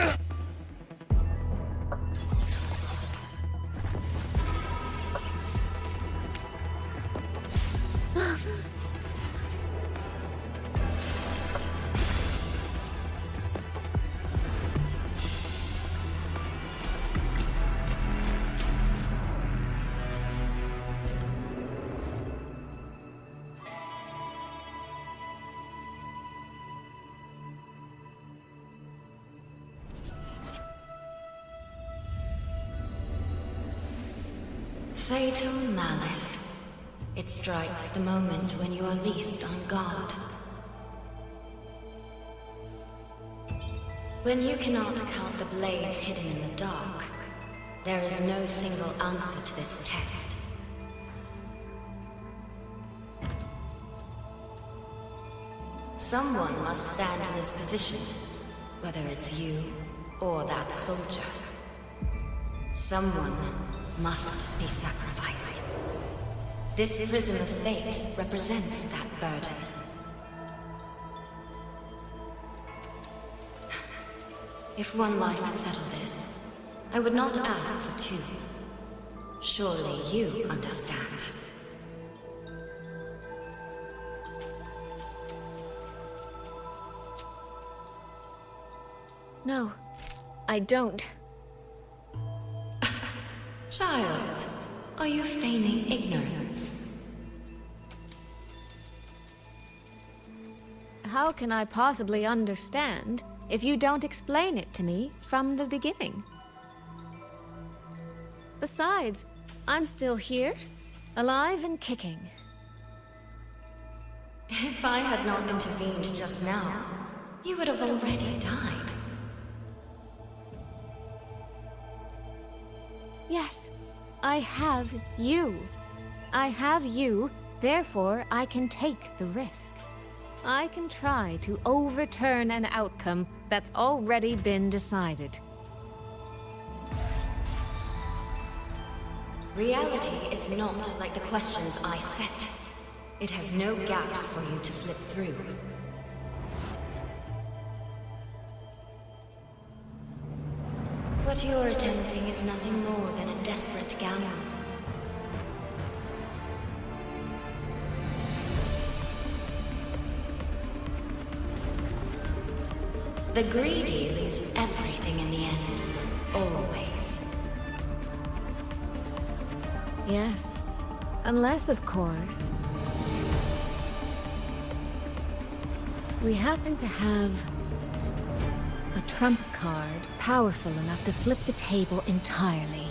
M: Fatal malice. It strikes the moment when you are least on guard. When you cannot count the blades hidden in the dark, there is no single answer to this test. Someone must stand in this position, whether it's you or that soldier. Someone must be sacrificed. This prism of fate represents that burden. If one life could settle this, I would not ask for two. Surely you understand.
J: No, I don't.
M: Child, are you feigning ignorance?
J: How can I possibly understand if you don't explain it to me from the beginning? Besides, I'm still here, alive and kicking.
M: If I had not intervened just now, you would have already died.
J: Yes, I have you. I have you, therefore I can take the risk. I can try to overturn an outcome that's already been decided.
M: Reality is not like the questions I set. It has no gaps for you to slip through. What you're attempting is nothing more than a desperate gamble. The greedy lose everything in the end. Always.
J: Yes. Unless, of course, we happen to have a trump card powerful enough to flip the table entirely.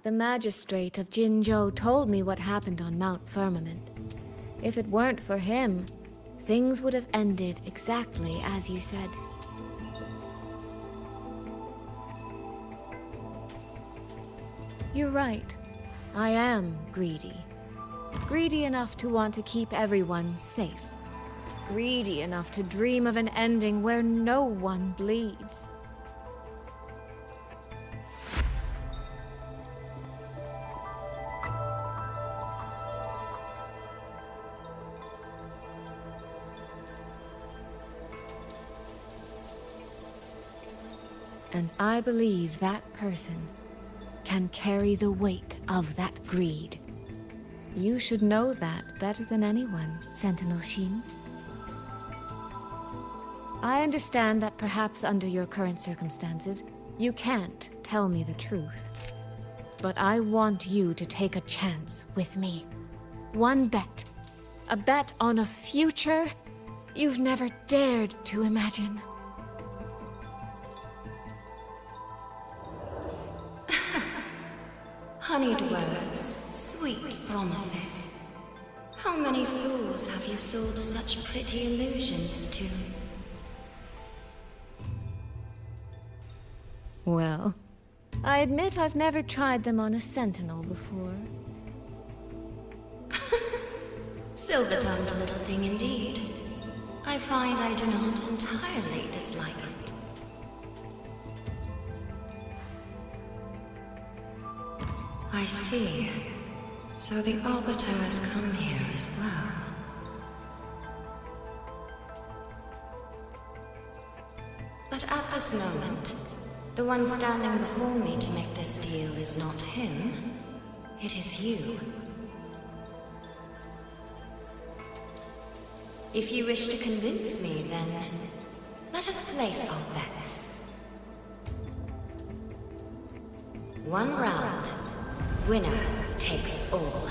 J: The magistrate of Jinzhou told me what happened on Mount Firmament. If it weren't for him, things would have ended exactly as you said. You're right. I am greedy. Greedy enough to want to keep everyone safe. Greedy enough to dream of an ending where no one bleeds. And I believe that person can carry the weight of that greed. You should know that better than anyone, Sentinel Shin. I understand that perhaps under your current circumstances, you can't tell me the truth. But I want you to take a chance with me. One bet. A bet on a future you've never dared to imagine.
M: Honeyed words, sweet promises. How many souls have you sold such pretty illusions to?
J: Well, I admit I've never tried them on a sentinel before.
M: Silver-tongued little thing indeed. I find I do not entirely dislike it. I see. So the Arbiter has come here as well. But at this moment, the one standing before me to make this deal is not him. It is you. If you wish to convince me, then let us place our bets. One round. Winner takes all.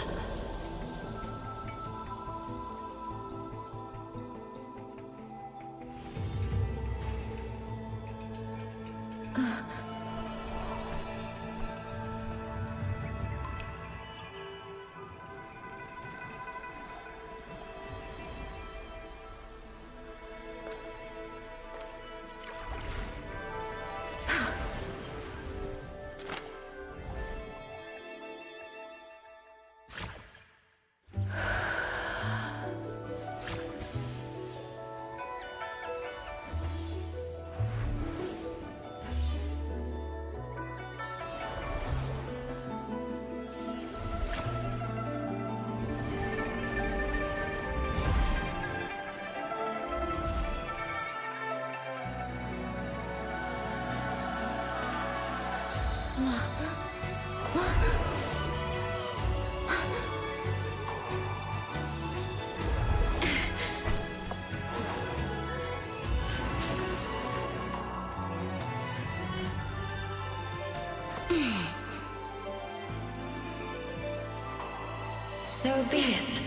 M: So be it.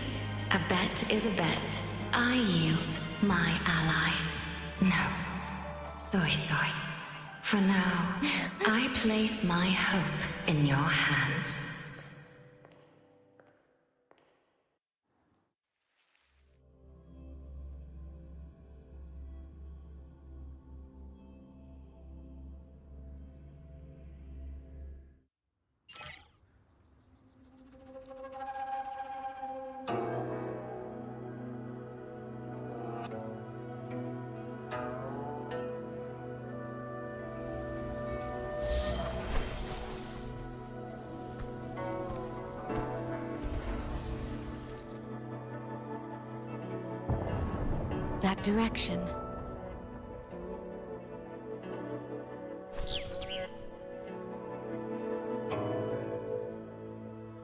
M: A bet is a bet. I yield my ally. No. Soy. For now, I place my hope in your hands.
J: That direction.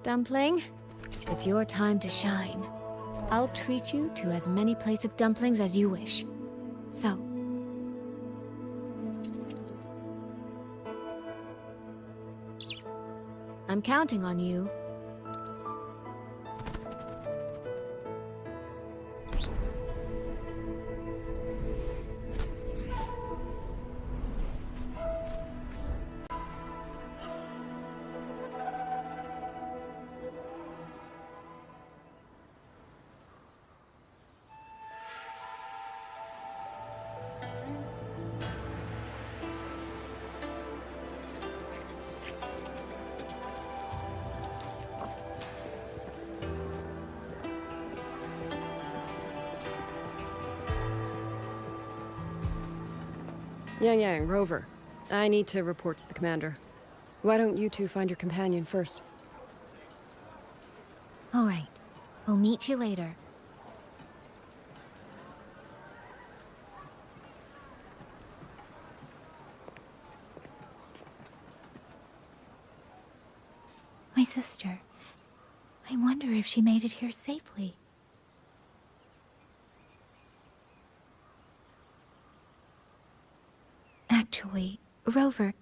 J: Dumpling, it's your time to shine. I'll treat you to as many plates of dumplings as you wish. So, I'm counting on you.
Q: Yang, Rover. I need to report to the commander. Why don't you two find your companion first?
F: All right. We'll meet you later. My sister. I wonder if she made it here safely. Actually, Rover,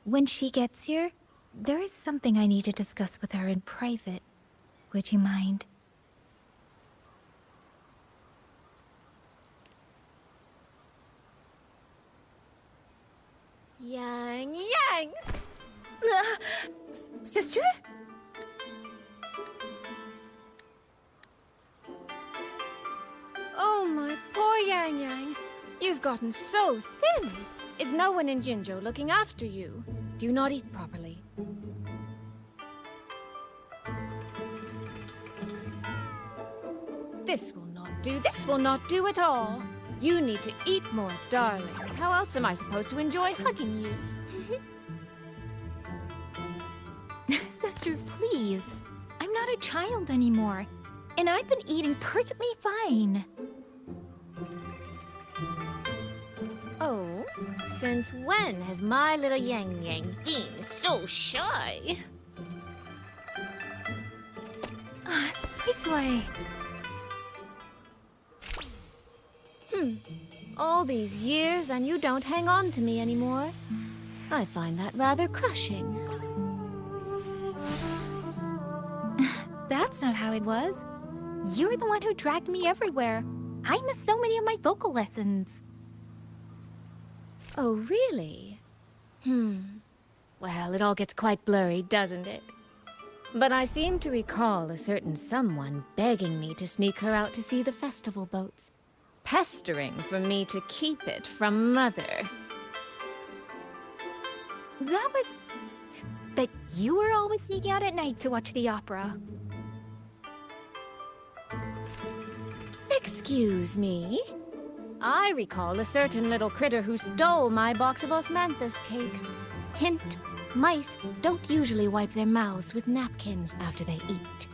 F: when she gets here, there is something I need to discuss with her in private. Would you mind?
L: Yang!
F: Sister?
J: Oh, my poor Yang. You've gotten so thin. Is no one in Jinzhou looking after you? Do you not eat properly? This will not do. This will not do at all. You need to eat more, darling. How else am I supposed to enjoy hugging you?
F: Sister, please. I'm not a child anymore. And I've been eating perfectly fine.
J: Oh? Since when has my little Yang been so shy?
F: Soy.
J: All these years and you don't hang on to me anymore. I find that rather crushing.
F: That's not how it was. You're the one who dragged me everywhere. I missed so many of my vocal lessons.
J: Oh, really? Well, it all gets quite blurry, doesn't it? But I seem to recall a certain someone begging me to sneak her out to see the festival boats. Pestering for me to keep it from Mother.
F: That was... But you were always sneaking out at night to watch the opera.
J: Excuse me? I recall a certain little critter who stole my box of osmanthus cakes. Hint, mice don't usually wipe their mouths with napkins after they eat.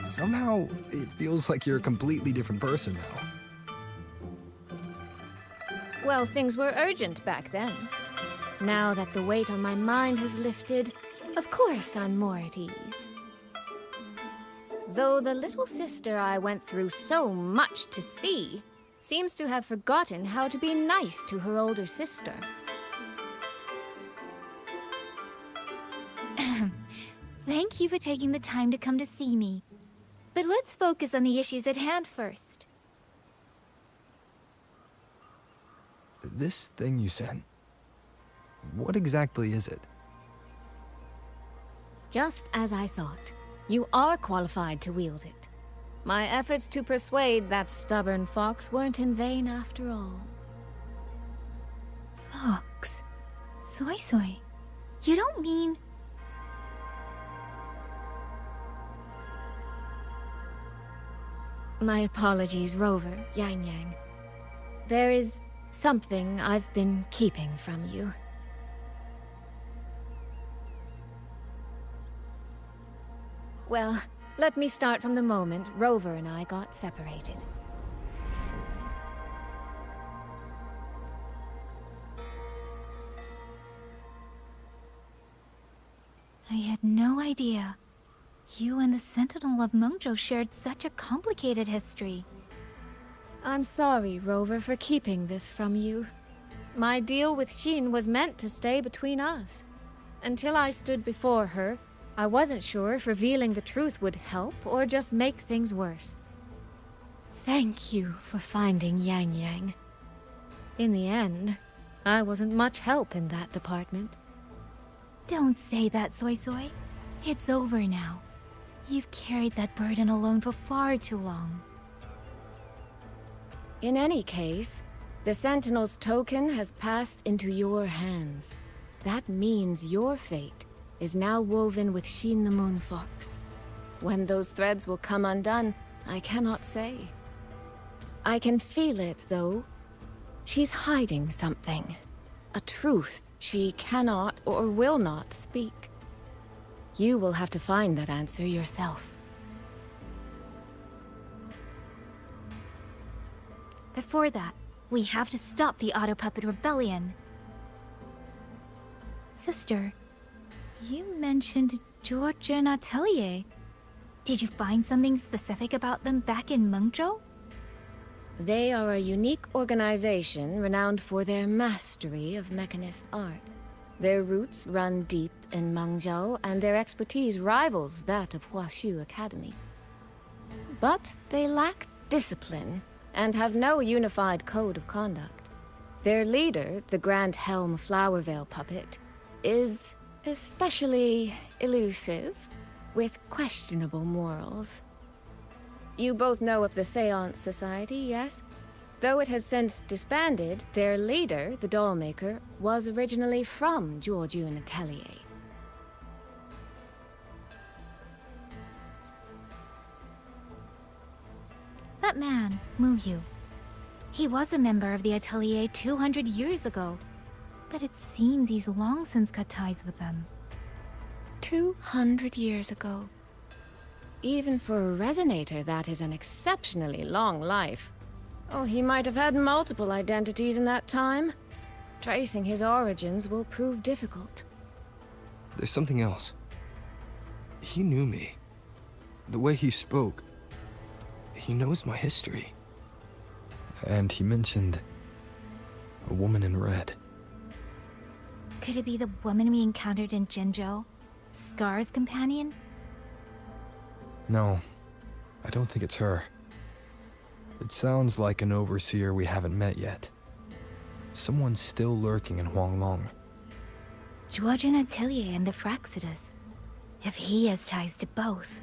A: Somehow, it feels like you're a completely different person now.
J: Well, things were urgent back then. Now that the weight on my mind has lifted, of course I'm more at ease. Though the little sister I went through so much to see seems to have forgotten how to be nice to her older sister.
F: Thank you for taking the time to come to see me. But let's focus on the issues at hand first.
A: This thing you sent, what exactly is it?
J: Just as I thought. You are qualified to wield it. My efforts to persuade that stubborn fox weren't in vain after all.
F: Fox? Soy. You don't mean...
J: My apologies, Rover, Yang. There is something I've been keeping from you. Well, let me start from the moment Rover and I got separated.
F: I had no idea. You and the Sentinel of Mengzhou shared such a complicated history.
J: I'm sorry, Rover, for keeping this from you. My deal with Xin was meant to stay between us. Until I stood before her, I wasn't sure if revealing the truth would help or just make things worse. Thank you for finding Yang. In the end, I wasn't much help in that department.
F: Don't say that, Soy. It's over now. You've carried that burden alone for far too long.
J: In any case, the Sentinel's token has passed into your hands. That means your fate is now woven with Sheen the Moon Fox. When those threads will come undone, I cannot say. I can feel it, though. She's hiding something. A truth she cannot or will not speak. You will have to find that answer yourself.
F: Before that, we have to stop the Auto Puppet Rebellion. Sister, you mentioned George and Atelier. Did you find something specific about them back in Mengzhou?
J: They are a unique organization renowned for their mastery of mechanist art. Their roots run deep in Mengzhou, and their expertise rivals that of Huashu Academy. But they lack discipline and have no unified code of conduct. Their leader, the Grand Helm Flowervale puppet, is especially elusive, with questionable morals. You both know of the Seance Society, yes? Though it has since disbanded, their leader, the Dollmaker, was originally from Georgian Atelier.
F: That man, Muyu. He was a member of the Atelier 200 years ago, but it seems he's long since cut ties with them.
J: 200 years ago. Even for a resonator, that is an exceptionally long life. Oh, he might have had multiple identities in that time. Tracing his origins will prove difficult.
A: There's something else. He knew me. The way he spoke. He knows my history. And he mentioned a woman in red.
F: Could it be the woman we encountered in Jinzhou? Scar's companion?
A: No, I don't think it's her. It sounds like an overseer we haven't met yet. Someone still lurking in Huanglong.
F: Georgian Atelier and the Fraxidus. If he has ties to both.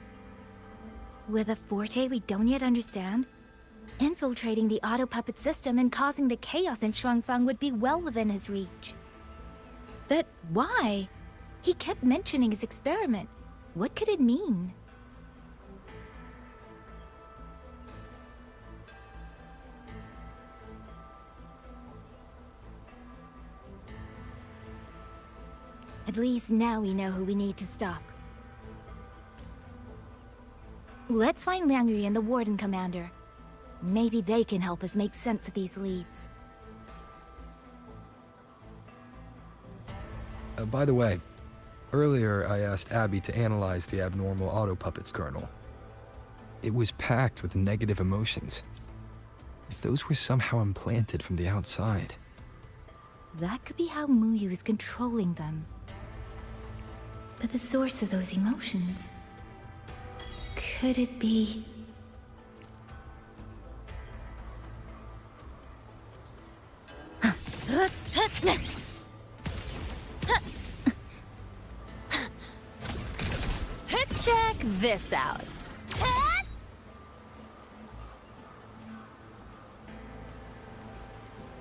F: With a forte we don't yet understand, infiltrating the auto puppet system and causing the chaos in Shuangfang would be well within his reach. But why? He kept mentioning his experiment. What could it mean? At least now we know who we need to stop. Let's find Liang Yu and the Warden Commander. Maybe they can help us make sense of these leads.
A: By the way, earlier I asked Abby to analyze the abnormal auto puppet's kernel. It was packed with negative emotions. If those were somehow implanted from the outside.
F: That could be how Muyu is controlling them. But the source of those emotions... could it be...
T: Check this out.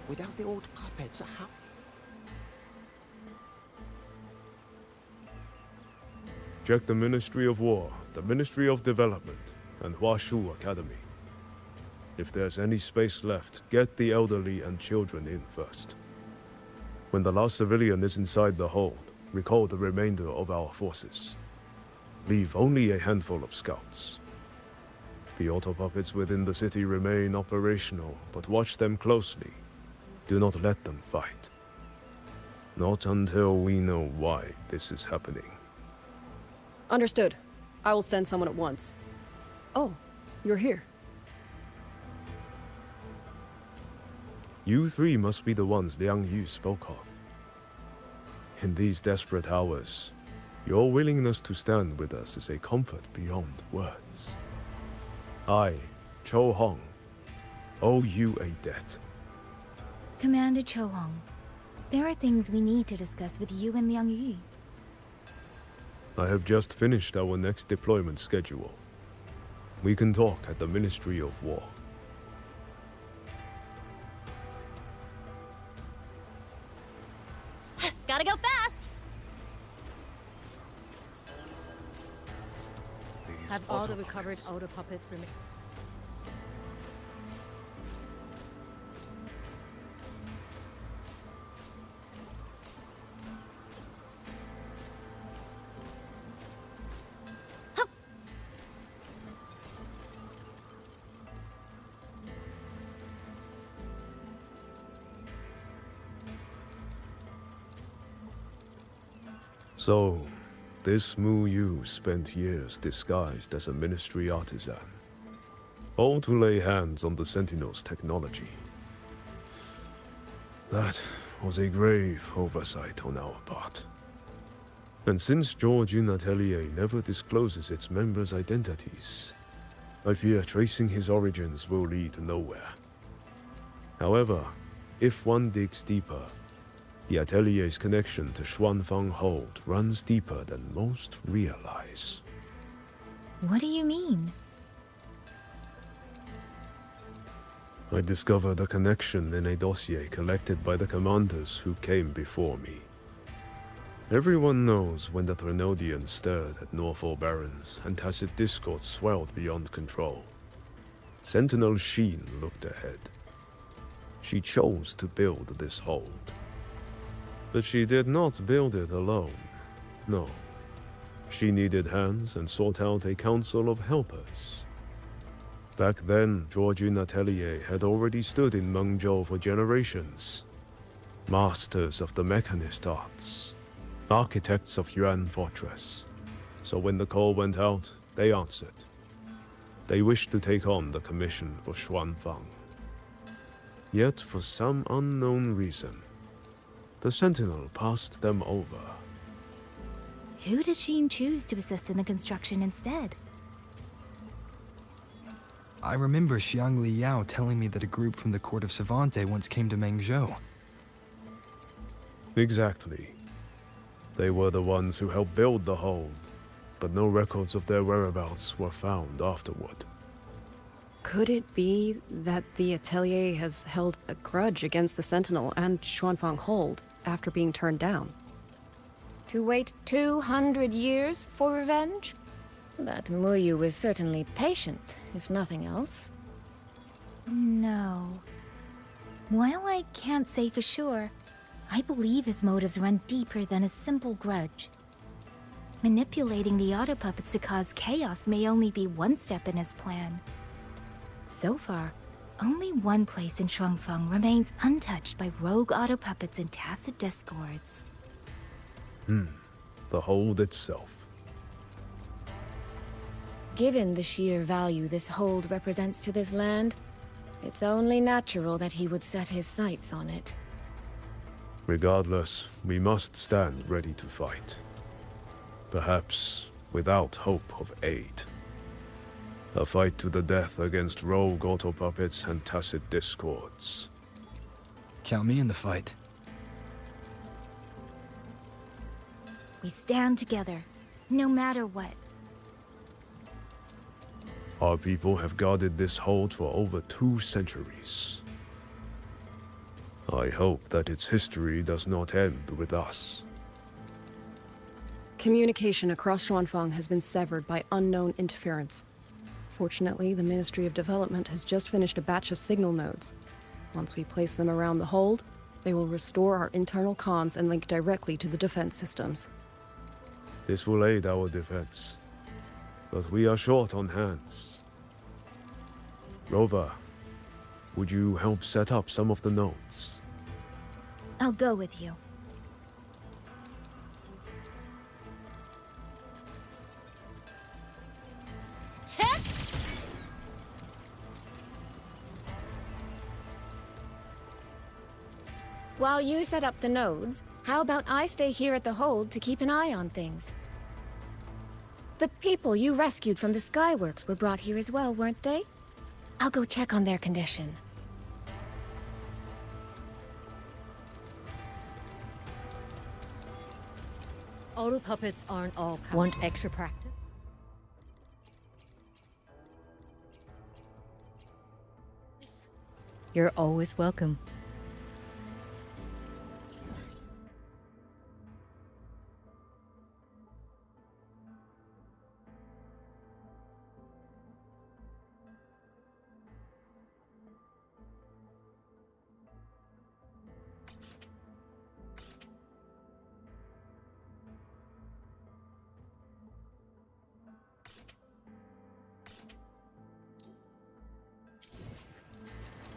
V: Without the old puppets, how...
G: Check the Ministry of War, the Ministry of Development, and Huashu Academy. If there's any space left, get the elderly and children in first. When the last civilian is inside the hold, recall the remainder of our forces. Leave only a handful of scouts. The auto puppets within the city remain operational, but watch them closely. Do not let them fight. Not until we know why this is happening.
Q: Understood. I will send someone at once. Oh, you're here.
G: You three must be the ones Liang Yu spoke of. In these desperate hours, your willingness to stand with us is a comfort beyond words. I, Cho Hong, owe you a debt.
F: Commander Cho Hong, there are things we need to discuss with you and Liang Yu.
G: I have just finished our next deployment schedule. We can talk at the Ministry of War.
T: Gotta go fast!
C: Have all the recovered auto puppets remain?
G: So, this Mu Yu spent years disguised as a ministry artisan, all to lay hands on the Sentinel's technology. That was a grave oversight on our part. And since Georgian Atelier never discloses its members' identities, I fear tracing his origins will lead nowhere. However, if one digs deeper, the Atelier's connection to Xuanfang Hold runs deeper than most realize.
F: What do you mean?
G: I discovered a connection in a dossier collected by the commanders who came before me. Everyone knows when the Threnodians stirred at Norfolk Barrens and tacit discord swelled beyond control. Sentinel Sheen looked ahead. She chose to build this hold. But she did not build it alone. No. She needed hands and sought out a council of helpers. Back then, Georgian Atelier had already stood in Mengzhou for generations. Masters of the mechanist arts. Architects of Yuan Fortress. So when the call went out, they answered. They wished to take on the commission for Xuanfang. Yet, for some unknown reason, the Sentinel passed them over.
F: Who did Sheen choose to assist in the construction instead?
A: I remember Xiang Li Yao telling me that a group from the court of Savante once came to Mengzhou.
G: Exactly. They were the ones who helped build the hold, but no records of their whereabouts were found afterward.
Q: Could it be that the Atelier has held a grudge against the Sentinel and Xuanfang Hold after being turned down?
J: To wait 200 years for revenge? That Muyu was certainly patient, if nothing else.
F: No. While I can't say for sure, I believe his motives run deeper than a simple grudge. Manipulating the auto puppets to cause chaos may only be one step in his plan. So far, only one place in Shuangfeng remains untouched by rogue auto puppets and tacit discords.
G: The hold itself.
J: Given the sheer value this hold represents to this land, it's only natural that he would set his sights on it.
G: Regardless, we must stand ready to fight. Perhaps without hope of aid. A fight to the death against rogue auto puppets and tacit discords.
A: Count me in the fight.
F: We stand together, no matter what.
G: Our people have guarded this hold for over 2 centuries. I hope that its history does not end with us.
Q: Communication across Xuanfang has been severed by unknown interference. Fortunately, the Ministry of Development has just finished a batch of signal nodes. Once we place them around the hold, they will restore our internal comms and link directly to the defense systems.
G: This will aid our defense. But we are short on hands. Rover, would you help set up some of the nodes?
F: I'll go with you.
J: While you set up the nodes, how about I stay here at the hold to keep an eye on things? The people you rescued from the Skyworks were brought here as well, weren't they? I'll go check on their condition.
C: Auto puppets aren't all powerful. Want extra practice? You're always welcome.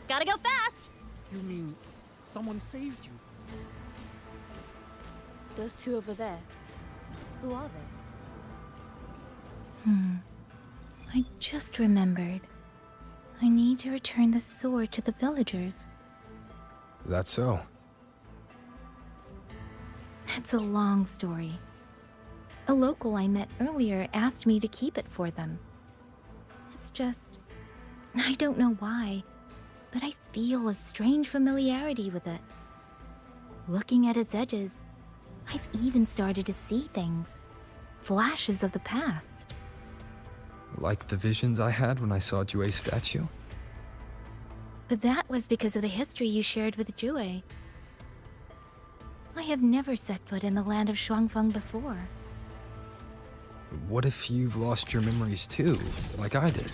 T: Gotta go fast!
K: You mean someone saved you?
D: Those two over there. Who are they?
F: I just remembered. I need to return the sword to the villagers.
A: That's so.
F: It's a long story. A local I met earlier asked me to keep it for them. It's just... I don't know why, but I feel a strange familiarity with it. Looking at its edges, I've even started to see things. Flashes of the past.
A: Like the visions I had when I saw Jue's statue?
F: But that was because of the history you shared with Jue. I have never set foot in the land of Shuangfeng before.
A: What if you've lost your memories too, like I did?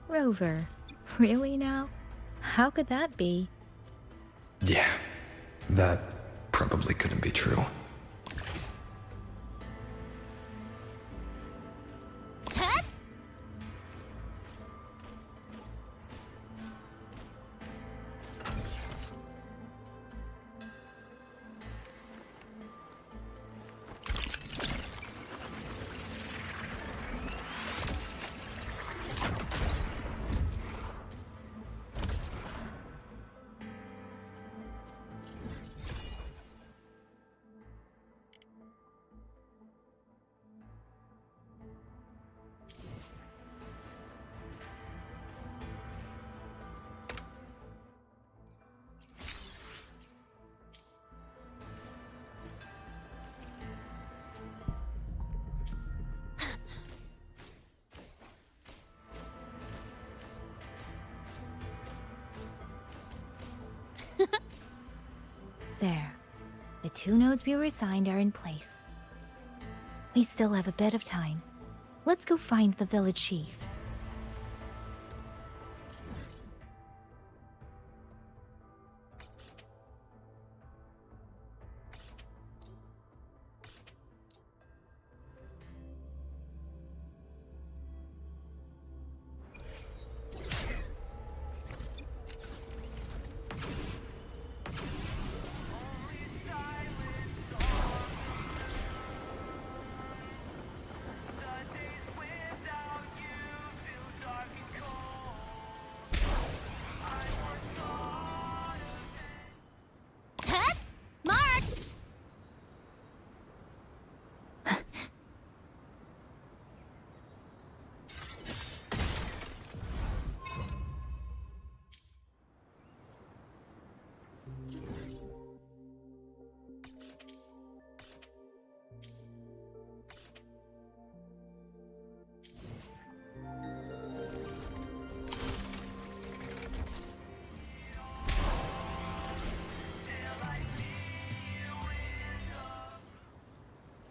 F: Rover, really now? How could that be?
A: Yeah, that probably couldn't be true.
F: There. The 2 nodes we were assigned are in place. We still have a bit of time. Let's go find the village chief.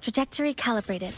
B: Trajectory calibrated.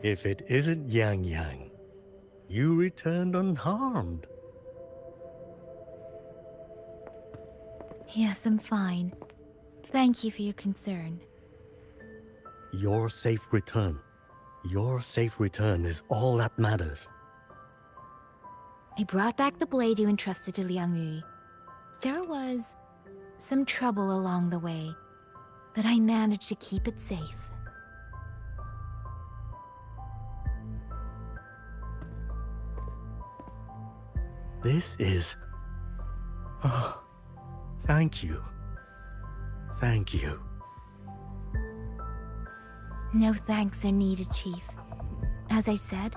S: If it isn't Yang Yang, you returned unharmed.
F: Yes, I'm fine. Thank you for your concern.
S: Your safe return. Your safe return is all that matters.
F: I brought back the blade you entrusted to Liang Yu. There was some trouble along the way, but I managed to keep it safe.
S: This is... Oh, thank you. Thank you.
F: No thanks are needed, Chief. As I said,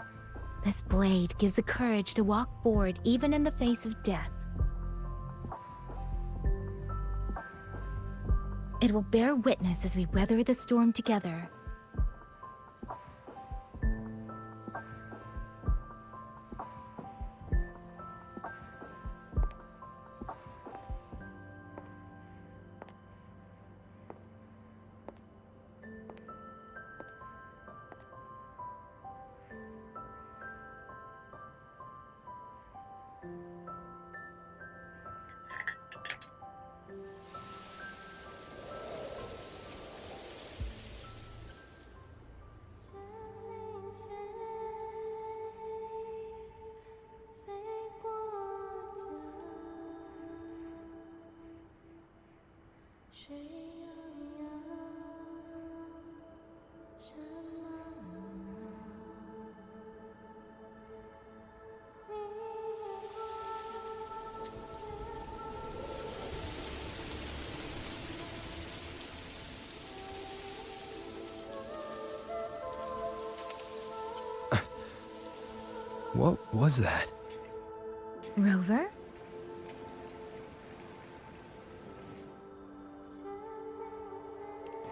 F: this blade gives the courage to walk forward even in the face of death. It will bear witness as we weather the storm together.
A: What was that?
F: Rover?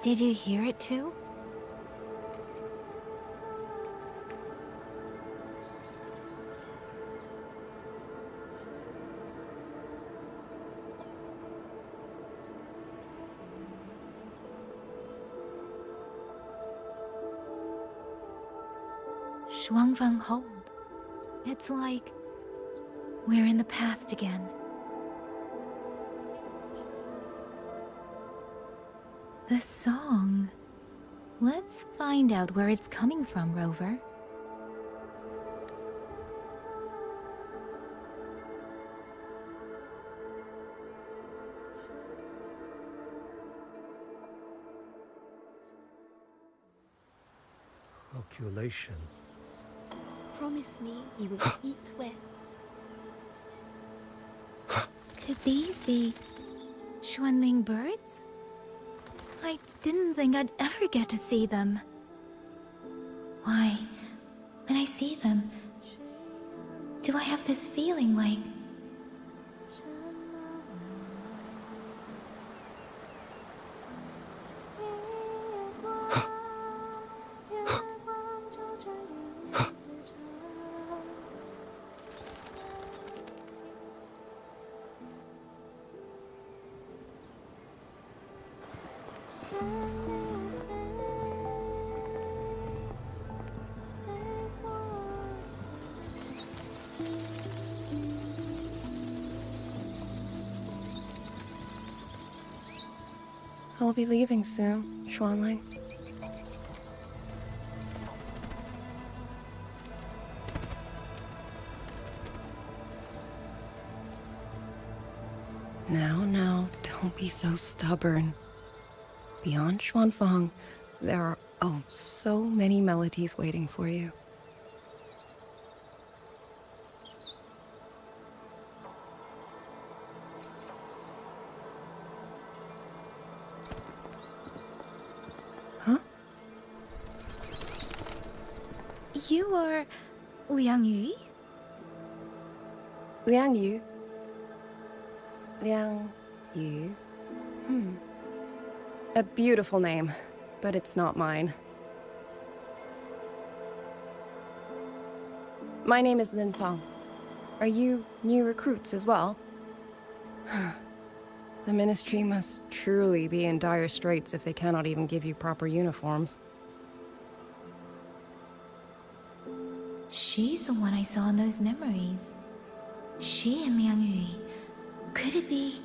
F: Did you hear it too? Shuangfang Hold. It's like we're in the past again. The song. Let's find out where it's coming from, Rover.
S: Calculation.
T: Promise me you will eat well.
F: Could these be Xuanling birds? I didn't think I'd ever get to see them. Why, when I see them, do I have this feeling like...
Q: I'll be leaving soon, Xuanling. Now, don't be so stubborn. Beyond Xuanfang, there are, oh, so many melodies waiting for you.
F: You are... Liang Yu?
Q: Liang Yu? Liang Yu? A beautiful name, but it's not mine. My name is Lin Fang. Are you new recruits as well? The Ministry must truly be in dire straits if they cannot even give you proper uniforms.
F: She's the one I saw in those memories. She and Liang Yu. Could it be?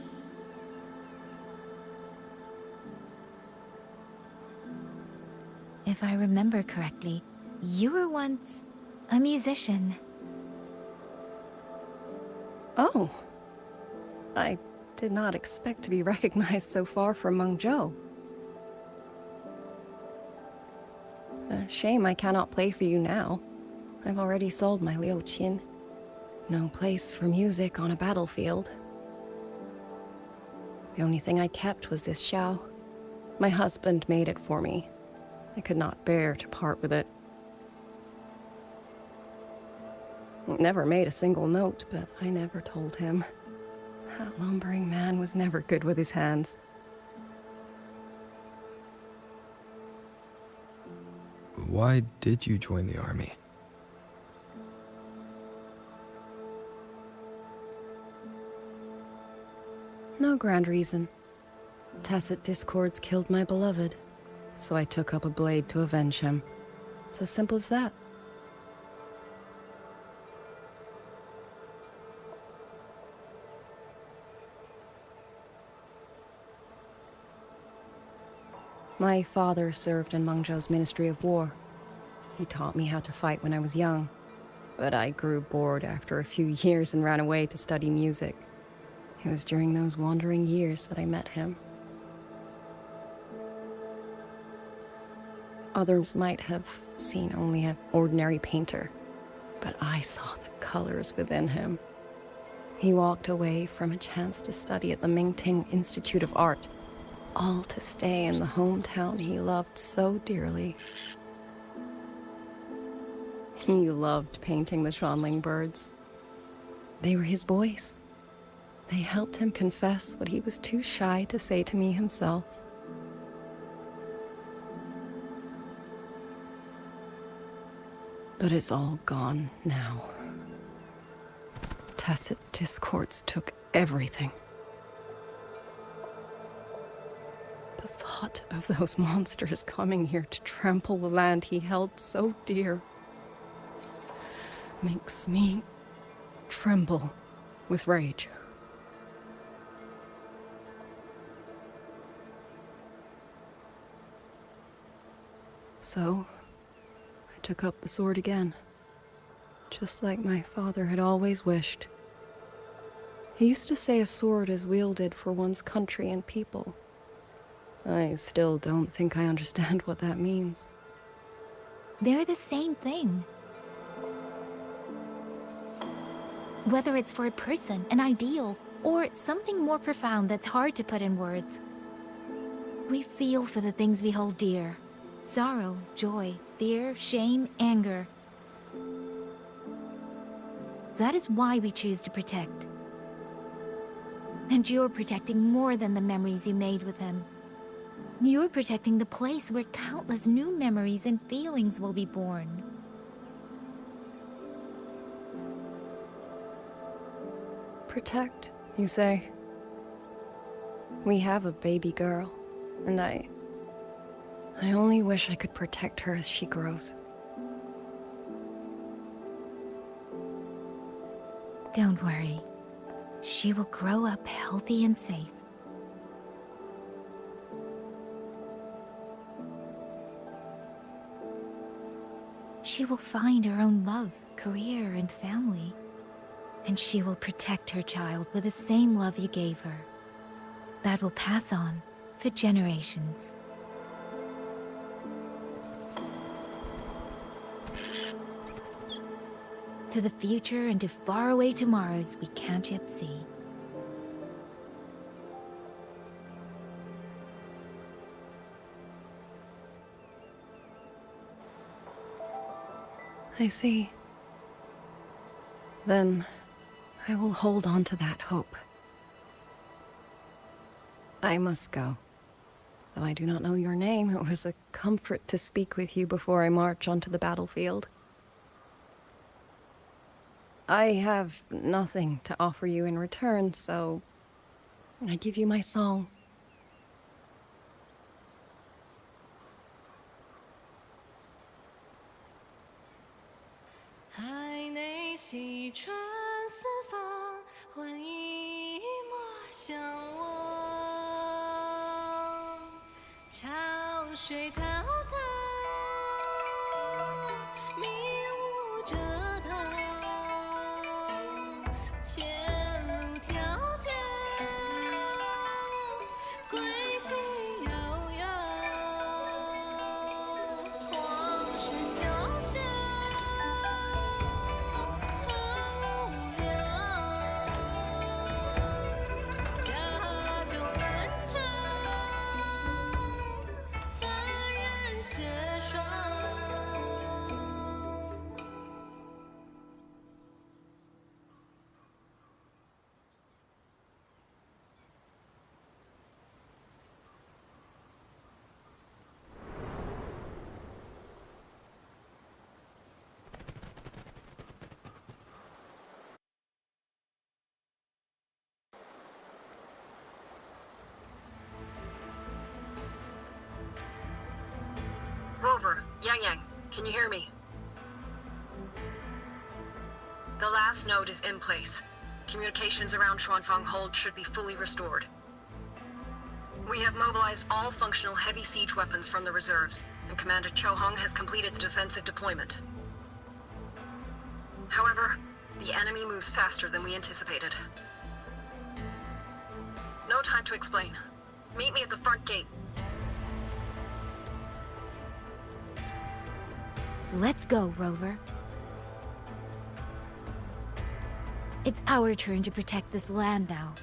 F: If I remember correctly, you were once a musician.
Q: Oh. I did not expect to be recognized so far from Mengzhou. A shame I cannot play for you now. I've already sold my Liuqin. No place for music on a battlefield. The only thing I kept was this xiao. My husband made it for me. I could not bear to part with it. It never made a single note, but I never told him. That lumbering man was never good with his hands.
A: Why did you join the army?
Q: No grand reason. Tacit discords killed my beloved, so I took up a blade to avenge him. It's as simple as that. My father served in Mengzhou's Ministry of War. He taught me how to fight when I was young, but I grew bored after a few years and ran away to study music. It was during those wandering years that I met him. Others might have seen only an ordinary painter, but I saw the colors within him. He walked away from a chance to study at the Mingting Institute of Art, all to stay in the hometown he loved so dearly. He loved painting the Shanling birds. They were his voice. They helped him confess what he was too shy to say to me himself. But it's all gone now. Tacit discords took everything. The thought of those monsters coming here to trample the land he held so dear makes me tremble with rage. So, I took up the sword again, just like my father had always wished. He used to say a sword is wielded for one's country and people. I still don't think I understand what that means.
F: They're the same thing. Whether it's for a person, an ideal, or something more profound that's hard to put in words. We feel for the things we hold dear. Sorrow, joy, fear, shame, anger. That is why we choose to protect. And you're protecting more than the memories you made with him. You're protecting the place where countless new memories and feelings will be born.
Q: Protect, you say? We have a baby girl, and I only wish I could protect her as she grows.
F: Don't worry. She will grow up healthy and safe. She will find her own love, career, and family. And she will protect her child with the same love you gave her. That will pass on for generations. To the future and to faraway tomorrows we can't yet see.
Q: I see. Then I will hold on to that hope. I must go. Though I do not know your name, it was a comfort to speak with you before I march onto the battlefield. I have nothing to offer you in return, so I give you my song.
C: Ah.
J: 水滔滔，迷雾遮挡，前路迢迢，归期遥遥，往事潇潇，很无聊。家就漫长，凡人雪霜。
I: Rover, Yang, can you hear me? The last node is in place. Communications around Xuanfang Hold should be fully restored. We have mobilized all functional heavy siege weapons from the reserves, and Commander Cho Hong has completed the defensive deployment. However, the enemy moves faster than we anticipated. No time to explain. Meet me at the front gate.
F: Let's go, Rover. It's our turn to protect this land now.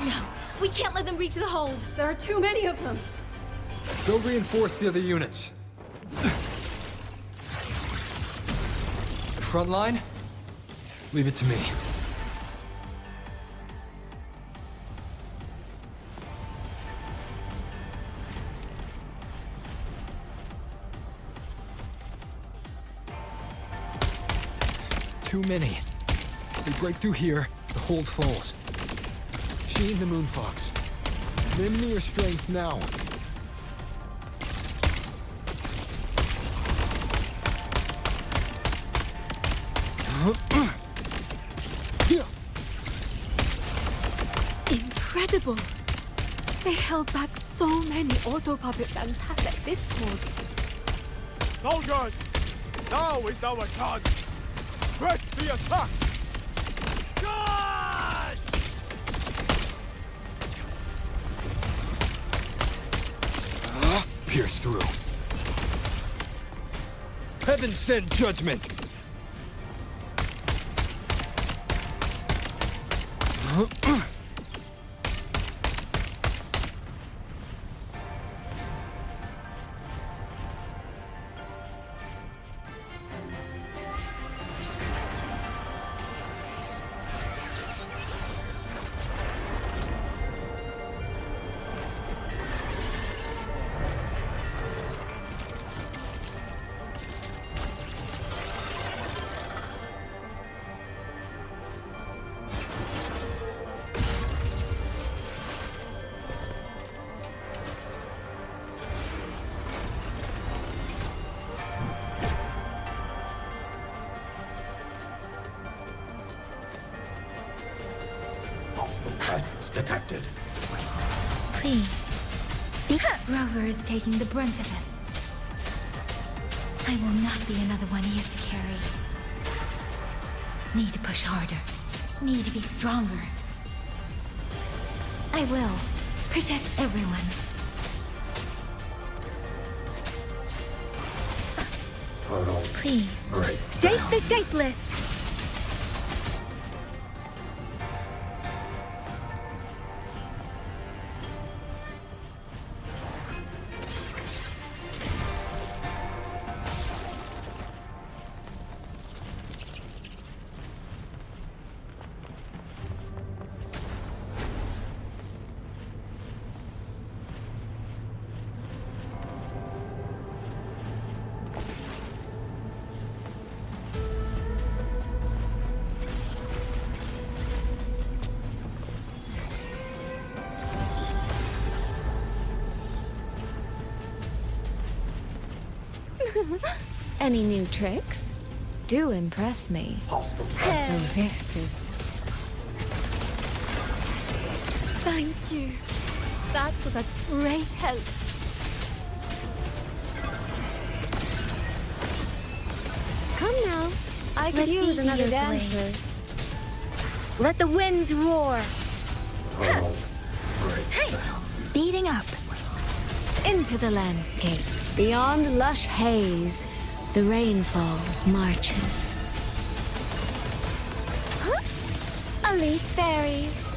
D: No, we can't let them reach the hold.
Q: There are too many of them.
A: Go reinforce the other units. Front line? Leave it to me. Too many. They break through here, the hold falls. She and the Moonfox. Lend me your strength now.
D: Incredible! They held back so many auto puppets and tacit discords.
G: Soldiers! Now is our chance! Press the attack! Charge!
A: Pierce through. Heaven send judgment!
U: Presence detected.
F: Please. Rover is taking the brunt of it. I will not be another one he has to carry. Need to push harder. Need to be stronger. I will protect everyone. Please, shape the shapeless!
J: Any new tricks? Do impress me. So this is...
D: Thank you. That was a great help.
J: Come now. I could use another dancer.
F: Let the winds roar! Hey! Speeding up.
J: Into the landscapes. Beyond lush haze, the rainfall marches. Huh? A leaf fairies.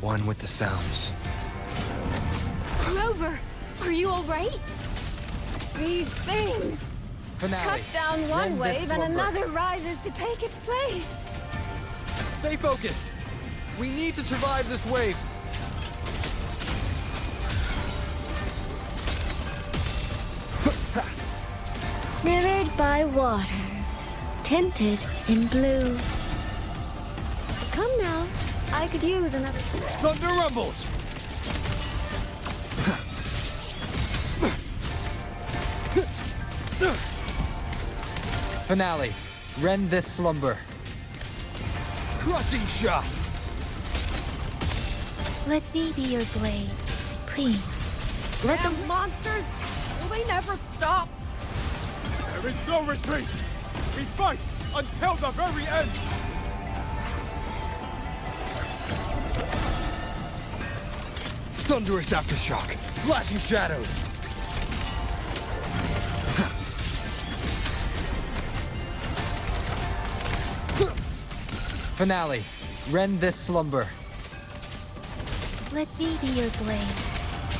A: One with the sounds.
D: Rover, are you all right?
J: These things!
N: Finale.
J: Cut down one
N: Rend this
J: wave and
N: slumber.
J: another rises to take its place.
N: Stay focused. We need to survive this wave.
J: Mirrored by water, tinted in blue. Come now, I could use another...
N: Thunder rumbles! Finale. Rend this slumber. Crushing shot!
F: Let me be your blade, please. Let the
H: monsters! Will they never stop?
G: There is no retreat! We fight until the very end!
N: Thunderous aftershock! Flashing shadows! Finale. Rend this slumber.
F: Let me be your blade.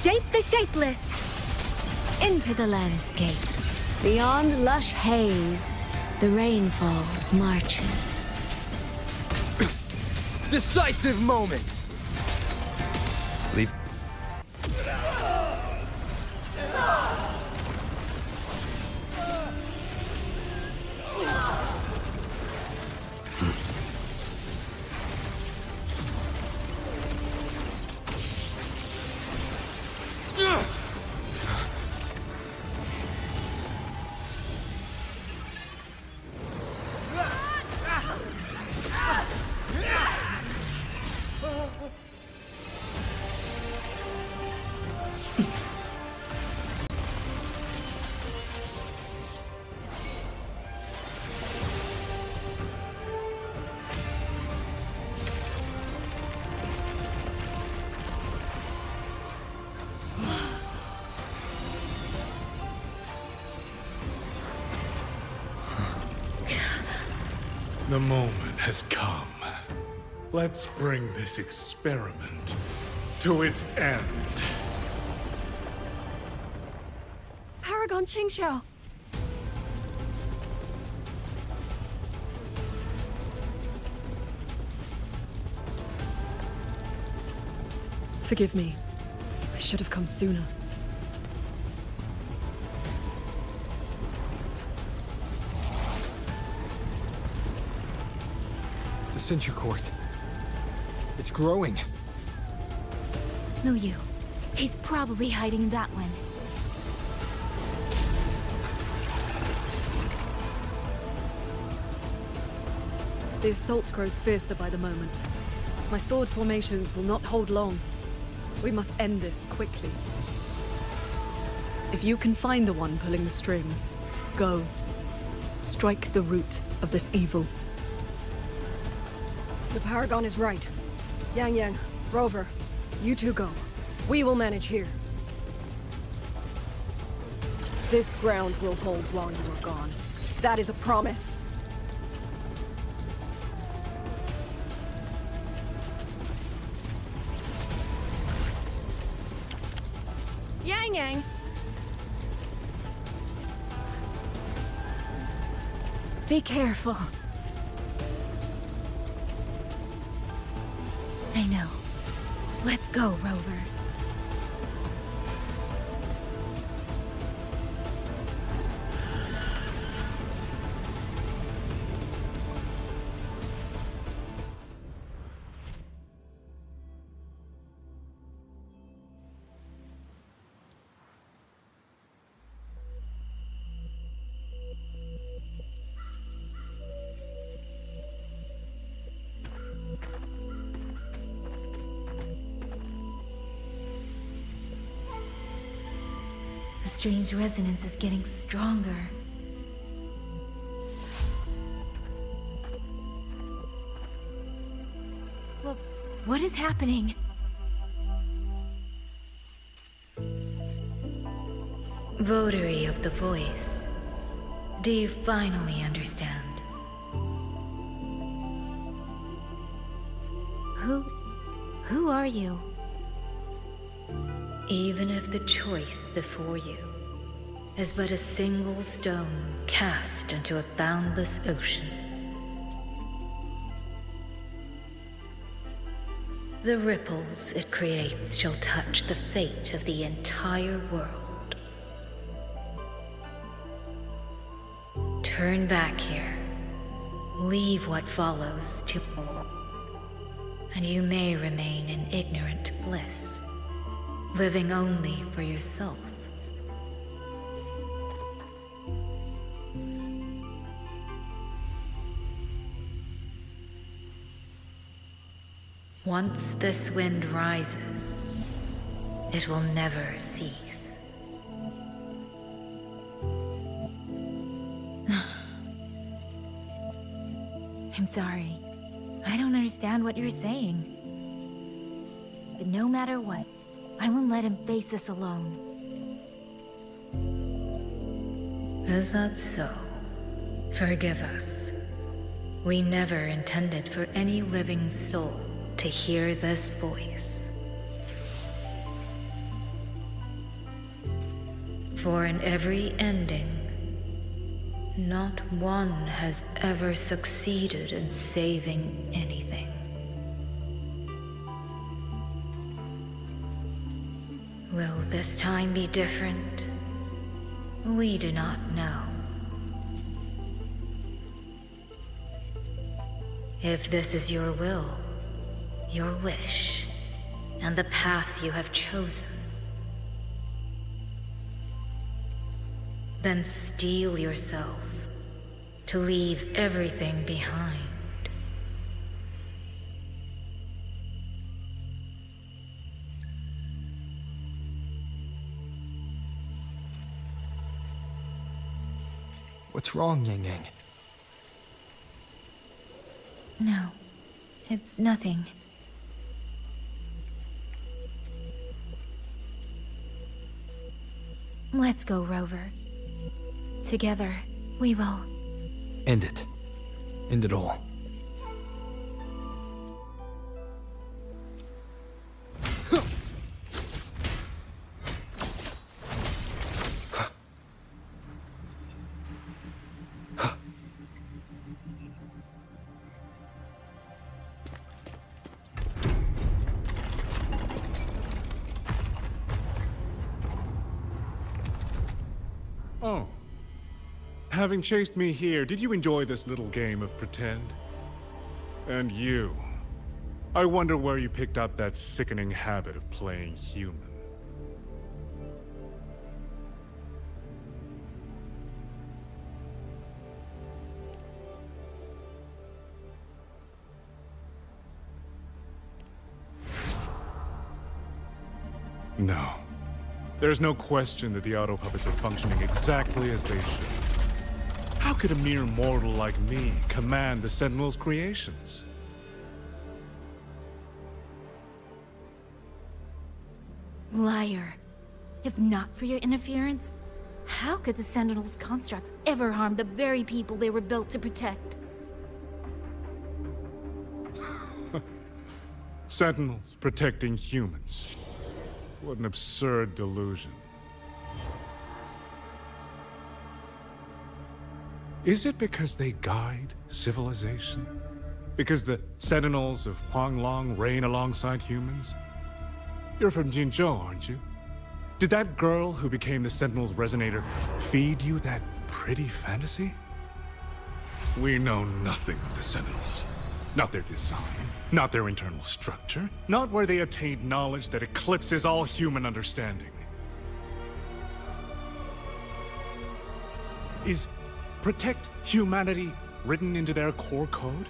F: Shape the shapeless!
J: Into the landscapes. Beyond lush haze, the rainfall marches.
N: Decisive moment!
A: Leave.
O: The moment has come.
P: Let's bring this experiment to its end.
Q: Paragon Qingxiao!
U: Forgive me. I should have come sooner.
A: The Sentry Court. It's growing.
F: No, you. He's probably hiding in that one.
U: The assault grows fiercer by the moment. My sword formations will not hold long. We must end this quickly. If you can find the one pulling the strings, go. Strike the root of this evil.
Q: The Paragon is right. Yang Yang, Rover, you two go. We will manage here. This ground will hold while you are gone. That is a promise.
J: Yang Yang!
F: Be careful. I know. Let's go, Rover. The strange resonance is getting stronger. Well, what is happening? Votary of the Voice, do you finally understand? Who are you? Even if the choice before you is but a single stone cast into a boundless ocean, the ripples it creates shall touch the fate of the entire world. Turn back here, leave what follows to, and you may remain in ignorant bliss, living only for yourself. Once this wind rises, it will never cease. I'm sorry. I don't understand what you're saying. But no matter what, I won't let him face this alone. Is that so? Forgive us. We never intended for any living soul to hear this voice. For in every ending, not one has ever succeeded in saving anything. Will this time be different? We do not know. If this is your will, your wish, and the path you have chosen, then steel yourself to leave everything behind.
A: What's wrong, Yang Yang?
F: No, it's nothing. Let's go, Rover. Together, we will.
A: End it. End it all.
E: Having chased me here, did you enjoy this little game of pretend? And you. I wonder where you picked up that sickening habit of playing human. No. There's no question that the auto puppets are functioning exactly as they should. How could a mere mortal like me command the Sentinel's creations?
F: Liar. If not for your interference, how could the Sentinel's constructs ever harm the very people they were built to protect?
E: Sentinels protecting humans. What an absurd delusion. Is it because they guide civilization? Because the Sentinels of Huanglong reign alongside humans? You're from Jinzhou, aren't you? Did that girl who became the Sentinel's resonator feed you that pretty fantasy? We know nothing of the Sentinels. Not their design, not their internal structure, not where they attained knowledge that eclipses all human understanding. Is protect humanity written into their core code?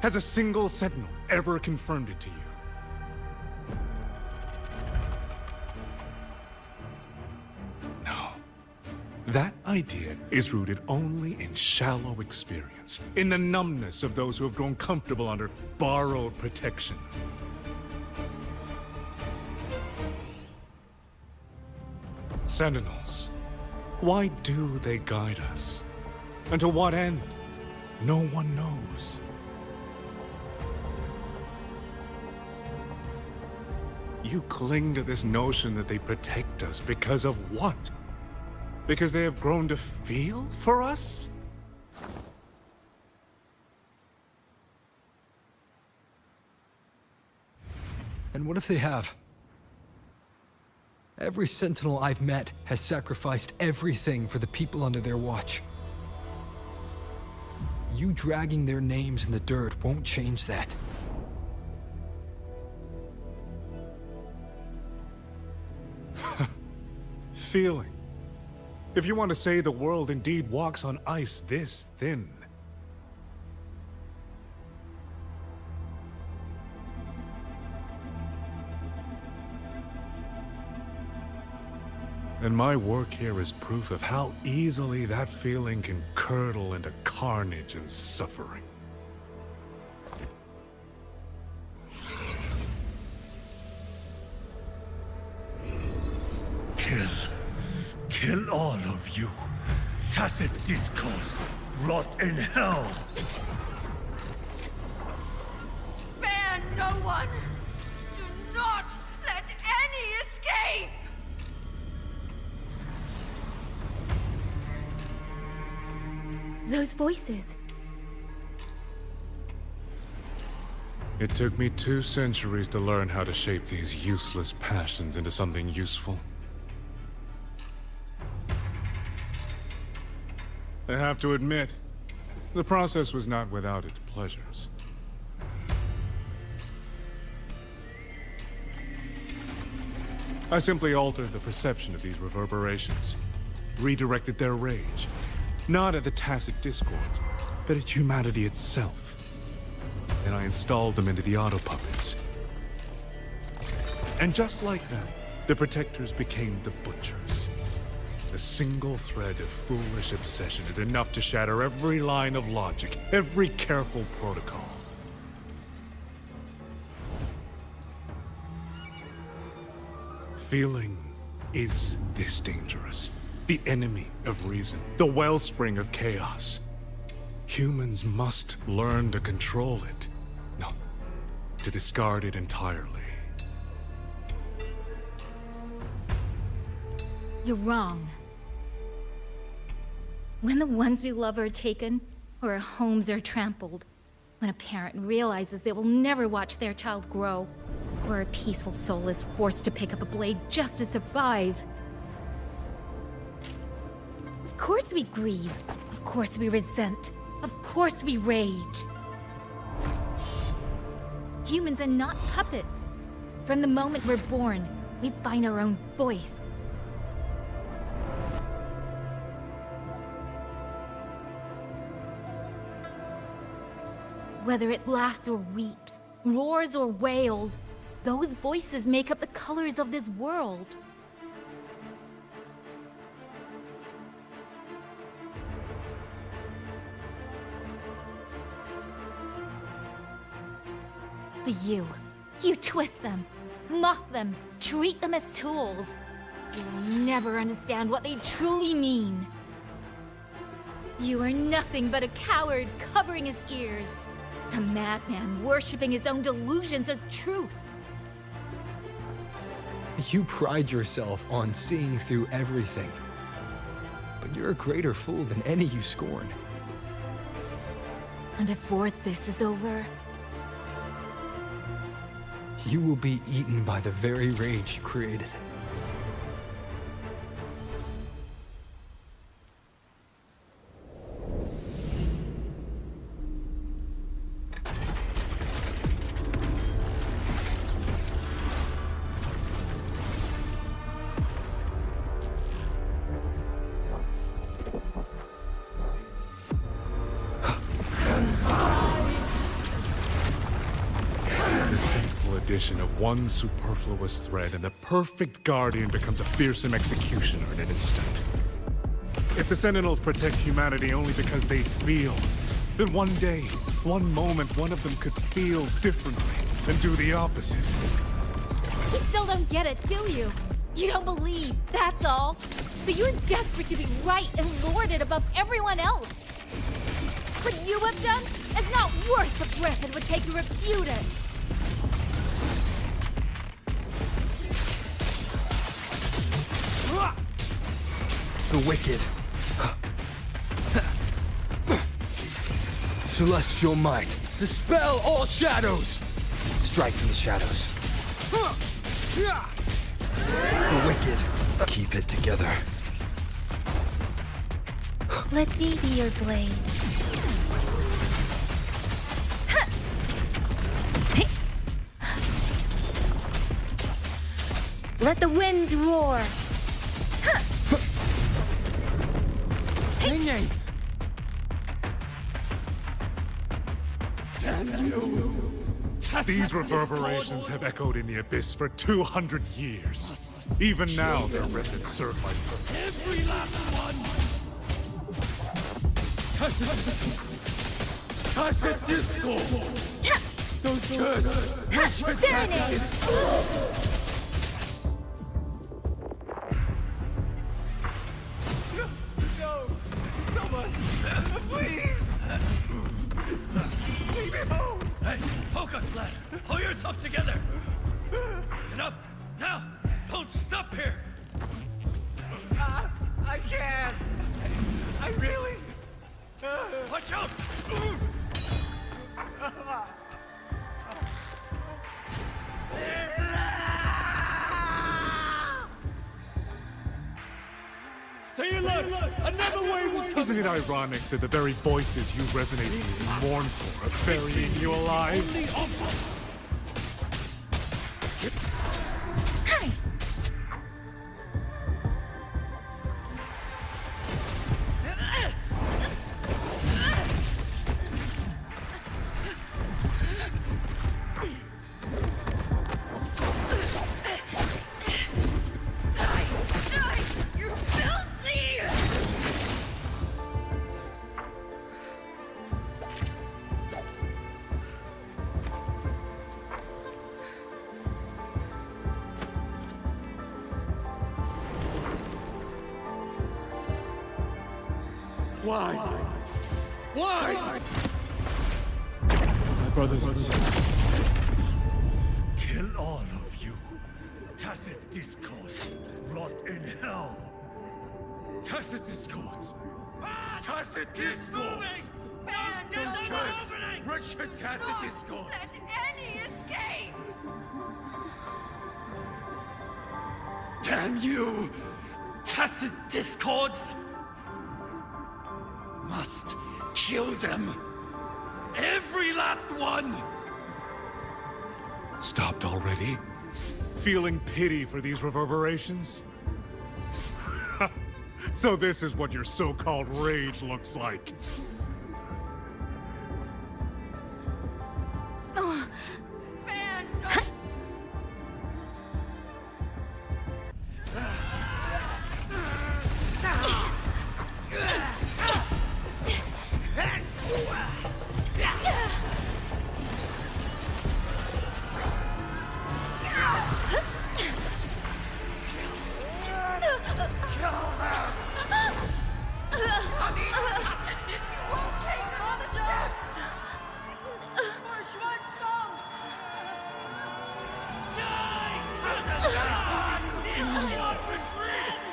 E: Has a single Sentinel ever confirmed it to you? That idea is rooted only in shallow experience, in the numbness of those who have grown comfortable under borrowed protection. Sentinels, why do they guide us? And to what end? No one knows. You cling to this notion that they protect us because of what? Because they have grown to feel for us?
A: And what if they have? Every Sentinel I've met has sacrificed everything for the people under their watch. You dragging their names in the dirt won't change that.
E: Feeling. If you want to say the world indeed walks on ice this thin. And my work here is proof of how easily that feeling can curdle into carnage and suffering.
R: Kill all of you. Tacit discourse. Rot in hell.
L: Spare no one! Do not let any escape!
F: Those voices.
E: It took me 2 centuries to learn how to shape these useless passions into something useful. I have to admit, the process was not without its pleasures. I simply altered the perception of these reverberations, redirected their rage, not at the tacit discords, but at humanity itself. And I installed them into the auto puppets. And just like them, the protectors became the butchers. A single thread of foolish obsession is enough to shatter every line of logic, every careful protocol. Feeling is this dangerous. The enemy of reason, the wellspring of chaos. Humans must learn to control it. No, to discard it entirely.
F: You're wrong. When the ones we love are taken, or our homes are trampled, when a parent realizes they will never watch their child grow, or a peaceful soul is forced to pick up a blade just to survive. Of course we grieve. Of course we resent. Of course we rage. Humans are not puppets. From the moment we're born, we find our own voice. Whether it laughs or weeps, roars or wails, those voices make up the colors of this world. But you twist them, mock them, treat them as tools. You'll never understand what they truly mean. You are nothing but a coward covering his ears. A madman worshipping his own delusions as truth.
A: You pride yourself on seeing through everything. But you're a greater fool than any you scorn.
F: And before this is over,
A: you will be eaten by the very rage you created.
E: Of one superfluous thread, and the perfect guardian becomes a fearsome executioner in an instant. If the Sentinels protect humanity only because they feel, then one day, one moment, one of them could feel differently and do the opposite.
F: You still don't get it, do you? You don't believe, that's all. So you're desperate to be right and lorded above everyone else. What you have done is not worth the breath it would take to refute it.
A: The wicked. Celestial might. Dispel all shadows! Strike from the shadows. The wicked. Keep it together.
F: Let me be your blade. Let the winds roar.
E: Damn you! These reverberations have echoed in the abyss for 200 years. Even now, their remnants serve my purpose.
H: Every last one! Tacit discord! Those cursed, wretched tacit discord! No! Someone! Please! Take me home!
R: Hey, focus, lad! Pull yourself together! Get up! Now! Don't stop here!
H: I can't! I really...
R: Watch out!
H: Stay alert! Another wave is coming!
E: Isn't it ironic that the very voices you resonate with and mourn for are burying you alive?
H: Why? Why?
E: My brothers and sisters.
R: Kill all of you. Tacit discourse. Rot in hell.
H: Tacit discords! Tacit discords! Those cursed, wretched tacit discords!
L: Let any escape!
H: Damn you! Tacit discords!
R: must kill them. Every last one!
E: Stopped already? Feeling pity for these reverberations? So this is what your so-called rage looks like.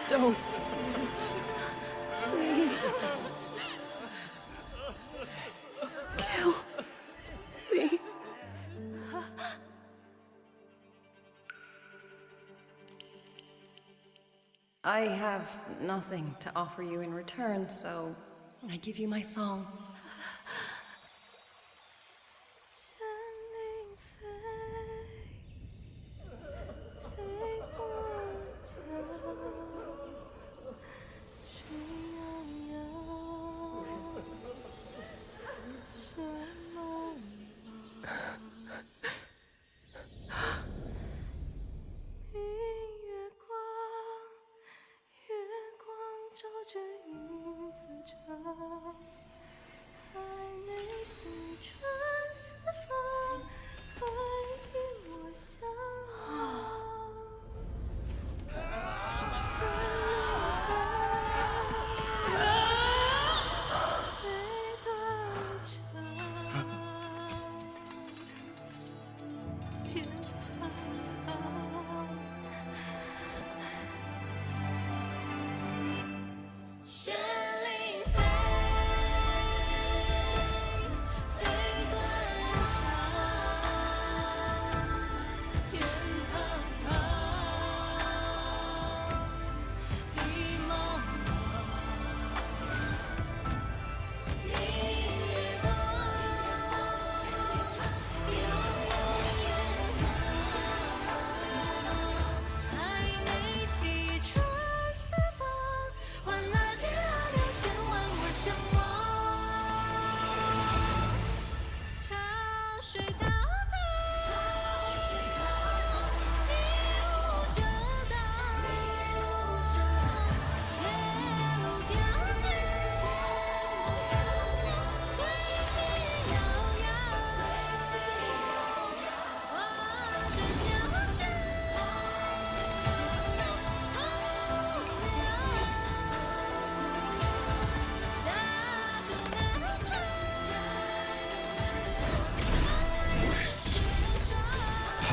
Q: Don't. Please. Kill me. I have nothing to offer you in return, so I give you my song.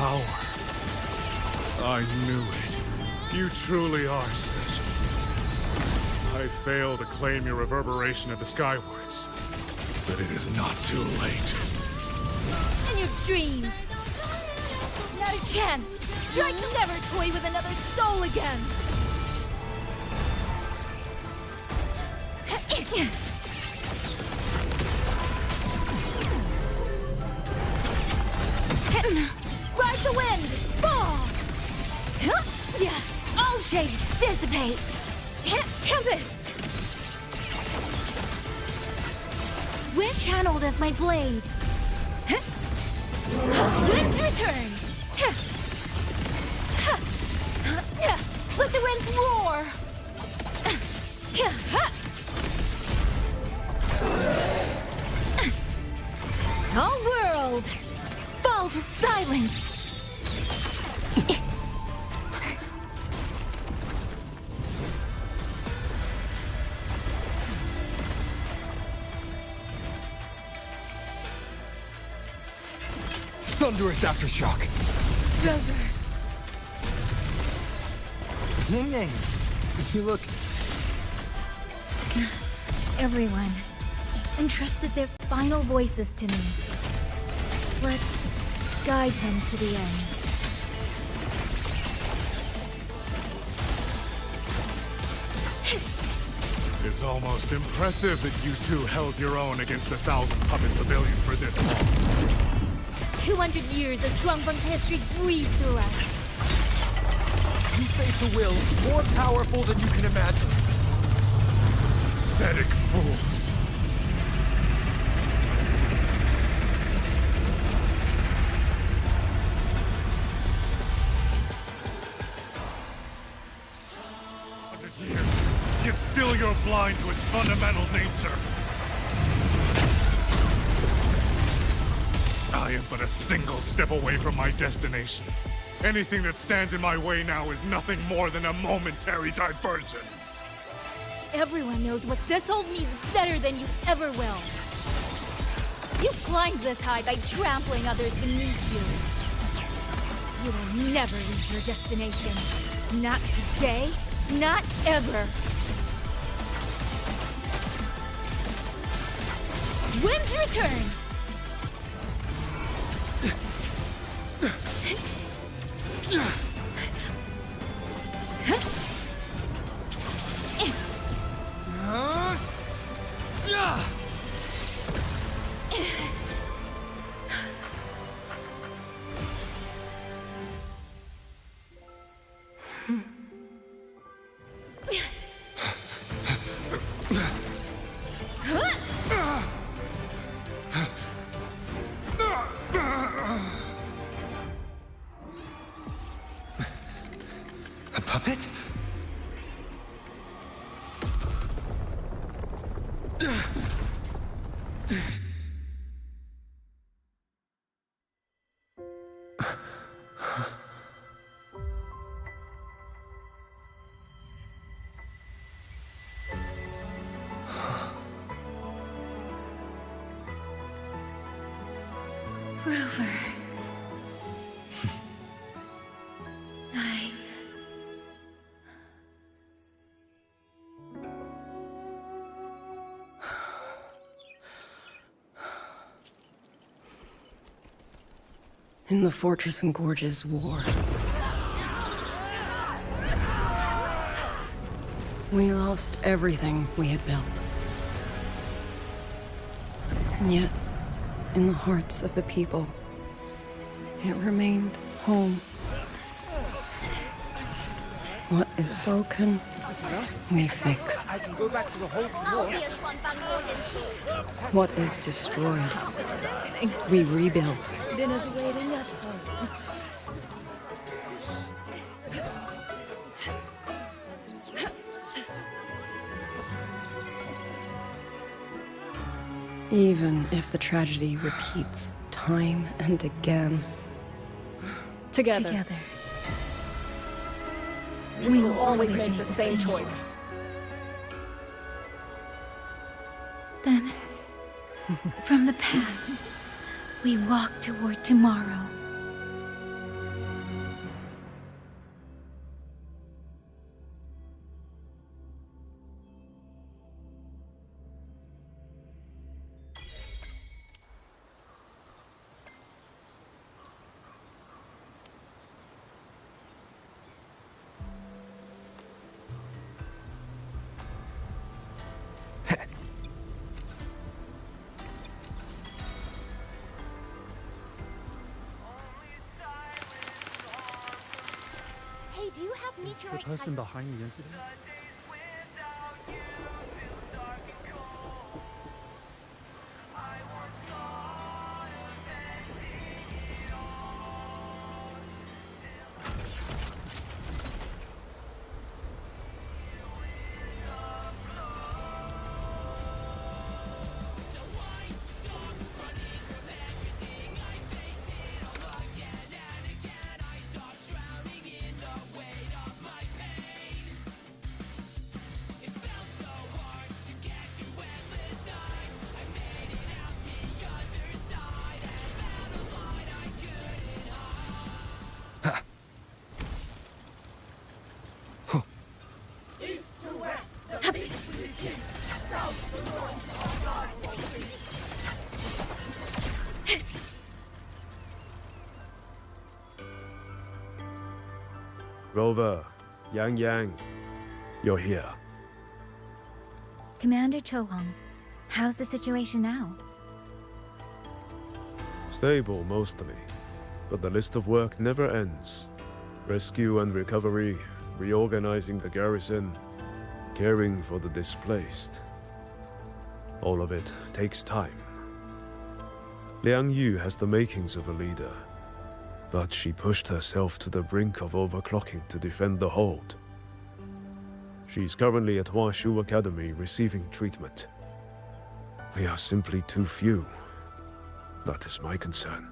E: Power. I knew it. You truly are special. I failed to claim your reverberation of the Skyworks, but it is not too late.
F: In your dreams! Not a chance! Strike never toy with another soul again! Ride the wind! Fall! All shades dissipate! Tempest! Wind channeled as my blade! Wind's returned! Let the wind roar! All world! Fall to silence!
A: Thunderous aftershock!
F: Rover!
A: Ning Ning! You look...
F: Everyone entrusted their final voices to me. Let's guide them to the end.
E: It's almost impressive that you two held your own against the 1,000-puppet pavilion for this long.
F: 200 years of Shuangfeng's history breathe through us.
N: You face a will more powerful than you can imagine.
E: Pathetic fools. Years, yet still you're blind to its fundamental nature. I am but a single step away from my destination. Anything that stands in my way now is nothing more than a momentary diversion.
F: Everyone knows what this hold means better than you ever will. You climbed this high by trampling others beneath you. You will never reach your destination. Not today, not ever. Wind's return!
A: A puppet?
F: Rover.
Q: In the Fortress and Gorge's war, we lost everything we had built. And yet, in the hearts of the people, it remained home. What is broken, we fix.
H: I can go back to the whole floor.
Q: What is destroyed, we rebuild.
U: Dinner's waiting at home.
Q: Even if the tragedy repeats time and again.
U: Together. We will always make the same choice.
F: Then, from the past, we walk toward tomorrow.
B: Hey, do you have
K: Is the
B: meteorite
K: person behind the incident?
G: Rover, Yang Yang, you're here.
F: Commander Chohong, how's the situation now?
G: Stable, mostly. But the list of work never ends. Rescue and recovery, reorganizing the garrison, caring for the displaced. All of it takes time. Liang Yu has the makings of a leader, but she pushed herself to the brink of overclocking to defend the hold. She's currently at Huashu Academy receiving treatment. We are simply too few. That is my concern.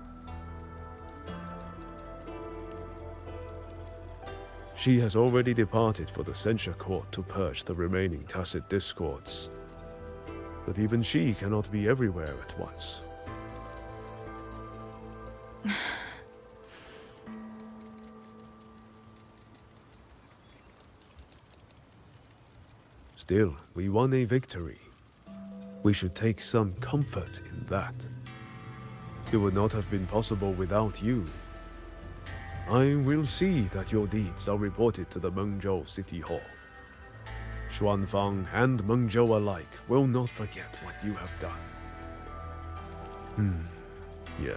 G: She has already departed for the censure court to purge the remaining tacit discords. But even she cannot be everywhere at once. Still, we won a victory. We should take some comfort in that. It would not have been possible without you. I will see that your deeds are reported to the Mengzhou City Hall. Xuanfang and Mengzhou alike will not forget what you have done. Yes.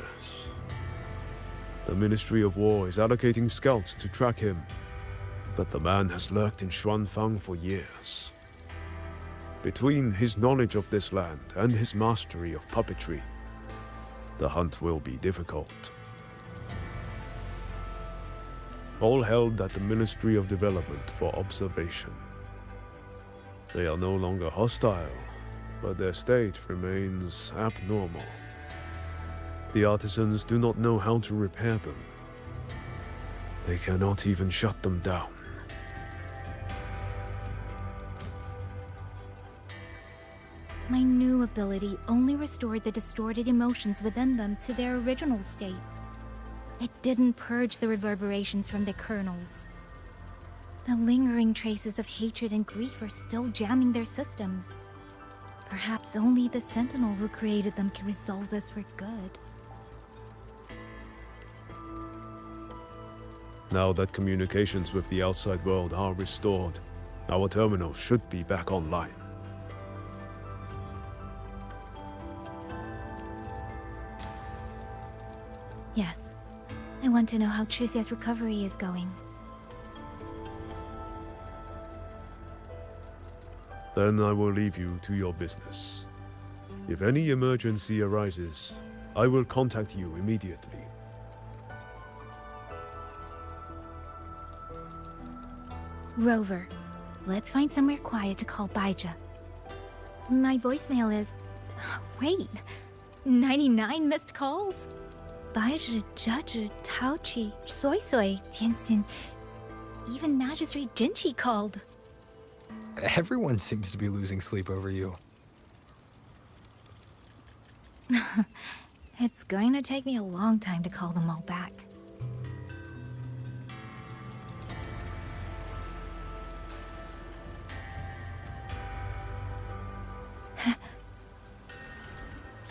G: The Ministry of War is allocating scouts to track him, but the man has lurked in Xuanfang for years. Between his knowledge of this land and his mastery of puppetry, the hunt will be difficult. All held at the Ministry of Development for observation. They are no longer hostile, but their state remains abnormal. The artisans do not know how to repair them. They cannot even shut them down.
F: My new ability only restored the distorted emotions within them to their original state. It didn't purge the reverberations from their kernels. The lingering traces of hatred and grief are still jamming their systems. Perhaps only the Sentinel who created them can resolve this for good.
G: Now that communications with the outside world are restored, our terminal should be back online.
F: Yes. I want to know how Trixia's recovery is going.
G: Then I will leave you to your business. If any emergency arises, I will contact you immediately.
F: Rover, let's find somewhere quiet to call Baija. My voicemail is... Wait, 99 missed calls? Baizhi, Judge, Taochi, Soy Soy, Tianxin, even Magistrate Jinchi called.
A: Everyone seems to be losing sleep over you.
F: It's going to take me a long time to call them all back.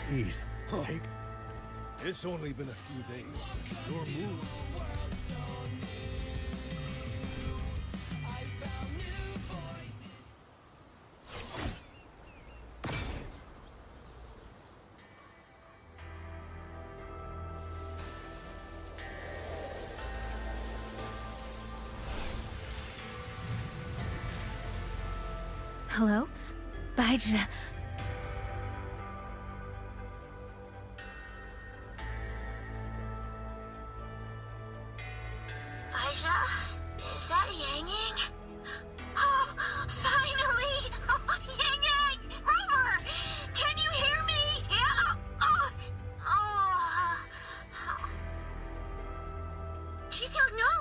N: Please, take...
H: It's only been a few days. Your move.
F: Hello? Baija.
B: Baija? Is that Yang Yang? Oh, finally! Oh, Yang Yang! Rover! Can you hear me? Yeah? Qixia, no!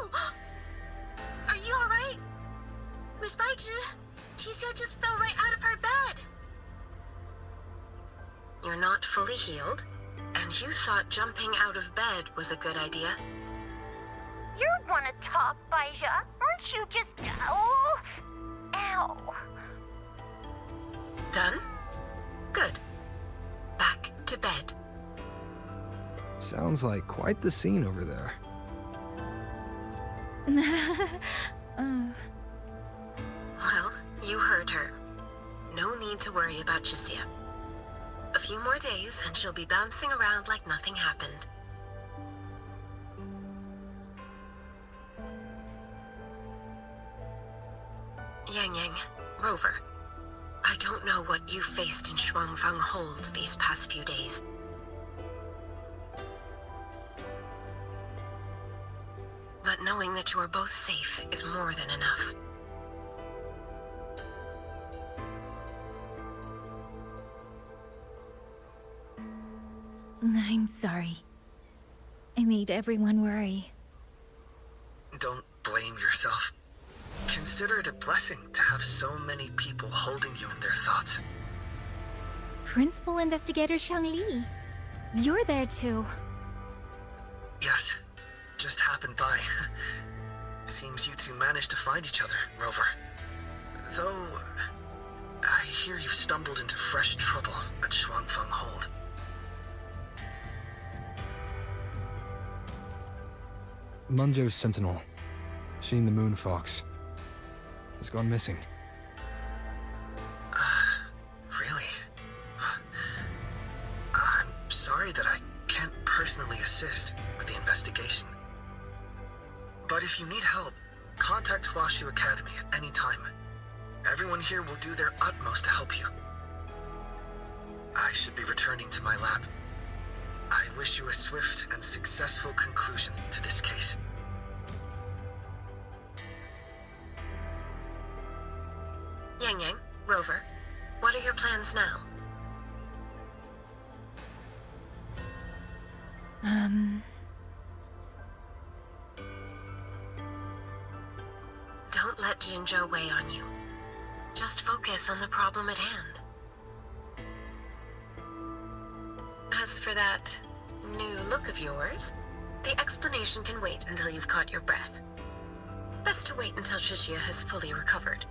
B: Are you alright? Miss Baija, Qixia just fell right out of her bed.
I: You're not fully healed, and you thought jumping out of bed was a good idea?
B: You want to talk, Baija? Aren't you just... Oh... Ow.
I: Done? Good. Back to bed.
A: Sounds like quite the scene over there.
I: Well, you heard her. No need to worry about Chisia. A few more days and she'll be bouncing around like nothing happened. Yang Yang, Rover, I don't know what you faced in Shuangfang Hold these past few days. But knowing that you are both safe is more than enough.
F: I'm sorry. I made everyone worry.
M: Don't blame yourself. Consider it a blessing to have so many people holding you in their thoughts.
F: Principal Investigator Shangli, you're there too.
M: Yes, just happened by. Seems you two managed to find each other, Rover. Though, I hear you stumbled into fresh trouble at Shuangfeng Hold.
A: Munjo's sentinel, Sheen the Moon Fox, has gone missing.
M: Really? I'm sorry that I can't personally assist with the investigation. But if you need help, contact Huashu Academy at any time. Everyone here will do their utmost to help you. I should be returning to my lab. I wish you a swift and successful conclusion to this case.
I: Yang Yang, Rover, what are your plans now? Don't let Jinzhou weigh on you. Just focus on the problem at hand. As for that new look of yours, the explanation can wait until you've caught your breath. Best to wait until Shishia has fully recovered.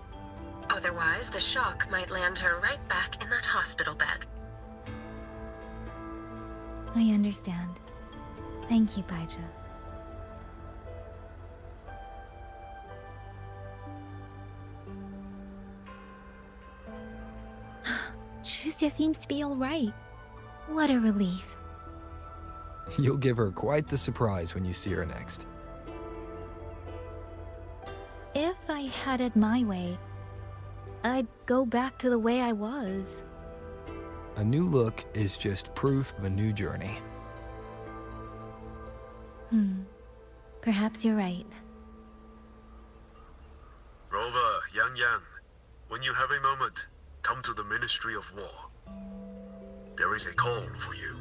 I: Otherwise, the shock might land her right back in that hospital bed.
F: I understand. Thank you, Baija. Shuzia seems to be all right. What a relief.
A: You'll give her quite the surprise when you see her next.
F: If I had it my way, I'd go back to the way I was.
A: A new look is just proof of a new journey.
F: Perhaps you're right.
G: Rover, Yang Yang, when you have a moment, come to the Ministry of War. There is a call for you.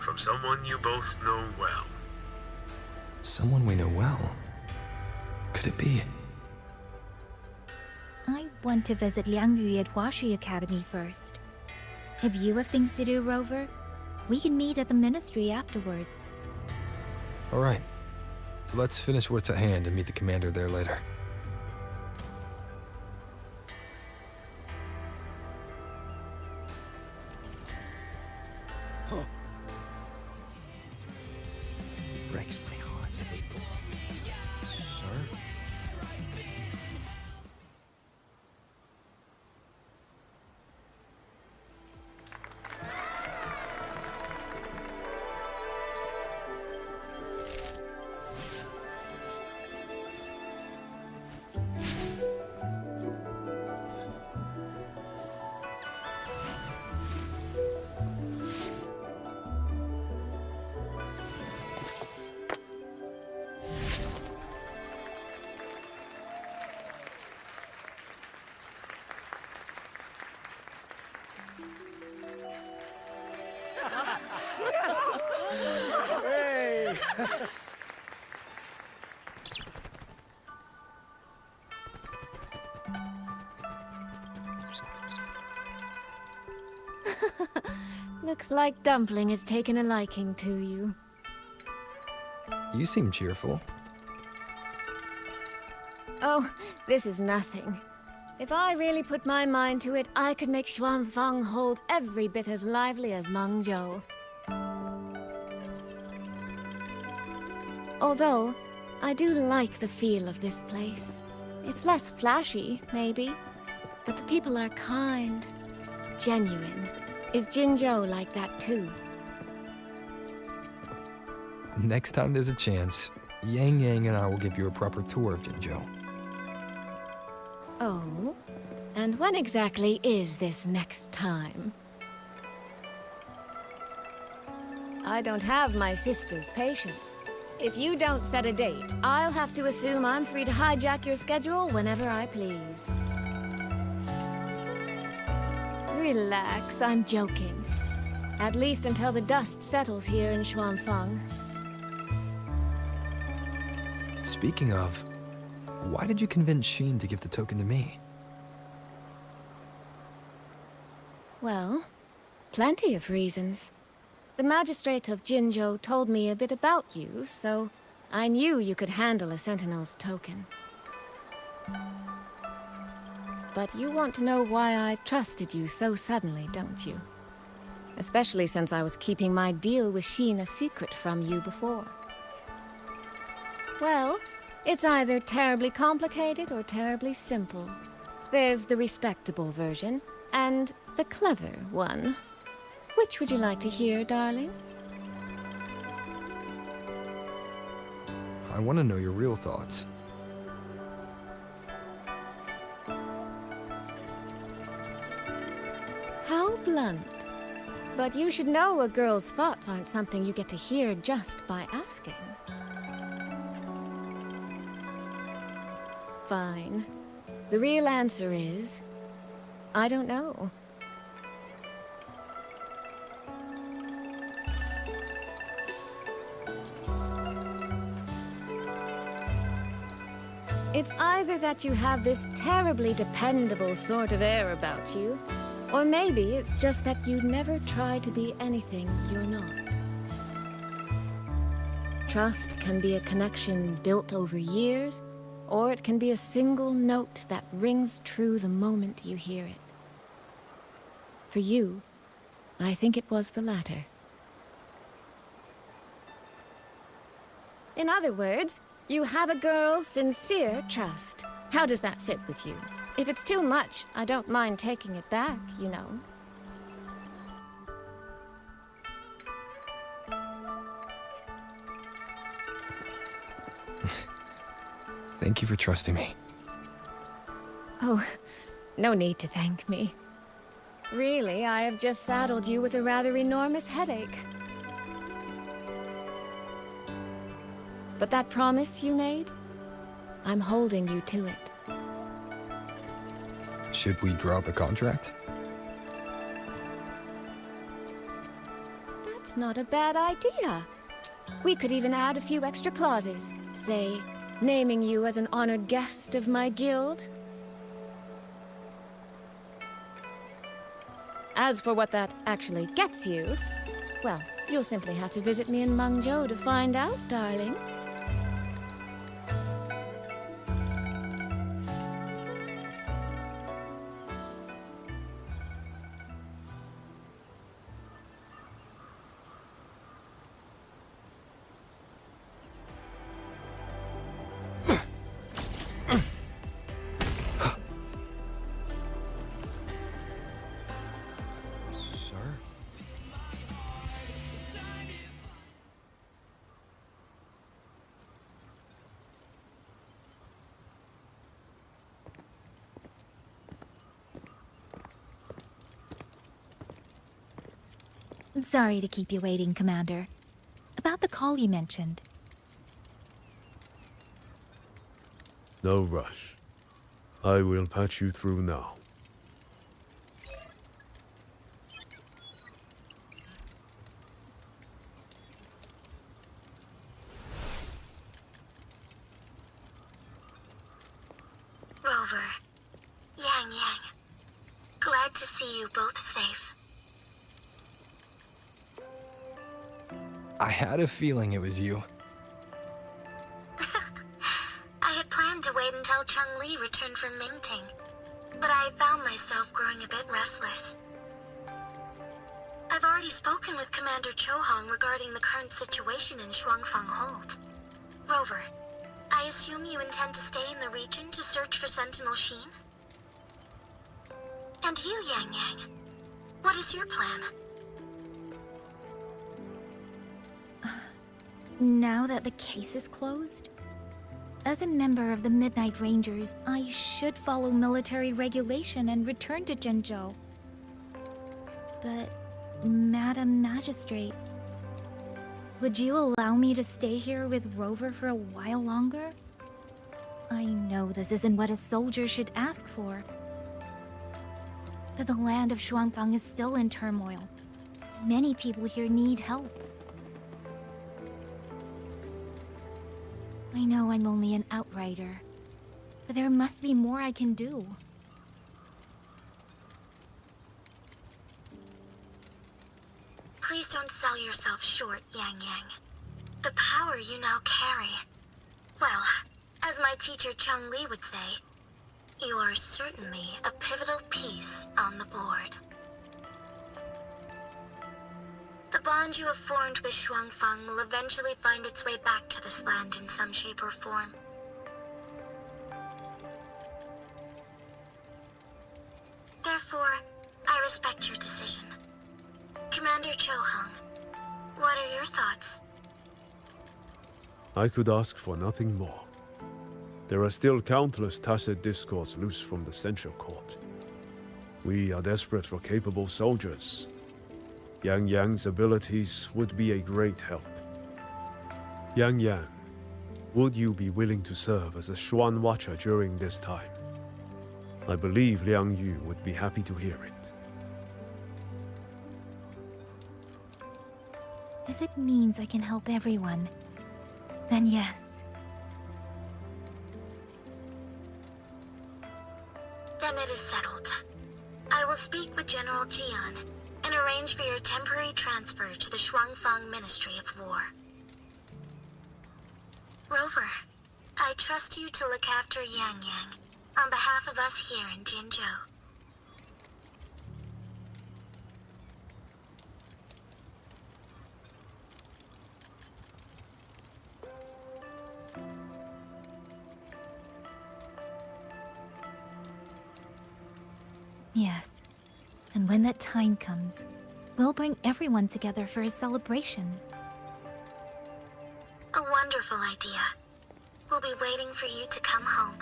G: From someone you both know well.
A: Someone we know well? Could it be?
F: I want to visit Liang Yu at Huashi Academy first. If you have things to do, Rover, we can meet at the Ministry afterwards.
A: All right. Let's finish what's at hand and meet the commander there later.
O: Breaks my heart every Sir?
H: Hey!
J: Looks like Dumpling has taken a liking to you.
A: You seem cheerful.
J: Oh, this is nothing. If I really put my mind to it, I could make Xuanfang Hold every bit as lively as Mengzhou. Although, I do like the feel of this place. It's less flashy, maybe, But the people are kind, genuine. Is Jinzhou like that too?
A: Next time there's a chance, Yang Yang and I will give you a proper tour of Jinzhou.
J: Oh? And when exactly is this next time? I don't have my sister's patience. If you don't set a date, I'll have to assume I'm free to hijack your schedule whenever I please. Relax, I'm joking. At least until the dust settles here in Xuanfeng.
A: Speaking of, why did you convince Sheen to give the token to me?
J: Well, plenty of reasons. The magistrate of Jinzhou told me a bit about you, so I knew you could handle a Sentinel's token. But you want to know why I trusted you so suddenly, don't you? Especially since I was keeping my deal with Sheen a secret from you before. Well, it's either terribly complicated or terribly simple. There's the respectable version, and the clever one. Which would you like to hear, darling?
A: I want to know your real thoughts.
J: How blunt. But you should know a girl's thoughts aren't something you get to hear just by asking. Fine. The real answer is, I don't know. It's either that you have this terribly dependable sort of air about you, or maybe it's just that you never try to be anything you're not. Trust can be a connection built over years, or it can be a single note that rings true the moment you hear it. For you, I think it was the latter. In other words, you have a girl's sincere trust. How does that sit with you? If it's too much, I don't mind taking it back, you know.
A: Thank you for trusting me.
J: Oh, no need to thank me. Really, I have just saddled you with a rather enormous headache. But that promise you made, I'm holding you to it.
A: Should we drop a contract?
J: That's not a bad idea. We could even add a few extra clauses. Say, naming you as an honored guest of my guild. As for what that actually gets you, well, you'll simply have to visit me in Mengzhou to find out, darling.
F: Sorry to keep you waiting, Commander. About the call you mentioned.
G: No rush. I will patch you through now.
S: Rover, Yang Yang, glad to see you both safe.
A: I had a feeling it was you.
S: I had planned to wait until Cheng-Li returned from Mingting, but I found myself growing a bit restless. I've already spoken with Commander Chohong regarding the current situation in Xuanfeng Hold. Rover, I assume you intend to stay in the region to search for Sentinel Sheen? And you, Yang Yang, what is your plan?
F: Now that the case is closed, as a member of the Midnight Rangers, I should follow military regulation and return to Zhengzhou. But, Madam Magistrate, would you allow me to stay here with Rover for a while longer? I know this isn't what a soldier should ask for, but the land of Xuanfang is still in turmoil. Many people here need help. I know I'm only an outrider, but there must be more I can do.
S: Please don't sell yourself short, Yang Yang. The power you now carry. Well, as my teacher Chang Li would say, you are certainly a pivotal piece on the board. The bond you have formed with Xuanfang will eventually find its way back to this land in some shape or form. Therefore, I respect your decision. Commander Cho Hong, what are your thoughts?
G: I could ask for nothing more. There are still countless tacit discords loose from the Censure Court. We are desperate for capable soldiers. Yang Yang's abilities would be a great help. Yang Yang, would you be willing to serve as a Xuan Watcher during this time? I believe Liang Yu would be happy to hear it.
F: If it means I can help everyone, then yes.
S: Then it is settled. I will speak with General Jian and arrange for your temporary transfer to the Xuanfang Ministry of War. Rover, I trust you to look after Yang Yang on behalf of us here in Jinzhou.
F: Yes. And when that time comes, we'll bring everyone together for a celebration.
S: A wonderful idea. We'll be waiting for you to come home.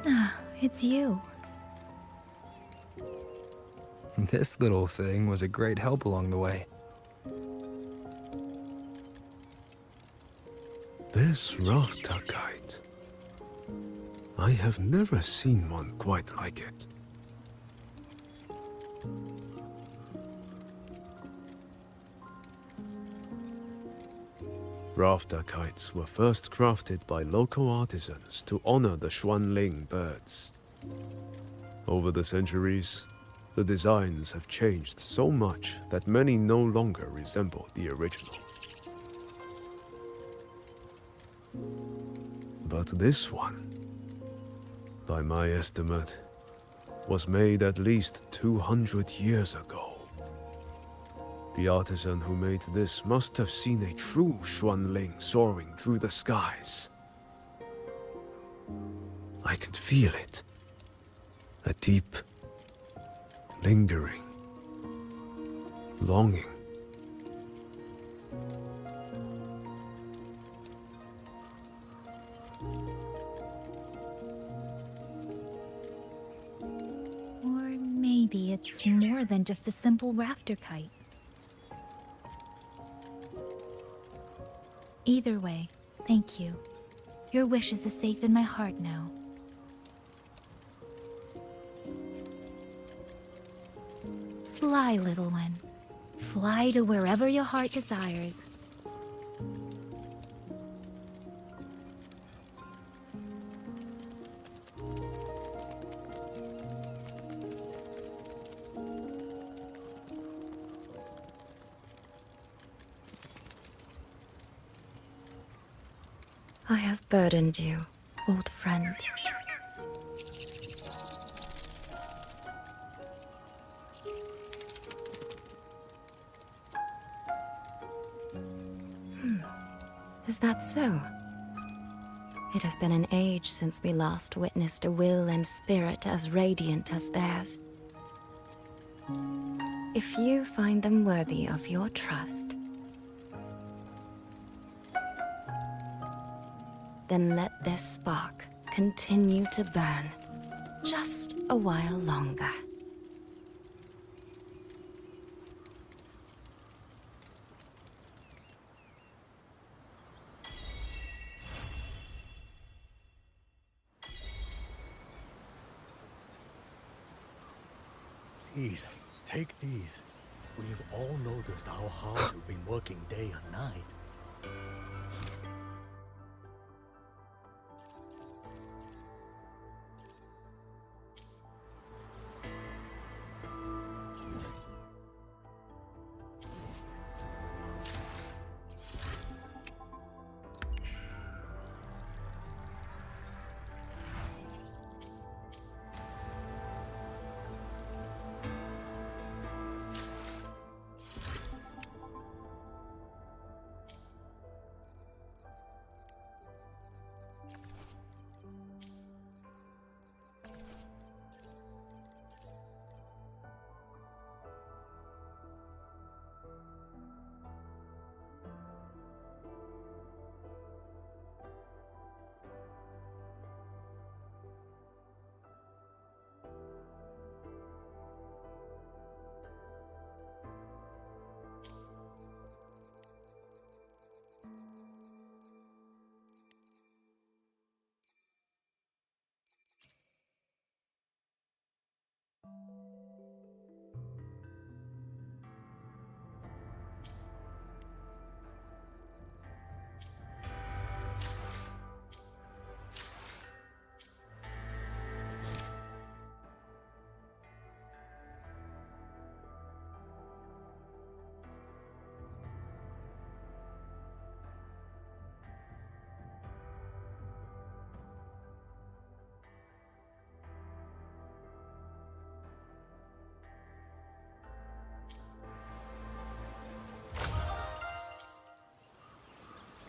F: Ah, it's you.
A: This little thing was a great help along the way.
G: This rafter kite. I have never seen one quite like it. Rafter kites were first crafted by local artisans to honor the Xuanling birds. Over the centuries, the designs have changed so much that many no longer resemble the original. But this one, by my estimate, was made at least 200 years ago. The artisan who made this must have seen a true Xuanling soaring through the skies. I can feel it. A deep, lingering longing.
F: Or maybe it's more than just a simple rafter kite. Either way, thank you. Your wishes are safe in my heart now. Fly, little one. Fly to wherever your heart desires.
T: I have burdened you, old friend. Is that so? It has been an age since we last witnessed a will and spirit as radiant as theirs. If you find them worthy of your trust, then let this spark continue to burn just a while longer.
R: Please, take these. We've all noticed how hard you've been working day and night.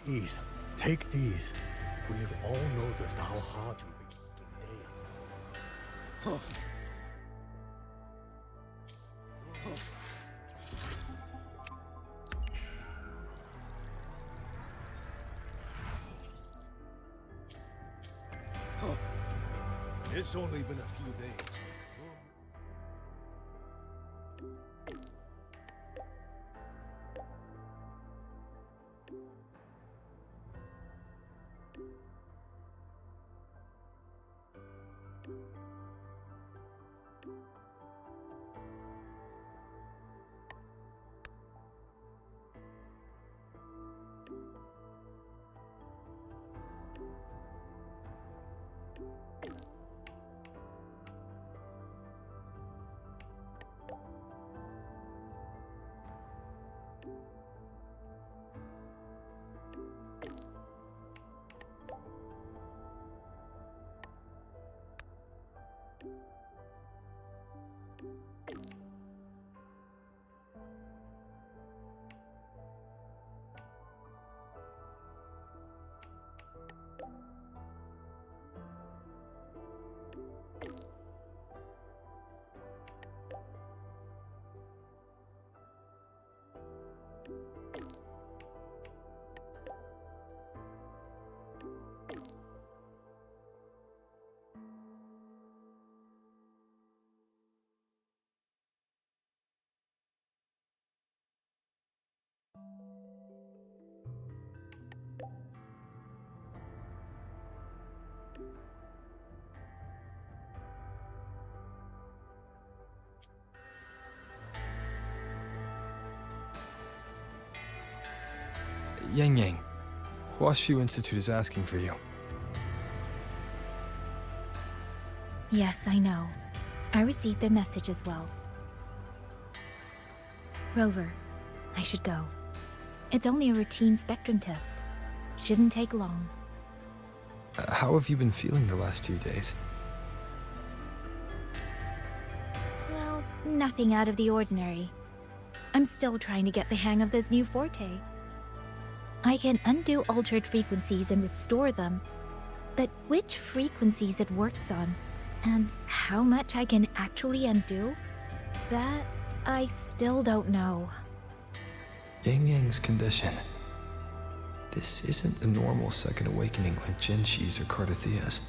R: Please, take these. We've all noticed how hard you've been working day and night.
G: It's only been a few days.
A: Yang Yang, Huashu Institute is asking for you.
F: Yes, I know. I received their message as well. Rover, I should go. It's only a routine spectrum test. Shouldn't take long.
A: How have you been feeling the last few days?
F: Well, nothing out of the ordinary. I'm still trying to get the hang of this new forte. I can undo altered frequencies and restore them, but which frequencies it works on, and how much I can actually undo, that I still don't know.
A: Yang Yang's condition. This isn't a normal second awakening like Jinshi's or Cardathia's.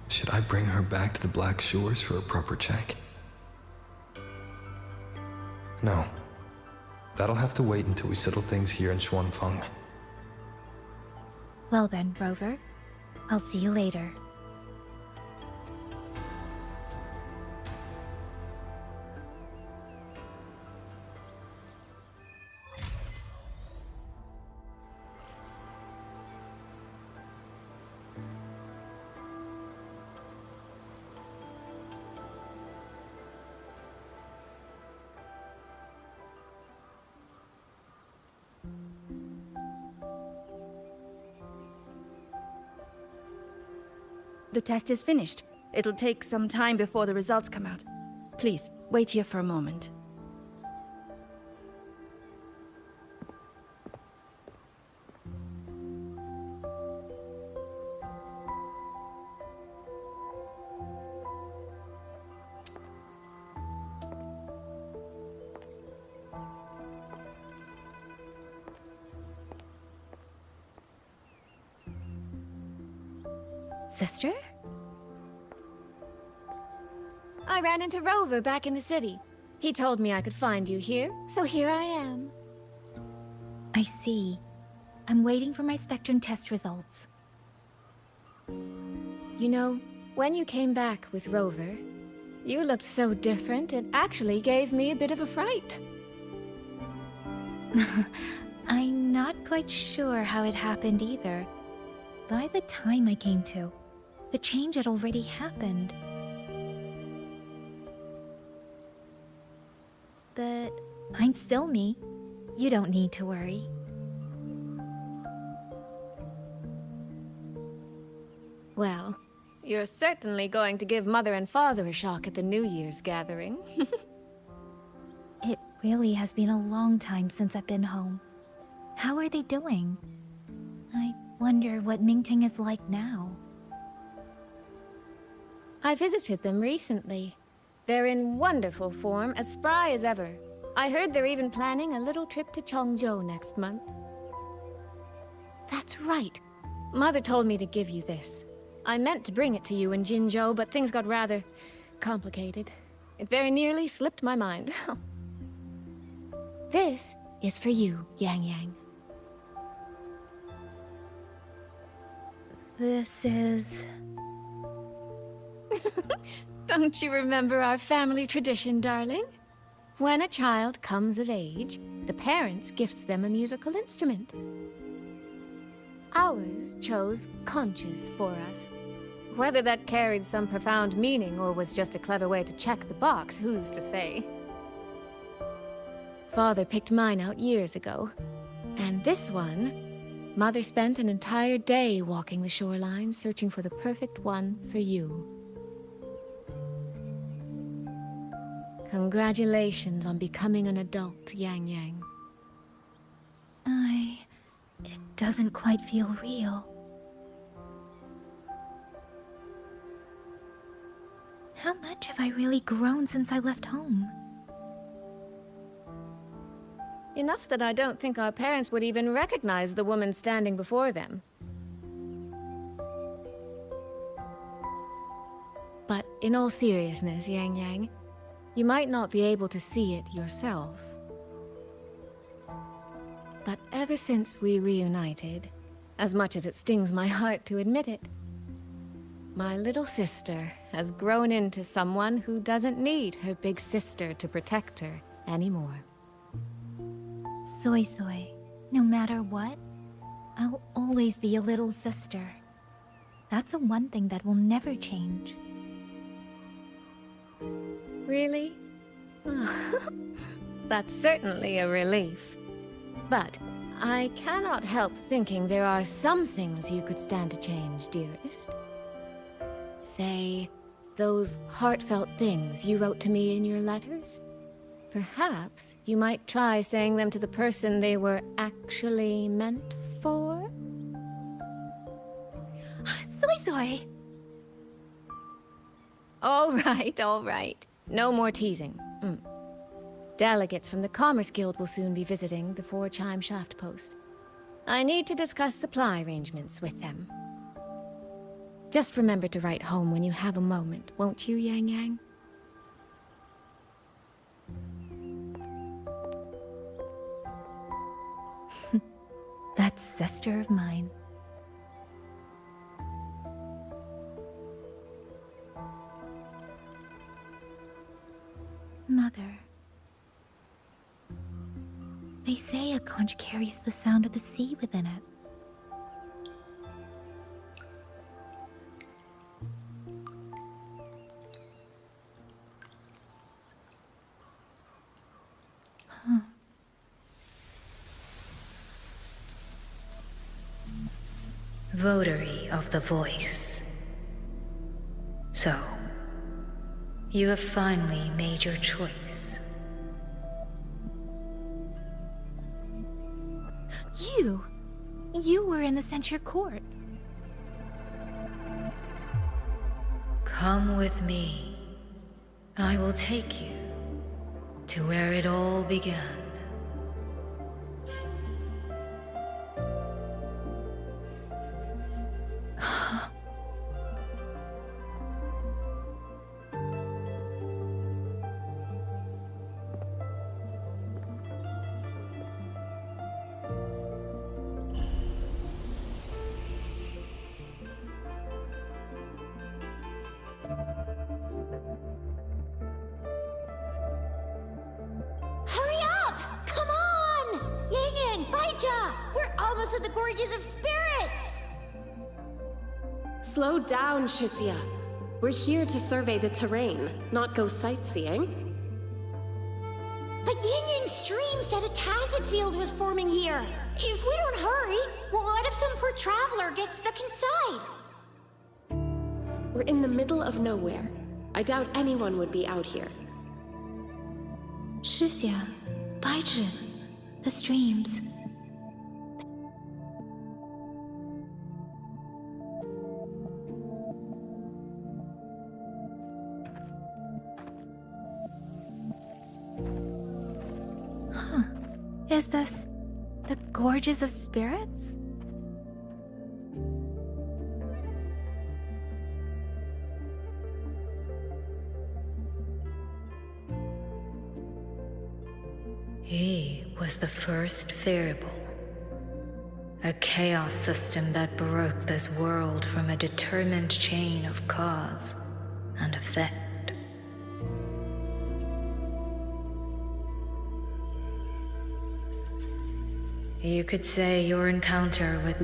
A: Should I bring her back to the Black Shores for a proper check? No. That'll have to wait until we settle things here in Xuanfeng.
F: Well then, Rover. I'll see you later.
C: The test is finished. It'll take some time before the results come out. Please, wait here for a moment.
F: Sister?
J: I ran into Rover back in the city. He told me I could find you here, so here I am.
F: I see. I'm waiting for my Spectrum test results.
J: You know, when you came back with Rover, you looked so different, it actually gave me a bit of a fright.
F: I'm not quite sure how it happened either. By the time I came to, the change had already happened. But I'm still me. You don't need to worry.
J: Well, you're certainly going to give Mother and Father a shock at the New Year's gathering.
F: It really has been a long time since I've been home. How are they doing? I wonder what Mingting is like now.
J: I visited them recently. They're in wonderful form, as spry as ever. I heard they're even planning a little trip to Chongzhou next month. That's right. Mother told me to give you this. I meant to bring it to you in Jinzhou, but things got rather complicated. It very nearly slipped my mind. This is for you, Yang Yang.
F: This is...
J: Don't you remember our family tradition, darling? When a child comes of age, the parents gift them a musical instrument. Ours chose conches for us. Whether that carried some profound meaning or was just a clever way to check the box, who's to say? Father picked mine out years ago. And this one, Mother spent an entire day walking the shoreline searching for the perfect one for you. Congratulations on becoming an adult, Yang Yang.
F: It doesn't quite feel real. How much have I really grown since I left home?
J: Enough that I don't think our parents would even recognize the woman standing before them. But in all seriousness, Yang Yang, you might not be able to see it yourself. But ever since we reunited, as much as it stings my heart to admit it, my little sister has grown into someone who doesn't need her big sister to protect her anymore.
F: Soy Soy, no matter what, I'll always be a little sister. That's the one thing that will never change.
J: Really? That's certainly a relief. But I cannot help thinking there are some things you could stand to change, dearest. Say, those heartfelt things you wrote to me in your letters. Perhaps you might try saying them to the person they were actually meant for?
F: Soy Soy!
J: All right. No more teasing. Delegates from the Commerce Guild will soon be visiting the Four-Chime Shaft Post. I need to discuss supply arrangements with them. Just remember to write home when you have a moment, won't you, Yang Yang?
F: That sister of mine. Mother. They say a conch carries the sound of the sea within it. Huh.
D: Votary of the Voice. So, you have finally made your choice.
F: You were in the censure court.
D: Come with me. I will take you to where it all began.
B: Hurry up! Come on! Yang Yang, Baija! We're almost at the Gorges of Spirits!
V: Slow down, Shisia. We're here to survey the terrain, not go sightseeing.
B: But Yang Yang's stream said a tacet field was forming here. If we don't hurry, what if some poor traveler gets stuck inside?
V: We're in the middle of nowhere. I doubt anyone would be out here.
F: Shisia, Baijin, the streams. Huh. Is this the Gorges of Spirits?
D: He was the first variable. A chaos system that broke this world from a determined chain of cause and effect. You could say your encounter with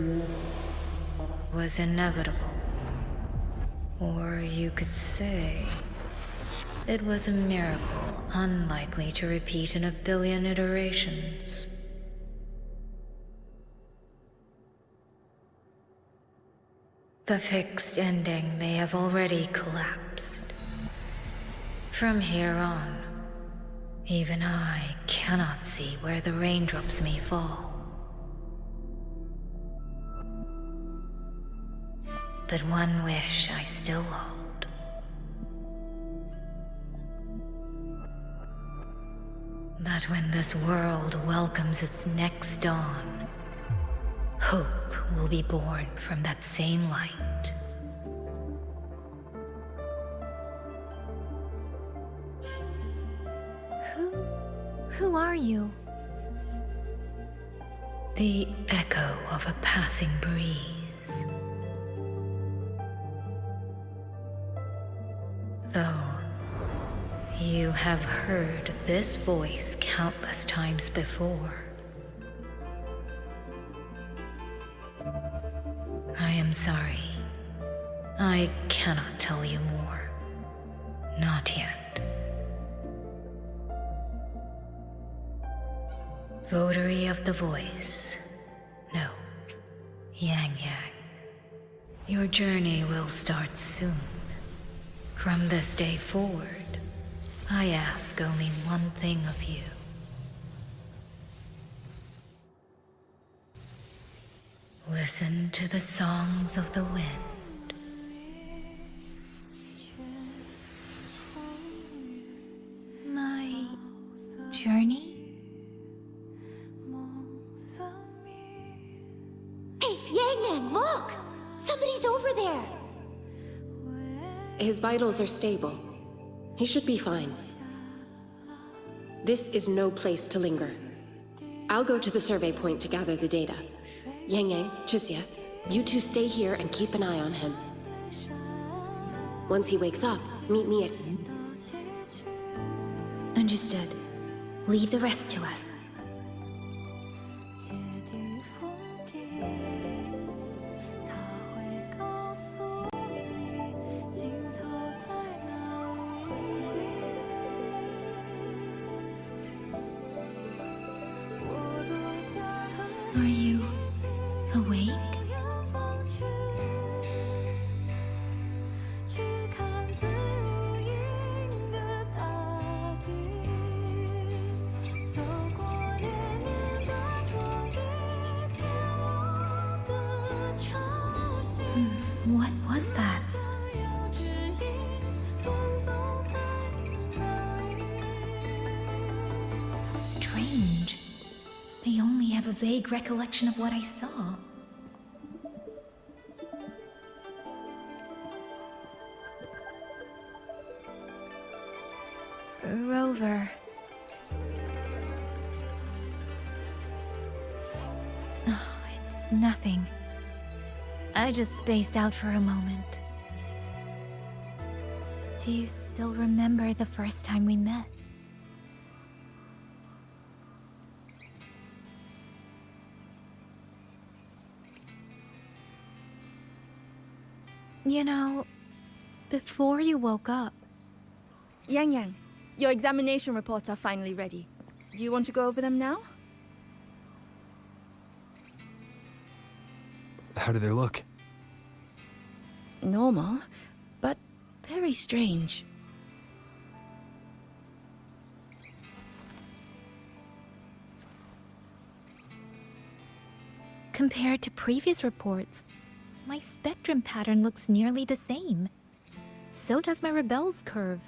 D: was inevitable. Or you could say it was a miracle unlikely to repeat in 1 billion iterations. The fixed ending may have already collapsed. From here on, even I cannot see where the raindrops may fall. But one wish I still hold. That when this world welcomes its next dawn, hope will be born from that same light.
F: Who are you?
D: The echo of a passing breeze. Though you have heard this voice countless times before, I am sorry. I cannot tell you more. Not yet. Votary of the Voice. No. Yang Yang. Your journey will start soon. From this day forward, I ask only one thing of you. Listen to the songs of the wind.
F: My journey?
B: Hey, Yang Yang, look! Somebody's over there!
V: His vitals are stable. He should be fine. This is no place to linger. I'll go to the survey point to gather the data. Yang Yang, Chixia, you two stay here and keep an eye on him. Once he wakes up, meet me at...
F: Understood. Leave the rest to us. Are you awake? What was that? Strange. I only have a vague recollection of what I saw. Rover. Oh, it's nothing. I just spaced out for a moment. Do you still remember the first time we met? You know, before you woke up...
C: Yang Yang, your examination reports are finally ready. Do you want to go over them now?
A: How do they look?
C: Normal, but very strange.
F: Compared to previous reports, my spectrum pattern looks nearly the same. So does my Rebel's curve.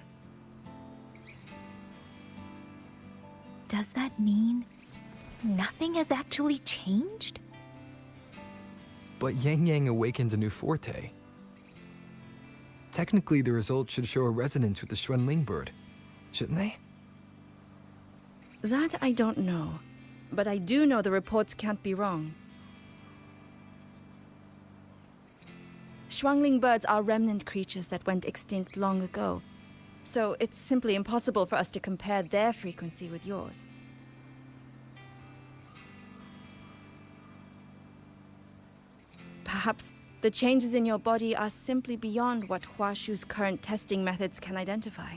F: Does that mean nothing has actually changed?
A: But Yang Yang awakened a new forte. Technically, the results should show a resonance with the Xuanling bird, shouldn't they?
C: That I don't know, but I do know the reports can't be wrong. Xuanling birds are remnant creatures that went extinct long ago, so it's simply impossible for us to compare their frequency with yours. Perhaps the changes in your body are simply beyond what Huashu's current testing methods can identify.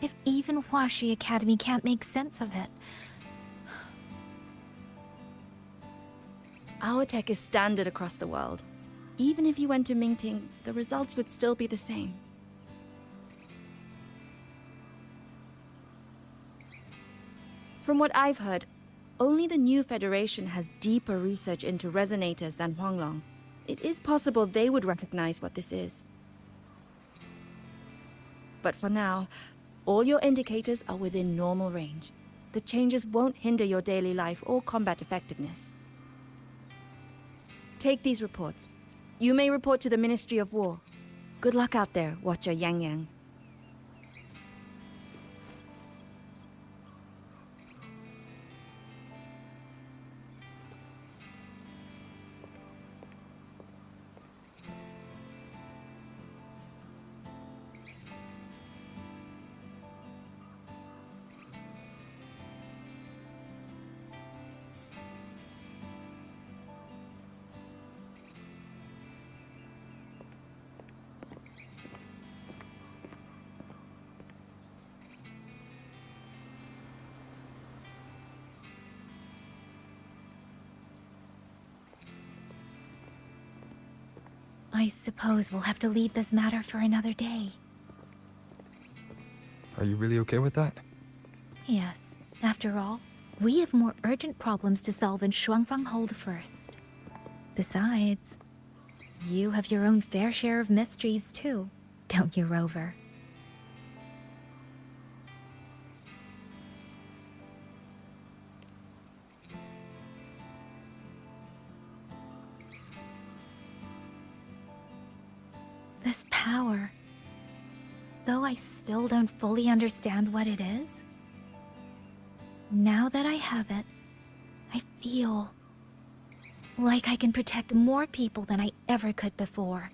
F: If even Huashi Academy can't make sense of it...
C: Our tech is standard across the world. Even if you went to Mingting, the results would still be the same. From what I've heard, only the new Federation has deeper research into resonators than Huanglong. It is possible they would recognize what this is. But for now, all your indicators are within normal range. The changes won't hinder your daily life or combat effectiveness. Take these reports. You may report to the Ministry of War. Good luck out there, Watcher Yang Yang.
F: I suppose we'll have to leave this matter for another day.
A: Are you really okay with that?
F: Yes. After all, we have more urgent problems to solve in Shuangfang Hold first. Besides, you have your own fair share of mysteries too, don't you, Rover? This power, though I still don't fully understand what it is, now that I have it, I feel like I can protect more people than I ever could before.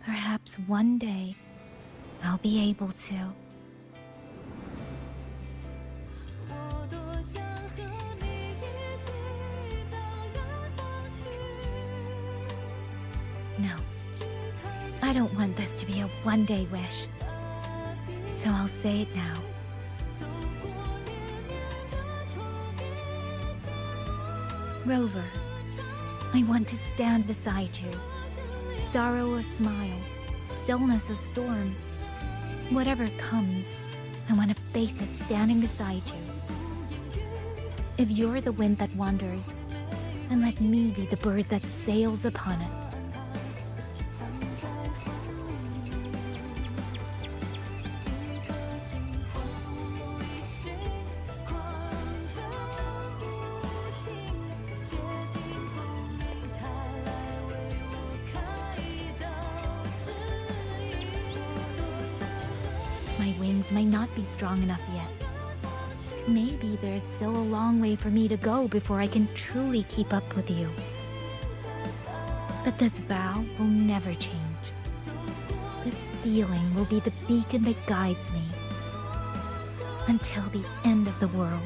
F: Perhaps one day, I'll be able to. No, I don't want this to be a one-day wish, so I'll say it now. Rover, I want to stand beside you. Sorrow a smile, stillness a storm. Whatever comes, I want to face it standing beside you. If you're the wind that wanders, then let me be the bird that sails upon it. My wings might not be strong enough yet. Maybe there's still a long way for me to go before I can truly keep up with you. But this vow will never change. This feeling will be the beacon that guides me until the end of the world.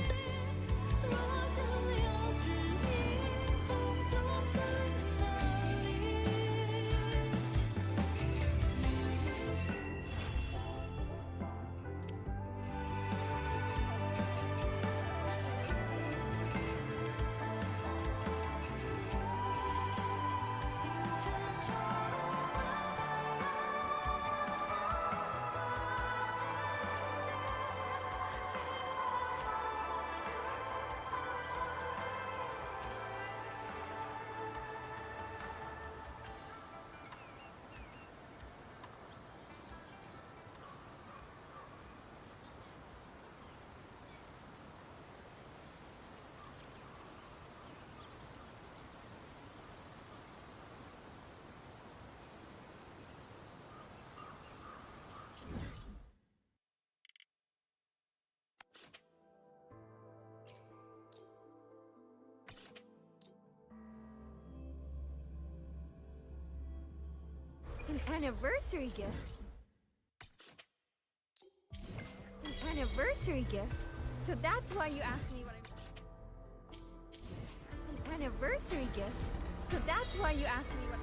L: An anniversary gift? An anniversary gift? So that's why you asked me what I... An anniversary gift? So that's why you asked me what...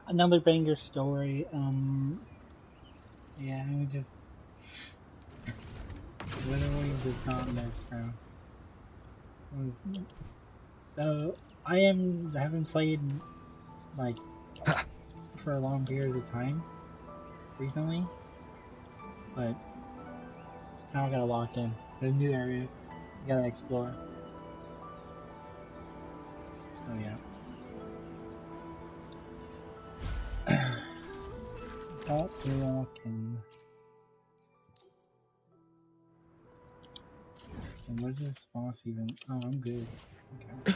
P: Another banger story. Yeah, we just literally did not miss, bro. So I haven't played like for a long period of time recently, but now I gotta lock in. A new area. You gotta explore. Oh yeah. Oh, you're walking. And where's this boss even? Oh, I'm good. Okay.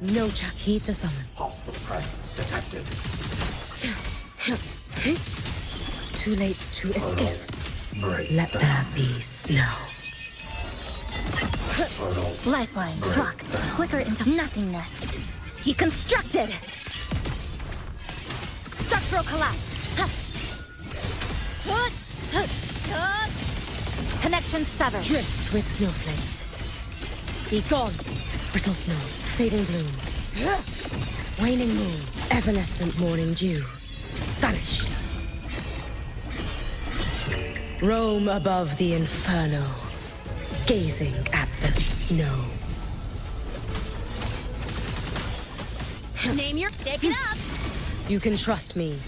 V: No check. Heed the summon.
R: Hostile presence detected.
V: Too late to escape.
R: Break
V: Let there be snow.
B: Lifeline blocked. Flicker into nothingness. Deconstructed. Structural collapse. Connection severed.
V: Drift with snowflakes. Be gone. Brittle snow, fading gloom. Waning moon, evanescent morning dew. Vanish. Roam above the inferno, gazing at the snow.
B: Name your... Shake it up!
V: You can trust me.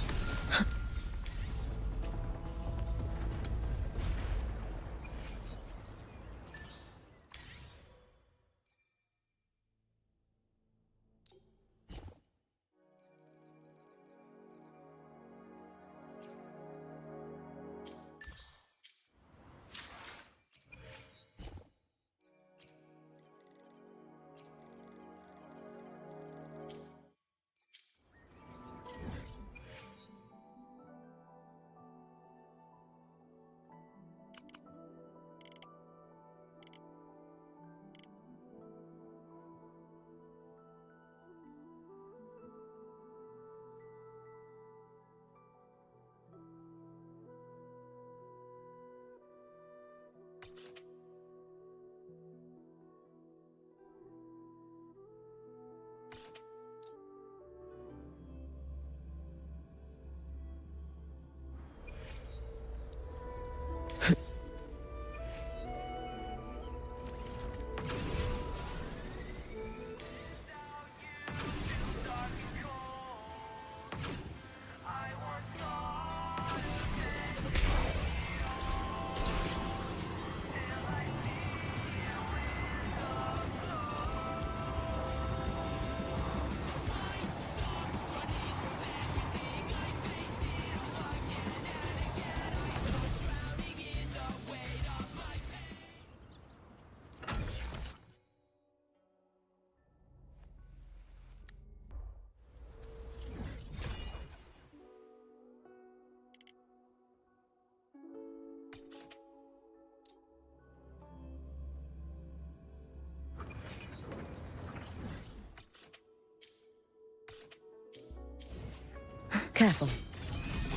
V: Careful.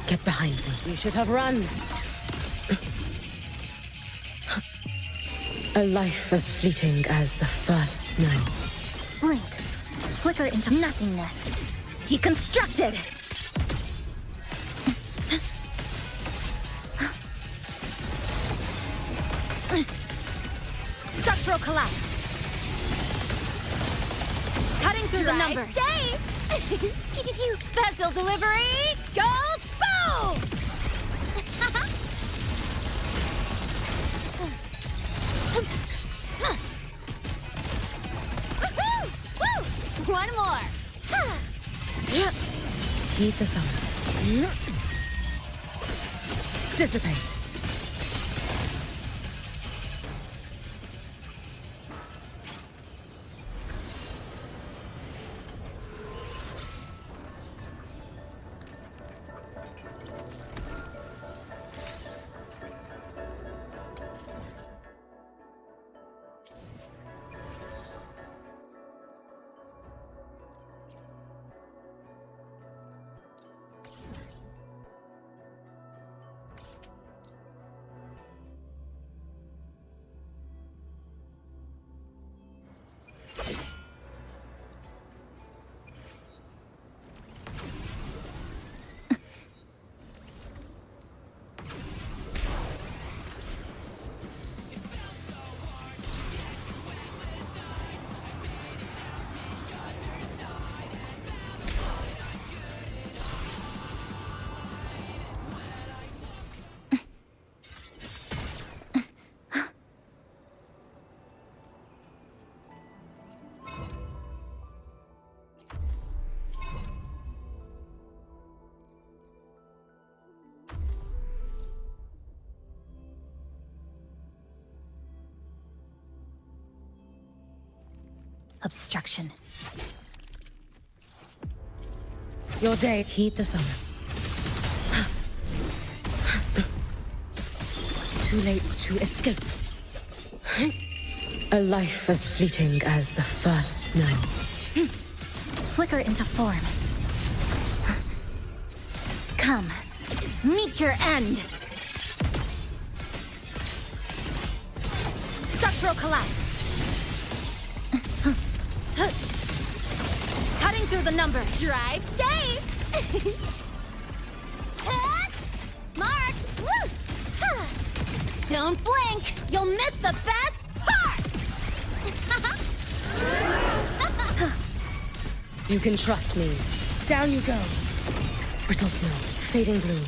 V: Get behind me. You should have run. A life as fleeting as the first snow.
B: Blink. Flicker into nothingness. Deconstructed! Structural collapse. Cutting through the numbers. Safe! Special delivery goes boom! One more.
V: Heed the summon. Dissipate.
F: obstruction.
V: Your day, heed the summon. Too late to escape. A life as fleeting as the first snow.
F: Flicker into form. Come, meet your end. Structural collapse. Cutting through the numbers.
L: Drive safe!
B: Marked! Woo! Don't blink! You'll miss the best part!
V: You can trust me. Down you go. Brittle snow, fading bloom.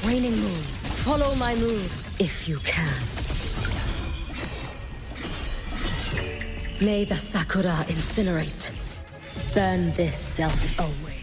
V: Waning moon, follow my moves if you can. May the Sakura incinerate. Burn this self away.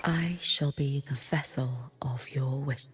V: I shall be the vessel of your wish.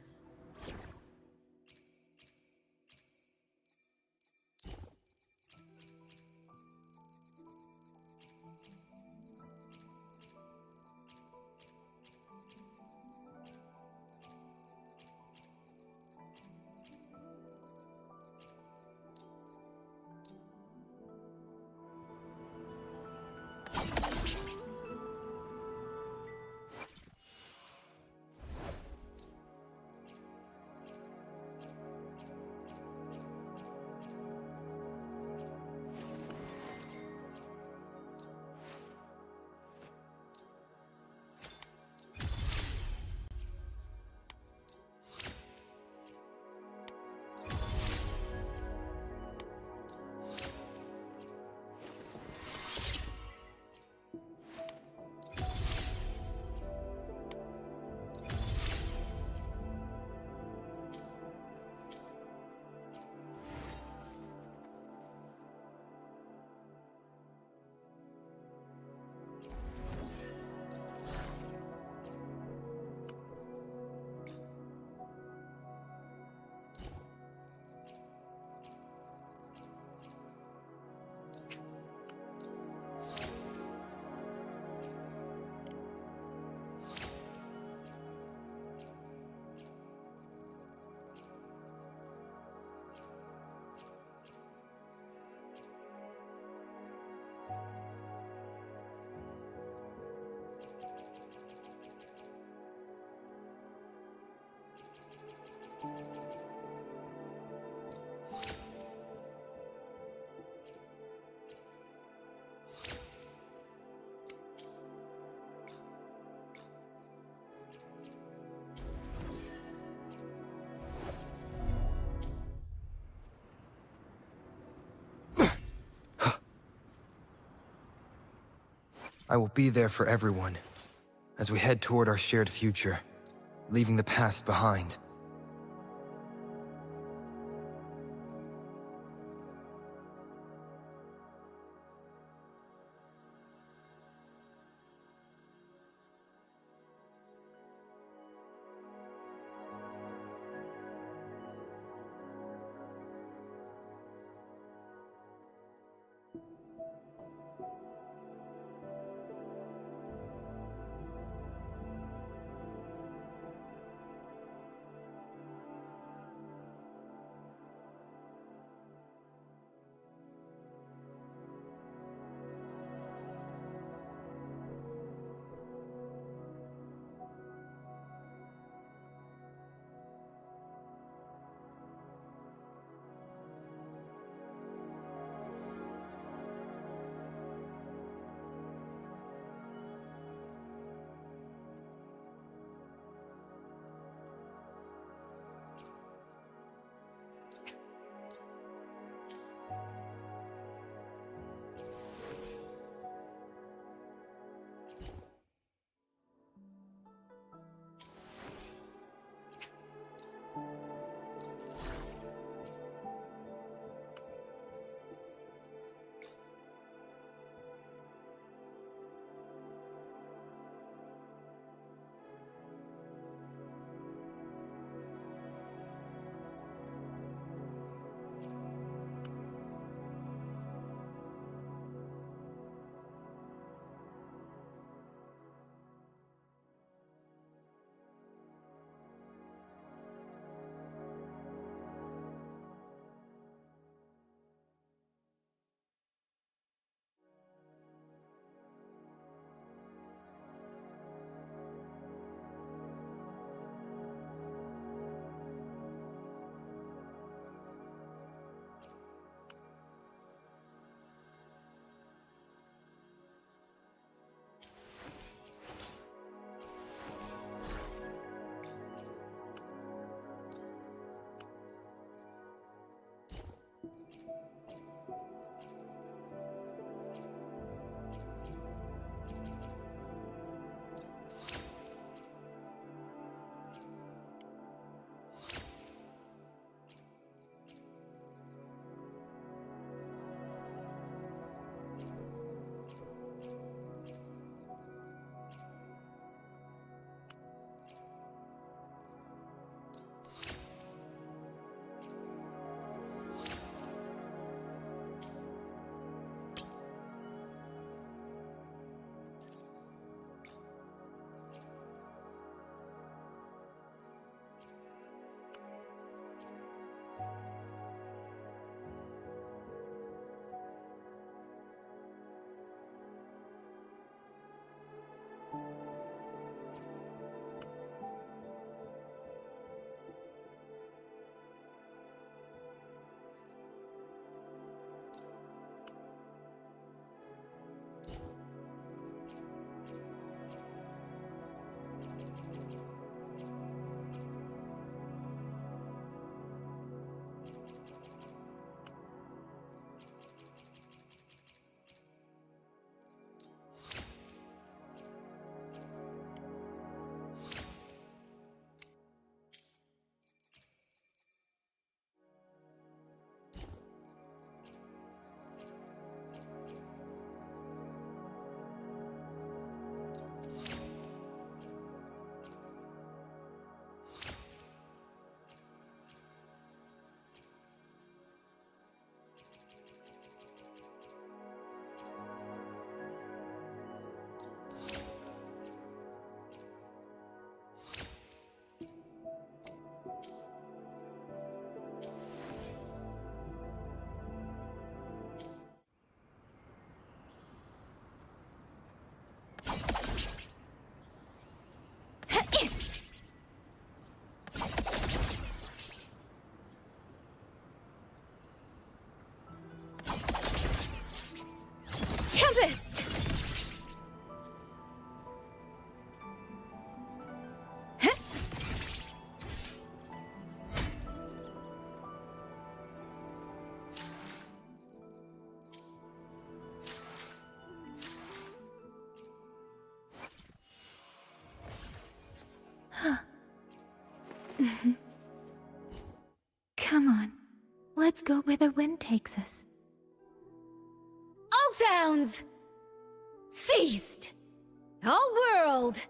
A: I will be there for everyone, as we head toward our shared future, leaving the past behind.
F: Come on. Let's go where the wind takes us.
J: All sounds ceased. All world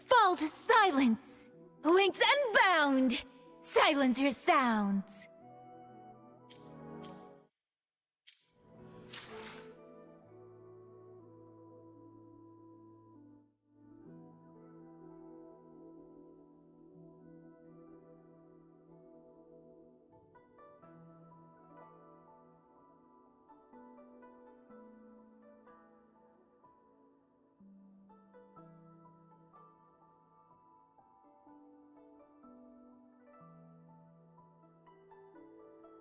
F: Fall to silence.
J: winks unbound.
F: Silence your sounds.